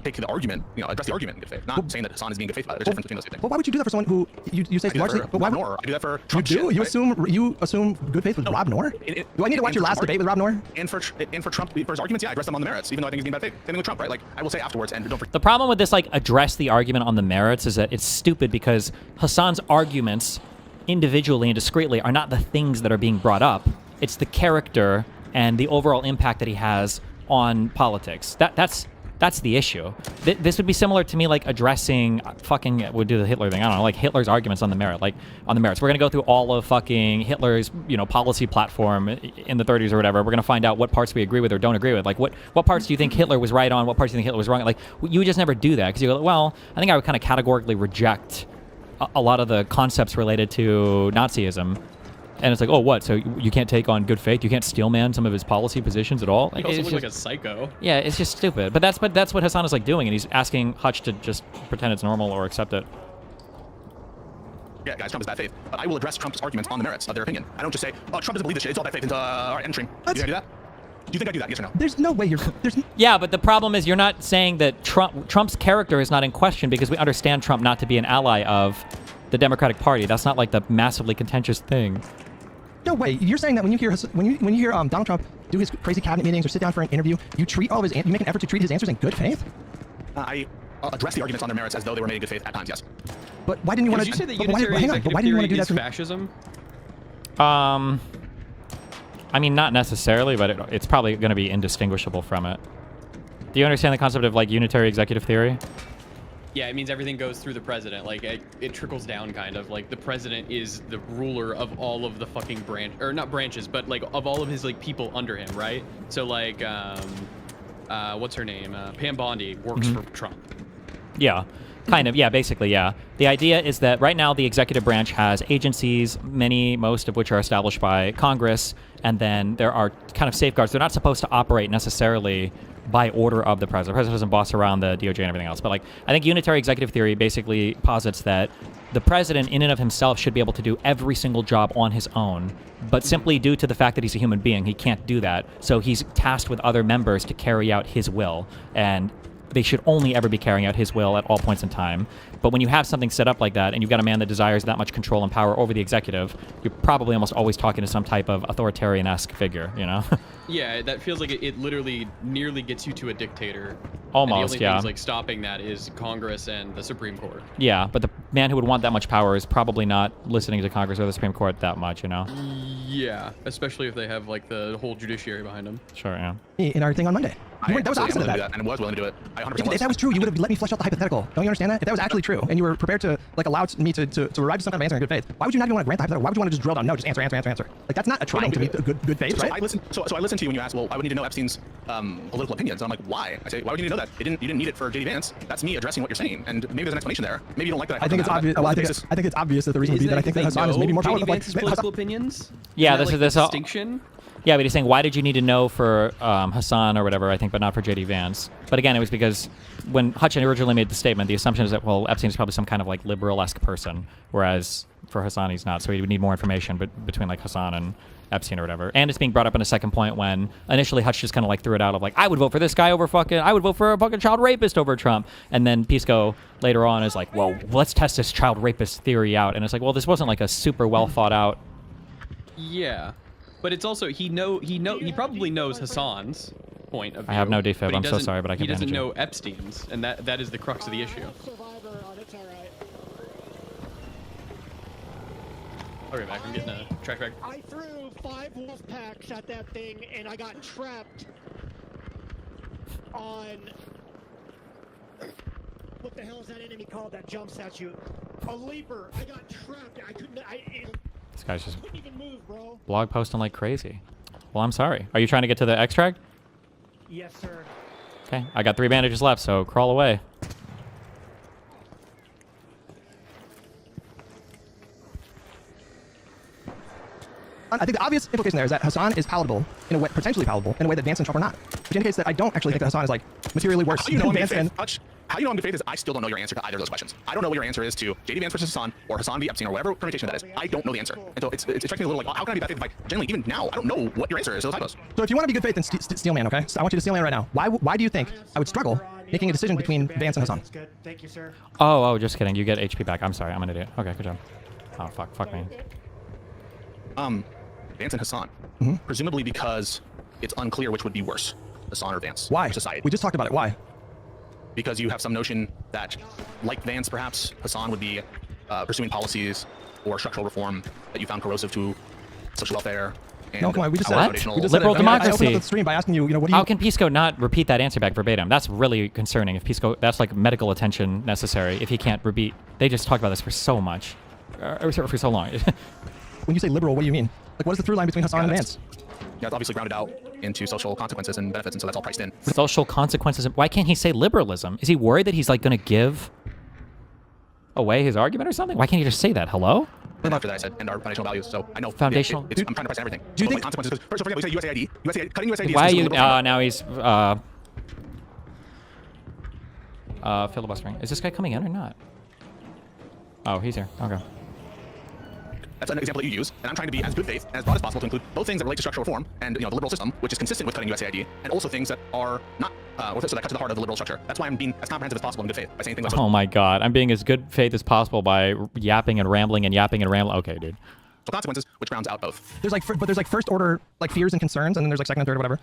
take the argument, address the argument in good faith. Not saying that Hassan is being good faith about it. There's a difference between those two things. Well, why would you do that for someone who you say largely? But why would I do that for Trump? You do? You assume good faith with Rob Noor? Do I need to watch your last debate with Rob Noor? And for Trump, for his arguments, yeah, I address them on the merits, even though I think he's being bad faith. Same thing with Trump, right? Like, I will say afterwards, and don't forget. The problem with this, like, address the argument on the merits is that it's stupid because Hassan's arguments individually and discreetly are not the things that are being brought up. It's the character and the overall impact that he has on politics. That's the issue. This would be similar to me, like, addressing would do the Hitler thing. I don't know, like Hitler's arguments on the merits. We're gonna go through all of fucking Hitler's, policy platform in the 30s or whatever. We're gonna find out what parts we agree with or don't agree with. Like, what parts do you think Hitler was right on? What parts do you think Hitler was wrong? Like, you would just never do that because you go, well, I think I would kind of categorically reject a lot of the concepts related to Nazism. And it's like, oh, what? So you can't take on good faith? You can't steelman some of his policy positions at all? He Like, also it's looks like a just- psycho. yeah, it's just stupid. But that's what Hassan is like doing, and he's asking Hutch to just pretend it's normal or accept it. Yeah, guys, Trump is bad faith. But I will address Trump's arguments on the merits of their opinion. I don't just say, oh, Trump doesn't believe this shit. It's all bad faith. And, all right, end stream. Do you think I do that? Do you think I do that? Yes or no? There's no way there's Yeah, but the problem is you're not saying that Trump's character is not in question because we understand Trump not to be an ally of the Democratic Party. That's not like the massively contentious thing. no way. You're saying that when you hear Donald Trump do his crazy cabinet meetings or sit down for an interview, you make an effort to treat his answers in good faith? I address the arguments on their merits as though they were made in good faith at times, yes. But why didn't you want Did to? you say that But why unitary do executive you want theory to do that is to me? fascism? I mean, not necessarily, but it's probably going to be indistinguishable from it. Do you understand the concept of like unitary executive theory? Yeah, it means everything goes through the president. Like it trickles down, kind of. Like the president is the ruler of all of the fucking not branches, but like of all of his like people under him, right? So like, what's her name? Pam Bondi works for Trump. Yeah, kind of. Yeah, basically, yeah. The idea is that right now the executive branch has agencies, most of which are established by Congress, and then there are kind of safeguards. They're not supposed to operate necessarily by order of the president. The president doesn't boss around the DOJ and everything else. But like, I think unitary executive theory basically posits that the president in and of himself should be able to do every single job on his own, but simply due to the fact that he's a human being, he can't do that. So he's tasked with other members to carry out his will, and they should only ever be carrying out his will at all points in time. But when you have something set up like that, and you've got a man that desires that much control and power over the executive, you're probably almost always talking to some type of authoritarian-esque figure, you know? Yeah, that feels like it literally nearly gets you to a dictator. Almost, and the only yeah. things like stopping that is Congress and the Supreme Court. Yeah, but the man who would want that much power is probably not listening to Congress or the Supreme Court that much, you know? Yeah, especially if they have like the whole judiciary behind them. Sure, yeah. In our thing on Monday. That was opposite of that. that. And was willing to do it. I 100% If was. that was true, you would have let me flesh out the hypothetical. Don't you understand that? If that was actually true, and you were prepared to like allow me to arrive to some kind of answer in good faith, why would you not even want to grant the hypothetical? Why would you want to just drill down? No, just answer. Like that's not a trying to be good faith, So right? I listened to you when you asked, well, I would need to know Epstein's political opinions. And I'm like, why? I say, why would you need to know that? You didn't need it for JD Vance. That's me addressing what you're saying. And maybe there's an explanation there. Maybe you don't like that. I think it's obvious. Well, I think it's obvious that the reason would be that I think that Hassan is maybe more powerful. Vance's political opinions? Yeah, Isn't that, this like, is the distinction. Yeah, but he's saying, why did you need to know for Hassan or whatever, I think, but not for JD Vance? But again, it was because when Hutch originally made the statement, the assumption is that, well, Epstein is probably some kind of like liberal-esque person, whereas for Hassan, he's not. So he would need more information between like Hassan and Epstein or whatever. And it's being brought up in a second point when initially Hutch just kind of like threw it out of like, I would vote for this guy over I would vote for a fucking child rapist over Trump. And then Pisco later on is like, well, let's test this child rapist theory out. And it's like, well, this wasn't like a super well thought out. Yeah, but it's also he probably knows Hassan's point of view. I have no defib. but he I'm so doesn't- sorry, but I he can't doesn't manage it. know Epstein's, and that is the crux of the issue. I'll be right back. I'm getting a track back. I threw 5 wolf packs at that thing and I got trapped on what the hell is that enemy called that jumps at you? A leaper. I got trapped. I couldn't. This guy's just couldn't even move, bro. blog posting like crazy. Well, I'm sorry. Are you trying to get to the extract? Yes, sir. Okay, I got 3 bandages left, so crawl away. I think the obvious implication there is that Hassan is palatable in a way, potentially palatable in a way that Vance and Trump are not, which indicates that I don't actually think that Hassan is like materially worse How you know than I'm in Vance good and. faith? Hutch, how you know I'm in good faith is I still don't know your answer to either of those questions. I don't know what your answer is to JD Vance versus Hassan or Hassan v. Epstein or whatever permutation that is. I don't know the answer. And so it strikes me a little like, how can I be bad faith if I generally, even now, I don't know what your answer is to those typos. So if you want to be good faith, then steel man, okay? So I want you to steel man right now. Why do you think I would struggle making a decision between Vance and Hassan? That's good. Thank you, sir. Oh, just kidding. You get HP back. I'm sorry. I'm an idiot. Okay, good job. Oh, fuck me. Vance and Hassan. Presumably because it's unclear which would be worse, Hassan or Vance. Why? For society. We just talked about it. Why? Because you have some notion that, like Vance perhaps, Hassan would be pursuing policies or structural reform that you found corrosive to social welfare. And No, come on. We just said What? we just Liberal said it. I mean, I democracy. opened up the stream by asking you, what do you? How can Pisco not repeat that answer back verbatim? That's really concerning. If Pisco, that's like medical attention necessary. If he can't repeat, they just talked about this for so much, for so long. When you say liberal, what do you mean? Like, what is the through line between Hassan and Vance? Yeah, it's obviously grounded out into social consequences and benefits, and so that's all priced in. Social consequences. Why can't he say liberalism? Is he worried that he's like going to give away his argument or something? Why can't he just say that? Hello? And after that, I said, and our foundational values. So I know Foundational- I'm trying to press everything. Do you So, think- like, consequences? Because, for example, you say USAID. Cutting USAID. Why are is you? liberal framework. Now he's filibustering. Is this guy coming in or not? Oh, he's here. Okay. That's an example that you use, and I'm trying to be as good faith and as broad as possible to include both things that relate to structural reform and the liberal system, which is consistent with cutting USAID, and also things that are not, so that cut to the heart of the liberal structure. That's why I'm being as comprehensive as possible in good faith by saying things like. Oh my God, I'm being as good faith as possible by yapping and rambling and yapping and rambling. Okay, dude. So consequences, which grounds out both. There's like, but there's like first order like fears and concerns, and then there's like second and third or whatever.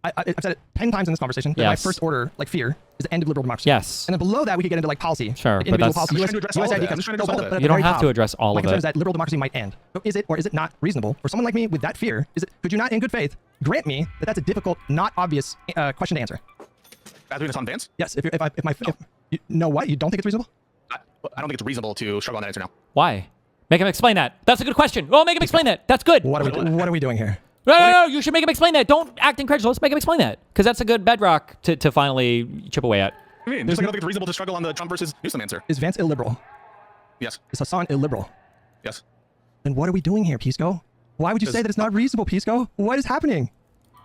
I've said it 10 times in this conversation. That my Yes. first order like fear is the end of liberal democracy. Yes. And then below that we could get into like policy. Sure, like but individual that's- policy. I'm just trying to address all of it. I'm just trying to address all of it. But at You the don't very have to top, address all my of concern it. is that liberal democracy might end. So is it or is it not reasonable for someone like me with that fear? Could you not, in good faith, grant me that that's a difficult, not obvious question to answer? As doing this on Vance, Yes. If you know what, you don't think it's reasonable? I don't think it's reasonable to struggle on that answer now. Why? Make him explain that. That's a good question. Oh, make him explain that. That's good. What are we doing here? No, you should make him explain that. Don't act incredulous. Make him explain that. Because that's a good bedrock to finally chip away at. I mean, just like I don't think it's reasonable to struggle on the Trump versus Newsom answer. Is Vance illiberal? Yes. Is Hassan illiberal? Yes. Then what are we doing here, Pisco? Why would you say that it's not reasonable, Pisco? What is happening?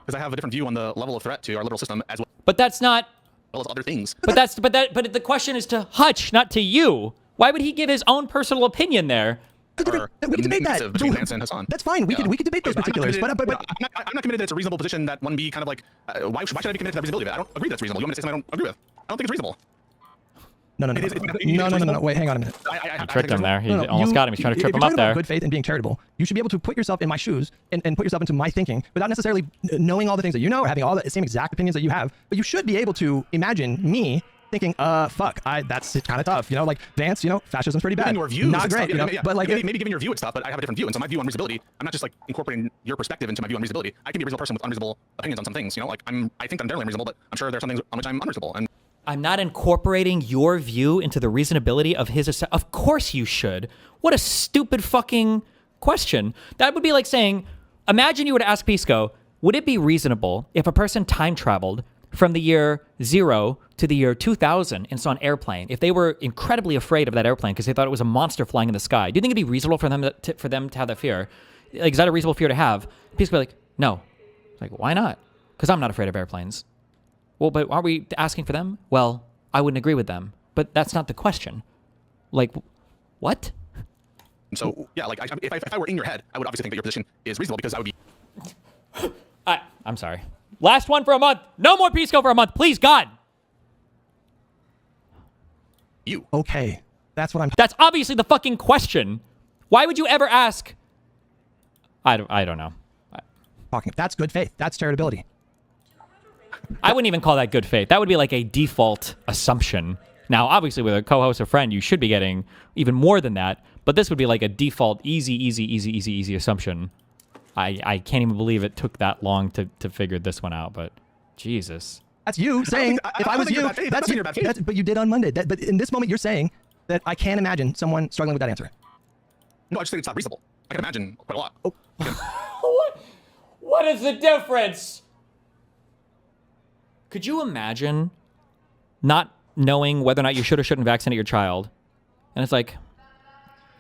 Because I have a different view on the level of threat to our liberal system as But that's not. well as other things. But the question is to Hutch, not to you. Why would he give his own personal opinion there? We can debate that. Between Vance and Hassan. That's fine. We could debate those particulars. But I'm not committed that it's a reasonable position that one be kind of like, why should I be committed to that reasonability of it? I don't agree that's reasonable. You want me to say something I don't agree with? I don't think it's reasonable. No. Wait, hang on a minute. I tricked him there. He No, almost got him. He's trying to trip him up there. Good faith and being charitable. You should be able to put yourself in my shoes and put yourself into my thinking without necessarily knowing all the things that you know or having all the same exact opinions that you have. But you should be able to imagine me thinking, fuck, that's kind of tough. Like Vance, fascism's pretty bad. Giving your views, not great. Tough, yeah. But like maybe giving your view it's tough, but I have a different view, and so my view on reasonability, I'm not just like incorporating your perspective into my view on reasonability. I can be a reasonable person with unreasonable opinions on some things. Like I think I'm generally unreasonable, but I'm sure there are some things on which I'm unreasonable. And I'm not incorporating your view into the reasonability of his. Of course you should. What a stupid fucking question. That would be like saying, imagine you were to ask Pisco, would it be reasonable if a person time traveled from the year 0 to the year 2000 and saw an airplane, if they were incredibly afraid of that airplane because they thought it was a monster flying in the sky? Do you think it'd be reasonable for them to have that fear? Like, is that a reasonable fear to have? Pisco would be like, no. It's like, why not? Because I'm not afraid of airplanes. Well, but aren't we asking for them? Well, I wouldn't agree with them, but that's not the question. Like, what? So yeah, like if I were in your head, I would obviously think that your position is reasonable because I would be. I'm sorry. Last one for a month. No more Pisco for a month, please, God. You. Okay, that's what I'm. That's obviously the fucking question. Why would you ever ask? I don't know. Talking. That's good faith. That's charitability. I wouldn't even call that good faith. That would be like a default assumption. Now, obviously, with a co-host or friend, you should be getting even more than that. But this would be like a default easy assumption. I can't even believe it took that long to figure this one out. But Jesus. That's you saying, if I was you, that's your bad faith. but you did on Monday. But in this moment, you're saying that I can't imagine someone struggling with that answer. No, I just think it's not reasonable. I can imagine quite a lot. What is the difference? Could you imagine not knowing whether or not you should or shouldn't vaccinate your child? And it's like,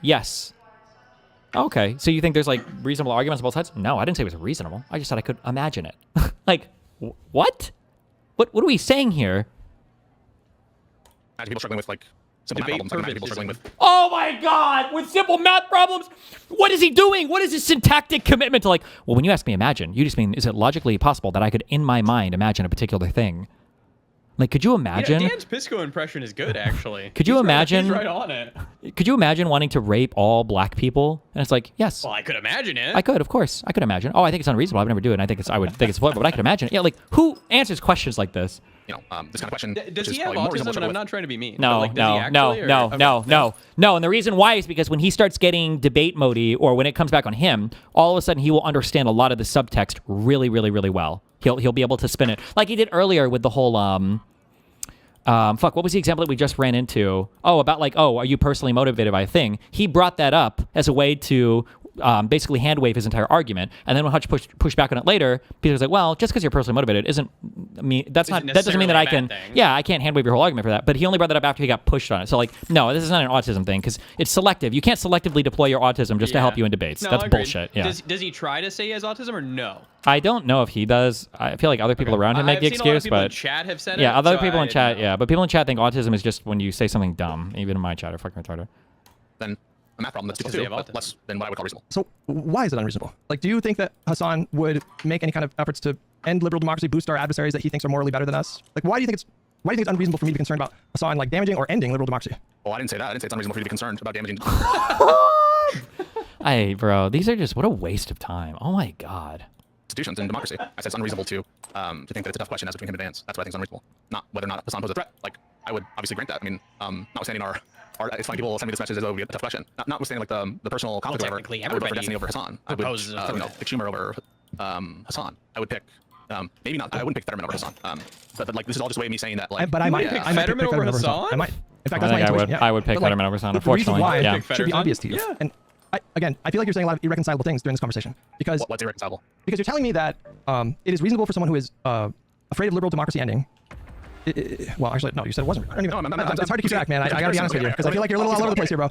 yes. Okay, so you think there's like reasonable arguments on both sides? No, I didn't say it was reasonable. I just said I could imagine it. Like, what? What are we saying here? Imagine people struggling with like simple math problems. Like, imagine people struggling with. Oh my God, with simple math problems? What is he doing? What is his syntactic commitment to like, well, when you ask me imagine, you just mean, is it logically possible that I could, in my mind, imagine a particular thing? Like, could you imagine? Yeah, Dan's Pisco impression is good, actually. Could you imagine? He's right on it. Could you imagine wanting to rape all black people? And it's like, yes. Well, I could imagine it. I could, of course. I could imagine. Oh, I think it's unreasonable. I would never do it. And I would think it's but I could imagine it. Yeah, like, who answers questions like this? This kind of question. Does he have autism? And I'm not trying to be mean. No, but, like, no. And the reason why is because when he starts getting debate mode-y, or when it comes back on him, all of a sudden he will understand a lot of the subtext really, really, really well. He'll be able to spin it like he did earlier with the whole what was the example that we just ran into? Oh, about like, are you personally motivated by a thing? He brought that up as a way to basically hand wave his entire argument. And then when Hutch pushed back on it later, Peter's like, well, just because you're personally motivated isn't that doesn't mean that I can I can't hand wave your whole argument for that. But he only brought that up after he got pushed on it. So like, no, this is not an autism thing because it's selective. You can't selectively deploy your autism just to help you in debates. No, That's agreed. bullshit. Yeah. Does he try to say he has autism or no? I don't know if he does. I feel like other people around him make the I've seen a lot of excuse, people in but chat have said yeah, it, other so people in I chat, know. yeah, but people in chat think autism is just when you say something dumb. Even in my chat are fucking retarded. Then a math problem that's Because equal they to have autism. less than what I would call reasonable. So why is it unreasonable? Like, do you think that Hassan would make any kind of efforts to end liberal democracy, boost our adversaries that he thinks are morally better than us? Like, why do you think it's unreasonable for me to be concerned about Hassan like damaging or ending liberal democracy? Well, I didn't say that. I didn't say it's unreasonable for you to be concerned about damaging. Hey, bro, these are just what a waste of time. Oh my god. Institutions and democracy. I said it's unreasonable to think that it's a tough question as between him and Vance. That's what I think is unreasonable. Not whether or not Hassan poses a threat. Like, I would obviously grant that. I mean, notwithstanding our it's funny people send me this message as though it would be a tough question. Notwithstanding like the personal conflict or whatever. technically I would vote for everybody Destiny over Hassan. I would proposes a threat. pick Schumer over Hassan. I would pick maybe not. I wouldn't pick Fetterman over Hassan. But like this is all just a way of me saying that like. But I might pick I might pick Fetterman over Hassan. Hassan? I might. In fact, I that's my think intuition. Yeah. I would pick But, like, Fetterman over Hassan, the reason unfortunately. why Yeah. should be obvious to you. Yeah. And again, I feel like you're saying a lot of irreconcilable things during this conversation because What's irreconcilable? you're telling me that it is reasonable for someone who is afraid of liberal democracy ending. Well, actually, no. You said it wasn't. I don't even, No, it's hard to keep track, man. I gotta be honest with you because I feel like you're a little all over the place here, bro.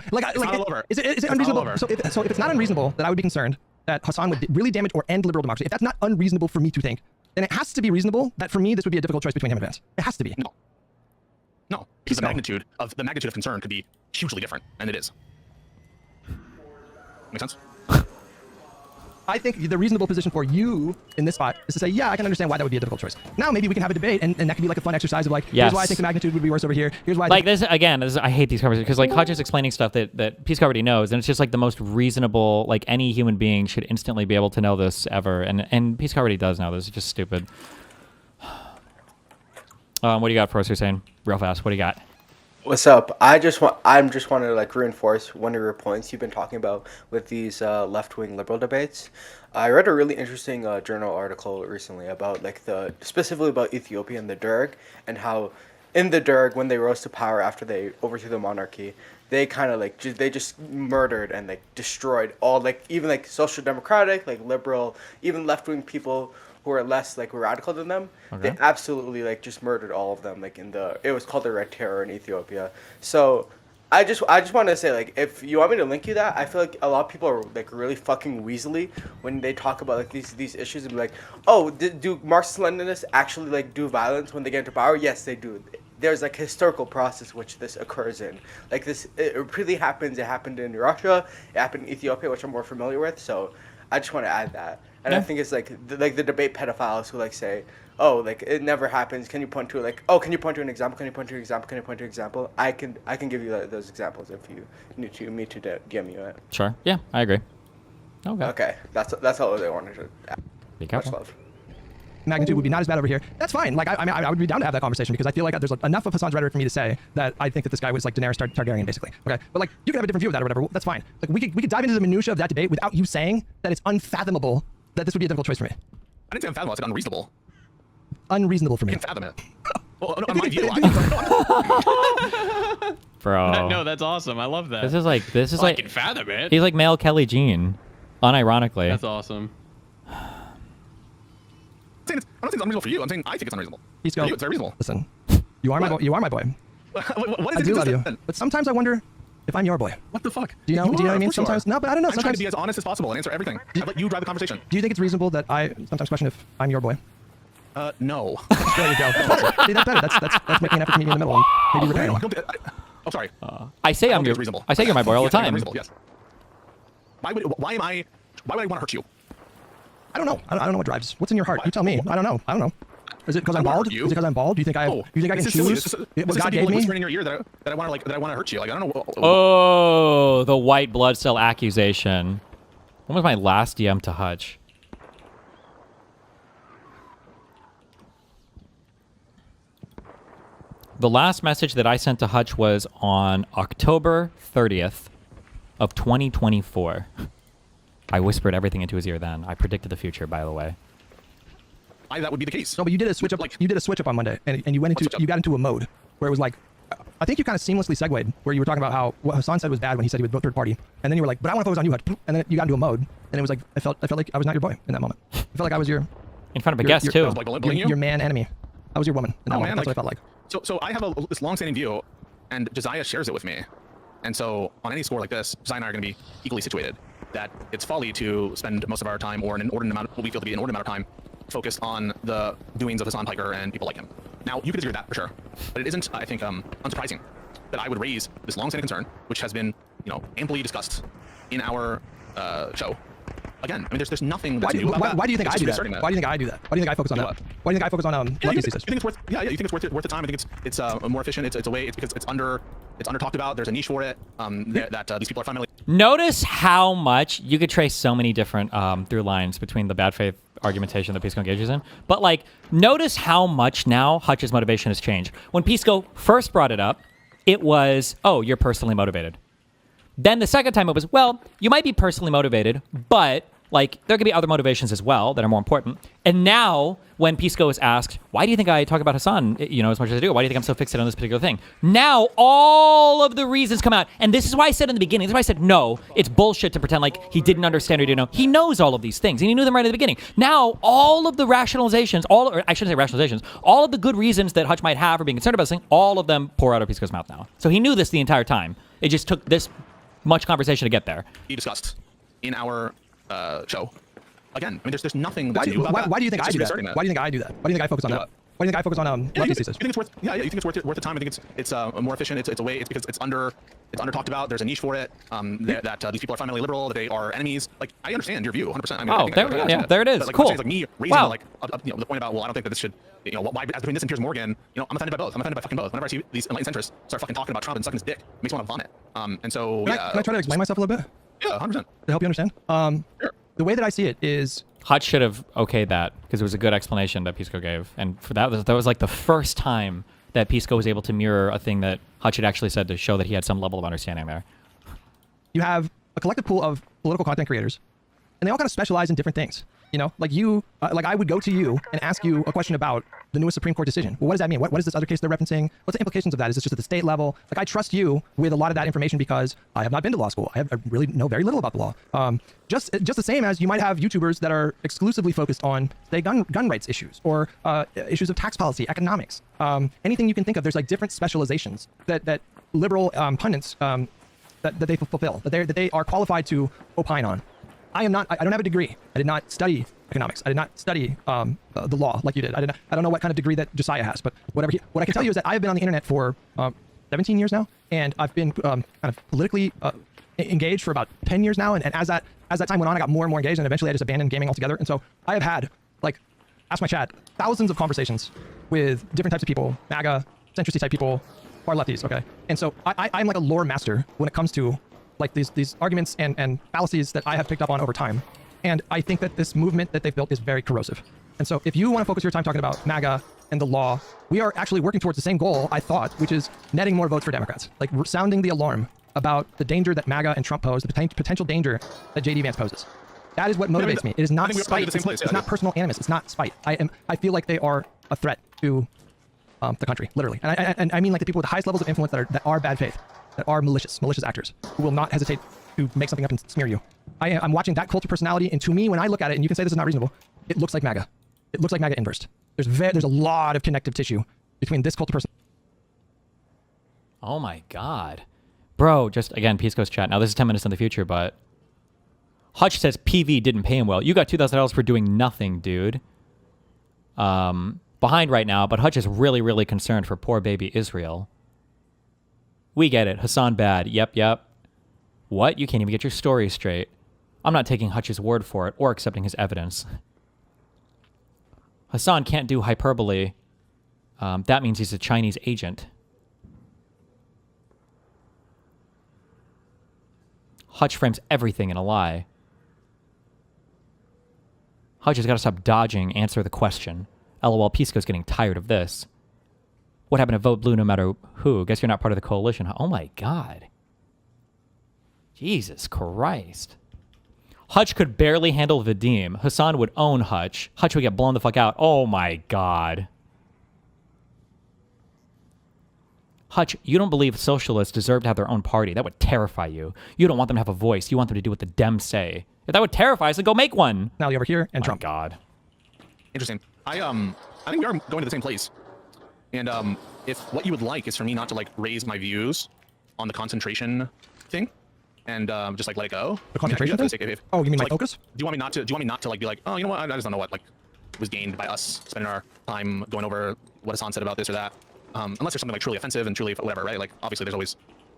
Is it unreasonable? So if it's not unreasonable, then I would be concerned that Hassan would really damage or end liberal democracy. If that's not unreasonable for me to think, then it has to be reasonable that for me this would be a difficult choice between him and Vance. It has to be. No, because the magnitude of concern could be hugely different, and it is. Make sense? I think the reasonable position for you in this spot is to say, yeah, I can understand why that would be a difficult choice. Now maybe we can have a debate, and that could be like a fun exercise of like, here's why I think the magnitude would be worse over here. Here's why. I Like think this again. I hate these conversations because like Hutch is explaining stuff that Pisco already knows, and it's just like the most reasonable. Like any human being should instantly be able to know this ever, and Pisco already does know this. It's just stupid. What do you got for us, Hussein? Real fast. What do you got? What's up? I'm just wanting to like reinforce one of your points you've been talking about with these left-wing liberal debates. I read a really interesting journal article recently about like specifically about Ethiopia and the Derg, and how in the Derg when they rose to power after they overthrew the monarchy, they kind of like they just murdered and like destroyed all like even like social democratic, like liberal, even left-wing people who are less like radical than them. Okay. They absolutely like just murdered all of them. Like it was called the Red Terror in Ethiopia. So I just want to say like if you want me to link you that, I feel like a lot of people are like really fucking weaselly when they talk about like these issues and be like, oh, do Marxist-Leninists actually like do violence when they get into power? Yes, they do. There's like historical process which this occurs in. Like this, it really happens. It happened in Russia. It happened in Ethiopia, which I'm more familiar with. So I just want to add that. And I think it's like the debate pedophiles who like say, oh, like it never happens. Can you point to like, oh, can you point to an example? Can you point to an example? Can you point to an example? I can give you those examples if you need me to DM you it. Sure. Yeah, I agree. Okay. Okay, that's all they wanted to add. Be careful. Much love. magnitude would be not as bad over here. That's fine. Like I mean, I would be down to have that conversation because I feel like there's enough of Hassan's rhetoric for me to say that I think that this guy was like Daenerys Targaryen, basically. Okay, but like you can have a different view of that or whatever. That's fine. Like we could dive into the minutia of that debate without you saying that it's unfathomable that this would be a difficult choice for me. I didn't say unfathomable. I said unreasonable. Unreasonable for me. I can't fathom it. Well, no, in my view, Bro. No, that's awesome. I love that. This is like I can fathom it. He's like male Kelly Jean, unironically. That's awesome. I'm not saying it's unreasonable for you. I'm saying I think it's unreasonable. Pisco, For you, it's very reasonable. listen, you are my boy. You are my boy. What is I it do love you, then? but sometimes I wonder if I'm your boy. What the fuck? Do you know? Do you know what I mean? Of course you are. Sometimes, no, but I don't know. I'm trying to Sometimes, be as honest as possible and answer everything. I let you drive the conversation. do you think it's reasonable that I sometimes question if I'm your boy? No. There you go. See, that's better. That's making an effort to meet me in the middle and maybe repairing. Oh, sorry. I say I'm think your. it's reasonable. I say you're my boy all the Yes, I think time. it's reasonable, yes. Why would I want to hurt you? I don't know. I don't know what drives. What's in your heart? You tell me. I don't know. Is it because I'm bald? Is it because I'm bald? Do you think I? No. You think I can This is silly. choose This is what like God people gave me? whispering in your ear that I want to hurt you. Like I don't know. Oh, the white blood cell accusation. When was my last DM to Hutch? The last message that I sent to Hutch was on October 30th of 2024. I whispered everything into his ear then. I predicted the future, by the way. That would be the case. No, but you did a switch up. Like- You did a switch up on Monday, and you went into switch up? you got into a mode where it was like I think you kind of seamlessly segued where you were talking about how what Hassan said was bad when he said he would vote third party, and then you were like, but I want to focus on you, Hutch. And then you got into a mode, and it was like I felt like I was not your boy in that moment. I felt like I was your in front of a guest too. Like bullying you? your man enemy. I was your woman in that moment. That's what I felt like. So I have this long-standing view, and Josiah shares it with me. And so on any score like this, Josiah and I are going to be equally situated. That it's folly to spend most of our time, or an inordinate amount, what we feel to be an inordinate amount of time, focused on the doings of Hassan Piker and people like him. Now, you could disagree with that for sure, but it isn't, I think, unsurprising that I would raise this long-standing concern, which has been, amply discussed in our show. Again, I mean, there's nothing that's new about that. Why do you think I do that? Why do you think I do that? Why do you think I focus on that? Why do you think I focus on lefty thesis? You think it's worth? Yeah. You think it's worth the time? I think it's more efficient. It's a way. It's because it's under talked about. There's a niche for it. That these people are fundamentally. Notice how much you could trace so many different through lines between the bad faith argumentation that Pisco engages in. But like, notice how much now Hutch's motivation has changed. When Pisco first brought it up, it was, oh, you're personally motivated. Then the second time it was, well, you might be personally motivated, but like there could be other motivations as well that are more important. And now when Pisco is asked, why do you think I talk about Hassan, as much as I do? Why do you think I'm so fixated on this particular thing? Now all of the reasons come out. And this is why I said in the beginning, this is why I said, no, it's bullshit to pretend like he didn't understand or didn't know. He knows all of these things and he knew them right at the beginning. Now all of the rationalizations, or I shouldn't say rationalizations, all of the good reasons that Hutch might have for being concerned about this thing, all of them pour out of Pisco's mouth now. So he knew this the entire time. It just took this much conversation to get there. He discussed in our show. Again, I mean, there's nothing that's new about that. Why do you think I do that? Why do you think I do that? Why do you think I focus on that? Why do you think I focus on lefty thesis? You think it's worth? Yeah. You think it's worth the time? I think it's more efficient. It's a way. It's because it's under talked about. There's a niche for it. That these people are fundamentally liberal. That they are enemies. Like I understand your view 100%. I mean, there it is. But, like, cool. It's like me raising the point about, well, I don't think that this should. Why between this and Piers Morgan? I'm offended by both. I'm offended by fucking both. Whenever I see these enlightened centrists start fucking talking about Trump and sucking his dick, it makes me want to vomit. And so can I try to explain myself a little bit? Yeah, 100%. To help you understand. Sure. The way that I see it is. Hutch should have okayed that because it was a good explanation that Pisco gave. And for that was like the first time that Pisco was able to mirror a thing that Hutch had actually said to show that he had some level of understanding there. You have a collective pool of political content creators, and they all kind of specialize in different things. Like you, like I would go to you and ask you a question about the newest Supreme Court decision. Well, what does that mean? What is this other case they're referencing? What's the implications of that? Is this just at the state level? Like I trust you with a lot of that information because I have not been to law school. I really know very little about the law. Just the same as you might have YouTubers that are exclusively focused on, say, gun rights issues or issues of tax policy, economics, anything you can think of. There's like different specializations that liberal pundits that they fulfill, that they are qualified to opine on. I don't have a degree. I did not study economics. I did not study the law like you did. I don't know what kind of degree that Josiah has, but what I can tell you is that I have been on the internet for 17 years now, and I've been kind of politically engaged for about 10 years now. And as that time went on, I got more and more engaged, and eventually I just abandoned gaming altogether. And so I have had, like, ask my chat, thousands of conversations with different types of people, MAGA, centristy type people, far lefties. Okay, and so I'm like a lore master when it comes to like these arguments and fallacies that I have picked up on over time. And I think that this movement that they've built is very corrosive. And so if you want to focus your time talking about MAGA and the law, we are actually working towards the same goal, I thought, which is netting more votes for Democrats, like sounding the alarm about the danger that MAGA and Trump pose, the potential danger that JD Vance poses. That is what motivates me. It is not spite. It's not personal animus. It's not spite. I feel like they are a threat to the country, literally. And I mean like the people with the highest levels of influence that are bad faith, that are malicious actors who will not hesitate to make something up and smear you. I'm watching that cult of personality, and to me, when I look at it, and you can say this is not reasonable, it looks like MAGA. It looks like MAGA inversed. There's a lot of connective tissue between this cult of personality. Oh my God. Bro, just again, Pisco's chat. Now this is 10 minutes in the future, but Hutch says PV didn't pay him well. You got $2,000 for doing nothing, dude. Behind right now, but Hutch is really, really concerned for poor baby Israel. We get it. Hassan bad. Yep. What? You can't even get your story straight. I'm not taking Hutch's word for it or accepting his evidence. Hassan can't do hyperbole. That means he's a Chinese agent. Hutch frames everything in a lie. Hutch has got to stop dodging, answer the question. LOL, Pisco's getting tired of this. What happened to vote blue no matter who? Guess you're not part of the coalition. Oh my God. Jesus Christ. Hutch could barely handle Vadim. Hassan would own Hutch. Hutch would get blown the fuck out. Oh my God. Hutch, you don't believe socialists deserve to have their own party. That would terrify you. You don't want them to have a voice. You want them to do what the Dems say. If that would terrify us, then go make one. Now over here and Trump. God. Interesting. I think we are going to the same place. And if what you would like is for me not to like raise my views on the concentration thing, and just like let it go. The concentration thing? Oh, you mean my focus? Do you want me not to? Do you want me not to like be like, oh, you know what? I just don't know what like was gained by us spending our time going over what Hassan said about this or that. Unless there's something like truly offensive and truly whatever, right? Like obviously there's always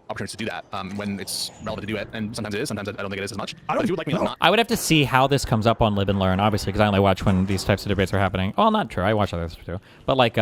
opportunities to do that when it's relevant to do it, and sometimes it is. Sometimes I don't think it is as much. But if you would like me to not. I would have to see how this comes up on Live and Learn, obviously, because I only watch when these types of debates are happening. Well, not true. I watch others too. But like,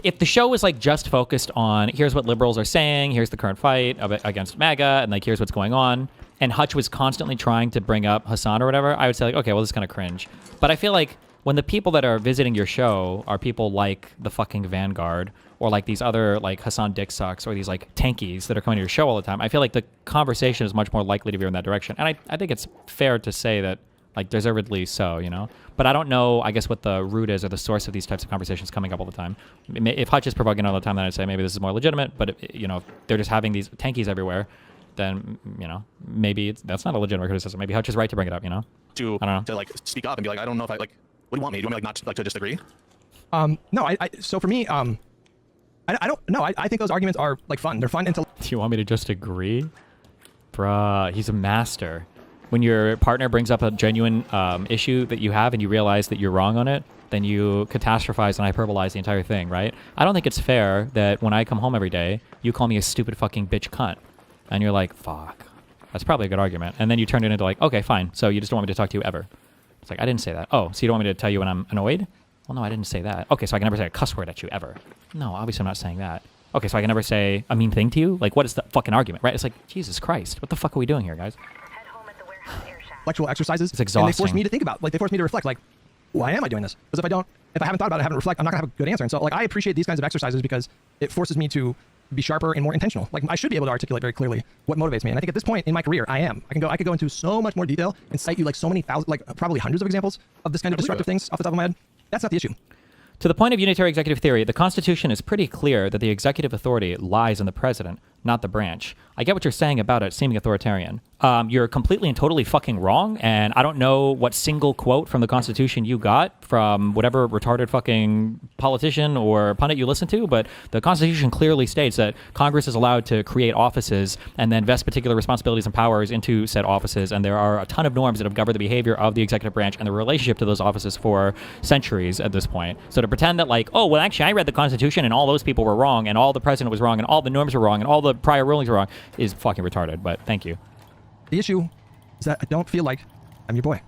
if the show was like just focused on here's what liberals are saying, here's the current fight against MAGA, and like here's what's going on, and Hutch was constantly trying to bring up Hassan or whatever, I would say like, okay, well, this is kind of cringe. But I feel like when the people that are visiting your show are people like the fucking Vanguard or like these other like Hassan Dick Sucks or these like tankies that are coming to your show all the time, I feel like the conversation is much more likely to veer in that direction. And I think it's fair to say that like deservedly so, you know? But I don't know, I guess, what the root is or the source of these types of conversations coming up all the time. If Hutch is provoking all the time, then I'd say maybe this is more legitimate. But, you know, if they're just having these tankies everywhere, then, you know, maybe that's not a legitimate criticism. Maybe Hutch is right to bring it up, you know? I don't know. To like speak up and be like, I don't know if I like, what do you want me? Do you want me like not to, like to disagree? No, so for me, I don't know. I think those arguments are like fun. They're fun until. Do you want me to just agree? Bruh, he's a master. When your partner brings up a genuine issue that you have and you realize that you're wrong on it, then you catastrophize and hyperbolize the entire thing, right? I don't think it's fair that when I come home every day, you call me a stupid fucking bitch cunt. And you're like, fuck. That's probably a good argument. And then you turn it into like, okay, fine. So you just don't want me to talk to you ever. It's like, I didn't say that. Oh, so you don't want me to tell you when I'm annoyed? Well, no, I didn't say that. Okay, so I can never say a cuss word at you ever. No, obviously I'm not saying that. Okay, so I can never say a mean thing to you? Like, what is the fucking argument, right? It's like, Jesus Christ. What the fuck are we doing here, guys? Intellectual exercises. It's exhausting. And they force me to think about, like, they force me to reflect, like, why am I doing this? Because if I haven't thought about it, I haven't reflected, I'm not gonna have a good answer. And so, like, I appreciate these kinds of exercises because it forces me to be sharper and more intentional. Like, I should be able to articulate very clearly what motivates me. And I think at this point in my career, I am. I could go into so much more detail and cite you like so many thousands, like probably hundreds of examples of this kind of disruptive things off the top of my head. That's not the issue. To the point of unitary executive theory, the Constitution is pretty clear that the executive authority lies in the president, not the branch. I get what you're saying about it seeming authoritarian. You're completely and totally fucking wrong, and I don't know what single quote from the Constitution you got from whatever retarded fucking politician or pundit you listen to, but the Constitution clearly states that Congress is allowed to create offices and then vest particular responsibilities and powers into said offices, and there are a ton of norms that have governed the behavior of the executive branch and the relationship to those offices for centuries at this point. So to pretend that like, oh, well, actually, I read the Constitution and all those people were wrong, and all the president was wrong, and all the norms were wrong, and all the prior rulings were wrong, is fucking retarded, but thank you. The issue is that I don't feel like I'm your boy.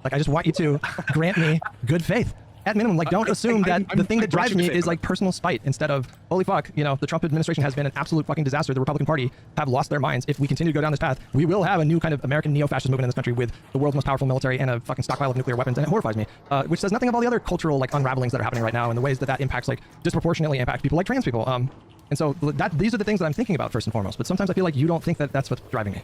Like, I just want you to grant me good faith. At minimum, like, don't assume that the thing that drives me is like personal spite instead of, holy fuck, you know, the Trump administration has been an absolute fucking disaster. The Republican Party have lost their minds. If we continue to go down this path, we will have a new kind of American neo-fascist movement in this country with the world's most powerful military and a fucking stockpile of nuclear weapons. And it horrifies me, which says nothing of all the other cultural like unravelings that are happening right now and the ways that that impacts, like, disproportionately impacts people like trans people. And so these are the things that I'm thinking about first and foremost. But sometimes I feel like you don't think that that's what's driving me.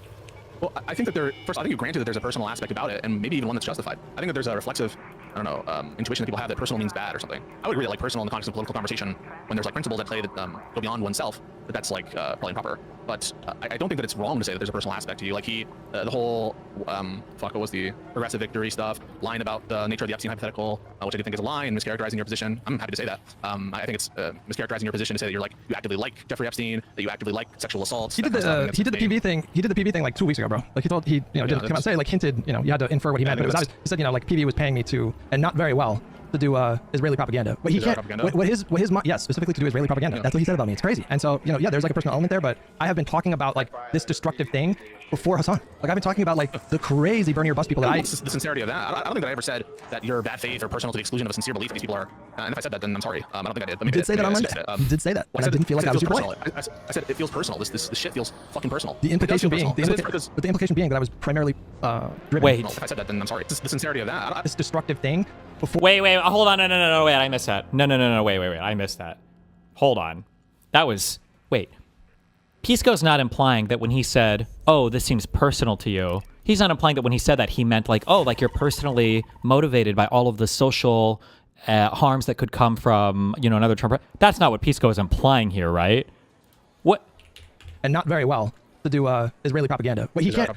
Well, I think that I think you granted that there's a personal aspect about it, and maybe even one that's justified. I think that there's a reflexive, I don't know, intuition that people have that personal means bad or something. I would agree that like personal in the context of political conversation, when there's like principles at play that go beyond oneself, that's like probably improper. But I don't think that it's wrong to say that there's a personal aspect to you. Like the whole, what was the progressive victory stuff, line about the nature of the Epstein hypothetical, which I do think is a lie and mischaracterizing your position. I'm happy to say that. I think it's mischaracterizing your position to say that you actively like Jeffrey Epstein, that you actively like sexual assaults. He did the PV thing. He did the PV thing like 2 weeks ago, bro. Like he did come out and say, like, hinted, you know, you had to infer what he meant, but it was obvious. He said, you know, like, PV was paying me to, and not very well, to do Israeli propaganda. But he can't. Yes, specifically to do Israeli propaganda. Yeah. That's what he said about me. It's crazy. And so, you know, yeah, there's like a personal element there, but I have been talking about like this destructive thing before Hassan. Like, I've been talking about like the crazy burn your bus people that the sincerity of that. I don't think that I ever said that you're bad faith or personal to the exclusion of a sincere belief that these people are. And if I said that, then I'm sorry. I don't think I did. You did say that on Monday. You did say that. And I didn't feel like that was your point. I said it feels personal. This shit feels fucking personal. The implication being, the implication being that I was primarily driven. Wait. If I said that, then I'm sorry. The sincerity of that. This destructive thing. Wait, hold on. No, wait, I missed that. No, wait, I missed that. Hold on. Wait. Pisco's not implying that when he said, oh, this seems personal to you, he's not implying that when he said that he meant like, oh, like you're personally motivated by all of the social harms that could come from, another Trump. That's not what Pisco is implying here, right? What? And not very well to do Israeli propaganda. What he can't,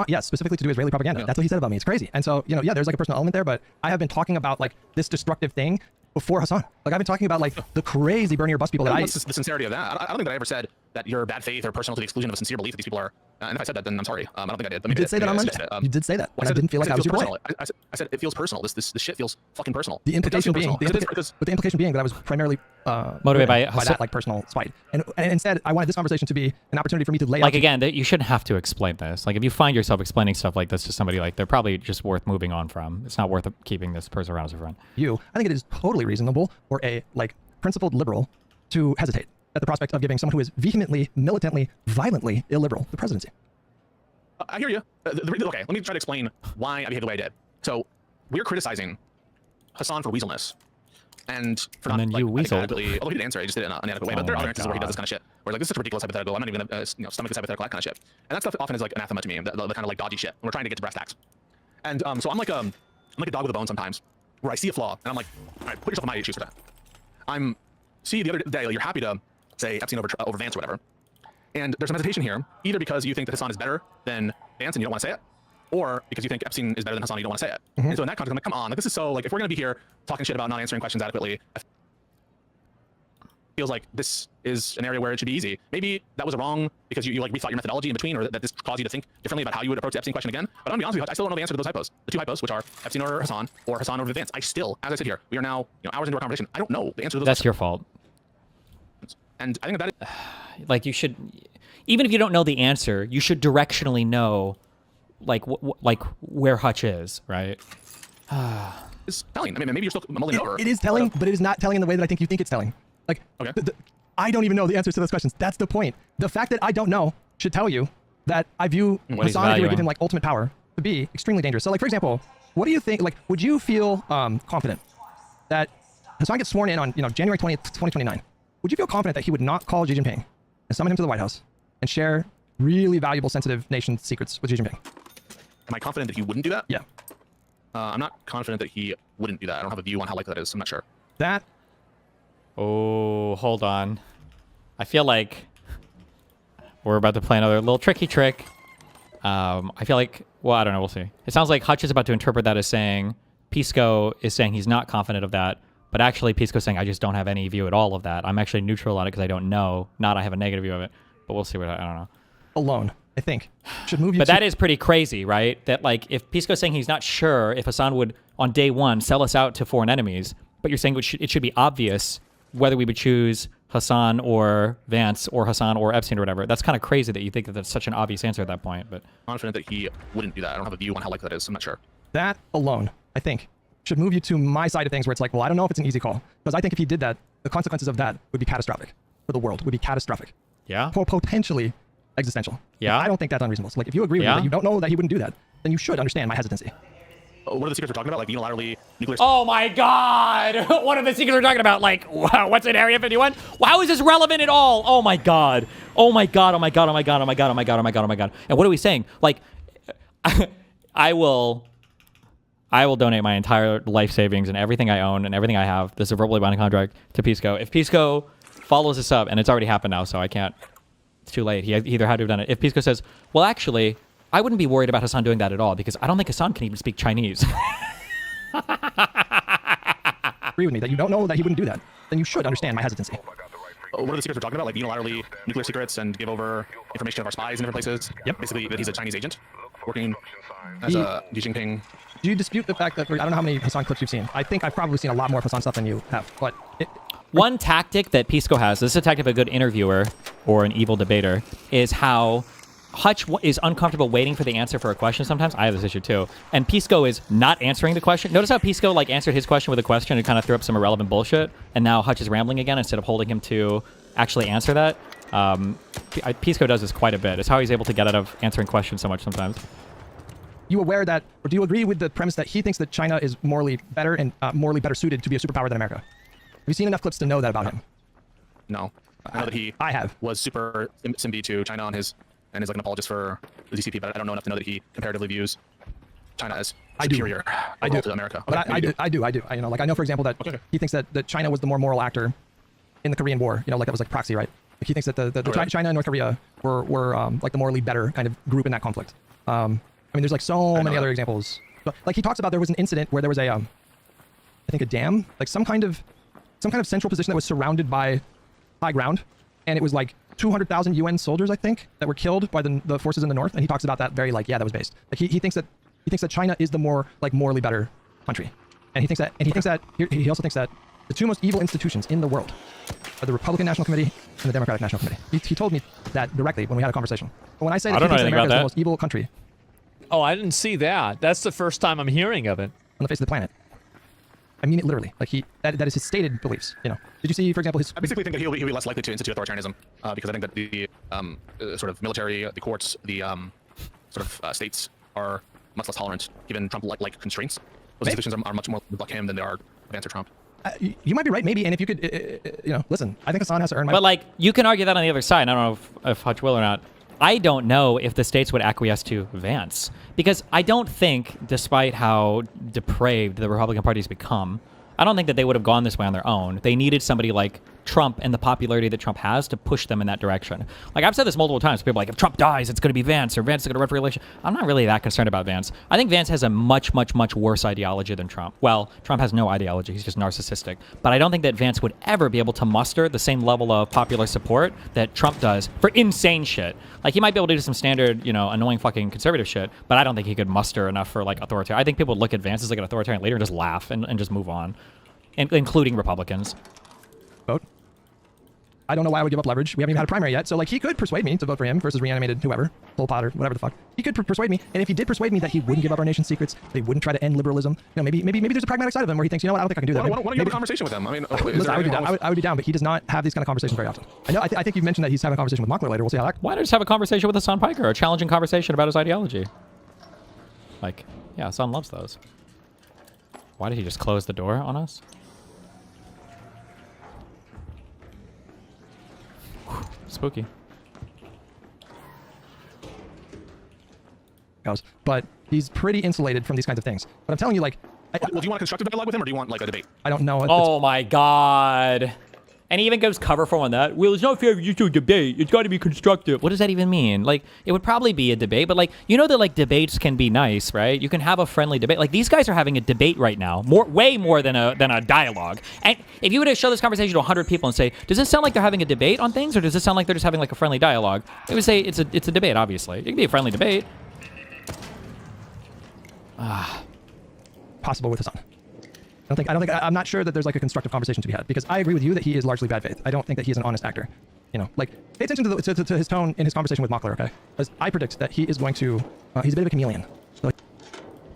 yes, specifically to do Israeli propaganda. That's what he said about me. It's crazy. And so, yeah, there's like a personal element there, but I have been talking about like this destructive thing before Hassan. Like I've been talking about like the crazy burn your bus people that What's the sincerity of that? I don't think that I ever said that you're bad faith or personal to the exclusion of a sincere belief that these people are. And if I said that, then I'm sorry. I don't think I did. You did say that on Monday. You did say that. And I didn't feel like I was your point. I said it feels personal. This shit feels fucking personal. The implication being, the implication being that I was primarily motivated by that like personal spite. And instead, I wanted this conversation to be an opportunity for me to lay out. Like again, you shouldn't have to explain this. Like if you find yourself explaining stuff like this to somebody, like they're probably just worth moving on from. It's not worth keeping this person around as a friend. I think it is totally reasonable for a like principled liberal to hesitate at the prospect of giving someone who is vehemently, militantly, violently illiberal the presidency. I hear you. Okay, let me try to explain why I behave the way I did. So we're criticizing Hassan for weaselness. And for not like, adequately, although he didn't answer, he just did it in an inadequate way. But there are other instances where he does this kind of shit. Where like, this is such a ridiculous hypothetical. I'm not even gonna stomach this hypothetical, that kind of shit. And that stuff often is like anathema to me, the kind of like dodgy shit. When we're trying to get to brass tacks. And so I'm like a dog with a bone sometimes, where I see a flaw and I'm like, all right, put yourself in my shoes for that. See the other day, like, you're happy to say Epstein over Vance or whatever. And there's some hesitation here, either because you think that Hassan is better than Vance and you don't want to say it, or because you think Epstein is better than Hassan and you don't want to say it. And so in that context, I'm like, come on, like this is so, like if we're going to be here talking shit about not answering questions adequately, it feels like this is an area where it should be easy. Maybe that was wrong because you like rethought your methodology in between, or that this caused you to think differently about how you would approach the Epstein question again. But I'm gonna be honest with you, I still don't know the answer to those hypos. The two hypos, which are Epstein or Hassan over Vance. I still, as I sit here, we are now hours into our conversation, I don't know the answer to those That's questions. your fault. And I think that is... Like you should, even if you don't know the answer, you should directionally know, like where Hutch is, right? It's telling. I mean, maybe you're still mulling over. It is telling, but it is not telling in the way that I think you think it's telling. Like, okay. I don't even know the answers to those questions. That's the point. The fact that I don't know should tell you that I view Hassan, if you would give him like ultimate power, to be extremely dangerous. So, like for example, what do you think? Like, would you feel confident that Hassan gets sworn in on January 20th, 2029? Would you feel confident that he would not call Xi Jinping and summon him to the White House and share really valuable, sensitive nation secrets with Xi Jinping? Am I confident that he wouldn't do that? Yeah. I'm not confident that he wouldn't do that. I don't have a view on how likely that is. I'm not sure. That. Oh, hold on. I feel like we're about to play another little tricky trick. I feel like, well, I don't know. We'll see. It sounds like Hutch is about to interpret that as saying Pisco is saying he's not confident of that. But actually, Pisco's saying, I just don't have any view at all of that. I'm actually neutral on it because I don't know. Not I have a negative view of it. But we'll see what I don't know. Alone, I think, should move you. But that is pretty crazy, right? That like if Pisco's saying he's not sure if Hassan would, on day one, sell us out to foreign enemies, but you're saying it should be obvious whether we would choose Hassan or Vance or Hassan or Epstein or whatever. That's kind of crazy that you think that that's such an obvious answer at that point. But confident that he wouldn't do that. I don't have a view on how likely that is. I'm not sure. That alone, I think, should move you to my side of things where it's like, well, I don't know if it's an easy call. Because I think if he did that, the consequences of that would be catastrophic for the world, would be catastrophic. Yeah. Potentially existential. Yeah. I don't think that's unreasonable. So like, if you agree with me that you don't know that he wouldn't do that, then you should understand my hesitancy. What are the secrets we're talking about? Like unilaterally nuclear... Oh my God! What are the secrets we're talking about? Like, what's in Area 51? How is this relevant at all? Oh my God. Oh my God, oh my God, oh my God, oh my God, oh my God, oh my God, oh my God. And what are we saying? Like, I will donate my entire life savings and everything I own and everything I have, this is a verbally binding contract, to Pisco. If Pisco follows this up, and it's already happened now, so I can't, it's too late. He either had to have done it. If Pisco says, well, actually, I wouldn't be worried about Hassan doing that at all because I don't think Hassan can even speak Chinese. Agree with me that you don't know that he wouldn't do that, then you should understand my hesitancy. What are the secrets we're talking about? Like unilaterally nuclear secrets and give over information of our spies in different places? Yep. Basically, that he's a Chinese agent working as a Xi Jinping. Do you dispute the fact that, I don't know how many Hassan clips you've seen. I think I've probably seen a lot more Hassan stuff than you have, but... One tactic that Pisco has, this is a tactic of a good interviewer or an evil debater, is how Hutch is uncomfortable waiting for the answer for a question sometimes. I have this issue too. And Pisco is not answering the question. Notice how Pisco like answered his question with a question and kind of threw up some irrelevant bullshit. And now Hutch is rambling again instead of holding him to actually answer that. Pisco does this quite a bit. It's how he's able to get out of answering questions so much sometimes. You aware that, or do you agree with the premise that he thinks that China is morally better and morally better suited to be a superpower than America? Have you seen enough clips to know that about him? No. I know that he was super simby to China on his, and is like an apologist for the DCP, but I don't know enough to know that he comparatively views China as superior I do. to America. But Okay, I you do. You know, like I know, for example, that he thinks that China was the more moral actor in the Korean War. You know, like it was like proxy, right? Like he thinks that China and North Korea were like the morally better kind of group in that conflict. I mean, there's like so many other examples. But, like he talks about there was an incident where there was a, I think a dam, like some kind of central position that was surrounded by high ground, and it was like 200,000 UN soldiers, I think, that were killed by the forces in the north. And he talks about that very like, yeah, that was based. Like he thinks that China is the more like morally better country, and he thinks that he also thinks that the two most evil institutions in the world are the Republican National Committee and the Democratic National Committee. He told me that directly when we had a conversation. But when I say that he thinks that America is the most evil country Oh, I didn't see that. That's the first time I'm hearing of it. on the face of the planet, I mean it literally. Like that is his stated beliefs. You know, did you see, for example, his? I basically think that he'll be less likely to institute authoritarianism because I think that the sort of military, the courts, the sort of states are much less tolerant given Trump-like constraints. Those institutions are much more like him than they are against Trump. You might be right, maybe. And if you could, you know, listen, I think Hassan has to earn my. But like, you can argue that on the other side. I don't know if Hutch will or not. I don't know if the states would acquiesce to Vance, because I don't think, despite how depraved the Republican Party's become, I don't think that they would have gone this way on their own. They needed somebody like Trump and the popularity that Trump has to push them in that direction. Like, I've said this multiple times. People are like, if Trump dies, it's going to be Vance, or Vance is going to run for re-election. I'm not really that concerned about Vance. I think Vance has a much, much, much worse ideology than Trump. Well, Trump has no ideology. He's just narcissistic. But I don't think that Vance would ever be able to muster the same level of popular support that Trump does for insane shit. Like, he might be able to do some standard, you know, annoying fucking conservative shit, but I don't think he could muster enough for, like, authoritarian. I think people would look at Vance as, like, an authoritarian leader and just laugh and just move on, including Republicans. Vote. I don't know why I would give up leverage. We haven't even had a primary yet. So, like, he could persuade me to vote for him versus reanimated whoever, Pol Pot or whatever the fuck. He could persuade me. And if he did persuade me that he wouldn't give up our nation's secrets, that he wouldn't try to end liberalism, you know, maybe there's a pragmatic side of him where he thinks, you know what, I don't think I can do that. Why don't you have a conversation with him? I mean, listen, I would be down. I would be down, but he does not have these kind of conversations very often. I think you mentioned that he's having a conversation with Mockler later. We'll see how that. Why not just have a conversation with Hassan Piker, a challenging conversation about his ideology? Like, yeah, Hassan loves those. Why did he just close the door on us? Spooky. But he's pretty insulated from these kinds of things. But I'm telling you, like, well, do you want a constructive dialogue with him, or do you want like a debate? I don't know. Oh my god. And he even goes cover for on that. Well, it's not fair if you do a debate. It's got to be constructive. What does that even mean? Like, it would probably be a debate, but like, you know that like debates can be nice, right? You can have a friendly debate. Like, these guys are having a debate right now, way more than a dialogue. And if you were to show this conversation to 100 people and say, does this sound like they're having a debate on things, or does this sound like they're just having like a friendly dialogue? They would say it's a debate. Obviously, it can be a friendly debate. Possible with Hassan. I'm not sure that there's like a constructive conversation to be had, because I agree with you that he is largely bad faith. I don't think that he is an honest actor. You know, like, pay attention to his tone in his conversation with Mockler, okay? Because I predict that he is going to, he's a bit of a chameleon. So, like,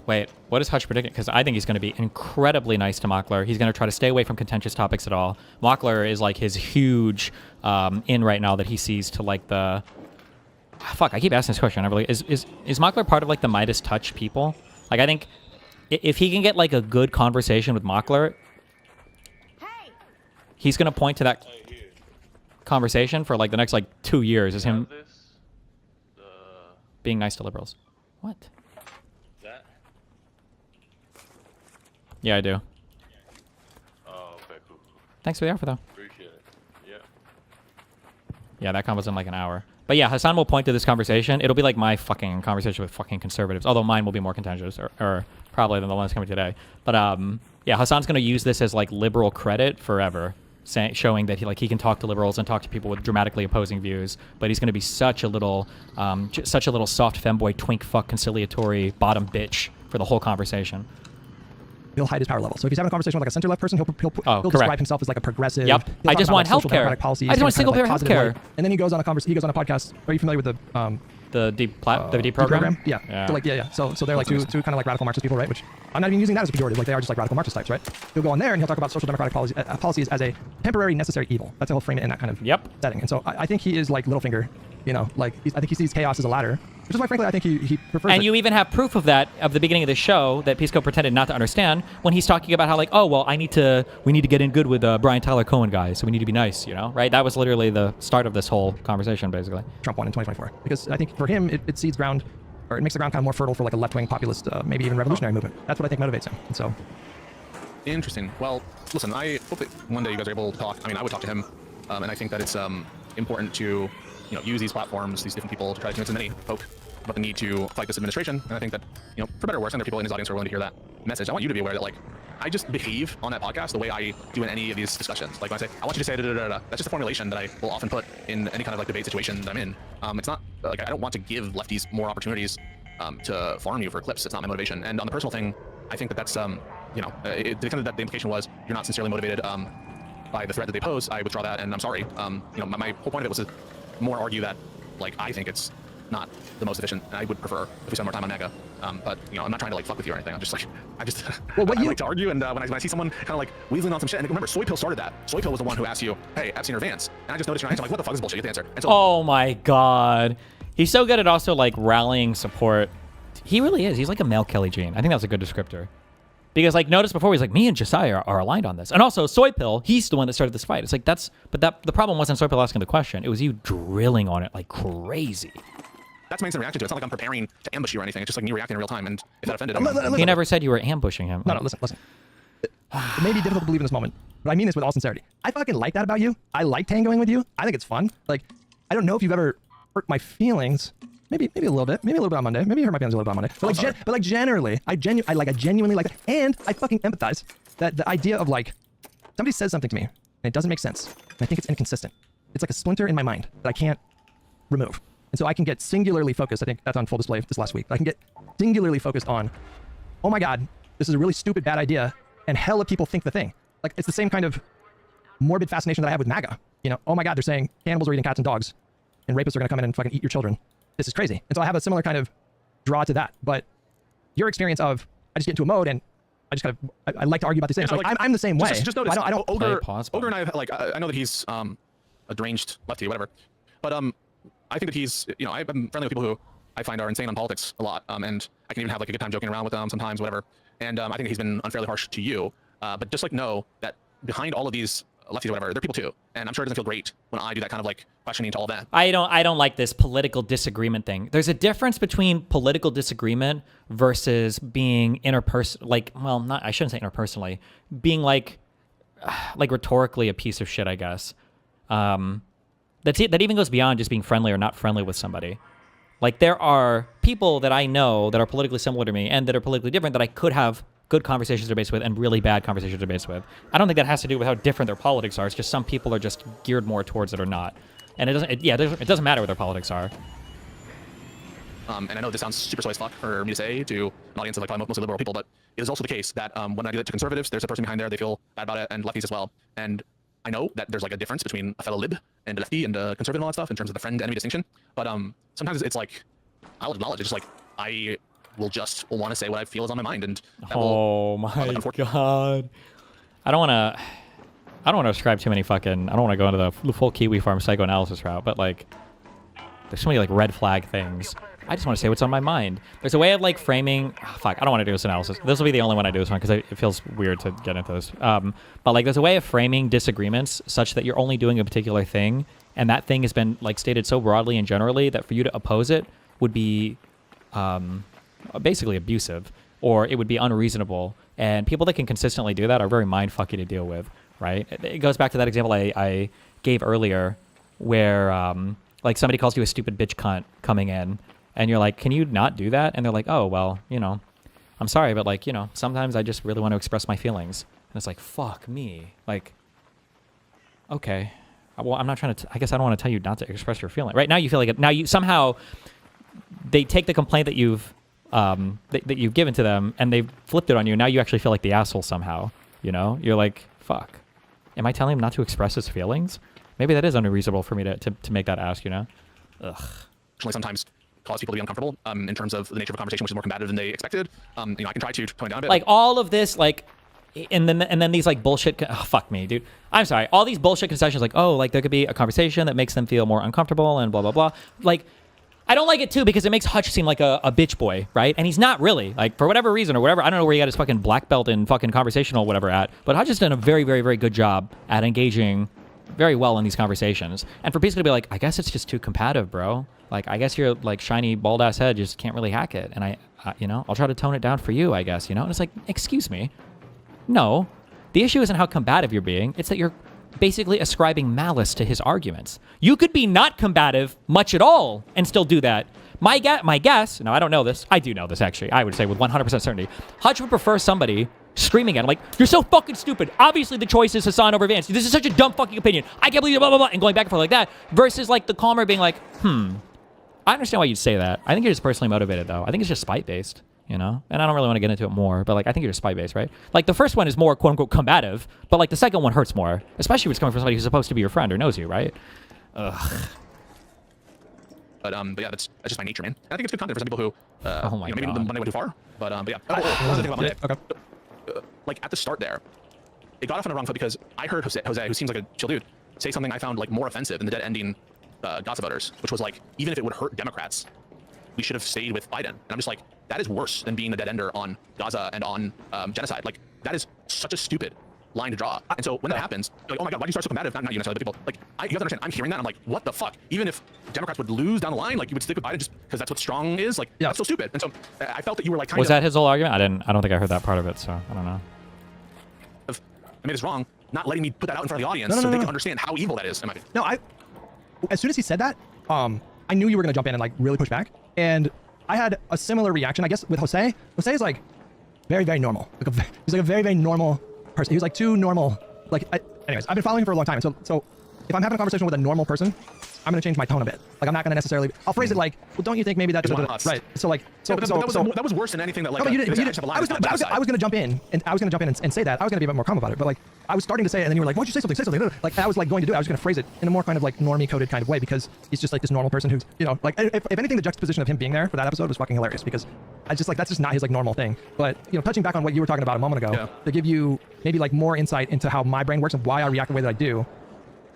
wait, what is Hutch predicting? Because I think he's going to be incredibly nice to Mockler. He's going to try to stay away from contentious topics at all. Mockler is like his huge in right now that he sees to like the... Fuck, I keep asking this question. I really is Mockler part of like the Midas touch people? Like, I think if he can get like a good conversation with Mockler, he's gonna point to that conversation for like the next like 2 years as him being nice to liberals. What? That? Yeah, I do. Oh, okay, cool. Thanks for the offer, though. Appreciate it. Yeah. Yeah, that con was in like an hour. But yeah, Hassan will point to this conversation. It'll be like my fucking conversation with fucking conservatives, although mine will be more contentious, or probably than the ones coming today. But yeah, Hassan's going to use this as like liberal credit forever, showing that he can talk to liberals and talk to people with dramatically opposing views. But he's going to be such a little soft femboy twink fuck conciliatory bottom bitch for the whole conversation. He'll hide his power level. So if he's having a conversation with like a center left person, he'll describe himself as like a progressive. Yep. I just want healthcare. I just want single payer healthcare. And then he goes on a podcast. Are you familiar with the deep program? Yeah. So like So they're like two kind of like radical Marxist people, right? Which I'm not even using that as a pejorative. Like, they are just like radical Marxist types, right? He'll go on there and he'll talk about social democratic policies as a temporary necessary evil. That's how he'll frame it in that kind of setting. And so I think he is like Littlefinger. You know, like, I think he sees chaos as a ladder, which is why, frankly, I think he prefers And you even have proof of that of the beginning of the show that Pisco pretended not to understand when he's talking about how, like, oh, well, we need to get in good with Brian Tyler Cohen guys, so we need to be nice, you know, right? That was literally the start of this whole conversation, basically. Trump won in 2024. Because I think for him, it cedes ground, or it makes the ground kind of more fertile for like a left-wing populist, maybe even revolutionary movement. That's what I think motivates him. And so, Interesting. Well, listen, I hope that one day you guys are able to talk. I mean, I would talk to him, and I think that it's important to, use these platforms, these different people to try to convince as many folk about the need to fight this administration. And I think that, for better or worse, and there are people in his audience who are willing to hear that message. I want you to be aware that, like, I just behave on that podcast the way I do in any of these discussions. Like when I say, I want you to say da-da-da-da-da, that's just a formulation that I will often put in any kind of like debate situation that I'm in. It's not like I don't want to give lefties more opportunities to farm you for clips. It's not my motivation. And on the personal thing, I think that that's to the extent that the implication was you're not sincerely motivated by the threat that they pose. I withdraw that, and I'm sorry. My whole point of it was to more argue that, like, I think it's not the most efficient. I would prefer if we spend more time on MAGA. But I'm not trying to like fuck with you or anything. I'm just like, well, I like to argue, and when I see someone kind of like weaseling on some shit, and remember, Soy Pill started that. Soy Pill was the one who asked you, hey, Epstein or Vance? And I just noticed your answer. I'm like, what the fuck is bullshit? You get the answer. And so, oh my god, he's so good at also like rallying support. He really is. He's like a male Kelly Jean. I think that's a good descriptor. Because like notice before he's like, me and Josiah are aligned on this, and also Soy Pill, he's the one that started this fight. It's like the problem wasn't Soy Pill asking the question. It was you drilling on it like crazy. that's my instant reaction to it. It's not like I'm preparing to ambush you or anything. It's just like me reacting in real time, and if that offended him, he never said you were ambushing him. No, listen. It may be difficult to believe in this moment, but I mean this with all sincerity. I fucking like that about you. I like tangoing with you. I think it's fun. Like, I don't know if you've ever hurt my feelings. Maybe a little bit. Maybe a little bit on Monday. Maybe you hurt my feelings a little bit on Monday. But like, generally, I genuinely like it, and I fucking empathize that the idea of like somebody says something to me and it doesn't make sense, and I think it's inconsistent. It's like a splinter in my mind that I can't remove, and so I can get singularly focused. I think that's on full display this last week. I can get singularly focused on, oh my god, this is a really stupid bad idea, and hella people think the thing. Like, it's the same kind of morbid fascination that I have with MAGA. Oh my god, they're saying cannibals are eating cats and dogs, and rapists are gonna come in and fucking eat your children. This is crazy. And so I have a similar kind of draw to that. But your experience of, I just get into a mode and I just kind of, I like to argue about these things. Like, I'm the same way. Just notice, I don't Ogre and I, like, I know that he's a deranged lefty, whatever. But I think that he's, I'm friendly with people who I find are insane on politics a lot. And I can even have like a good time joking around with them sometimes, whatever. And I think he's been unfairly harsh to you. But just like know that behind all of these lefties or whatever, they're people too. And I'm sure it doesn't feel great when I do that kind of like questioning to all that. I don't like this political disagreement thing. There's a difference between political disagreement versus being I shouldn't say interpersonally, being like rhetorically a piece of shit, I guess. That even goes beyond just being friendly or not friendly with somebody. Like, there are people that I know that are politically similar to me and that are politically different that I could have good conversations debates with and really bad conversations debates with. I don't think that has to do with how different their politics are. It's just some people are just geared more towards it or not. And it doesn't matter what their politics are. And I know this sounds super slow as fuck for me to say to an audience of like probably mostly liberal people, but it is also the case that when I do that to conservatives, there's a person behind there, they feel bad about it, and lefties as well. And I know that there's like a difference between a fellow lib and a lefty and a conservative and all that stuff in terms of the friend-enemy distinction. But sometimes it's like, I'll acknowledge it's just like, I will just want to say what I feel is on my mind, and oh my god, I don't want to ascribe too many fucking, I don't want to go into the full Kiwi Farm psychoanalysis route, but like, there's so many like red flag things. I just want to say what's on my mind. There's a way of like framing, I don't want to do this analysis. This will be the only one I do this one because it feels weird to get into this. But like, there's a way of framing disagreements such that you're only doing a particular thing, and that thing has been like stated so broadly and generally that for you to oppose it would be basically abusive, or it would be unreasonable. And people that can consistently do that are very mind-fucky to deal with, right? It goes back to that example I gave earlier where like somebody calls you a stupid bitch cunt coming in, and you're like, can you not do that? And they're like, oh, well, I'm sorry, but like, sometimes I just really want to express my feelings. And it's like, fuck me. Like, okay. Well, I'm not trying to, I guess I don't want to tell you not to express your feeling. Right now you feel like, now you somehow, they take the complaint that you've given to them and they've flipped it on you. Now you actually feel like the asshole somehow, You're like, fuck. Am I telling him not to express his feelings? Maybe that is unreasonable for me to make that ask, Ugh. Actually, sometimes cause people to be uncomfortable in terms of the nature of a conversation, which is more combative than they expected. I can try to tone down a bit. Like all of this, like, and then these like bullshit. Fuck me, dude. I'm sorry. All these bullshit concessions, like, oh, like there could be a conversation that makes them feel more uncomfortable and blah blah blah. Like, I don't like it too because it makes Hutch seem like a bitch boy, right? And he's not really. Like, for whatever reason or whatever, I don't know where he got his fucking black belt in fucking conversational whatever at, but Hutch has done a very, very, very good job at engaging very well in these conversations. And for Pisco to be like, I guess it's just too combative, bro. Like, I guess your like shiny bald ass head just can't really hack it. And you know, I'll try to tone it down for you, I guess, you know? And it's like, excuse me. No. The issue isn't how combative you're being. It's that you're basically ascribing malice to his arguments. You could be not combative much at all and still do that. My guess, no, I don't know this. I do know this, actually. I would say with 100% certainty. Hutch would prefer somebody screaming at him like, you're so fucking stupid. Obviously, the choice is Hassan over Vance. This is such a dumb fucking opinion. I can't believe it, blah, blah, blah, and going back and forth like that. Versus, like, the calmer being like, I understand why you'd say that. I think you're just personally motivated, though. I think it's just spite-based, you know? And I don't really want to get into it more, but, like, I think you're just spite-based, right? Like, the first one is more, quote-unquote, combative, but, like, the second one hurts more. Especially when it's coming from somebody who's supposed to be your friend or knows you, right? Ugh. But yeah, that's just my nature, man. And I think it's good content for some people who, oh my you know, maybe God. the Monday went too far. But yeah. What was the thing about Monday? Okay. Like, at the start there, it got off on the wrong foot because I heard Jose, who seems like a chill dude, say something I found, like, more offensive in the dead-ending Gaza voters, which was, like, even if it would hurt Democrats, we should have stayed with Biden. And I'm just like, that is worse than being a dead ender on Gaza and on genocide. Like, that is such a stupid line to draw. And so when that happens, you're like, oh my God, why do you start so combative? Not you necessarily, but people. Like, you have to understand, I'm hearing that, and I'm like, what the fuck? Even if Democrats would lose down the line, like, you would stick with Biden just because that's what strong is? Like, that's so stupid. And so I felt that you were like, Was that his whole argument? I don't think I heard that part of it, so I don't know. I made this wrong, not letting me put that out in front of the audience so they can understand how evil that is. No, as soon as he said that, I knew you were gonna jump in and like really push back, and I had a similar reaction, I guess, with Jose. Jose is like very, very normal. He's like a very, very normal person. He was like too normal. Like, anyways, I've been following him for a long time. So if I'm having a conversation with a normal person, I'm gonna change my tone a bit. Like, I'm not gonna necessarily. I'll phrase it like, well, don't you think maybe that's right? So like, that was worse than anything that like. No, I was gonna jump in and say that. I was gonna be a bit more calm about it. But like, I was starting to say it, and then you were like, why don't you say something? Say something. Like, I was like going to do it. I was gonna phrase it in a more kind of like normie coded kind of way because he's just like this normal person who's, you know, like if anything, the juxtaposition of him being there for that episode was fucking hilarious because I just like that's just not his like normal thing. But you know, touching back on what you were talking about a moment ago, to give you maybe like more insight into how my brain works and why I react the way that I do,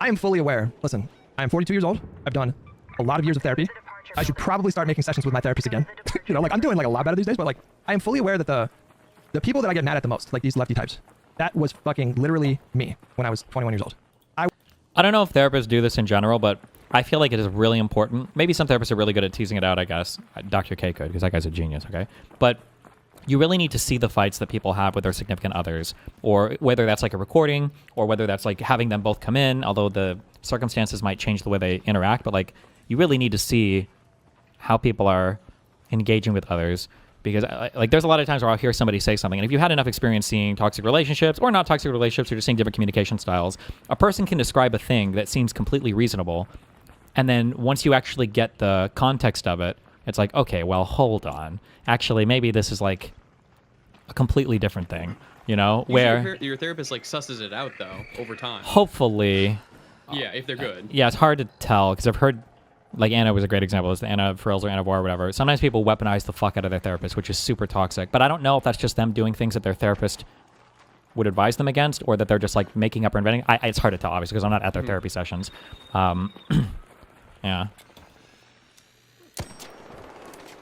I am fully aware. Listen, I am 42 years old. I've done a lot of years of therapy. I should probably start making sessions with my therapist again. You know, like I'm doing like a lot better these days, but like I am fully aware that the people that I get mad at the most, like these lefty types, that was fucking literally me when I was 21 years old. I don't know if therapists do this in general, but I feel like it is really important. Maybe some therapists are really good at teasing it out, I guess. Dr. K could, because that guy's a genius, okay? But you really need to see the fights that people have with their significant others, or whether that's like a recording, or whether that's like having them both come in, although the circumstances might change the way they interact, but like you really need to see how people are engaging with others. Because like there's a lot of times where I'll hear somebody say something, and if you've had enough experience seeing toxic relationships or not toxic relationships or just seeing different communication styles, a person can describe a thing that seems completely reasonable, and then once you actually get the context of it, it's like, okay, well, hold on. Actually, maybe this is like a completely different thing, you know? Where your therapist like susses it out though over time. Hopefully. Yeah, if they're good. Yeah, it's hard to tell because I've heard, like Anna was a great example. It's the Anna Frills or Anna War or whatever. Sometimes people weaponize the fuck out of their therapist, which is super toxic. But I don't know if that's just them doing things that their therapist would advise them against, or that they're just like making up or inventing. It's hard to tell, obviously, because I'm not at their therapy sessions. Yeah.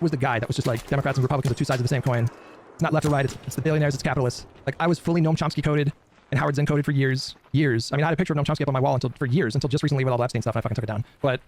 Was the guy that was just like Democrats and Republicans are two sides of the same coin. It's not left or right. It's the billionaires. It's capitalists. Like I was fully Noam Chomsky coded and Howard Zinn coded for years. I mean, I had a picture of Noam Chomsky up on my wall until just recently with all the Epstein stuff. And I fucking took it down. But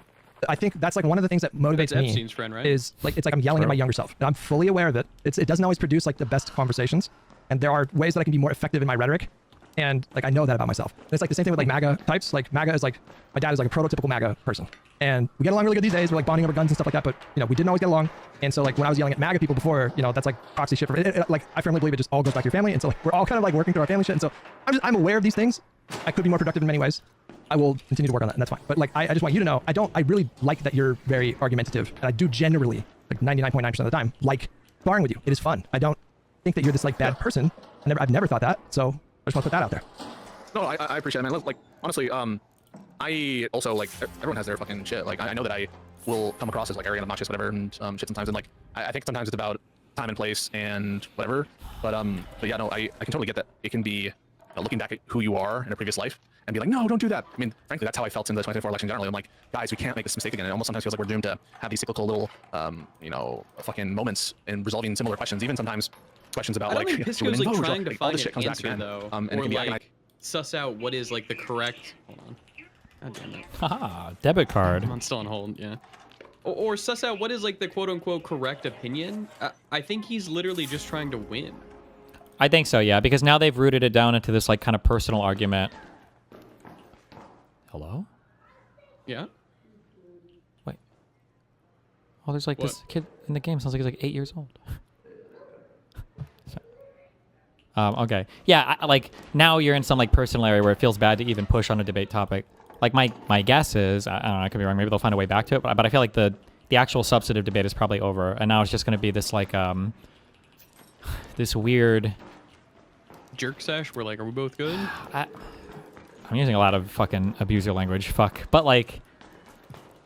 I think that's like one of the things that motivates me. Epstein's friend, right? Is like it's like I'm yelling at my younger self, and I'm fully aware that it doesn't always produce like the best conversations, and there are ways that I can be more effective in my rhetoric. And like I know that about myself. And it's like the same thing with like MAGA types. Like MAGA is like my dad is like a prototypical MAGA person, and we get along really good these days. We're like bonding over guns and stuff like that. But you know, we didn't always get along. And so like when I was yelling at MAGA people before, you know, that's like proxy shit for it. Like I firmly believe it just all goes back to your family. And so like we're all kind of like working through our family shit. And so I'm aware of these things. I could be more productive in many ways. I will continue to work on that, and that's fine. But like I just want you to know, I really like that you're very argumentative, and I do generally, like 99.9% of the time, like sparring with you. It is fun. I don't think that you're this like bad person. I've never thought that. So I just want to put that out there. No, I appreciate it, man. Like, honestly, I also, like, everyone has their fucking shit. Like, I know that I will come across as, like, arrogant, obnoxious, whatever, and shit sometimes. And, like, I think sometimes it's about time and place and whatever. But yeah, no, I can totally get that. It can be, you know, looking back at who you are in a previous life and be like, no, don't do that. I mean, frankly, that's how I felt in the 2024 election generally. I'm like, guys, we can't make this mistake again. It almost sometimes feels like we're doomed to have these cyclical little, you know, fucking moments in resolving similar questions. Even sometimes questions about, like, Pisco's like trying to all find this shit an comes back answer again. though, And it or can be like suss out what is like the correct. Hold on. God damn it. Haha, debit card. I'm still on hold, yeah. Or suss out what is like the quote-unquote correct opinion. I think he's literally just trying to win. I think so, yeah, because now they've rooted it down into this like kind of personal argument. Hello? Yeah? Wait. Oh, there's like this kid in the game. Sounds like he's like 8 years old. Okay. Yeah, like now you're in some like personal area where it feels bad to even push on a debate topic. Like my guess is, I don't know, I could be wrong. Maybe they'll find a way back to it, but I feel like the actual substantive debate is probably over, and now it's just going to be this like this weird jerk sesh. We're like, are we both good? I'm using a lot of fucking abuser language. Fuck, but like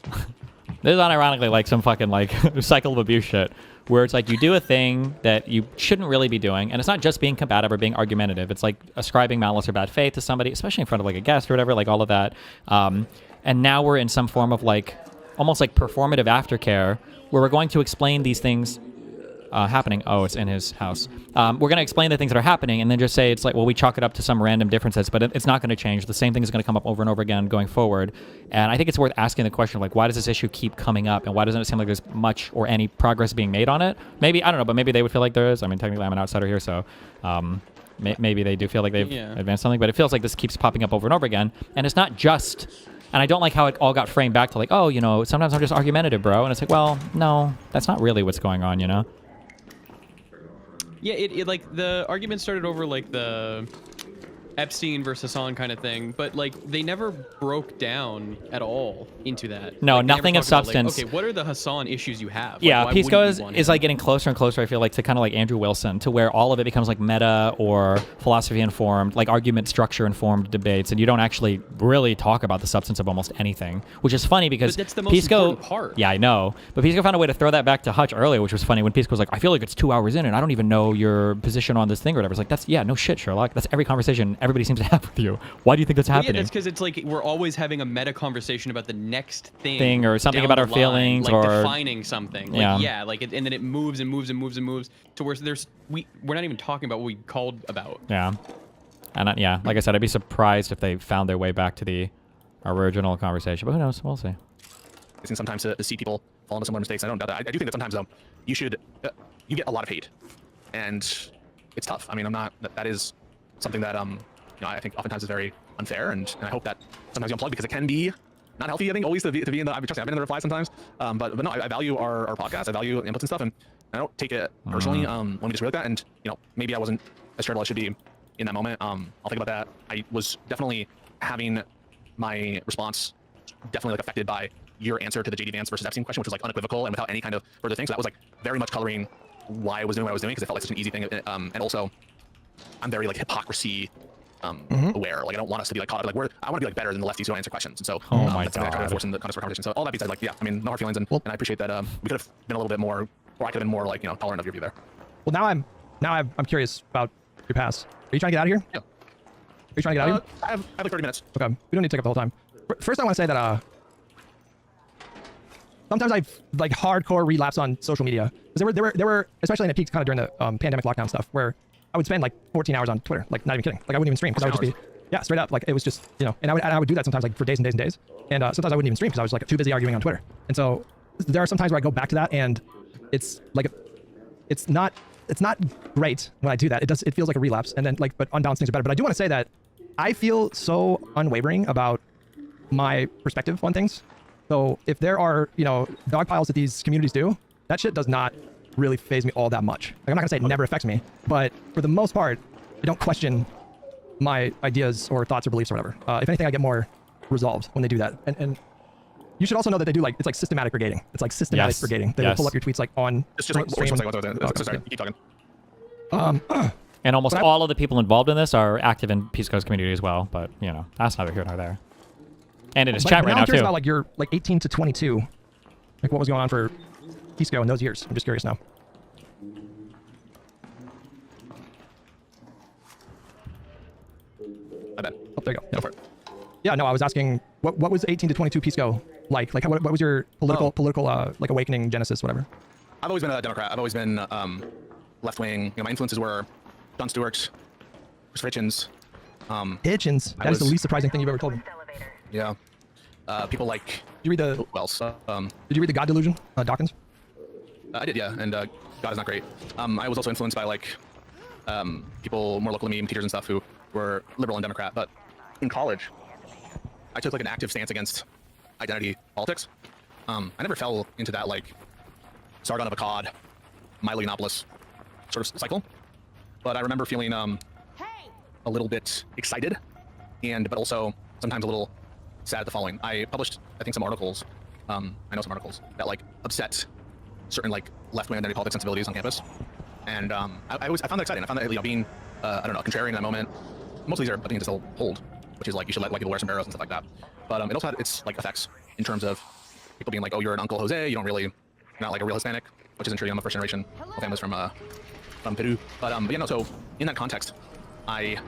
this is unironically like some fucking like cycle of abuse shit. Where it's like you do a thing that you shouldn't really be doing, and it's not just being combative or being argumentative. It's like ascribing malice or bad faith to somebody, especially in front of like a guest or whatever, like all of that. And now we're in some form of like almost like performative aftercare where we're going to explain these things happening. Oh, it's in his house. We're going to explain the things that are happening and then just say it's like, well, we chalk it up to some random differences, but it's not going to change. The same thing is going to come up over and over again going forward. And I think it's worth asking the question, like, why does this issue keep coming up? And why doesn't it seem like there's much or any progress being made on it? Maybe, I don't know, but maybe they would feel like there is. I mean, technically I'm an outsider here, so maybe they do feel like they've advanced something, but it feels like this keeps popping up over and over again. And it's not just, and I don't like how it all got framed back to like, oh, you know, sometimes I'm just argumentative, bro. And it's like, well, no, that's not really what's going on, you know? Yeah, it like the argument started over like the Epstein versus Hassan kind of thing, but like they never broke down at all into that. No, like, nothing of substance. Like, okay, what are the Hassan issues you have? Like, Yeah, why Pisco wouldn't you want is him? like getting closer and closer, I feel like, to kind of like Andrew Wilson, to where all of it becomes like meta or philosophy informed, like argument structure informed debates, and you don't actually really talk about the substance of almost anything, which is funny because But that's the most Pisco, important part. Yeah, I know, but Pisco found a way to throw that back to Hutch earlier, which was funny when Pisco was like, I feel like it's 2 hours in and I don't even know your position on this thing or whatever. It's like, that's, yeah, no shit, Sherlock. That's every conversation everybody seems to have with you. Why do you think that's Well, happening? yeah, that's because it's like we're always having a meta conversation about the next thing Or something down about the our line, feelings like or defining something. Like, Yeah. like and then it moves and moves and moves and moves to where we're not even talking about what we called about. Yeah. And yeah, like I said, I'd be surprised if they found their way back to the original conversation, but who knows? We'll see. And sometimes to see people fall into similar mistakes. I don't doubt that. I do think that sometimes though, you should, you get a lot of hate, and it's tough. I mean, that is something that you know, I think oftentimes is very unfair, and I hope that sometimes you unplug because it can be not healthy. I think always to be in the. Trust me, I've been in the reply sometimes, but no, I value our podcast. I value inputs and stuff, and I don't take it personally when we disagree like that. And you know, maybe I wasn't as charitable as I should be in that moment. I'll think about that. I was definitely having my response definitely like affected by your answer to the JD Vance versus Epstein question, which was like unequivocal and without any kind of further thing. So that was like very much coloring why I was doing what I was doing because it felt like such an easy thing. And also, I'm very like hypocrisy aware. Like I don't want us to be like caught up. Like I want to be like better than the lefties who don't answer questions. And so that's something I try to enforce in the conversation. So all that being said, like yeah, I mean, no hard feelings, and I appreciate that. We could have been a little bit more, or I could have been more like tolerant of your view there. Well, now I'm curious about your past. Are you trying to get out of here? Yeah. Are you trying to get out of here? I have like 30 minutes. Okay. We don't need to take up the whole time. First, I want to say that sometimes I've like hardcore relapse on social media. Because there were especially in the peaks kind of during the pandemic lockdown stuff where I would spend like 14 hours on Twitter, like not even kidding. Like I wouldn't even stream because I would just be straight up. Like it was just and I would do that sometimes like for days and days and days. And sometimes I wouldn't even stream because I was like too busy arguing on Twitter. And so there are some times where I go back to that and it's like it's not great when I do that. It feels like a relapse. And then like but unbalanced things are better. But I do want to say that I feel so unwavering about my perspective on things. So if there are, dog piles that these communities do, that shit does not really faze me all that much. Like, I'm not gonna say it never affects me, but for the most part, I don't question my ideas or thoughts or beliefs or whatever. If anything, I get more resolved when they do that. And you should also know that they do it's like systematic brigading. It's like systematic brigading. They will pull up your tweets like on just like stream. Sorry, keep talking. And almost all of the people involved in this are active in Pisco's community as well, but that's neither here nor there. And in his chat right now I'm curious too. about like you're like 18 to 22, like what was going on for Pisco in those years. I'm just curious now. I bet. Oh, there you go. Go for it. Yeah, no, I was asking what was 18 to 22 Pisco like? Like what was your political like awakening, genesis, whatever? I've always been a Democrat. I've always been left wing. My influences were Jon Stewart, Chris Hitchens. Hitchens. That is the least surprising thing you've ever told me. Yeah. People like Did you read the? who else? Did you read the God Delusion, Dawkins? I did, yeah, and God is not great. I was also influenced by like people more local to me, teachers and stuff who were liberal and Democrat. But in college, I took like an active stance against identity politics. I never fell into that like Sargon of Akkad, Milo Yiannopoulos sort of cycle. But I remember feeling a little bit excited, but also sometimes a little sad at the following. I published, I think, some articles. I know some articles that like upset certain like left-wing identity politics sensibilities on campus, and I found that exciting. I found that being I don't know, contrarian in that moment. Most of these are opinions that still hold, which is like you should let white people wear sombreros and stuff like that. But it also had its like effects in terms of people being like, oh, you're an Uncle Jose, you don't really, you're not like a real Hispanic, which isn't true. I'm a first generation. My family's from Peru. But yeah, no. So in that context, I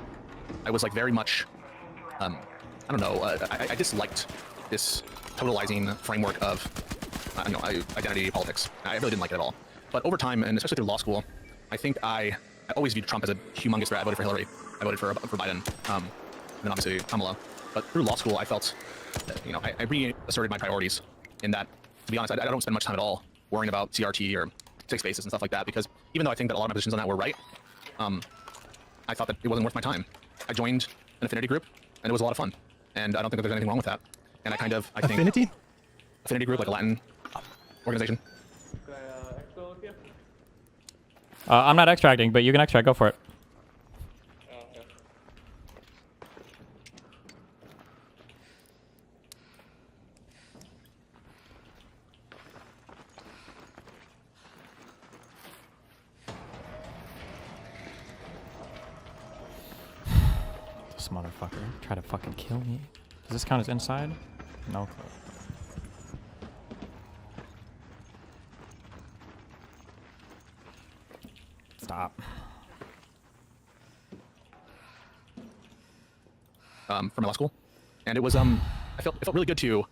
was like very much I don't know. I disliked this totalizing framework of identity politics. I really didn't like it at all. But over time, and especially through law school, I think I always viewed Trump as a humongous threat. I voted for Hillary. I voted for Biden. And then obviously Kamala. But through law school, I felt, I reasserted my priorities in that, to be honest, I don't spend much time at all worrying about CRT or safe spaces and stuff like that, because even though I think that a lot of my positions on that were right, I thought that it wasn't worth my time. I joined an affinity group, and it was a lot of fun. And I don't think that there's anything wrong with that. And I think affinity group, like a Latin organization. I'm not extracting, but you can extract. Go for it. This motherfucker try to fucking kill me. Does this count as inside? No clue. Stop. From my law school, and it was it felt really good to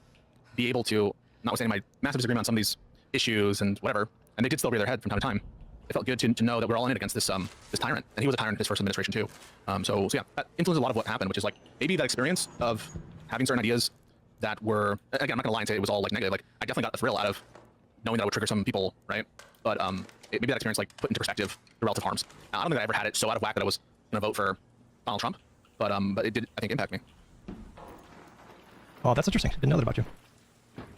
be able to, notwithstanding my massive disagreement on some of these issues and whatever, and they did still rear their head from time to time. It felt good to know that we're all in it against this this tyrant, and he was a tyrant in his first administration too. So yeah, that influenced a lot of what happened, which is like maybe that experience of having certain ideas that were, again, I'm not gonna lie and say it was all like negative. Like I definitely got a thrill out of knowing that I would trigger some people, right? But maybe that experience like put into perspective the relative harms. Now, I don't think I ever had it so out of whack that I was gonna vote for Donald Trump, but it did, I think, impact me. Oh, that's interesting. Didn't know that about you.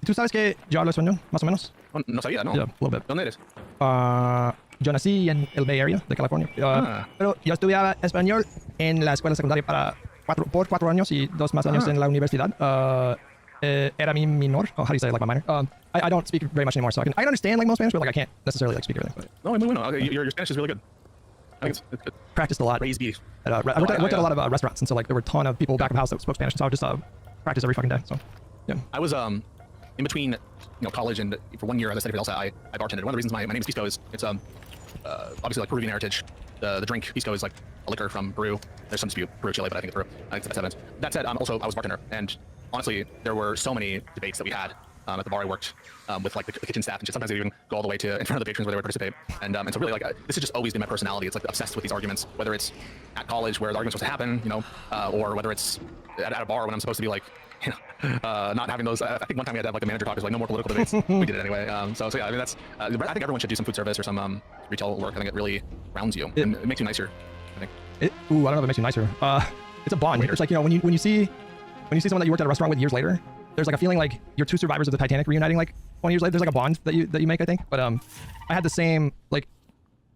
¿Tú sabes que yo hablo español, más o menos? No sabía, no. Yeah, a little bit. ¿Dónde eres? Yo nací en el Bay Area de California. Pero yo estudiaba español en la escuela secundaria por 4 años y 2 más años en la universidad. Era mi minor. Oh, how do you say it, like my minor? I don't speak very much anymore, so I can understand like most Spanish, but like I can't necessarily like speak everything. But. No, muy bueno. Your Spanish is really good. I think it's good. Practiced a lot. Raised beef. I worked at a lot of restaurants, and so like there were a ton of people back of the house that spoke Spanish, so I would just practice every fucking day. So, yeah. I was in between college and for 1 year as I studied for LSAT, I bartended. One of the reasons my name is Pisco is it's obviously like Peruvian heritage. The drink Pisco is like a liquor from Peru. There's some dispute Peru, Chile, but I think it's Peru. I think that's evidence. That said, also I was a bartender, and honestly, there were so many debates that we had at the bar I worked with like the kitchen staff, and sometimes they even go all the way to in front of the patrons where they would participate. And so really, like this has just always been my personality. It's like obsessed with these arguments, whether it's at college where the argument's supposed to happen, or whether it's at a bar when I'm supposed to be like, not having those. I think one time we had to have like a manager talk, like no more political debates. We did it anyway. So yeah, I mean that's. I think everyone should do some food service or some retail work. I think it really rounds you. It makes you nicer. I think. I don't know if it makes you nicer. It's a bond. Waiters. It's like when you see someone that you worked at a restaurant with years later, there's like a feeling like you're 2 survivors of the Titanic reuniting like 20 years later. There's like a bond that you make, I think. But I had the same like.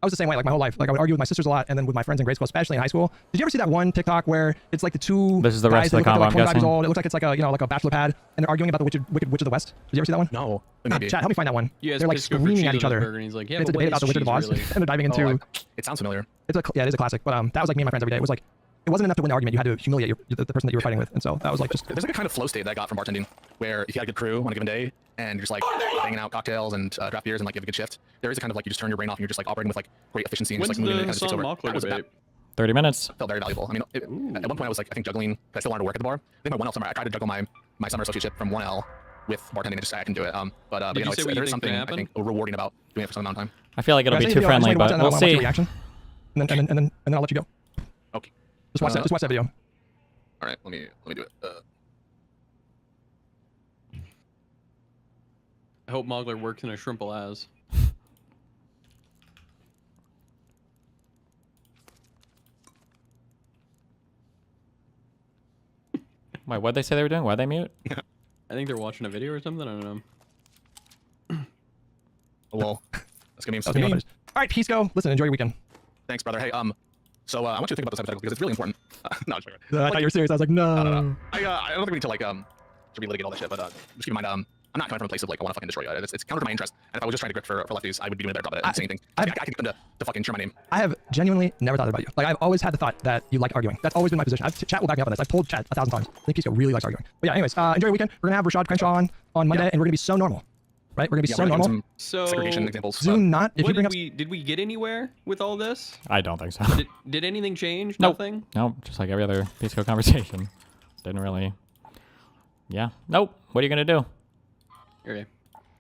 I was the same way, like my whole life. Like I would argue with my sisters a lot, and then with my friends in grade school, especially in high school. Did you ever see that one TikTok where it's like the 2 This is the rest guys of the that look combo, like I'm 25 years guessing. old? It looks like it's like a like a bachelor pad, and they're arguing about the Wicked Witch of the West. Did you ever see that one? No. Chat, help me find that one. Yeah, they're like Pisco for screaming at cheese each on the other. burger, and he's like, yeah, It's a but debate what about the is Wizard of Oz, cheese, really? and they're diving into. It sounds familiar. It is a classic. But that was like me and my friends every day. It was like. It wasn't enough to win the argument. You had to humiliate the person that you were fighting with, and so that was like just. There's like a kind of flow state that I got from bartending, where if you had a good crew on a given day, and you're just like banging out cocktails and draft beers and like you have a good shift, there is a kind of like you just turn your brain off and you're just like operating with like great efficiency and just like moving it kind of takes over. That was 30 minutes. Felt very valuable. I mean, at one point I was like, I think juggling. I still wanted to work at the bar. I think my 1L summer, I tried to juggle my summer associateship from 1L with bartending. And I couldn't do it. But you know, there is something I think rewarding about doing it for some amount of time. I feel like it'll be too friendly, but we'll see. And then I'll let you go. Okay. Just watch that video. All right, let me do it. I hope Mogler works in a shrimp as. Wait, what'd they say they were doing? Why'd they mute? I think they're watching a video or something. I don't know. Well, let's get me some. All right, Pisco. Listen, enjoy your weekend. Thanks, brother. Hey, so I want you to think about this hypothetical because it's really important. No, I'm joking. I thought you were serious. I was like, no. No. I don't think we need to like to relitigate all that shit, but just keep in mind, I'm not coming from a place of like I want to fucking destroy you. It's counter to my interest. And if I was just trying to grift for lefties, I would be doing a better job at it and saying anything. I can get them to fucking share my name. I have genuinely never thought about you. Like, I've always had the thought that you like arguing. That's always been my position. Chat will back me up on this. I've told Chat 1,000 times. I think Pisco really likes arguing. But yeah, anyways, enjoy your weekend. We're gonna have Rashad Crenshaw on Monday, and we're gonna be so normal. Right? We're gonna be so normal. So segregation examples. Do not. If you bring up, did we get anywhere with all this? I don't think so. Did anything change? Nope. Nothing? Nope. Just like every other Pisco conversation. Didn't really. Yeah. Nope. What are you gonna do? Okay.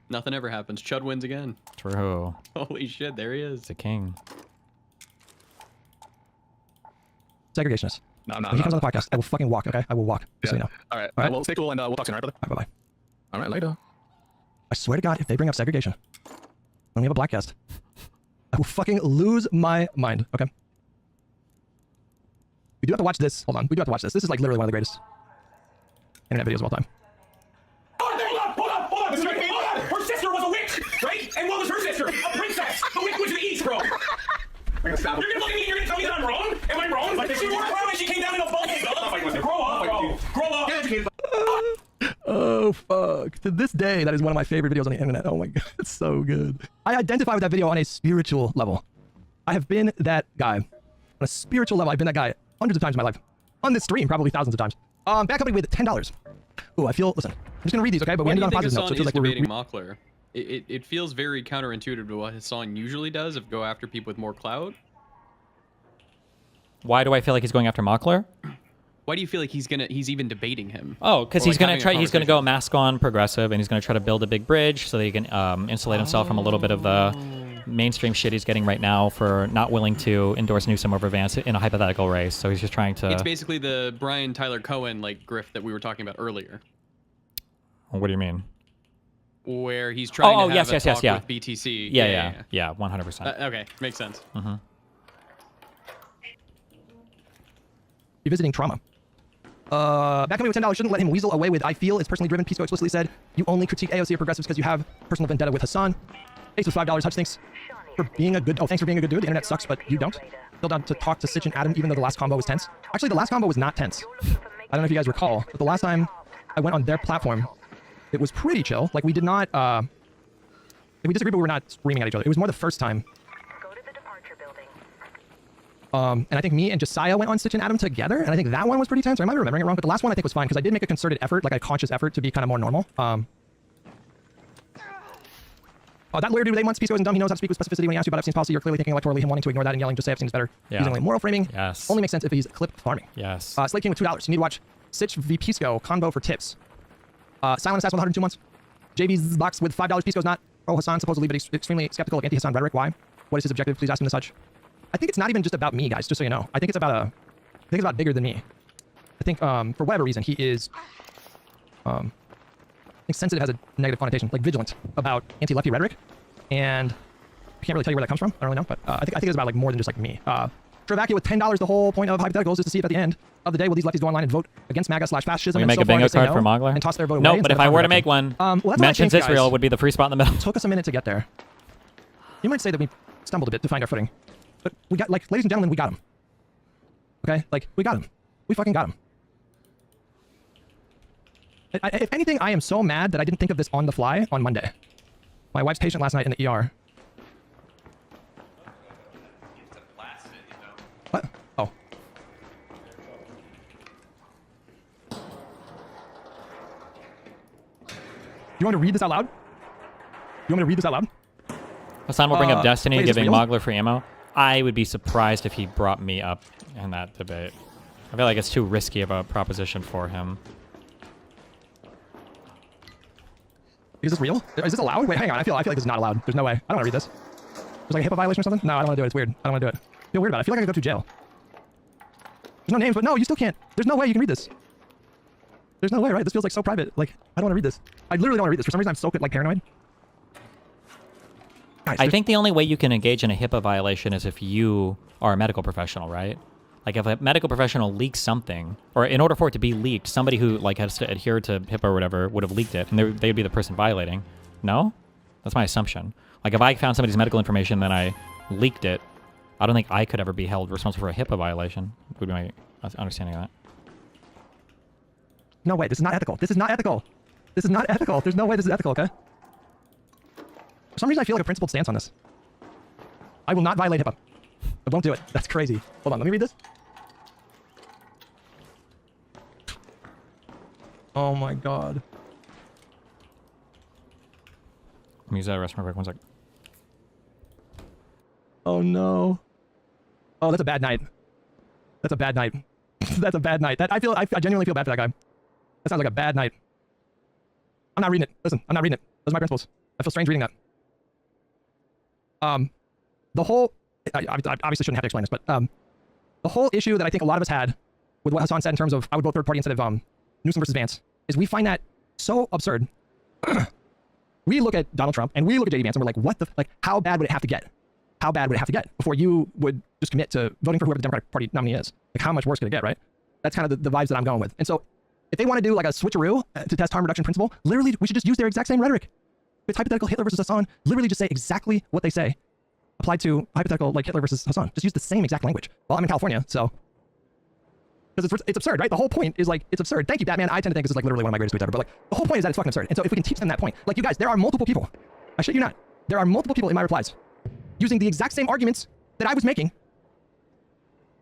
Nothing ever happens. Chud wins again. True. Holy shit! There he is. It's a king. segregationist. No, when he comes on the podcast, I will fucking walk. Okay, I will walk. Just so you know. All right. Well, stay cool, and we'll talk soon. All right, brother. All right, bye bye. All right, later. I swear to God, if they bring up segregation when we have a black cast, I will fucking lose my mind. Okay. We do have to watch this. Hold on. We do have to watch this. This is like literally one of the greatest internet videos of all time. Hold on. This is right. Hold on. Her sister was a witch, right? And what was her sister? A princess. The witch went to the east, bro. You're gonna look at me and you're gonna tell me that I'm wrong? Am I wrong? She wore a crown and she came down in a bubble. Grow up, bro. Grow up. Oh fuck. To this day, that is one of my favorite videos on the internet. Oh my God, it's so good. I identify with that video on a spiritual level. I have been that guy. On a spiritual level, I've been that guy hundreds of times in my life. On this stream, probably thousands of times. Back up with $10. Ooh, I feel, listen, I'm just gonna read these, okay? But we ended on a positive note, so it feels like we're debating Mockler. It feels very counterintuitive to what Hassan usually does of go after people with more clout. Why do I feel like he's going after Mockler? Why do you feel like he's even debating him? Oh, because he's like gonna he's gonna go mask on progressive, and he's gonna try to build a big bridge so that he can insulate himself from a little bit of the mainstream shit he's getting right now for not willing to endorse Newsom over Vance in a hypothetical race. So he's just trying to. It's basically the Brian Tyler Cohen like grift that we were talking about earlier. What do you mean? Where he's trying to have a talk yeah. with BTC. Yeah, 100%. Okay, makes sense. Mm-hmm. Revisiting trauma. Back on me with $10. Shouldn't let him weasel away with I feel it's personally driven. Pisco explicitly said you only critique AOC or progressives because you have personal vendetta with Hassan. Ace with $5. Hutch, thanks for being a good. Oh, thanks for being a good dude. The internet sucks, but you don't. Still down to talk to Sitch and Adam, even though the last combo was tense. Actually, the last combo was not tense. I don't know if you guys recall, but the last time I went on their platform, it was pretty chill. Like we did not. We disagreed, but we were not screaming at each other. It was more the first time. And I think me and Josiah went on Stitch and Adam together, and I think that one was pretty tense. Or I might be remembering it wrong, but the last one I think was fine because I did make a concerted effort, like a conscious effort, to be kind of more normal. That lawyer dude with 8 months, Pisco isn't dumb. He knows how to speak with specificity when he asks you about Epstein's policy. You're clearly thinking electorally. Him wanting to ignore that and yelling, just say Epstein's better. Yeah. Using only moral framing. Yes. Only makes sense if he's clip farming. Yes. Slate King with $2. You need to watch Sitch v Pisco combo for tips. Silent Assassin with 102 months. JV's box with $5. Pisco's not pro Hassan supposedly, but he's extremely skeptical of anti-Hassan rhetoric. Why? What is his objective? Please ask him as such. I think it's not even just about me, guys, just so you know. I think it's about bigger than me. I think for whatever reason he is I think sensitive has a negative connotation, like vigilant about anti-lefty rhetoric. And I can't really tell you where that comes from. I don't really know, but I think it's about like more than just like me. Travakia with $10. The whole point of hypotheticals is to see if at the end of the day will these lefties go online and vote against MAGA/fascism. Will you and make so a bingo far, card for Mogler? And toss their vote away. No, but if I were to make one, mentions Israel would be the free spot in the middle. It took us a minute to get there. You might say that we stumbled a bit to find our footing. But we got, like, ladies and gentlemen, we got him. Okay? Like, we got him. We fucking got him. If anything, I am so mad that I didn't think of this on the fly on Monday. My wife's patient last night in the ER. What? Oh. You want me to read this out loud? You want me to read this out loud? Hassan will bring up Destiny, wait, is this giving real? Mogler free ammo. I would be surprised if he brought me up in that debate. I feel like it's too risky of a proposition for him. Is this real? Is this allowed? Wait, hang on. I feel like this is not allowed. There's no way. I don't want to read this. There's like a HIPAA violation or something? No, I don't want to do it. It's weird. I don't want to do it. I feel weird about it. I feel like I could go to jail. There's no names, but no, you still can't. There's no way you can read this. There's no way, right? This feels like so private. Like, I don't want to read this. I literally don't want to read this. For some reason, I'm so like paranoid. I think the only way you can engage in a HIPAA violation is if you are a medical professional, right? Like if a medical professional leaks something, or in order for it to be leaked, somebody who like has to adhere to HIPAA or whatever would have leaked it, and they'd be the person violating. No? That's my assumption. Like if I found somebody's medical information, then I leaked it, I don't think I could ever be held responsible for a HIPAA violation, would be my understanding of that. No way, this is not ethical. This is not ethical. This is not ethical. There's no way this is ethical, okay? For some reason, I feel like a principled stance on this. I will not violate HIPAA. I won't do it. That's crazy. Hold on, let me read this. Oh my god. Let me use that restroom real quick, 1 sec. Oh no. Oh, that's a bad night. That's a bad night. That's a bad night. I genuinely feel bad for that guy. That sounds like a bad night. I'm not reading it. Listen, I'm not reading it. Those are my principles. I feel strange reading that. The whole, I obviously shouldn't have to explain this, but the whole issue that I think a lot of us had with what Hassan said in terms of I would vote third party instead of Newsom versus Vance is we find that so absurd. We look at Donald Trump and we look at JD Vance and we're like, what the, like, how bad would it have to get? How bad would it have to get before you would just commit to voting for whoever the Democratic Party nominee is? Like, how much worse could it get, right? That's kind of the vibes that I'm going with. And so if they want to do like a switcheroo to test harm reduction principle, literally, we should just use their exact same rhetoric. It's hypothetical Hitler versus Hassan. Literally just say exactly what they say applied to hypothetical like Hitler versus Hassan. Just use the same exact language. Well, I'm in California, so. Because it's absurd, right? The whole point is like, it's absurd. Thank you, Batman. I tend to think this is like literally one of my greatest tweets ever, but like, the whole point is that it's fucking absurd. And so if we can teach them that point, like you guys, there are multiple people. I shit you not. There are multiple people in my replies using the exact same arguments that I was making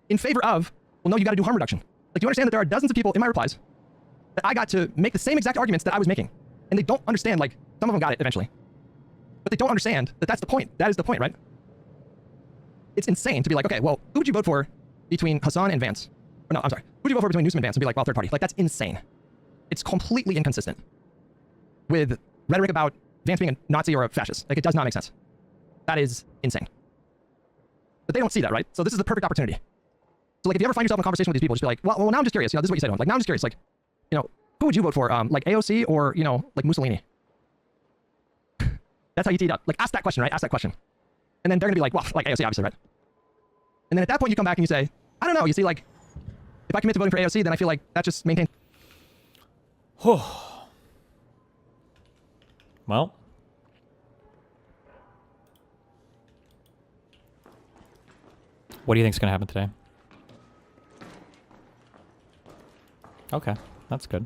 in favor of, well, no, you got to do harm reduction. Like, you understand that there are dozens of people in my replies that I got to make the same exact arguments that I was making. And they don't understand, like, some of them got it eventually. But they don't understand that that's the point. That is the point, right? It's insane to be like, okay, well, who would you vote for between Hassan and Vance? Or no, I'm sorry. Who would you vote for between Newsom and Vance and be like, well, third party? Like, that's insane. It's completely inconsistent with rhetoric about Vance being a Nazi or a fascist. Like, it does not make sense. That is insane. But they don't see that, right? So this is the perfect opportunity. So like, if you ever find yourself in a conversation with these people, just be like, well, now I'm just curious. You know, this is what you say to them. Like, now I'm just curious. Like, you know, who would you vote for? Like AOC or, you know, like Mussolini? That's how you tee it up. Like, ask that question, right? Ask that question. And then they're gonna be like, well, like AOC, obviously, right? And then at that point, you come back and you say, I don't know. You see, like, if I commit to voting for AOC, then I feel like that just maintains. Well. What do you think's gonna happen today? Okay, that's good.